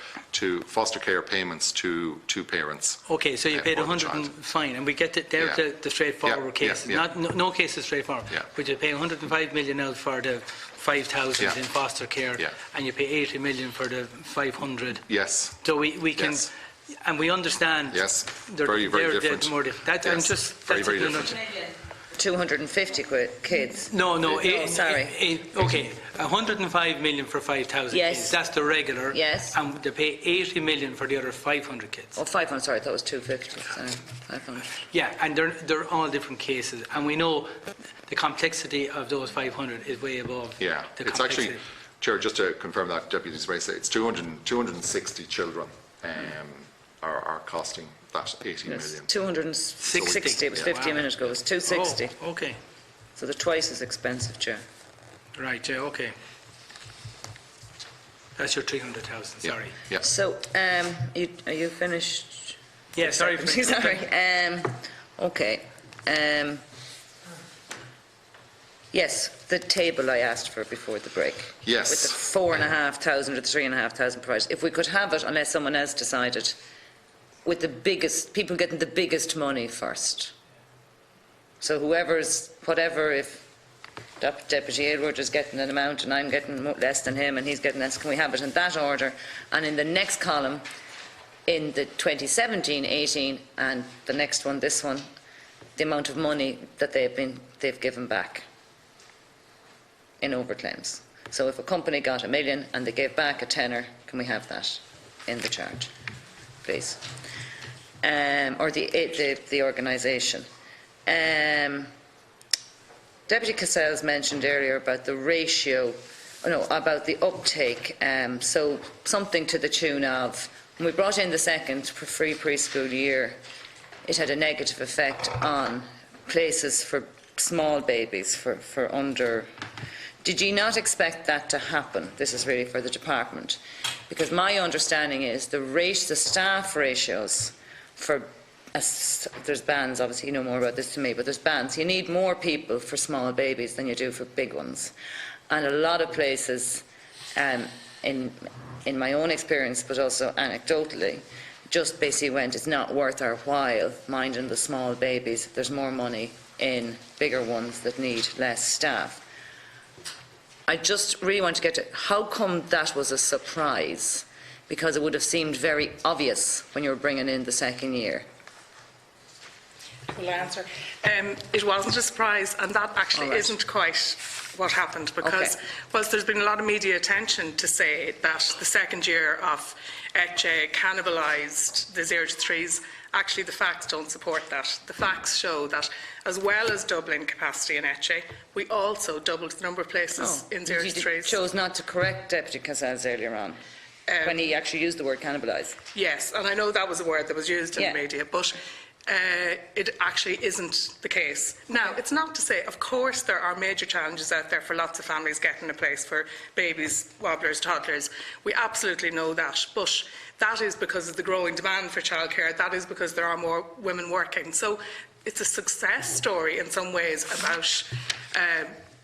Speaker 13: payments to parents.
Speaker 1: Okay, so you paid
Speaker 13: for the
Speaker 1: 100
Speaker 13: child.
Speaker 1: and fine, and we get the straightforward cases. No cases straightforward.
Speaker 13: Yeah.
Speaker 1: But you pay 105 million out for the 5,000
Speaker 13: Yeah.
Speaker 1: in foster care,
Speaker 13: Yeah.
Speaker 1: and you pay 80 million for the 500.
Speaker 13: Yes.
Speaker 1: So we can,
Speaker 13: Yes.
Speaker 1: and we understand.
Speaker 13: Yes.
Speaker 1: They're
Speaker 13: Very different.
Speaker 1: More different.
Speaker 13: Yes. Very
Speaker 1: That's it in a
Speaker 13: different.
Speaker 1: nutshell.
Speaker 11: 250 kids.
Speaker 1: No,
Speaker 11: sorry.
Speaker 1: Okay, 105 million for 5,000
Speaker 11: Yes.
Speaker 1: kids. That's the regular.
Speaker 11: Yes.
Speaker 1: And they pay 80 million for the other 500 kids.
Speaker 11: Oh, 500, sorry, I thought it was 250. Sorry, 500.
Speaker 1: Yeah, and they're all different cases, and we know the complexity of those 500 is way above.
Speaker 13: Yeah,
Speaker 1: the
Speaker 13: it's
Speaker 1: complexity.
Speaker 13: actually, Chair, just to confirm that, Deputy Sprace, it's 260 children are costing that 80 million.
Speaker 11: 260, it was 50 a minute ago, it was 260.
Speaker 1: Oh, okay.
Speaker 11: So they're twice as expensive, Chair.
Speaker 1: Right, yeah, okay. That's your 300,000, sorry.
Speaker 13: Yeah.
Speaker 11: So, are you finished?
Speaker 1: Yeah, sorry.
Speaker 11: Sorry. Okay. Yes, the table I asked for before the break.
Speaker 13: Yes.
Speaker 11: With the 4,500 or the 3,500 providers. If we could have it, unless someone else decided, with the biggest, people getting the biggest money first. So whatever, if Deputy Aylward is getting an amount and I'm getting less than him and he's getting less, can we have it in that order? And in the next column, in the 2017-18 and the next one, this one, the amount of money that they've given back in overclaims. So if a company got $1 million and they gave back a tenner, can we have that in the charge, please? Or the organisation. Deputy Cassells mentioned earlier about the ratio, about the uptake. So something to the tune of, when we brought in the second free preschool year, it had a negative effect on places for small babies, for under. Did you not expect that to happen? This is really for the department. Because my understanding is the staff ratios for, there's bands, obviously you know more about this than me, but there's bands. You need more people for small babies than you do for big ones. And a lot of places, in my own experience, but also anecdotally, just basically went, it's not worth our while minding the small babies. There's more money in bigger ones that need less staff. I just really want to get to, how come that was a surprise? Because it would have seemed very obvious when you were bringing in the second year.
Speaker 10: Will I answer? It wasn't a surprise, and that actually isn't quite what happened, because whilst there's been a lot of media attention to say that the second year of ECHE cannibalised the 0 to 3s, actually the facts don't support that. The facts show that as well as doubling capacity in ECHE, we also doubled the number of places in 0 to 3s.
Speaker 11: You chose not to correct Deputy Cassells earlier on, when he actually used the word cannibalise.
Speaker 10: Yes, and I know that was a word that was used in the media, but it actually isn't the case. Now, it's not to say, of course, there are major challenges out there for lots of families getting a place for babies, wobblers, toddlers. We absolutely know that, but that is because of the growing demand for childcare. That is because there are more women working. So it's a success story in some ways about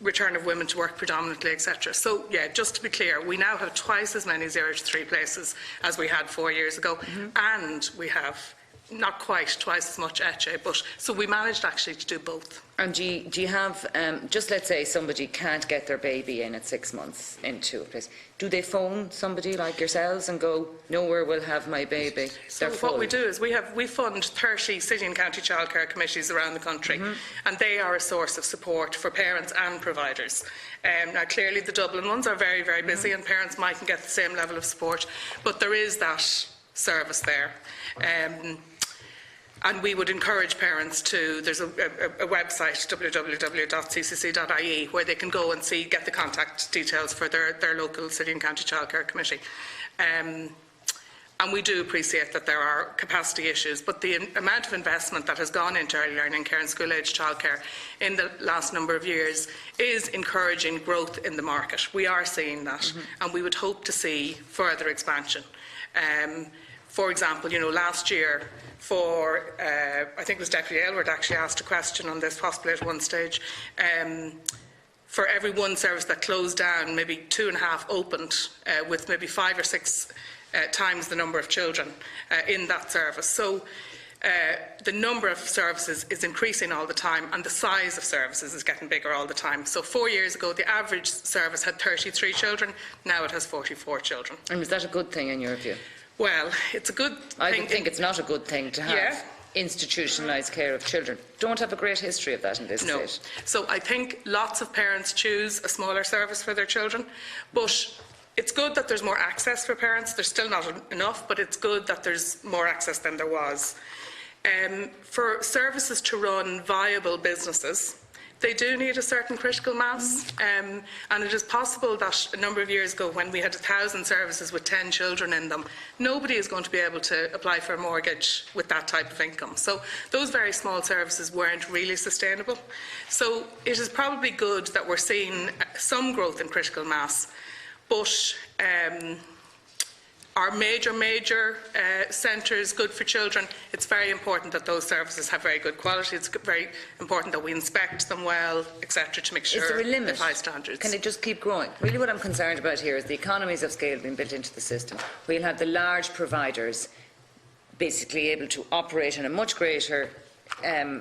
Speaker 10: return of women to work predominantly, etc. So, yeah, just to be clear, we now have twice as many 0 to 3 places as we had 4 years ago, and we have not quite twice as much ECHE, but so we managed actually to do both.
Speaker 11: And do you have, just let's say somebody can't get their baby in at 6 months into a place, do they phone somebody like yourselves and go, nowhere will have my baby?
Speaker 10: So what we do is we fund 30 city and county childcare committees around the country, and they are a source of support for parents and providers. Now clearly the Dublin ones are very, very busy, and parents mightn't get the same level of support, but there is that service there. And we would encourage parents to, there's a website, www.ccc.ie, where they can go and get the contact details for their local city and county childcare committee. And we do appreciate that there are capacity issues, but the amount of investment that has gone into early learning care and school-age childcare in the last number of years is encouraging growth in the market. We are seeing that, and we would hope to see further expansion. For example, last year, I think it was Deputy Aylward actually asked a question on this, possibly at one stage. For every one service that closed down, maybe 2.5 opened, with maybe 5 or 6 times the number of children in that service. So the number of services is increasing all the time, and the size of services is getting bigger all the time. So 4 years ago, the average service had 33 children. Now it has 44 children.
Speaker 11: And is that a good thing in your view?
Speaker 10: Well, it's a good thing.
Speaker 11: I would think it's not a good thing to have institutionalised care of children. Don't have a great history of that in this state.
Speaker 10: So I think lots of parents choose a smaller service for their children, but it's good that there's more access for parents. There's still not enough, but it's good that there's more access than there was. For services to run viable businesses, they do need a certain critical mass, and it is possible that a number of years ago, when we had 1,000 services with 10 children in them, nobody is going to be able to apply for a mortgage with that type of income. So those very small services weren't really sustainable. So it is probably good that we're seeing some growth in critical mass, but our major centres, good for children, it's very important that those services have very good quality. It's very important that we inspect them well, etc., to make sure
Speaker 11: is there a limit?
Speaker 10: They have high standards.
Speaker 11: Can it just keep growing? Really what I'm concerned about here is the economies of scale being built into the system. We'll have the large providers basically able to operate on a much greater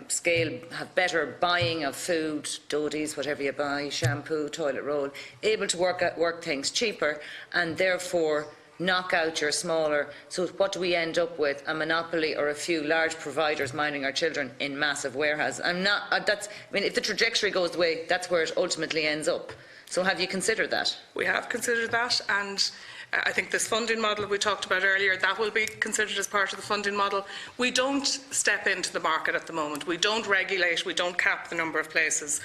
Speaker 11: scale, have better buying of food, doties, whatever you buy, shampoo, toilet roll, able to work things cheaper, and therefore knock out your smaller. So what do we end up with? A monopoly or a few large providers minding our children in massive warehouses? If the trajectory goes the way, that's where it ultimately ends up. So have you considered that?
Speaker 10: We have considered that, and I think this funding model we talked about earlier, that will be considered as part of the funding model. We don't step into the market at the moment. We don't regulate, we don't cap the number of places.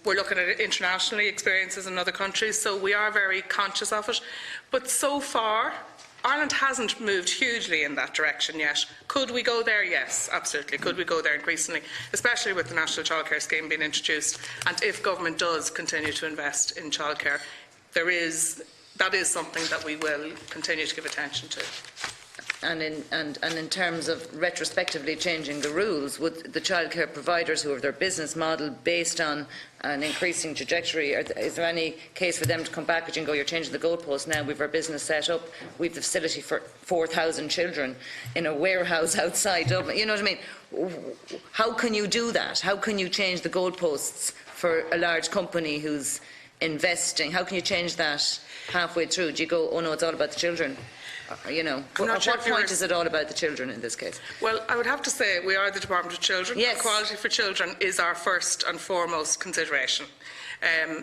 Speaker 10: We're looking at internationally experiences in other countries, so we are very conscious of it. But so far, Ireland hasn't moved hugely in that direction yet. Could we go there? Yes, absolutely. Could we go there increasingly, especially with the National Childcare Scheme being introduced, and if government does continue to invest in childcare, that is something that we will continue to give attention to.
Speaker 11: And in terms of retrospectively changing the rules, would the childcare providers who have their business model based on an increasing trajectory, is there any case for them to come back and go, you're changing the goalposts now, we've our business set up, we've the facility for 4,000 children in a warehouse outside Dublin? You know what I mean? How can you do that? How can you change the goalposts for a large company who's investing? How can you change that halfway through? Do you go, oh no, it's all about the children? At what point is it all about the children in this case?
Speaker 10: Well, I would have to say we are the Department of Children.
Speaker 11: Yes.
Speaker 10: Quality for children is our first and foremost consideration.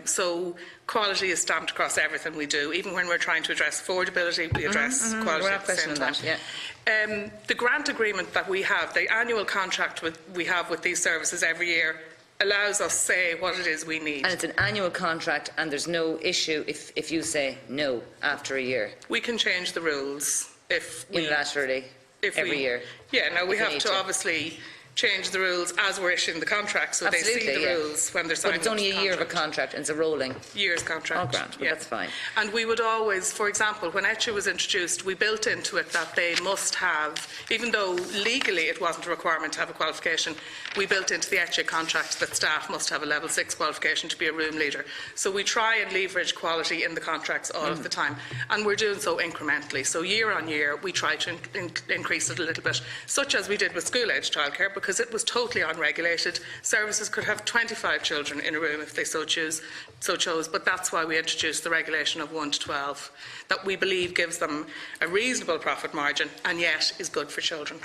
Speaker 10: So quality is stamped across everything we do. Even when we're trying to address affordability, we address quality at the same time. The grant agreement that we have, the annual contract we have with these services every year, allows us to say what it is we need.
Speaker 11: And it's an annual contract, and there's no issue if you say no after a year?
Speaker 10: We can change the rules if we...
Speaker 11: Unilaterally, every year?
Speaker 10: Yeah, now we have to obviously change the rules as we're issuing the contract, so they see the rules when they're signing.
Speaker 11: But it's only a year of a contract, and it's a rolling
Speaker 10: year's contract.
Speaker 11: Oh, grant, but that's fine.
Speaker 10: And we would always, for example, when ECHA was introduced, we built into it that they must have, even though legally it wasn't a requirement to have a qualification, we built into the ECHA contract that staff must have a level 6 qualification to be a room leader. So we try and leverage quality in the contracts all of the time, and we're doing so incrementally. So year on year, we try to increase it a little bit, such as we did with school-age childcare, because it was totally unregulated. Services could have 25 children in a room if they so chose, but that's why we introduced the regulation of 1 to 12, that we believe gives them a reasonable profit margin and yet is good for children.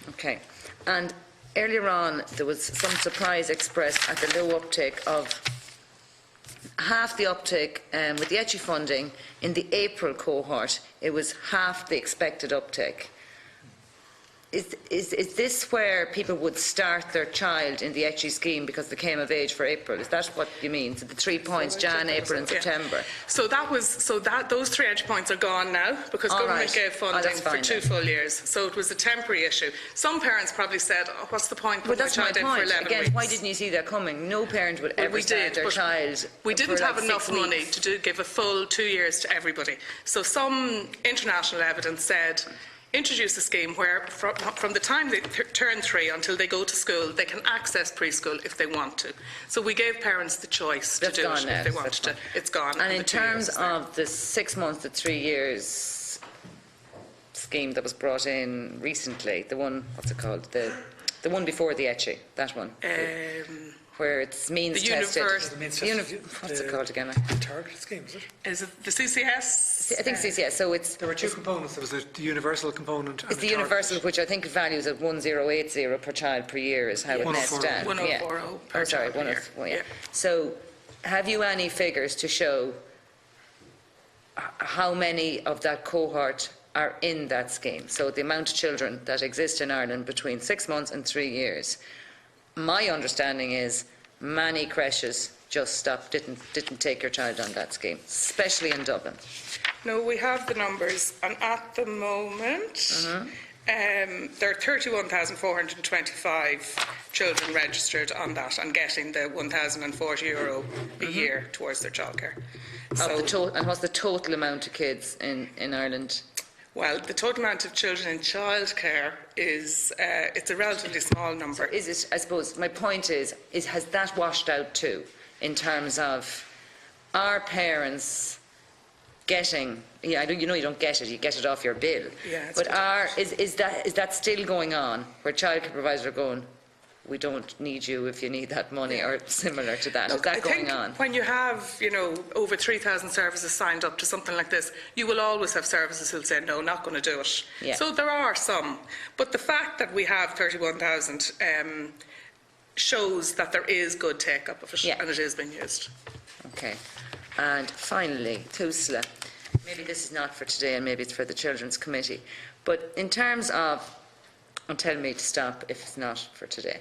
Speaker 11: Okay. And earlier on, there was some surprise expressed at the low uptake of half the uptake with the ECHA funding in the April cohort. It was half the expected uptake. Is this where people would start their child in the ECHI scheme because they came of age for April? Is that what you mean? So the 3 points, Jan, April and September?
Speaker 10: So those 3 entry points are gone now because government gave funding for 2 full years. So it was a temporary issue. Some parents probably said, oh, what's the point putting my child in for 11
Speaker 11: Again,
Speaker 10: weeks?
Speaker 11: why didn't you see that coming? No parent would ever start their child.
Speaker 10: We didn't
Speaker 11: for
Speaker 10: have
Speaker 11: like
Speaker 10: enough
Speaker 11: 6
Speaker 10: money
Speaker 11: weeks.
Speaker 10: to give a full 2 years to everybody. So some international evidence said, introduce a scheme where from the time they turn 3 until they go to school, they can access preschool if they want to. So we gave parents the choice to do it if they wanted to. It's gone.
Speaker 11: And in terms of the 6 months to 3 years scheme that was brought in recently, the one, what's it called? The one before the ECHI, that one. Where it's means tested. What's it called again?
Speaker 12: The target scheme, is it?
Speaker 10: Is it the CCS?
Speaker 11: I think CCS. So it's
Speaker 12: there were 2 components. There was the universal component. And
Speaker 11: it's the universal, which I think values at 1080 per child per year is how it nets down.
Speaker 10: 1040 per child per year.
Speaker 11: Yeah. So, have you any figures to show how many of that cohort are in that scheme? So the amount of children that exist in Ireland between 6 months and 3 years. My understanding is many creches just stopped, didn't take your child on that scheme, especially in Dublin.
Speaker 10: No, we have the numbers, and at the moment, there are 31,425 children registered on that and getting the €1,040 a year towards their childcare.
Speaker 11: And what's the total amount of kids in Ireland?
Speaker 10: Well, the total amount of children in childcare is it's a relatively small number.
Speaker 11: So is it? I suppose my point is has that washed out too, in terms of are parents getting? Yeah, you know you don't get it; you get it off your bill.
Speaker 10: Yeah,
Speaker 11: but is that still going on? Where childcare providers are going, we don't need you if you need that money, or similar to that.
Speaker 10: Look,
Speaker 11: is that going
Speaker 10: think
Speaker 11: on?
Speaker 10: When you have, over 3,000 services signed up to something like this, you will always have services who'll say, no, not going to do it.
Speaker 11: Yeah.
Speaker 10: So there are some. But the fact that we have 31,000 shows that there is good take-up of it, and it is being used.
Speaker 11: Okay. And finally, TUSLA. Maybe this is not for today, and maybe it's for the Children's Committee. But in terms of, and tell me to stop if it's not for today.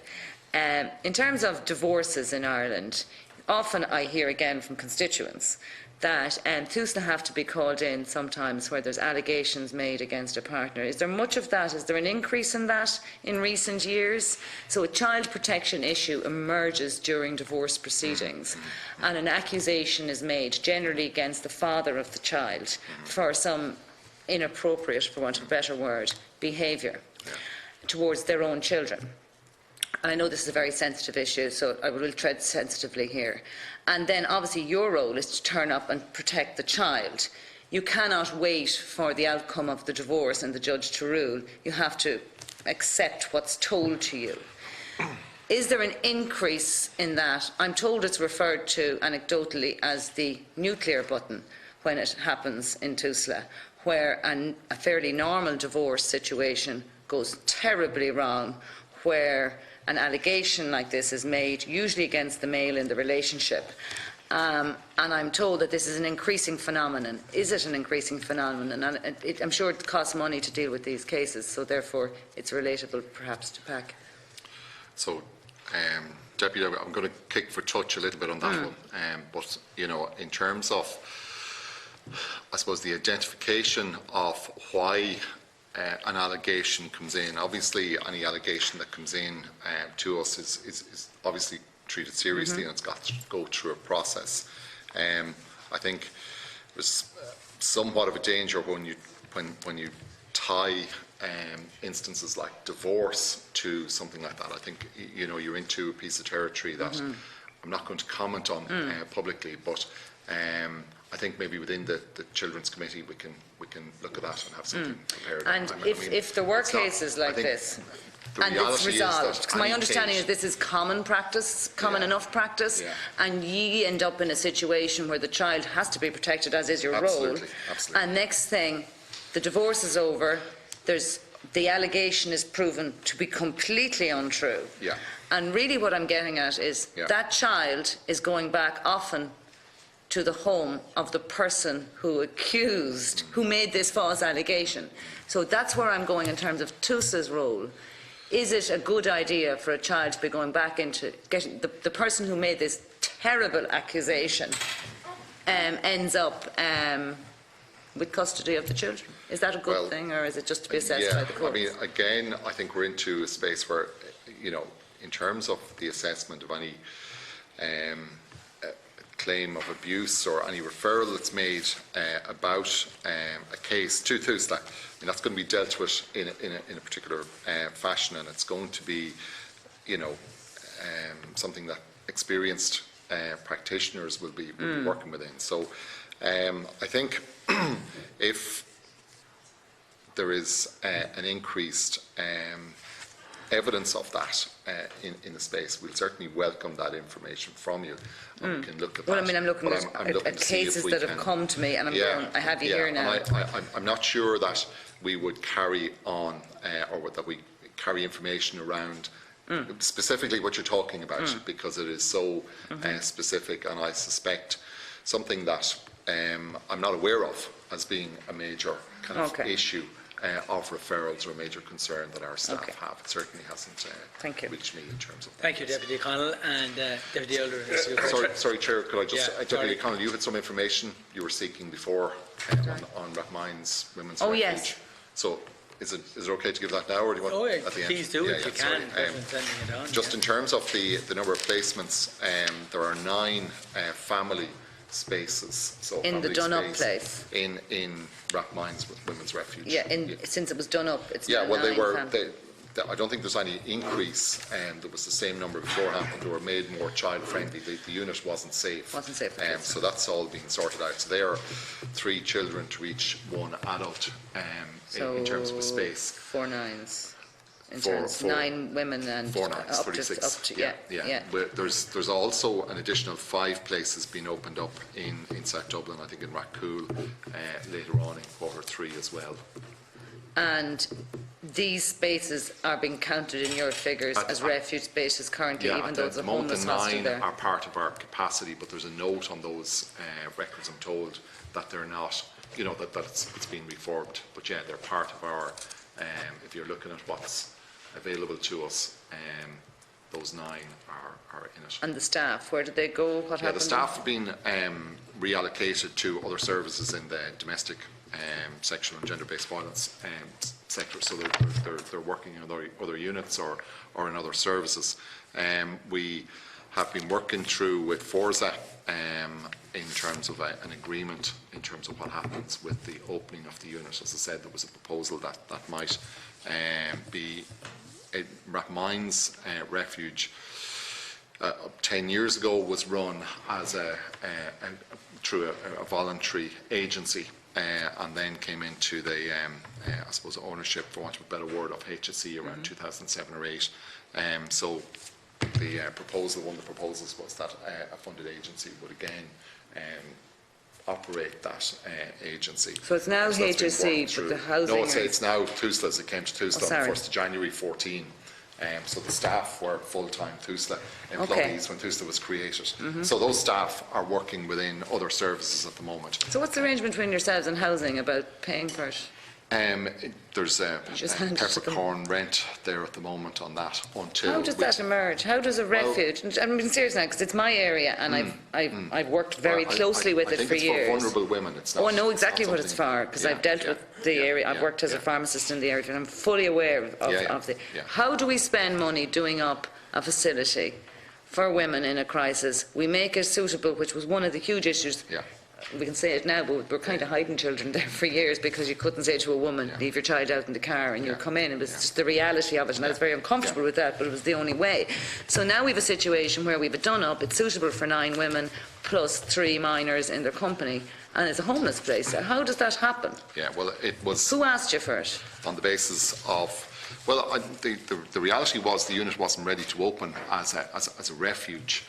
Speaker 11: In terms of divorces in Ireland, often I hear again from constituents that TUSLA have to be called in sometimes where there's allegations made against a partner. Is there much of that? Is there an increase in that in recent years? So a child protection issue emerges during divorce proceedings and an accusation is made generally against the father of the child for some inappropriate, for want of a better word, behaviour towards their own children. And I know this is a very sensitive issue, so I will tread sensitively here. And then obviously your role is to turn up and protect the child. You cannot wait for the outcome of the divorce and the judge to rule. You have to accept what's told to you. Is there an increase in that? I'm told it's referred to anecdotally as the nuclear button when it happens in TUSLA, where a fairly normal divorce situation goes terribly wrong, where an allegation like this is made, usually against the male in the relationship. And I'm told that this is an increasing phenomenon. Is it an increasing phenomenon? And I'm sure it costs money to deal with these cases, so therefore it's relatable perhaps to PAC.
Speaker 13: So, Deputy, I'm going to kick for touch a little bit on that one. But, in terms of, I suppose, the identification of why an allegation comes in. Obviously, any allegation that comes in to us is obviously treated seriously and it's got to go through a process. I think there's somewhat of a danger when you tie instances like divorce to something like that. I think you're into a piece of territory that I'm not going to comment on publicly, but I think maybe within the Children's Committee we can look at that and have something prepared.
Speaker 11: And if there were cases like this, and it's resolved, because my understanding is this is common practice, common enough practice, and ye end up in a situation where the child has to be protected, as is your role.
Speaker 13: Absolutely.
Speaker 11: And next thing, the divorce is over, the allegation is proven to be completely untrue. And really what I'm getting at is that child is going back often to the home of the person who made this false allegation. So that's where I'm going in terms of TUSA's role. Is it a good idea for a child to be going back into getting the person who made this terrible accusation ends up with custody of the children? Is that a good thing, or is it just to be assessed by the courts?
Speaker 13: I mean, again, I think we're into a space where, you know, in terms of the assessment of any claim of abuse or any referral that's made about a case to TUSLA, and that's going to be dealt with in a particular fashion, and it's going to be, you know, something that experienced practitioners will be working within. So I think if there is an increased evidence of that in the space, we'll certainly welcome that information from you, and we can look at that.
Speaker 11: Well, I mean, I'm looking at cases that have come to me, and I'm going, I have you here now.
Speaker 13: I'm not sure that we would carry on, or that we carry information around specifically what you're talking about, because it is so specific, and I suspect something that I'm not aware of as being a major kind of issue of referrals or a major concern that our staff have. It certainly hasn't reached me in terms of that.
Speaker 1: Thank you, Deputy Connell, and Deputy Elder.
Speaker 13: Sorry, Chair, could I just, Deputy Connell, you had some information you were seeking before on Rathmines Women's Refuge.
Speaker 11: Yes.
Speaker 13: So is it okay to give that now, or do you want at the end?
Speaker 1: Please do if you can.
Speaker 13: Just in terms of the number of placements, there are 9 family spaces. So
Speaker 11: in the done-up place?
Speaker 13: In Rathmines Women's Refuge.
Speaker 11: Yeah, since it was done up, it's
Speaker 13: yeah,
Speaker 11: now
Speaker 13: well,
Speaker 11: 9
Speaker 13: I don't think there's any increase. There was the same number beforehand, but they were made more child-friendly. The unit wasn't safe.
Speaker 11: Wasn't safe for kids.
Speaker 13: So that's all being sorted out. So there are 3 children to each 1 adult in terms of a space.
Speaker 11: 4 nines. In terms of 9 women and
Speaker 13: 4 nines,
Speaker 11: up
Speaker 13: 36.
Speaker 11: To
Speaker 13: yeah. There's also an additional 5 places being opened up in South Dublin, I think in Rathcoole, later on in Q3 as well.
Speaker 11: And these spaces are being counted in your figures as refuge spaces currently, even though it's a homeless hostel there?
Speaker 13: 9 are part of our capacity, but there's a note on those records, I'm told, that they're not, you know, that it's been reformed. But yeah, they're part of our, if you're looking at what's available to us, those 9 are in it.
Speaker 11: And the staff, where did they go? What happened?
Speaker 13: The staff have been reallocated to other services in the domestic, sexual and gender-based violence sector, so they're working in other units or in other services. We have been working through with Forza in terms of an agreement in terms of what happens with the opening of the unit. As I said, there was a proposal that might be Rathmines Refuge 10 years ago was run as through a voluntary agency, and then came into the I suppose ownership, for want of a better word, of HSE around 2007 or 8. So the proposal, one of the proposals was that a funded agency would again operate that agency.
Speaker 11: So it's now HSE, but the housing...
Speaker 13: No, it's now TUSLA. It came to TUSLA on the 1st of January 14. So the staff were full-time TUSLA employees when TUSLA was created. So those staff are working within other services at the moment.
Speaker 11: So what's the arrangement between yourselves and housing about paying for it?
Speaker 13: There's a peppercorn rent there at the moment on that until...
Speaker 11: How does that emerge? How does a refuge... I'm being serious now, because it's my area, and I've worked very closely with it for years.
Speaker 13: I think it's for vulnerable women. It's not,
Speaker 11: I know exactly what it's for, because I've dealt with the area. I've worked as a pharmacist in the area, and I'm fully aware of the... How do we spend money doing up a facility for women in a crisis? We make it suitable, which was one of the huge issues. We can say it now, but we're kind of hiding children there for years, because you couldn't say to a woman, leave your child out in the car and you come in. It was just the reality of it, and I was very uncomfortable with that, but it was the only way. So now we have a situation where we have it done up, it's suitable for 9 women plus 3 minors in their company, and it's a homeless place. How does that happen?
Speaker 13: Yeah, well, it was...
Speaker 11: Who asked you for it?
Speaker 13: On the basis of... Well, the reality was the unit wasn't ready to open as a refuge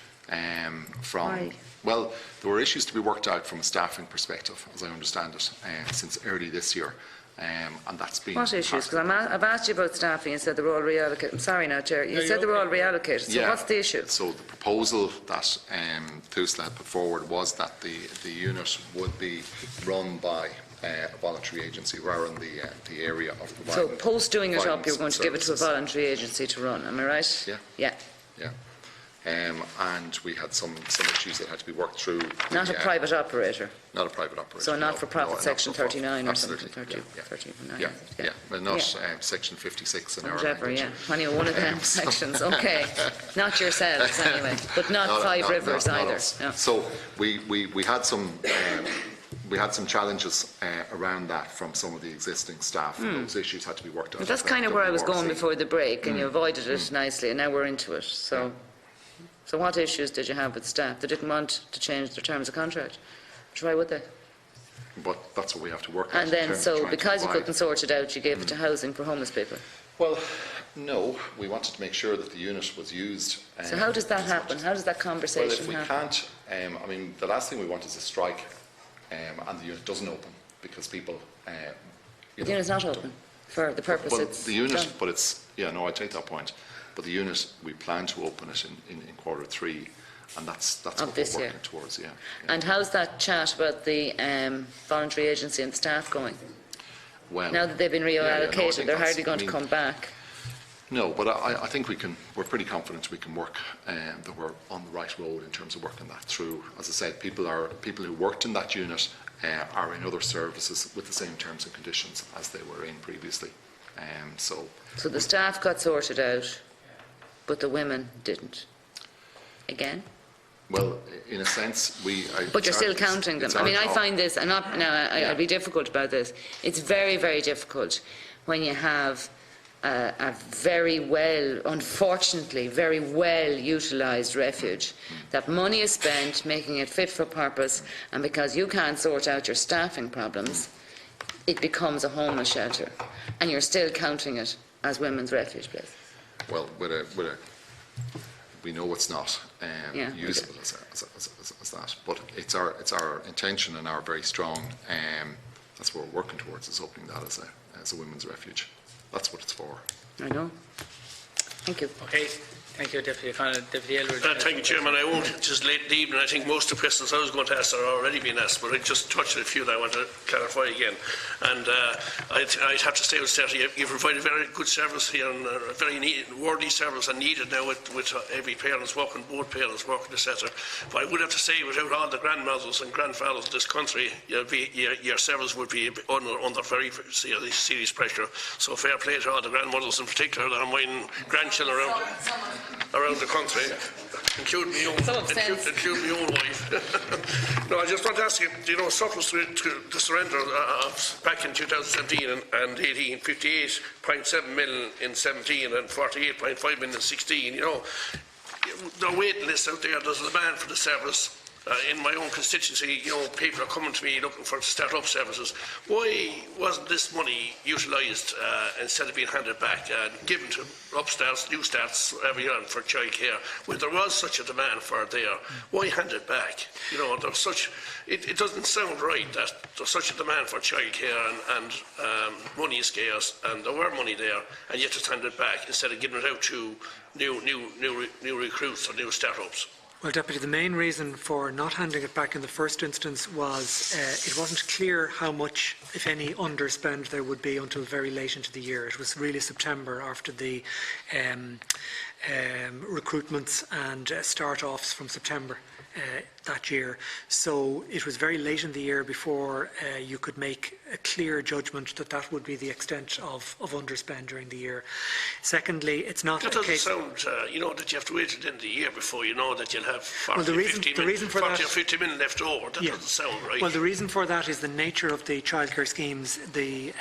Speaker 13: from...
Speaker 11: Why?
Speaker 13: Well, there were issues to be worked out from a staffing perspective, as I understand it, since early this year. and that's been...
Speaker 11: What issues? Because I've asked you about staffing, you said they were all reallocated. I'm sorry now, Chair. You said they were all reallocated. So what's the issue?
Speaker 13: So the proposal that TUSLA had put forward was that the unit would be run by a voluntary agency rather than the area of providing...
Speaker 11: So post doing it up, you're going to give it to a voluntary agency to run, am I right?
Speaker 13: Yeah.
Speaker 11: Yeah.
Speaker 13: Yeah. And we had some issues that had to be worked through.
Speaker 11: Not a private operator?
Speaker 13: Not a private operator.
Speaker 11: So not for profit
Speaker 13: no,
Speaker 11: Section 39 or
Speaker 13: absolutely.
Speaker 11: something? 39.
Speaker 13: Yeah. But not Section 56 in our
Speaker 11: Whatever,
Speaker 13: language.
Speaker 11: Only one of them sections, okay. Not yourselves anyway, but not Five Rivers either. No.
Speaker 13: So we had some... we had some challenges around that from some of the existing staff. And those issues had to be worked out.
Speaker 11: Well, that's kind of where I was going before the break, and you avoided it nicely, and now we're into it. So what issues did you have with staff? They didn't want to change their terms of contract. Why would they?
Speaker 13: But that's what we have to work out.
Speaker 11: And then, so because you couldn't sort it out, you gave it to housing for homeless people?
Speaker 13: Well, no. We wanted to make sure that the unit was used.
Speaker 11: So how does that happen? How does that conversation happen?
Speaker 13: Well, if we can't... I mean, the last thing we want is a strike. And the unit doesn't open because people...
Speaker 11: the unit's not open for the purpose it's
Speaker 13: the unit,
Speaker 11: done.
Speaker 13: but it's... Yeah, no, I take that point. But the unit, we plan to open it in Q3, and that's what we're working towards, yeah.
Speaker 11: And how's that chat about the voluntary agency and the staff going?
Speaker 13: Well,
Speaker 11: now that they've been reallocated, they're hardly going to come back.
Speaker 13: No, but I think we're pretty confident we can work, that we're on the right road in terms of working that through. As I said, people who worked in that unit are in other services with the same terms and conditions as they were in previously. So
Speaker 11: the staff got sorted out, but the women didn't. Again?
Speaker 13: Well, in a sense,
Speaker 11: but you're still counting them. I mean, I find this, I'll be difficult about this. It's very, very difficult when you have a very well, unfortunately, very well utilised refuge. That money is spent making it fit for purpose, and because you can't sort out your staffing problems, it becomes a homeless shelter, and you're still counting it as women's refuge place.
Speaker 13: Well, we know it's not usable as that, but it's our intention and our very strong. That's what we're working towards, is opening that as a women's refuge. That's what it's for.
Speaker 11: I know. Thank you.
Speaker 1: Okay. Thank you, Deputy Connolly. Deputy Aylward.
Speaker 15: Thank you, Chairman. I won't, just late in the evening, I think most of the questions I was going to ask are already been asked, but I just touched on a few that I want to clarify again. And I'd have to say with certainty, you provide a very good service here, and a very worthy service and needed now with every parents working, both parents working, etc. But I would have to say, without all the grandmothers and grandfathers in this country, your service would be under very serious pressure. So fair play to all the grandmothers in particular that are minding grandchildren around the country, including my own wife. No, I just want to ask you, surplus to the surrender back in 2017 and 18, 58.7 million in 17 and 48.5 million in 16, there are waiting lists out there, there's a demand for the service. In my own constituency, people are coming to me looking to start up services. Why wasn't this money utilised instead of being handed back and given to upstarts, new starts every year for childcare? When there was such a demand for it there, why hand it back? There's such. It doesn't sound right that there's such a demand for childcare and money is scarce, and there were money there, and yet just hand it back instead of giving it out to new recruits or new start-ups.
Speaker 7: Well, Deputy, the main reason for not handing it back in the first instance was it wasn't clear how much, if any, underspend there would be until very late into the year. It was really September after the recruitments and start-offs from September that year. So it was very late in the year before you could make a clear judgment that that would be the extent of underspend during the year. Secondly, it's not
Speaker 15: that
Speaker 7: a case...
Speaker 15: That doesn't sound, that you have to wait until the end of the year before you know that you'll have 40
Speaker 7: or
Speaker 15: 50 million left over. That doesn't sound right.
Speaker 7: Well, the reason for that is the nature of the childcare schemes. The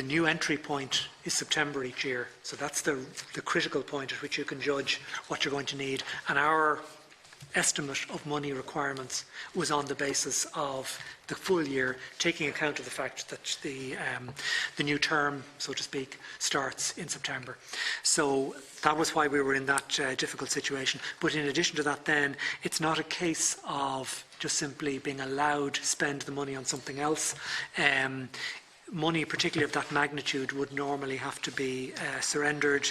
Speaker 7: new entry point is September each year. So that's the critical point at which you can judge what you're going to need. And our estimate of money requirements was on the basis of the full year, taking account of the fact that the new term, so to speak, starts in September. So that was why we were in that difficult situation. But in addition to that then, it's not a case of just simply being allowed to spend the money on something else. Money, particularly of that magnitude, would normally have to be surrendered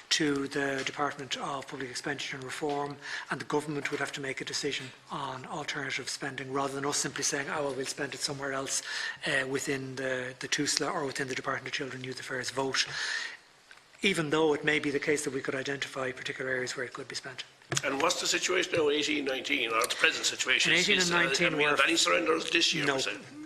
Speaker 7: to the Department of Public Expenditure and Reform, and the government would have to make a decision on alternative spending rather than us simply saying, oh, well, we'll spend it somewhere else within the TUSLA or within the Department of Children and Youth Affairs vote, even though it may be the case that we could identify particular areas where it could be spent.
Speaker 15: And what's the situation now, 18-19, or the present situation?
Speaker 7: In 18 and 19,
Speaker 15: have we had any surrenders this year?
Speaker 7: No.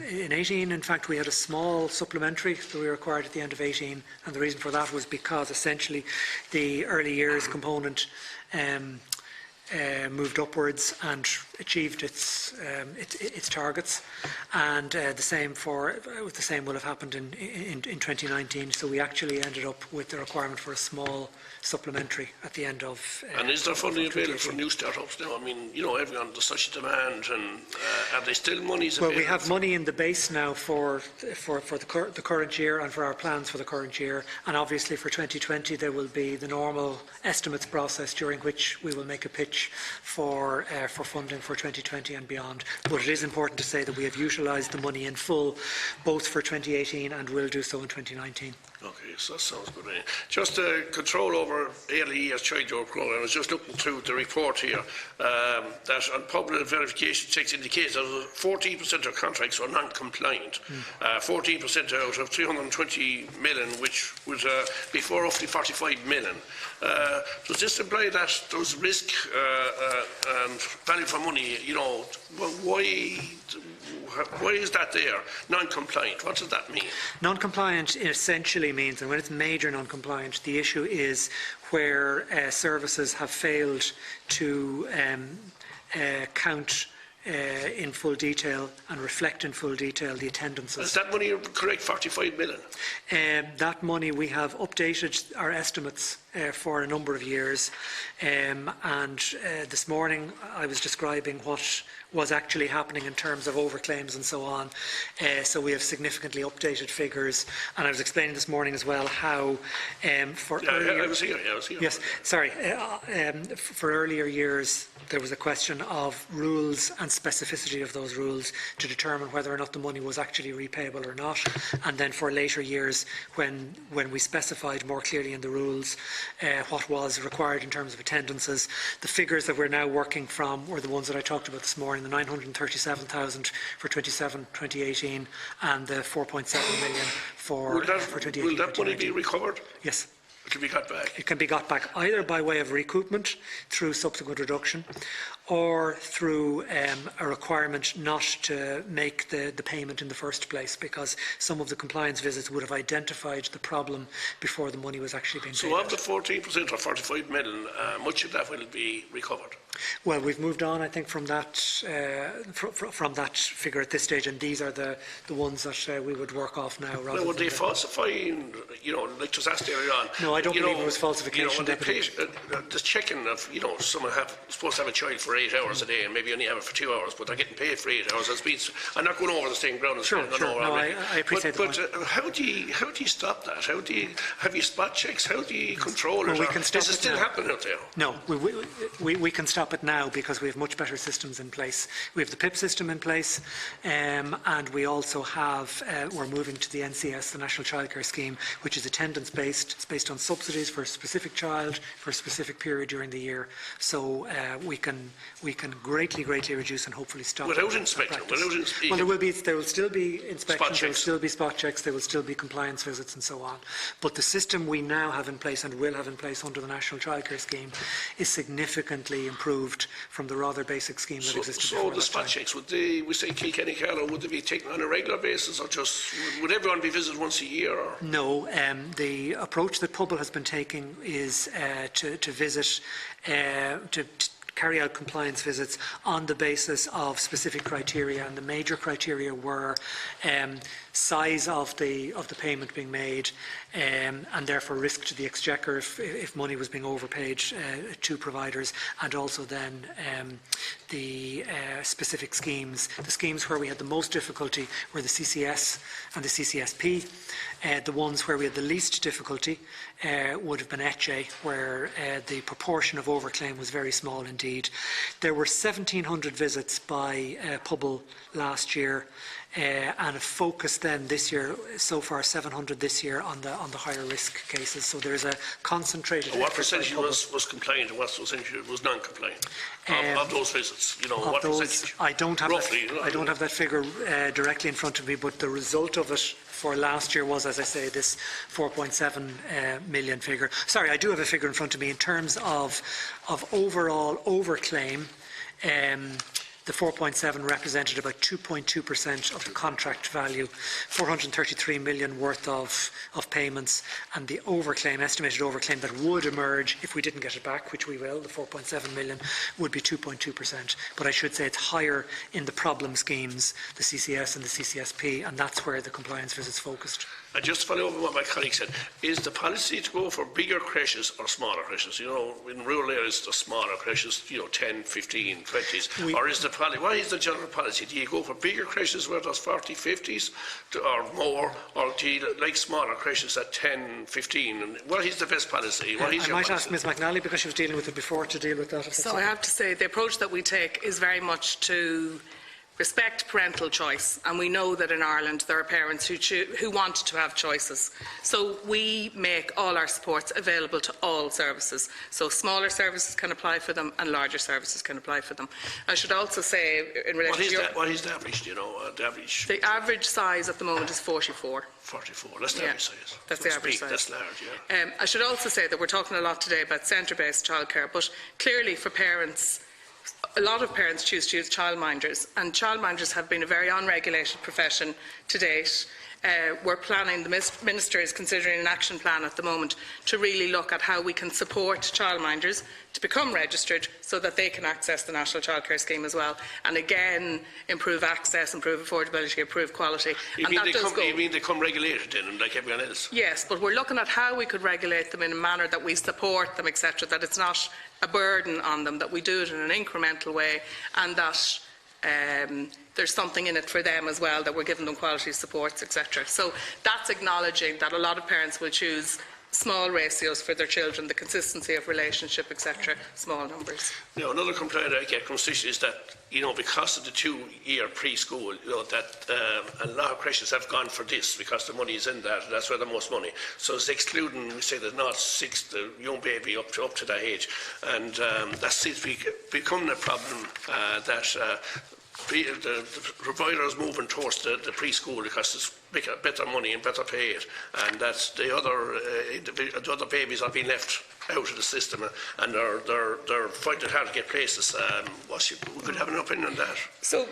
Speaker 7: In 18, in fact, we had a small supplementary that we required at the end of 18, and the reason for that was because essentially the early years component moved upwards and achieved its targets, and the same will have happened in 2019. So we actually ended up with the requirement for a small supplementary at the end of.
Speaker 15: And is there funding available for new startups now? I mean, you know, everyone there's such a demand, and are there still monies available?
Speaker 7: Well, we have money in the base now for the current year and for our plans for the current year, and obviously for 2020 there will be the normal estimates process during which we will make a pitch for funding for 2020 and beyond. But it is important to say that we have utilised the money in full, both for 2018 and will do so in 2019.
Speaker 15: Okay, so that sounds good. Just control over early years child care programme. I was just looking through the report here that on public verification checks indicate that 14% of contracts are non-compliant. 14% out of 320 million, which was before roughly 45 million. Does this imply that there was risk and value for money? You know, why is that there? Non-compliant, what does that mean?
Speaker 7: Non-compliant essentially means, and when it's major non-compliant, the issue is where services have failed to count in full detail and reflect in full detail the attendances.
Speaker 15: Is that money correct, 45 million?
Speaker 7: That money, we have updated our estimates for a number of years, and this morning I was describing what was actually happening in terms of overclaims and so on. So we have significantly updated figures, and I was explaining this morning as well how for earlier,
Speaker 15: I was here.
Speaker 7: Yes, sorry. For earlier years there was a question of rules and specificity of those rules to determine whether or not the money was actually repayable or not, and then for later years when we specified more clearly in the rules what was required in terms of attendances. The figures that we're now working from were the ones that I talked about this morning, the 937,000 for 2018 and the 4.7 million for 2018.
Speaker 15: Will that money be recovered?
Speaker 7: Yes.
Speaker 15: It can be got back?
Speaker 7: It can be got back either by way of recoupment through subsequent reduction, or through a requirement not to make the payment in the first place, because some of the compliance visits would have identified the problem before the money was actually being paid.
Speaker 15: So of the 14% or 45 million, much of that will be recovered?
Speaker 7: Well, we've moved on, I think, from that from that figure at this stage, and these are the ones that we would work off now.
Speaker 15: Now, would they falsify, like just asked earlier on?
Speaker 7: No, I don't believe it was falsification.
Speaker 15: When they pay, the checking of, someone supposed to have a child for 8 hours a day and maybe only have it for 2 hours, but they're getting paid for 8 hours. I'm not going over the same ground as
Speaker 7: Sure. No, I appreciate that.
Speaker 15: But how do you stop that? Have you spot checks? How do you control it?
Speaker 7: We can stop
Speaker 15: is it still happening out there?
Speaker 7: No, we can stop it now because we have much better systems in place. We have the PIP system in place, and we also have, we're moving to the NCS, the National Childcare Scheme, which is attendance based. It's based on subsidies for a specific child for a specific period during the year. So we can greatly reduce and hopefully stop.
Speaker 15: Without inspection?
Speaker 7: Well, there will still be inspections, there will still be spot checks, there will still be compliance visits and so on. But the system we now have in place and will have in place under the National Childcare Scheme is significantly improved from the rather basic scheme that existed before.
Speaker 15: So the spot checks, would they be taken on a regular basis, or just would everyone be visited once a year? Or?
Speaker 7: No, the approach that Pobal has been taking is to visit, to carry out compliance visits on the basis of specific criteria, and the major criteria were size of the payment being made, and therefore risk to the exchequer if money was being overpaid to providers, and also then the specific schemes. The schemes where we had the most difficulty were the CCS and the CCSP. The ones where we had the least difficulty would have been ECHE, where the proportion of overclaim was very small indeed. There were 1,700 visits by Pobble last year, and a focus then this year, so far 700 this year, on the higher risk cases. So there is a concentrated.
Speaker 15: What percentage was compliant and what percentage was non-compliant of those visits? You know, what percentage?
Speaker 7: I don't have
Speaker 15: roughly,
Speaker 7: I don't have that figure directly in front of me, but the result of it for last year was, as I say, this 4.7 million figure. Sorry, I do have a figure in front of me in terms of overall overclaim. The 4.7 represented about 2.2% of the contract value, 433 million worth of payments, and the overclaim, estimated overclaim that would emerge if we didn't get it back, which we will, the 4.7 million, would be 2.2%. But I should say it's higher in the problem schemes, the CCS and the CCSP, and that's where the compliance visits focused.
Speaker 15: And just to follow up on what my colleague said, is the policy to go for bigger creches or smaller creches? You know, in rural areas, the smaller creches, 10, 15, 20s. Or is the policy, what is the general policy? Do you go for bigger creches where there's 40, 50s or more? Or do you like smaller creches at 10, 15? And what is the best policy? What is
Speaker 7: I might ask Ms McNally, because she was dealing with it before, to deal with that.
Speaker 10: So I have to say the approach that we take is very much to respect parental choice, and we know that in Ireland there are parents who want to have choices. So we make all our supports available to all services. So smaller services can apply for them and larger services can apply for them. I should also say, in relation to
Speaker 15: what is the average, the average?
Speaker 10: The average size at the moment is 44.
Speaker 15: 44, that's the average size.
Speaker 10: That's the average size.
Speaker 15: That's large, yeah.
Speaker 10: I should also say that we're talking a lot today about centre-based childcare, but clearly for parents, a lot of parents choose to use childminders, and childminders have been a very unregulated profession to date. We're planning, the Minister is considering an action plan at the moment to really look at how we can support childminders to become registered so that they can access the National Childcare Scheme as well, and again improve access, improve affordability, improve quality.
Speaker 15: You mean they come regulated in, like everyone else?
Speaker 10: Yes, but we're looking at how we could regulate them in a manner that we support them, etc., that it's not a burden on them, that we do it in an incremental way, and that there's something in it for them as well, that we're giving them quality supports, etc. So that's acknowledging that a lot of parents will choose small ratios for their children, the consistency of relationship, etc., small numbers.
Speaker 15: Now, another complaint I get from teachers is that, because of the 2-year preschool, that a lot of creches have gone for this because the money is in that, and that's where the most money. So it's excluding, we say, the 0-6, the young baby up to that age, and that seems to be becoming a problem that the providers moving towards the preschool because it's better money and better paid, and that the other babies are being left out of the system, and they're finding it hard to get places. We could have an opinion on that. So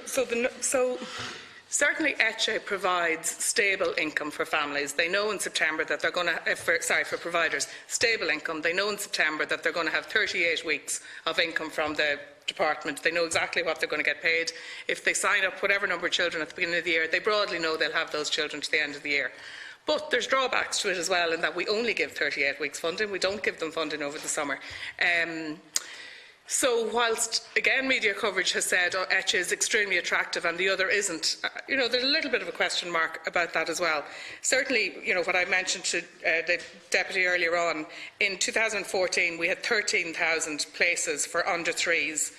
Speaker 15: certainly ECHE provides stable income for families. They know in September that they're going to, for providers, stable income. They know in September that they're going to have 38 weeks of income from the department. They know exactly what they're going to get paid. If they sign up whatever number of children at the beginning of the year, they broadly know they'll have those children to the end of the year. But there's drawbacks to it as well, in that we only give 38 weeks funding. We don't give them funding over the summer. So whilst, again, media coverage has said ECHE is extremely attractive and the other isn't, there's a little bit of a question mark about that as well. Certainly, what I mentioned to the Deputy earlier on, in 2014 we had 13,000 places for under 3s.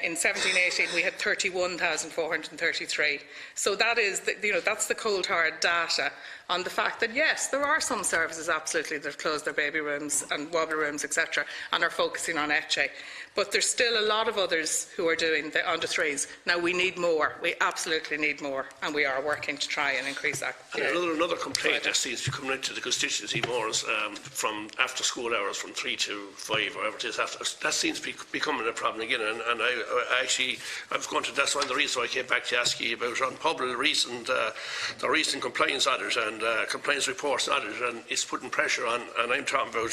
Speaker 15: In 17-18 we had 31,433. So that is, that's the cold hard data on the fact that yes, there are some services absolutely that have closed their baby rooms and wobble rooms, etc., and are focusing on ECHE. But there's still a lot of others who are doing the under 3s. Now we need more. We absolutely need more, and we are working to try and increase that. Another complaint that seems to be coming into the constituency more is from after school hours from 3 to 5 or whatever it is. That seems to be becoming a problem again, and I was going to, that's one of the reasons why I came back to ask you about on public the recent complaints audit and complaints reports audit, and it's putting pressure on, and I'm talking about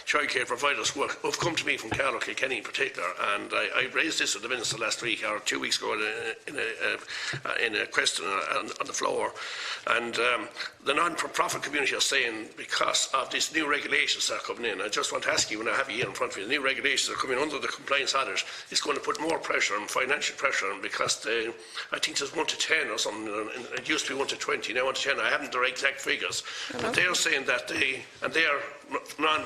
Speaker 15: childcare providers who have come to me from Carlow, Kilkenny in particular, and I raised this with the Minister last week or 2 weeks ago in a question on the floor, and the non-profit community are saying because of these new regulations that are coming in, I just want to ask you, when I have you here in front of you, the new regulations are coming under the compliance audit, it's going to put more pressure and financial pressure on, because I think there's 1 to 10 or something, and it used to be 1 to 20, now 1 to 10, I haven't the exact figures, but they're saying that they are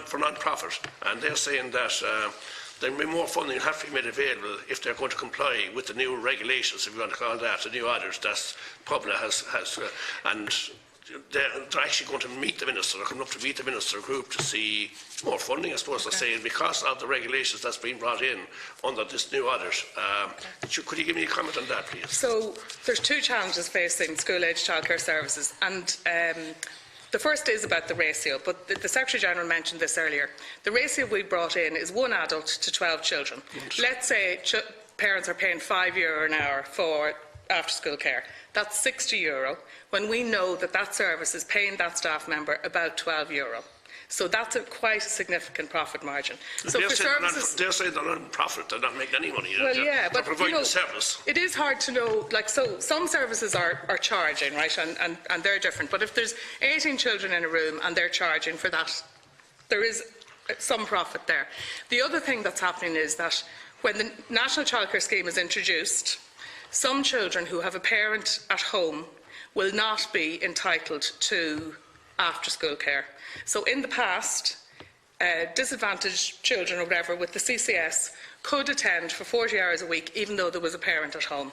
Speaker 15: for non-profit, and they're saying that there will be more funding have to be made available if they're going to comply with the new regulations, if you want to call that, the new audits that Public has and they're actually going to meet the Minister, or coming up to meet the Minister group to see more funding, I suppose, they're saying, because of the regulations that's been brought in under this new audit. Could you give me a comment on that, please?
Speaker 10: So there's 2 challenges facing school-age childcare services, and the first is about the ratio, but the Secretary-General mentioned this earlier. The ratio we brought in is 1 adult to 12 children. Let's say parents are paying €5 an hour for after-school care. That's €60, when we know that that service is paying that staff member about €12. So that's quite a significant profit margin. So
Speaker 15: they're
Speaker 10: for services,
Speaker 15: they're saying they're non-profit, they're not making any money.
Speaker 10: Well, yeah,
Speaker 15: they're
Speaker 10: but
Speaker 15: providing the service.
Speaker 10: It is hard to know. Like, so some services are charging, right, and they're different. But if there's 18 children in a room and they're charging for that, there is some profit there. The other thing that's happening is that when the National Childcare Scheme is introduced, some children who have a parent at home will not be entitled to after-school care. So in the past, disadvantaged children or whatever with the CCS could attend for 40 hours a week even though there was a parent at home.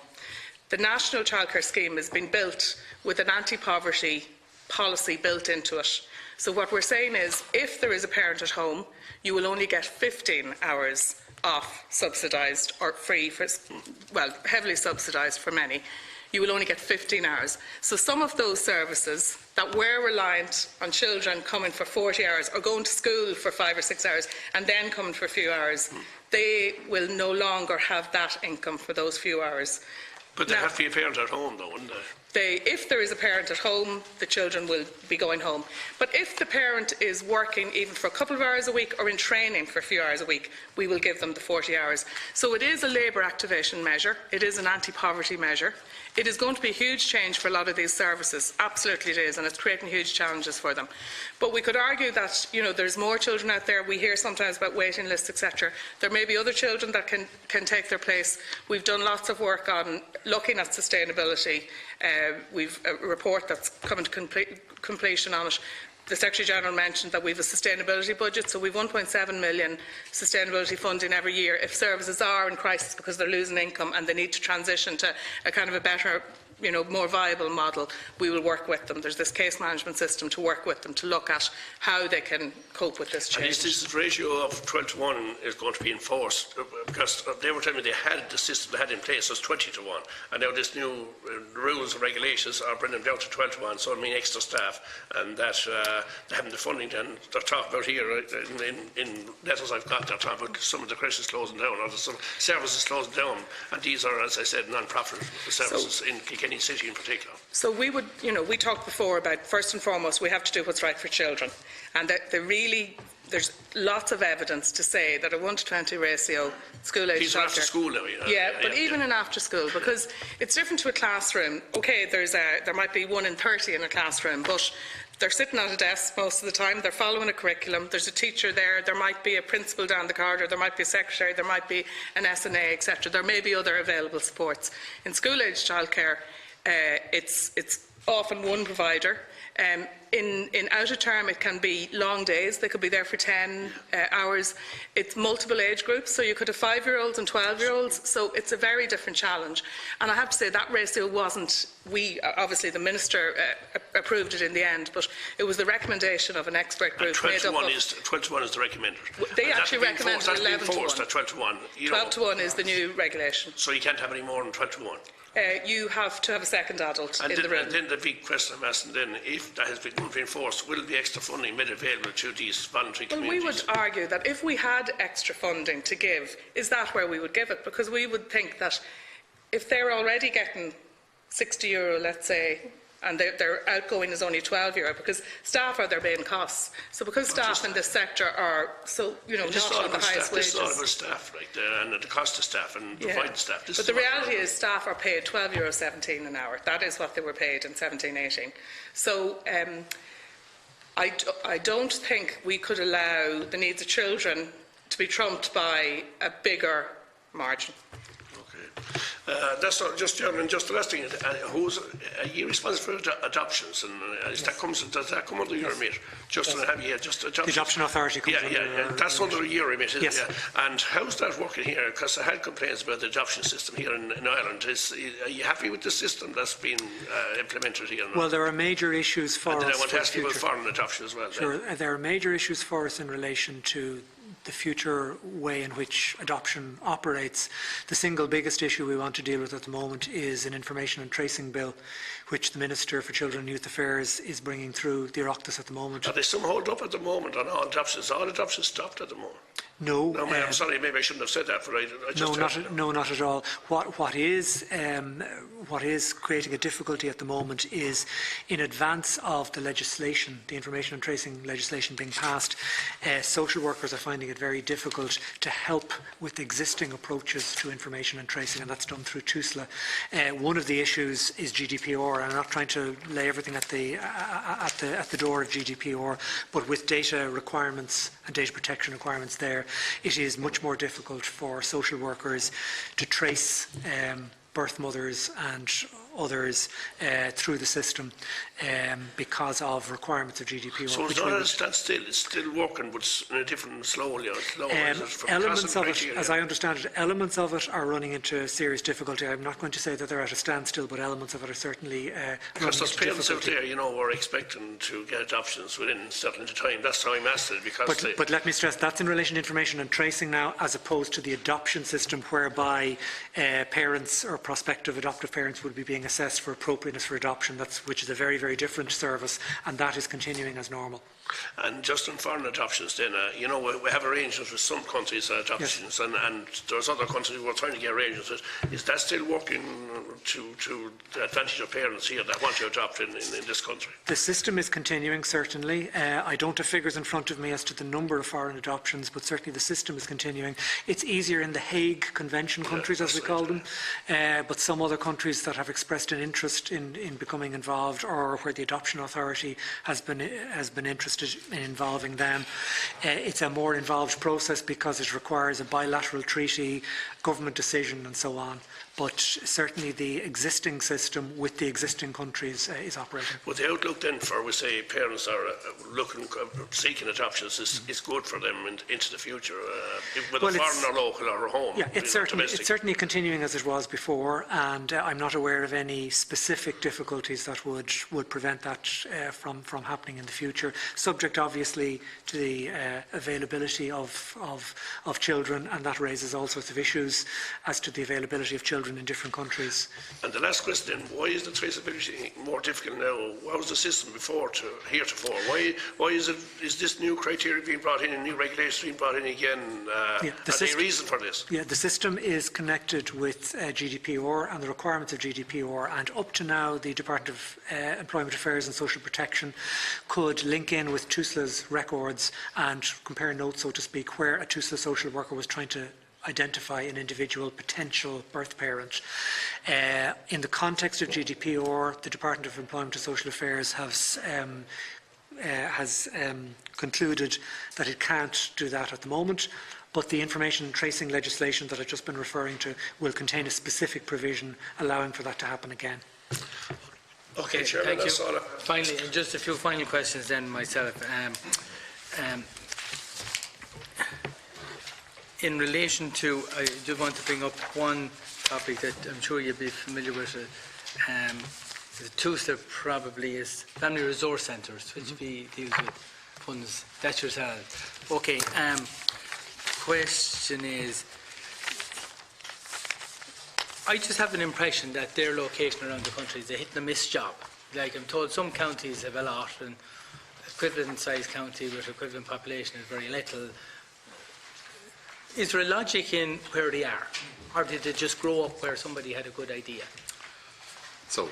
Speaker 10: The National Childcare Scheme has been built with an anti-poverty policy built into it. So what we're saying is, if there is a parent at home, you will only get 15 hours off subsidised or free, for, well, heavily subsidised for many. You will only get 15 hours. So some of those services that were reliant on children coming for 40 hours or going to school for 5 or 6 hours and then coming for a few hours, they will no longer have that income for those few hours.
Speaker 15: But they have to be a parent at home, though, wouldn't they?
Speaker 10: If there is a parent at home, the children will be going home. But if the parent is working even for a couple of hours a week or in training for a few hours a week, we will give them the 40 hours. So it is a labour activation measure. It is an anti-poverty measure. It is going to be a huge change for a lot of these services. Absolutely it is, and it's creating huge challenges for them. But we could argue that, you know, there's more children out there. We hear sometimes about waiting lists, etc. There may be other children that can take their place. We've done lots of work on looking at sustainability. We've a report that's coming to completion on it. The Secretary-General mentioned that we have a sustainability budget, so we have 1.7 million sustainability funding every year. If services are in crisis because they're losing income and they need to transition to a kind of a better, you know, more viable model, we will work with them. There's this case management system to work with them to look at how they can cope with this change.
Speaker 15: And this ratio of 12 to 1 is going to be enforced, because they were telling me they had the system they had in place as 20 to 1, and now this new rules and regulations are bringing them down to 12 to 1, so it means extra staff, and that they haven't the funding. Then they're talking about here in letters I've got, they're talking about some of the crisis closing down, or some services closing down, and these are, as I said, non-profit services in Kilkenny City in particular.
Speaker 10: So we would, you know, we talked before about, first and foremost, we have to do what's right for children, and that there's lots of evidence to say that a 1 to 20 ratio school-age
Speaker 15: These are after school now,
Speaker 10: but even in after school, because it's different to a classroom. Okay, there might be 1 in 30 in a classroom, but they're sitting at a desk most of the time, they're following a curriculum, there's a teacher there might be a principal down the corridor, there might be a secretary, there might be an SNA, etc. There may be other available supports. In school-age childcare, it's often one provider. In out of term, it can be long days. They could be there for 10 hours. It's multiple age groups, so you could have 5-year-olds and 12-year-olds. So it's a very different challenge. And I have to say that ratio wasn't. Obviously the Minister approved it in the end, but it was the recommendation of an expert group.
Speaker 15: 12 to 1 is the recommended.
Speaker 10: They actually recommended 11 to 1.
Speaker 15: 12 to 1.
Speaker 10: 12 to 1 is the new regulation.
Speaker 15: So you can't have any more than 12 to 1.
Speaker 10: you have to have a second adult in the room.
Speaker 15: And then the big question I'm asking then, if that has been enforced, will the extra funding made available to these voluntary communities?
Speaker 10: Well, we would argue that if we had extra funding to give, is that where we would give it? Because we would think that if they're already getting €60, let's say, and their outgoing is only €12, because staff are their main costs. So because staff in this sector are so, not on the highest wages.
Speaker 15: This is all about staff, right, and the cost of staff and providing staff.
Speaker 10: But the reality is staff are paid €12.17 an hour. That is what they were paid in 17-18. So I don't think we could allow the needs of children to be trumped by a bigger margin.
Speaker 15: That's not just Chairman. Just the last thing. Are you responsible for adoptions? And does that come under your remit? Just to have just adoptions.
Speaker 7: The adoption authority comes
Speaker 15: under. That's under your remit, isn't it? And how's that working here? Because I had complaints about the adoption system here in Ireland. Are you happy with the system that's been implemented here?
Speaker 7: Well, there are major issues for us.
Speaker 15: And then I want to ask you about foreign adoption as well.
Speaker 7: Sure, there are major issues for us in relation to the future way in which adoption operates. The single biggest issue we want to deal with at the moment is an information and tracing bill, which the Minister for Children and Youth Affairs is bringing through the Oireachtas at the moment.
Speaker 15: Are they some hold up at the moment on all adoptions? All adoptions stopped at the moment?
Speaker 7: No.
Speaker 15: I'm sorry, maybe I shouldn't have said that, but I just...
Speaker 7: No, not at all. What is creating a difficulty at the moment is, in advance of the legislation, the information and tracing legislation being passed, social workers are finding it very difficult to help with existing approaches to information and tracing, and that's done through TUSLA. One of the issues is GDPR, and I'm not trying to lay everything at the door of GDPR, but with data requirements and data protection requirements there, it is much more difficult for social workers to trace birth mothers and others through the system because of requirements of GDPR.
Speaker 15: So it's not at a standstill, it's still working, but in a different, slowly.
Speaker 7: Elements of it, as I understand it, elements of it are running into serious difficulty. I'm not going to say that they're at a standstill, but elements of it are certainly
Speaker 15: because there's parents out there, were expecting to get adoptions within a certain time. That's how I'm asking it, because...
Speaker 7: But let me stress, that's in relation to information and tracing now, as opposed to the adoption system, whereby parents or prospective adoptive parents would be being assessed for appropriateness for adoption, which is a very, very different service, and that is continuing as normal.
Speaker 15: And just on foreign adoptions then, we have arrangements with some countries adoptions, yes. and there's other countries who are trying to get arrangements with. Is that still working to the advantage of parents here that want to adopt in this country?
Speaker 7: The system is continuing, certainly. I don't have figures in front of me as to the number of foreign adoptions, but certainly the system is continuing. It's easier in the Hague Convention countries, as we call them, but some other countries that have expressed an interest in becoming involved, or where the adoption authority has been interested in involving them. It's a more involved process because it requires a bilateral treaty, government decision and so on. But certainly the existing system with the existing countries is operating.
Speaker 15: But the outlook then for, we say, parents are seeking adoptions is good for them into the future, whether foreign or local or home.
Speaker 7: Yeah, it's certainly continuing as it was before, and I'm not aware of any specific difficulties that would prevent that from happening in the future, subject obviously to the availability of children, and that raises all sorts of issues as to the availability of children in different countries.
Speaker 15: And the last question then, why is the traceability more difficult now? What was the system heretofore? Why is this new criteria being brought in and new regulations being brought in again? Is there a reason for this?
Speaker 7: Yeah, the system is connected with GDPR and the requirements of GDPR, and up to now the Department of Employment Affairs and Social Protection could link in with TUSLA's records and compare notes, so to speak, where a TUSLA social worker was trying to identify an individual potential birth parent. In the context of GDPR, the Department of Employment and Social Affairs has concluded that it can't do that at the moment, but the information and tracing legislation that I've just been referring to will contain a specific provision allowing for that to happen again.
Speaker 1: Okay, thank you. Finally, and just a few final questions then myself. In relation to, I just want to bring up one topic that I'm sure you'll be familiar with. The TUSLA probably is Family Resource Centres, which deals with funds. That's yourself. Okay. Question is, I just have an impression that their location around the country is a hit-and-miss job. Like I'm told, some counties have a lot, and equivalent-sized county with equivalent population is very little. Is there a logic in where they are, or did they just grow up where somebody had a good idea?
Speaker 13: So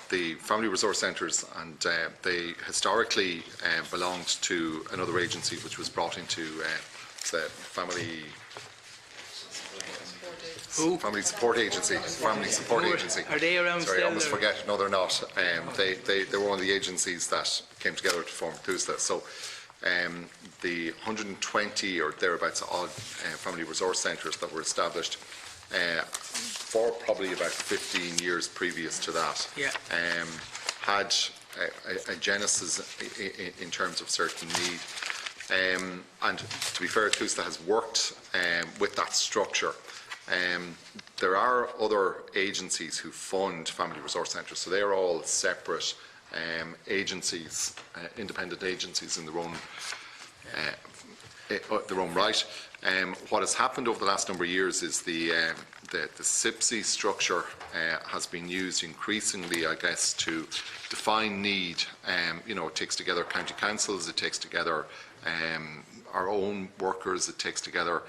Speaker 13: the family resource centres, and they historically belonged to another agency which was brought into the family support agency. Family support agency.
Speaker 1: Are they around?
Speaker 13: Sorry, I almost forget. No, they're not. They were one of the agencies that came together to form TUSLA. So the 120 or thereabouts odd family resource centres that were established for probably about 15 years previous to that, had a genesis in terms of certain need. And to be fair, TUSLA has worked with that structure. There are other agencies who fund family resource centres, so they are all separate agencies, independent agencies in their own right. What has happened over the last number of years is the SIPSI structure has been used increasingly, I guess, to define need. It takes together county councils, it takes together our own workers, it takes together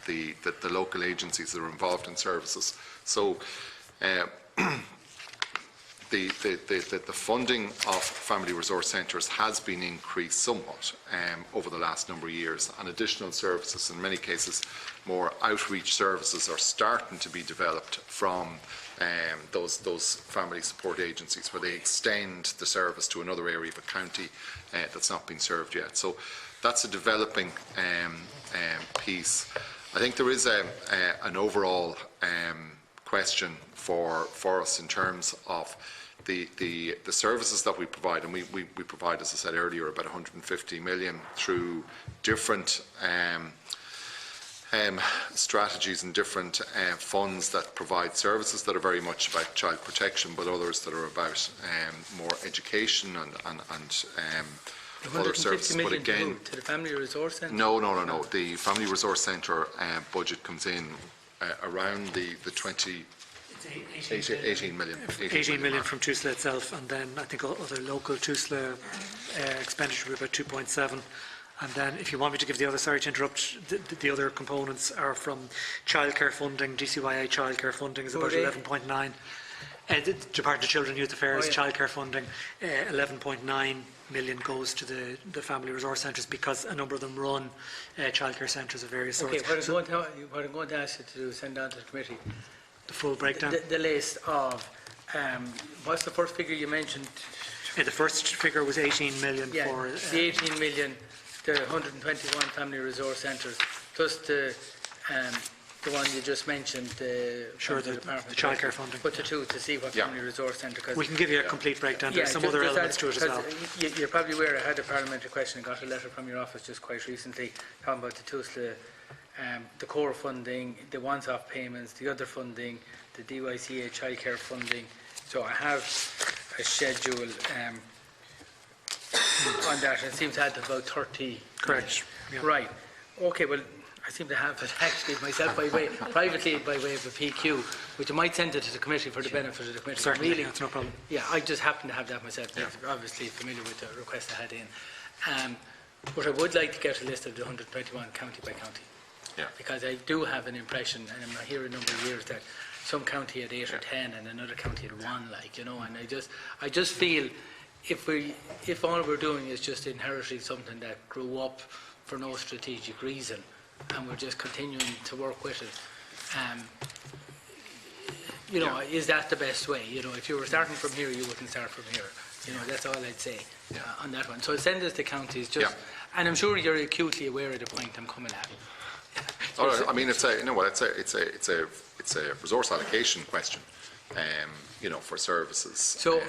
Speaker 13: the local agencies that are involved in services. So the funding of family resource centres has been increased somewhat over the last number of years, and additional services, in many cases more outreach services, are starting to be developed from those family support agencies, where they extend the service to another area of a county that's not been served yet. So that's a developing piece. I think there is an overall question for us in terms of the services that we provide, and we provide, as I said earlier, about 150 million through different strategies and different funds that provide services that are very much about child protection, but others that are about more education and other services. But again,
Speaker 1: to the family resource centre?
Speaker 13: No. The family resource centre budget comes in around the 18 million.
Speaker 7: 18 million from TUSLA itself, and then I think other local TUSLA expenditure will be about 2.7. And then, if you want me to give the other, sorry to interrupt, the other components are from childcare funding. DCYA childcare funding is about 11.9. The Department of Children and Youth Affairs childcare funding, 11.9 million goes to the family resource centres, because a number of them run childcare centres of various sorts.
Speaker 1: What I'm going to ask you to do is send down to the committee
Speaker 7: the full breakdown.
Speaker 1: The list of what's the first figure you mentioned?
Speaker 7: The first figure was 18 million for
Speaker 1: the 18 million. The 121 family resource centres, plus the one you just mentioned, the
Speaker 7: childcare funding.
Speaker 1: Put the two to see what family resource centre.
Speaker 7: We can give you a complete breakdown. There's some other elements to it as well.
Speaker 1: You're probably aware I had a parliamentary question and got a letter from your office just quite recently talking about the TUSLA, the core funding, the once-off payments, the other funding, the DYCA childcare funding. So I have a schedule on that, and it seems to add about 30.
Speaker 7: Correct.
Speaker 1: Yeah. Right. Okay, well, I seem to have it actually myself privately by way of a PQ, which I might send it to the committee for the benefit of the committee.
Speaker 7: Certainly, really, that's no problem.
Speaker 1: Yeah, I just happen to have that myself. Yeah. Obviously familiar with the request I had in. But I would like to get a list of the 121 county by county.
Speaker 13: Yeah.
Speaker 1: Because I do have an impression, and I'm here a number of years, that some county had 8 or 10 and another county had 1, and I just feel if all we're doing is just inheriting something that grew up for no strategic reason, and we're just continuing to work with it, is that the best way? If you were starting from here, you wouldn't start from here. That's all I'd say on that one. So send us the counties, and I'm sure you're acutely aware of the point I'm coming at.
Speaker 13: All right. I mean, it's a resource allocation question. For services.
Speaker 1: So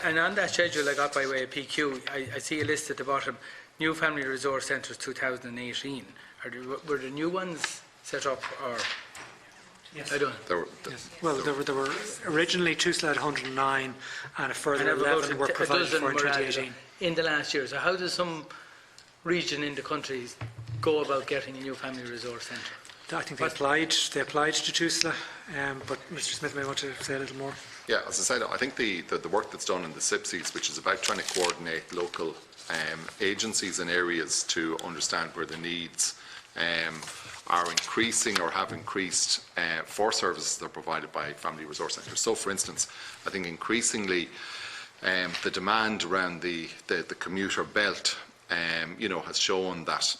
Speaker 1: and on that schedule I got by way of PQ, I see a list at the bottom, new family resource centres 2018. Were the new ones set up, or?
Speaker 7: Yes.
Speaker 1: I don't know.
Speaker 7: There were originally TUSLA had 109, and a further 11 were provided for in 2018.
Speaker 1: In the last year. So how does some region in the country go about getting a new family resource centre?
Speaker 12: I think they applied to TUSLA, but Mr. Smith may want to say a little more.
Speaker 13: Yeah, as I said, I think the work that's done in the SIPCs, which is about trying to coordinate local agencies and areas to understand where the needs are increasing or have increased for services that are provided by family resource centres. So, for instance, I think increasingly the demand around the commuter belt, has shown that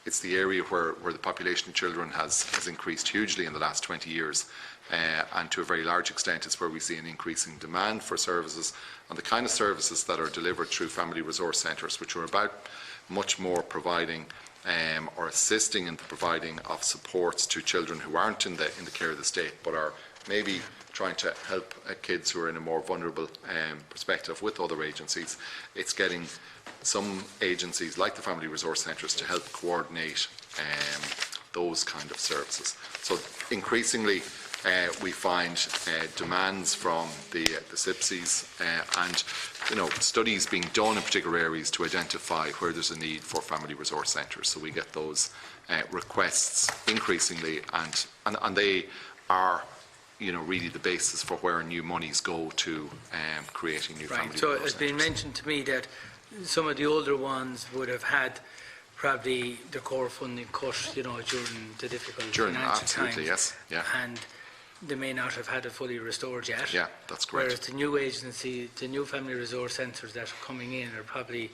Speaker 13: it's the area where the population of children has increased hugely in the last 20 years. And to a very large extent it's where we see an increasing demand for services, and the kind of services that are delivered through family resource centres, which are about much more providing or assisting in the providing of supports to children who aren't in the care of the state, but are maybe trying to help kids who are in a more vulnerable perspective with other agencies. It's getting some agencies like the family resource centres to help coordinate those kind of services. So increasingly we find demands from the SIPCs and studies being done in particular areas to identify where there's a need for family resource centres. So we get those requests increasingly, and they are really the basis for where new monies go to creating new family resource centres.
Speaker 1: So it's been mentioned to me that some of the older ones would have had probably the core funding cut, during the difficult financial times.
Speaker 13: Yes, yeah.
Speaker 1: And they may not have had it fully restored yet.
Speaker 13: Yeah, that's correct.
Speaker 1: Whereas the new agency, the new family resource centres that are coming in are probably,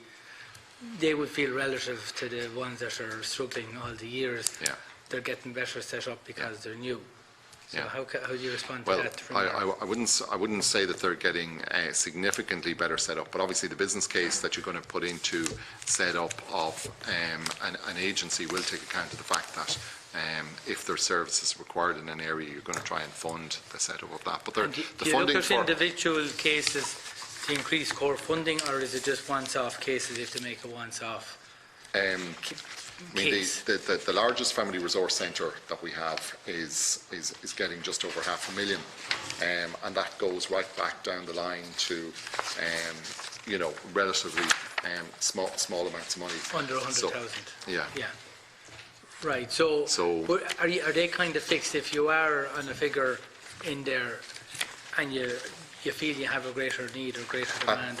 Speaker 1: they would feel relative to the ones that are struggling all the years.
Speaker 13: Yeah.
Speaker 1: They're getting better set up because they're new. So
Speaker 13: Yeah.
Speaker 1: how do you respond to
Speaker 13: Well,
Speaker 1: that?
Speaker 13: I wouldn't say that they're getting significantly better set up, but obviously the business case that you're going to put into set up of an agency will take account of the fact that if there's services required in an area, you're going to try and fund the setup of that. But
Speaker 1: do you look at individual cases to increase core funding, or is it just once-off cases if they make a once-off?
Speaker 13: The largest family resource centre that we have is getting just over £500,000, and that goes right back down the line to relatively small amounts of money.
Speaker 1: Under 100,000.
Speaker 13: Yeah.
Speaker 1: Right. So but are they kind of fixed? If you are on a figure in there, and you feel you have a greater need or greater demand,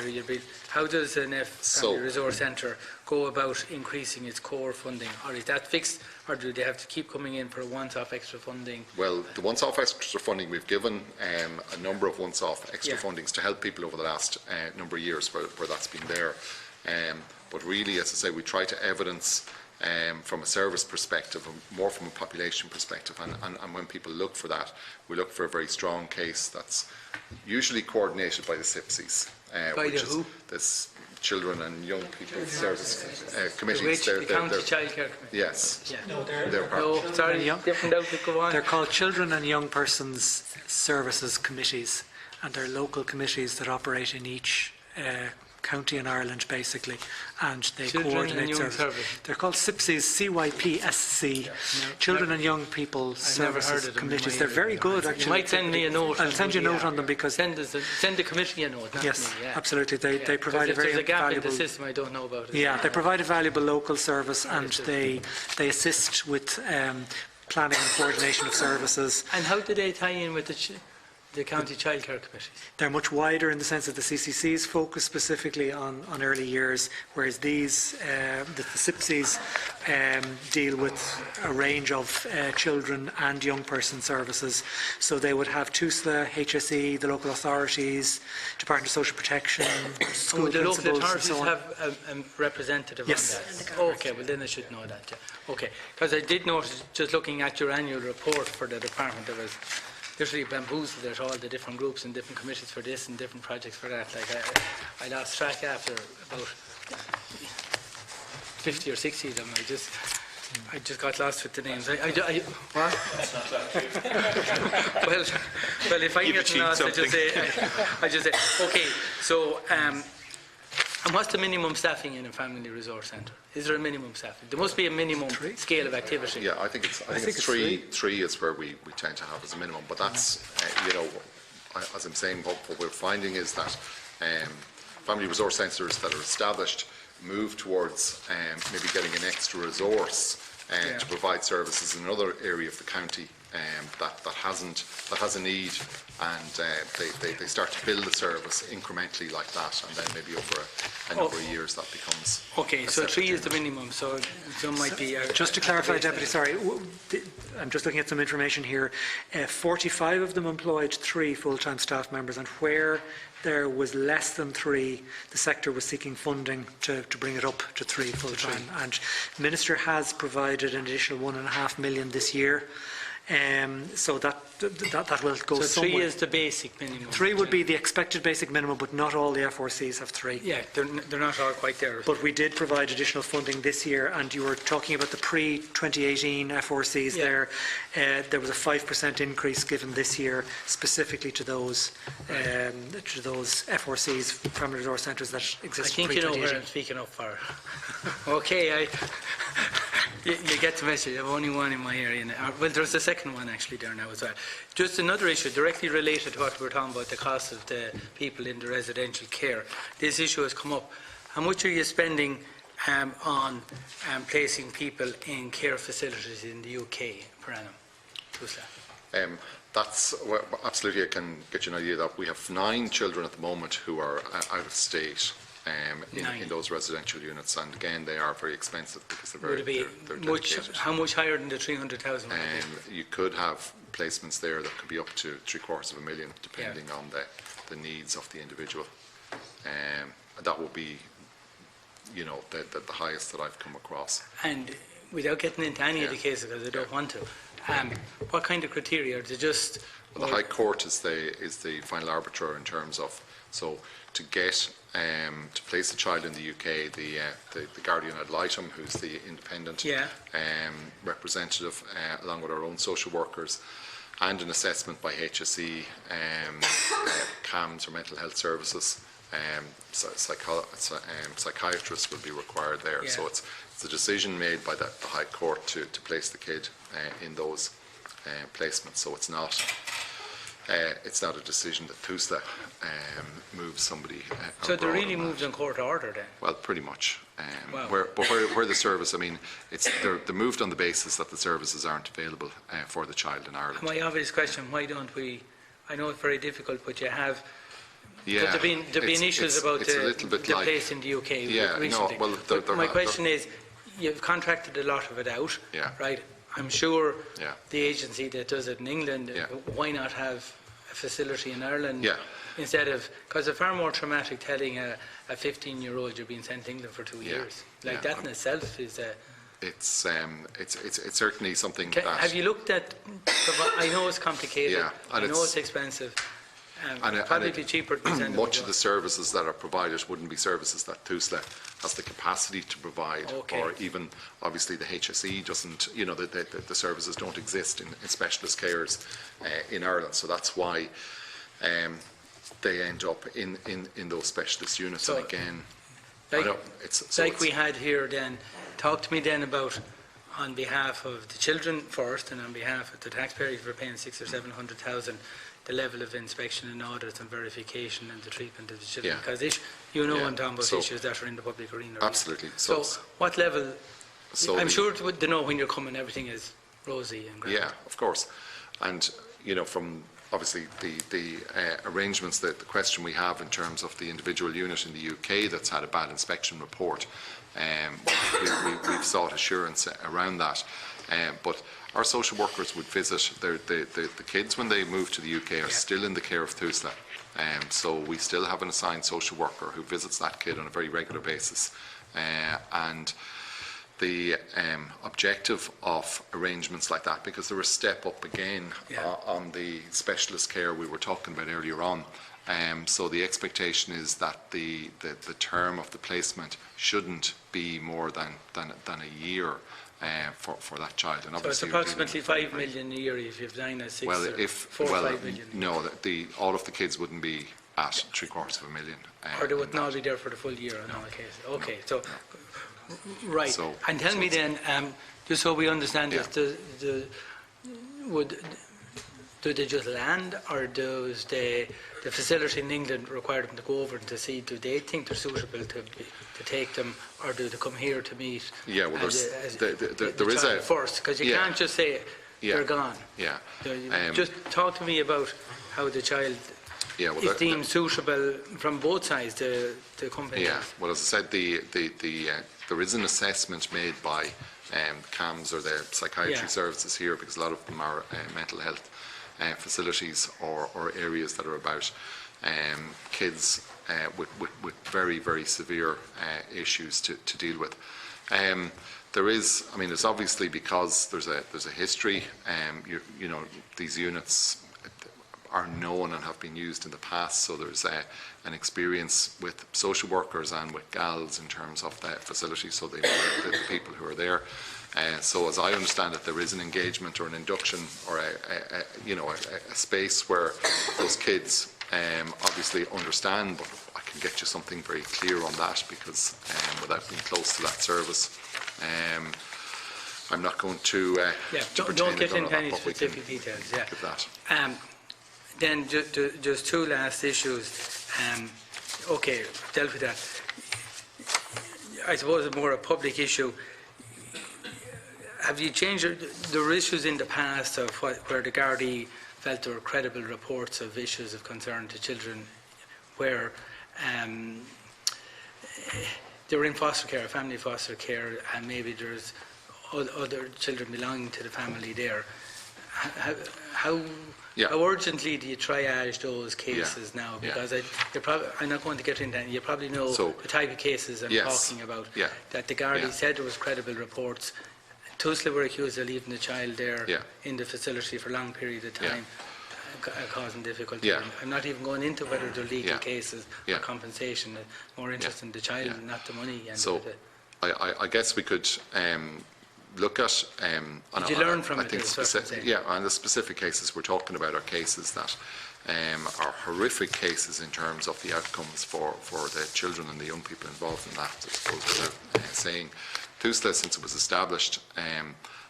Speaker 1: how does an family resource centre go about increasing its core funding? Or is that fixed, or do they have to keep coming in for a once-off extra funding?
Speaker 13: Well, the once-off extra funding, we've given a number of once-off extra fundings to help people over the last number of years where that's been there. But really, as I say, we try to evidence from a service perspective, more from a population perspective, and when people look for that, we look for a very strong case that's usually coordinated by the SIPCs, which is this Children and Young People Service Committees.
Speaker 1: The County Childcare Committee?
Speaker 13: Yes.
Speaker 1: Yeah.
Speaker 12: No,
Speaker 1: different outfit, go on.
Speaker 12: They're called Children and Young Persons Services Committees, and they're local committees that operate in each county in Ireland, basically, and they coordinate services. They're called SIPCs, CYPSC, Children and Young People Services Committees. They're very good, actually.
Speaker 1: You might send me a note.
Speaker 12: I'll send you a note on them, because
Speaker 1: send the committee a note. Not
Speaker 12: yes,
Speaker 1: me,
Speaker 12: absolutely. They provide a very
Speaker 1: valuable. There's a gap
Speaker 12: valuable
Speaker 1: in the system. I don't know about it.
Speaker 12: Yeah, they provide a valuable local service, and they assist with planning and coordination of services.
Speaker 1: And how do they tie in with the County Childcare Committees?
Speaker 12: They're much wider in the sense that the CCCs focus specifically on early years, whereas the SIPCs deal with a range of children and young person services. So they would have TUSLA, HSE, the local authorities, Department of Social Protection, school principals,
Speaker 1: the local authorities
Speaker 12: and so on.
Speaker 1: have a representative
Speaker 12: Yes.
Speaker 1: on that? Okay, well then I should know that. Yeah. Okay, because I did notice, just looking at your annual report for the department, there was literally bamboozled at all the different groups and different committees for this and different projects for that. Like I lost track after about 50 or 60 of them. I just got lost with the names. What? well, if I get lost, I just say, okay. So, and what's the minimum staffing in a family resource centre? Is there a minimum staffing? There must be a minimum scale of activity.
Speaker 13: Yeah, I think it's three. Three is where we tend to have as a minimum. But that's, as I'm saying, what we're finding is that family resource centres that are established move towards maybe getting an extra resource to provide services in another area of the county that has a need, and they start to build the service incrementally like that, and then maybe over a number of years that becomes.
Speaker 1: Okay, so 3 is the minimum, so some might be.
Speaker 12: Just to clarify, Deputy, sorry, I'm just looking at some information here. 45 of them employed 3 full-time staff members, and where there was less than 3, the sector was seeking funding to bring it up to 3 full-time. And the Minister has provided an additional $1.5 million this year. So that will go
Speaker 1: so
Speaker 12: somewhere.
Speaker 1: 3 is the basic minimum.
Speaker 12: 3 would be the expected basic minimum, but not all the FRCs have 3.
Speaker 1: Yeah, they're not all quite there.
Speaker 12: But we did provide additional funding this year, and you were talking about the pre-2018 FRCs there. There was a 5% increase given this year specifically to those FRCs, Family Resource Centres, that existed pre-2018.
Speaker 1: I think you know where I'm speaking up for. Okay, you get the message. I have only one in my area. Well, there's a second one actually there now as well. Just another issue directly related to what we're talking about, the cost of the people in the residential care. This issue has come up. How much are you spending on placing people in care facilities in the UK per annum?
Speaker 13: Well, absolutely, I can get you an idea that we have 9 children at the moment who are out of state. In those residential units, and again they are very expensive because they're dedicated.
Speaker 1: How much higher than the 300,000?
Speaker 13: You could have placements there that could be up to $750,000 depending on the needs of the individual. That would be, the highest that I've come across.
Speaker 1: And without getting into any of the cases, because I don't want to, what kind of criteria? Are they just?
Speaker 13: Well, the High Court is the final arbiter in terms of, so to get to place a child in the UK, the guardian ad litem, who's the independent representative, along with our own social workers, and an assessment by HSE, CAMS or mental health services, psychiatrists will be required there. So it's a decision made by the High Court to place the kid in those placements. So it's not a decision that TUSLA moves somebody.
Speaker 1: So they really moved on court order then?
Speaker 13: Well, pretty much. Where the service, I mean, they're moved on the basis that the services aren't available for the child in Ireland.
Speaker 1: My obvious question: why don't we? I know it's very difficult, but you have.
Speaker 13: Yeah,
Speaker 1: but there've been issues about the place in the UK recently.
Speaker 13: No, well,
Speaker 1: my question is, you've contracted a lot of it out, right? I'm sure the agency that does it in England, why not have a facility in Ireland instead of, because it's far more traumatic telling a 15-year-old you're being sent to England for 2 years. That in itself is a...
Speaker 13: It's certainly something that...
Speaker 1: Have you looked at... I know it's complicated, I know it's expensive. Probably be cheaper to send
Speaker 13: much of the services that are provided wouldn't be services that TUSLA has the capacity to provide, or even obviously the HSE doesn't, the services don't exist in specialist cares in Ireland, so that's why they end up in those specialist units.
Speaker 1: So,
Speaker 13: and again,
Speaker 1: we had here then, talk to me then about, on behalf of the children first and on behalf of the taxpayers for paying 600,000 or 700,000, the level of inspection and audits and verification and the treatment of the children, because I'm talking about issues that are in the public arena.
Speaker 13: Absolutely.
Speaker 1: So what level, I'm sure they know when you're coming everything is rosy and great.
Speaker 13: Yeah, of course. And, from obviously the arrangements, the question we have in terms of the individual unit in the UK that's had a bad inspection report, we've sought assurance around that. But our social workers would visit the kids when they move to the UK are still in the care of TUSLA. So we still have an assigned social worker who visits that kid on a very regular basis. And the objective of arrangements like that, because they're a step up again on the specialist care we were talking about earlier on. So the expectation is that the term of the placement shouldn't be more than a year. For that child, and
Speaker 1: so it's approximately 5 million a year if you've 9 or 6.
Speaker 13: Well,
Speaker 1: or 5 million.
Speaker 13: No, all of the kids wouldn't be at $750,000.
Speaker 1: Or they would not be there for the full year in all cases. Okay, so right. So, and tell me then, just so we understand this, do they just land, or does the facility in England require them to go over and to see, do they think they're suitable to take them, or do they come here to meet?
Speaker 13: Yeah, well, there is a...
Speaker 1: First, because you can't just say they're gone.
Speaker 13: Yeah.
Speaker 1: Just talk to me about how the child is deemed suitable from both sides, the company.
Speaker 13: Yeah, well, as I said, there is an assessment made by CAMS, or the psychiatry services here, because a lot of them are mental health facilities or areas that are about kids with very, very severe issues to deal with. There is, I mean, it's obviously because there's a history. You know, these units are known and have been used in the past, so there's an experience with social workers and with GALs in terms of the facility, so they know the people who are there. So as I understand it, there is an engagement or an induction or a space where those kids obviously understand, but I can get you something very clear on that, because without being close to that service, I'm not going to
Speaker 1: don't get into any specific details. Then just two last issues. Okay, dealt with that. I suppose it's more a public issue. Have you changed? There were issues in the past of where the Gardaí felt there were credible reports of issues of concern to children where they were in foster care, family foster care, and maybe there's other children belonging to the family there. How urgently do you triage those cases now? Because I'm not going to get into that. You probably know the type of cases I'm talking about. That the Gardaí said there was credible reports. Tusla were accused of leaving the child there in the facility for a long period of time, causing difficulty. I'm not even going into whether they're legal cases or compensation. More interested in the child and not the money. And
Speaker 13: so I guess we could look at...
Speaker 1: Did you learn from it?
Speaker 13: And the specific cases we're talking about are cases that are horrific cases in terms of the outcomes for the children and the young people involved in that. I suppose without saying, Tusla, since it was established,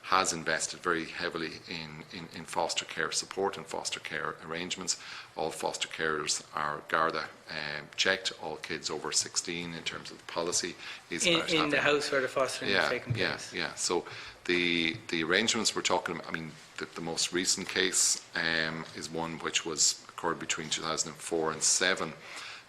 Speaker 13: has invested very heavily in foster care support and foster care arrangements. All foster carers are Garda checked. All kids over 16 in terms of the policy is
Speaker 1: in the house where the fostering is taking place.
Speaker 13: So the arrangements we're talking about, I mean, the most recent case is one which occurred between 2004 and 2007.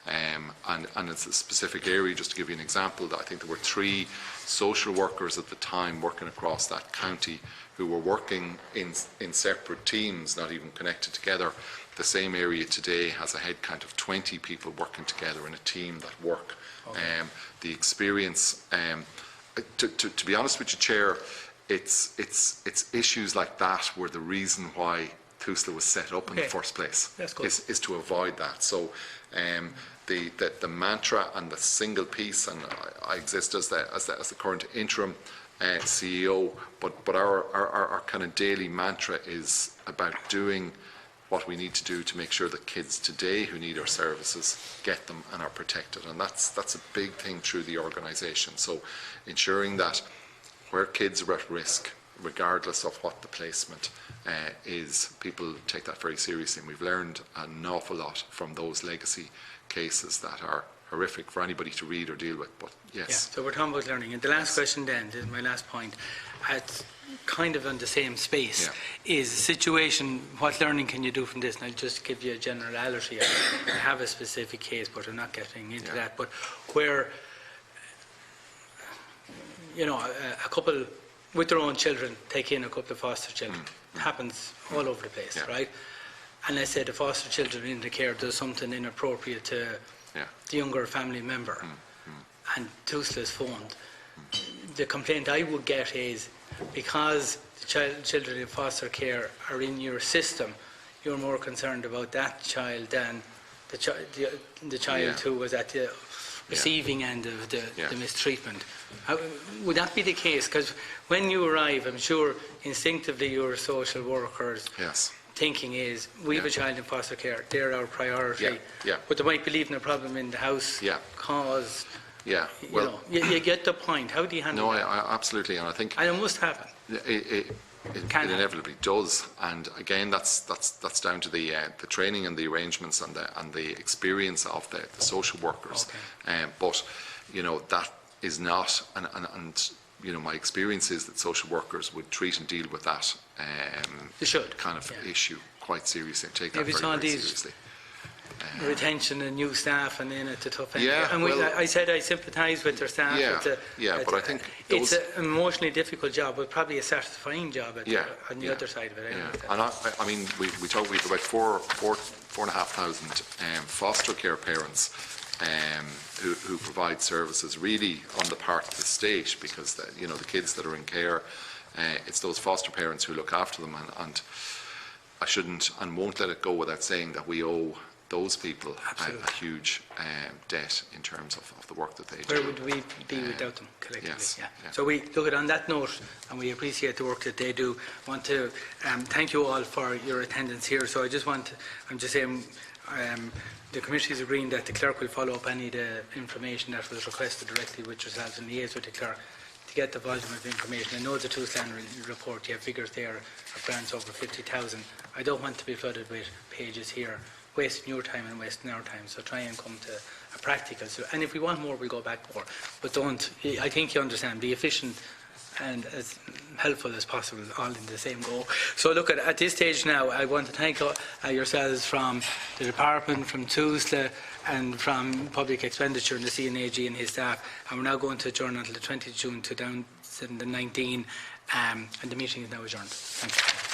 Speaker 13: And it's a specific area. Just to give you an example, I think there were 3 social workers at the time working across that county who were working in separate teams, not even connected together. The same area today has a head count of 20 people working together in a team that work. The experience, to be honest with you, Chair, it's issues like that were the reason why Tusla was set up in the first place, is to avoid that. So the mantra and the single piece, and I exist as the current interim CEO, but our kind of daily mantra is about doing what we need to do to make sure that kids today who need our services get them and are protected, and that's a big thing through the organisation. So ensuring that where kids are at risk, regardless of what the placement is, people take that very seriously, and we've learned an awful lot from those legacy cases that are horrific for anybody to read or deal with. But
Speaker 1: so we're talking about learning. And the last question then, my last point, it's kind of on the same space, is a situation, what learning can you do from this? And I'll just give you a generality. I have a specific case, but I'm not getting into that. But where, a couple with their own children take in a couple of foster children. It happens all over the place, right? And let's say the foster children in the care does something inappropriate to the younger family member, and Tusla is phoned. The complaint I would get is, because the children in foster care are in your system, you're more concerned about that child than the child who was at the receiving end of the mistreatment. Would that be the case? Because when you arrive, I'm sure instinctively your social workers thinking is, we have a child in foster care, they're our priority. But they might be leaving a problem in the house cause... you get the point. How do you handle that?
Speaker 13: No, absolutely, and I think...
Speaker 1: And it must happen.
Speaker 13: It inevitably does, and again, that's down to the training and the arrangements and the experience of the social workers.
Speaker 1: Okay.
Speaker 13: But that is not, and my experience is that social workers would treat and deal with that kind of issue quite seriously and take that very seriously.
Speaker 1: Retention and new staff, and then it's a tough end.
Speaker 13: Yeah,
Speaker 1: and I said I sympathise with their staff.
Speaker 13: But I think
Speaker 1: it's an emotionally difficult job, but probably a satisfying job on the other side of it.
Speaker 13: And I mean, we talk we've about 4,500 foster care parents who provide services really on the part of the state, because the kids that are in care, it's those foster parents who look after them, and I shouldn't and won't let it go without saying that we owe those people a huge debt in terms of the work that they do.
Speaker 1: Where would we be without them collectively?
Speaker 13: Yes,
Speaker 1: So we look at on that note, and we appreciate the work that they do. I want to thank you all for your attendance here. So I'm just saying, the committee is agreeing that the clerk will follow up any of the information that was requested directly with yourselves and liaise with the clerk to get the volume of information. I know the Tuesday report, you have figures there of grants over 50,000. I don't want to be flooded with pages here, wasting your time and wasting our time. So try and come to a practical. And if we want more, we'll go back more. But don't, I think you understand, be efficient and as helpful as possible, all in the same go. So look, at this stage now, I want to thank yourselves from the department, from TUSLA and from Public Expenditure and the CNAG and his staff. And we're now going to adjourn until the 20th of June to 2019, and the meeting is now adjourned. Thank you.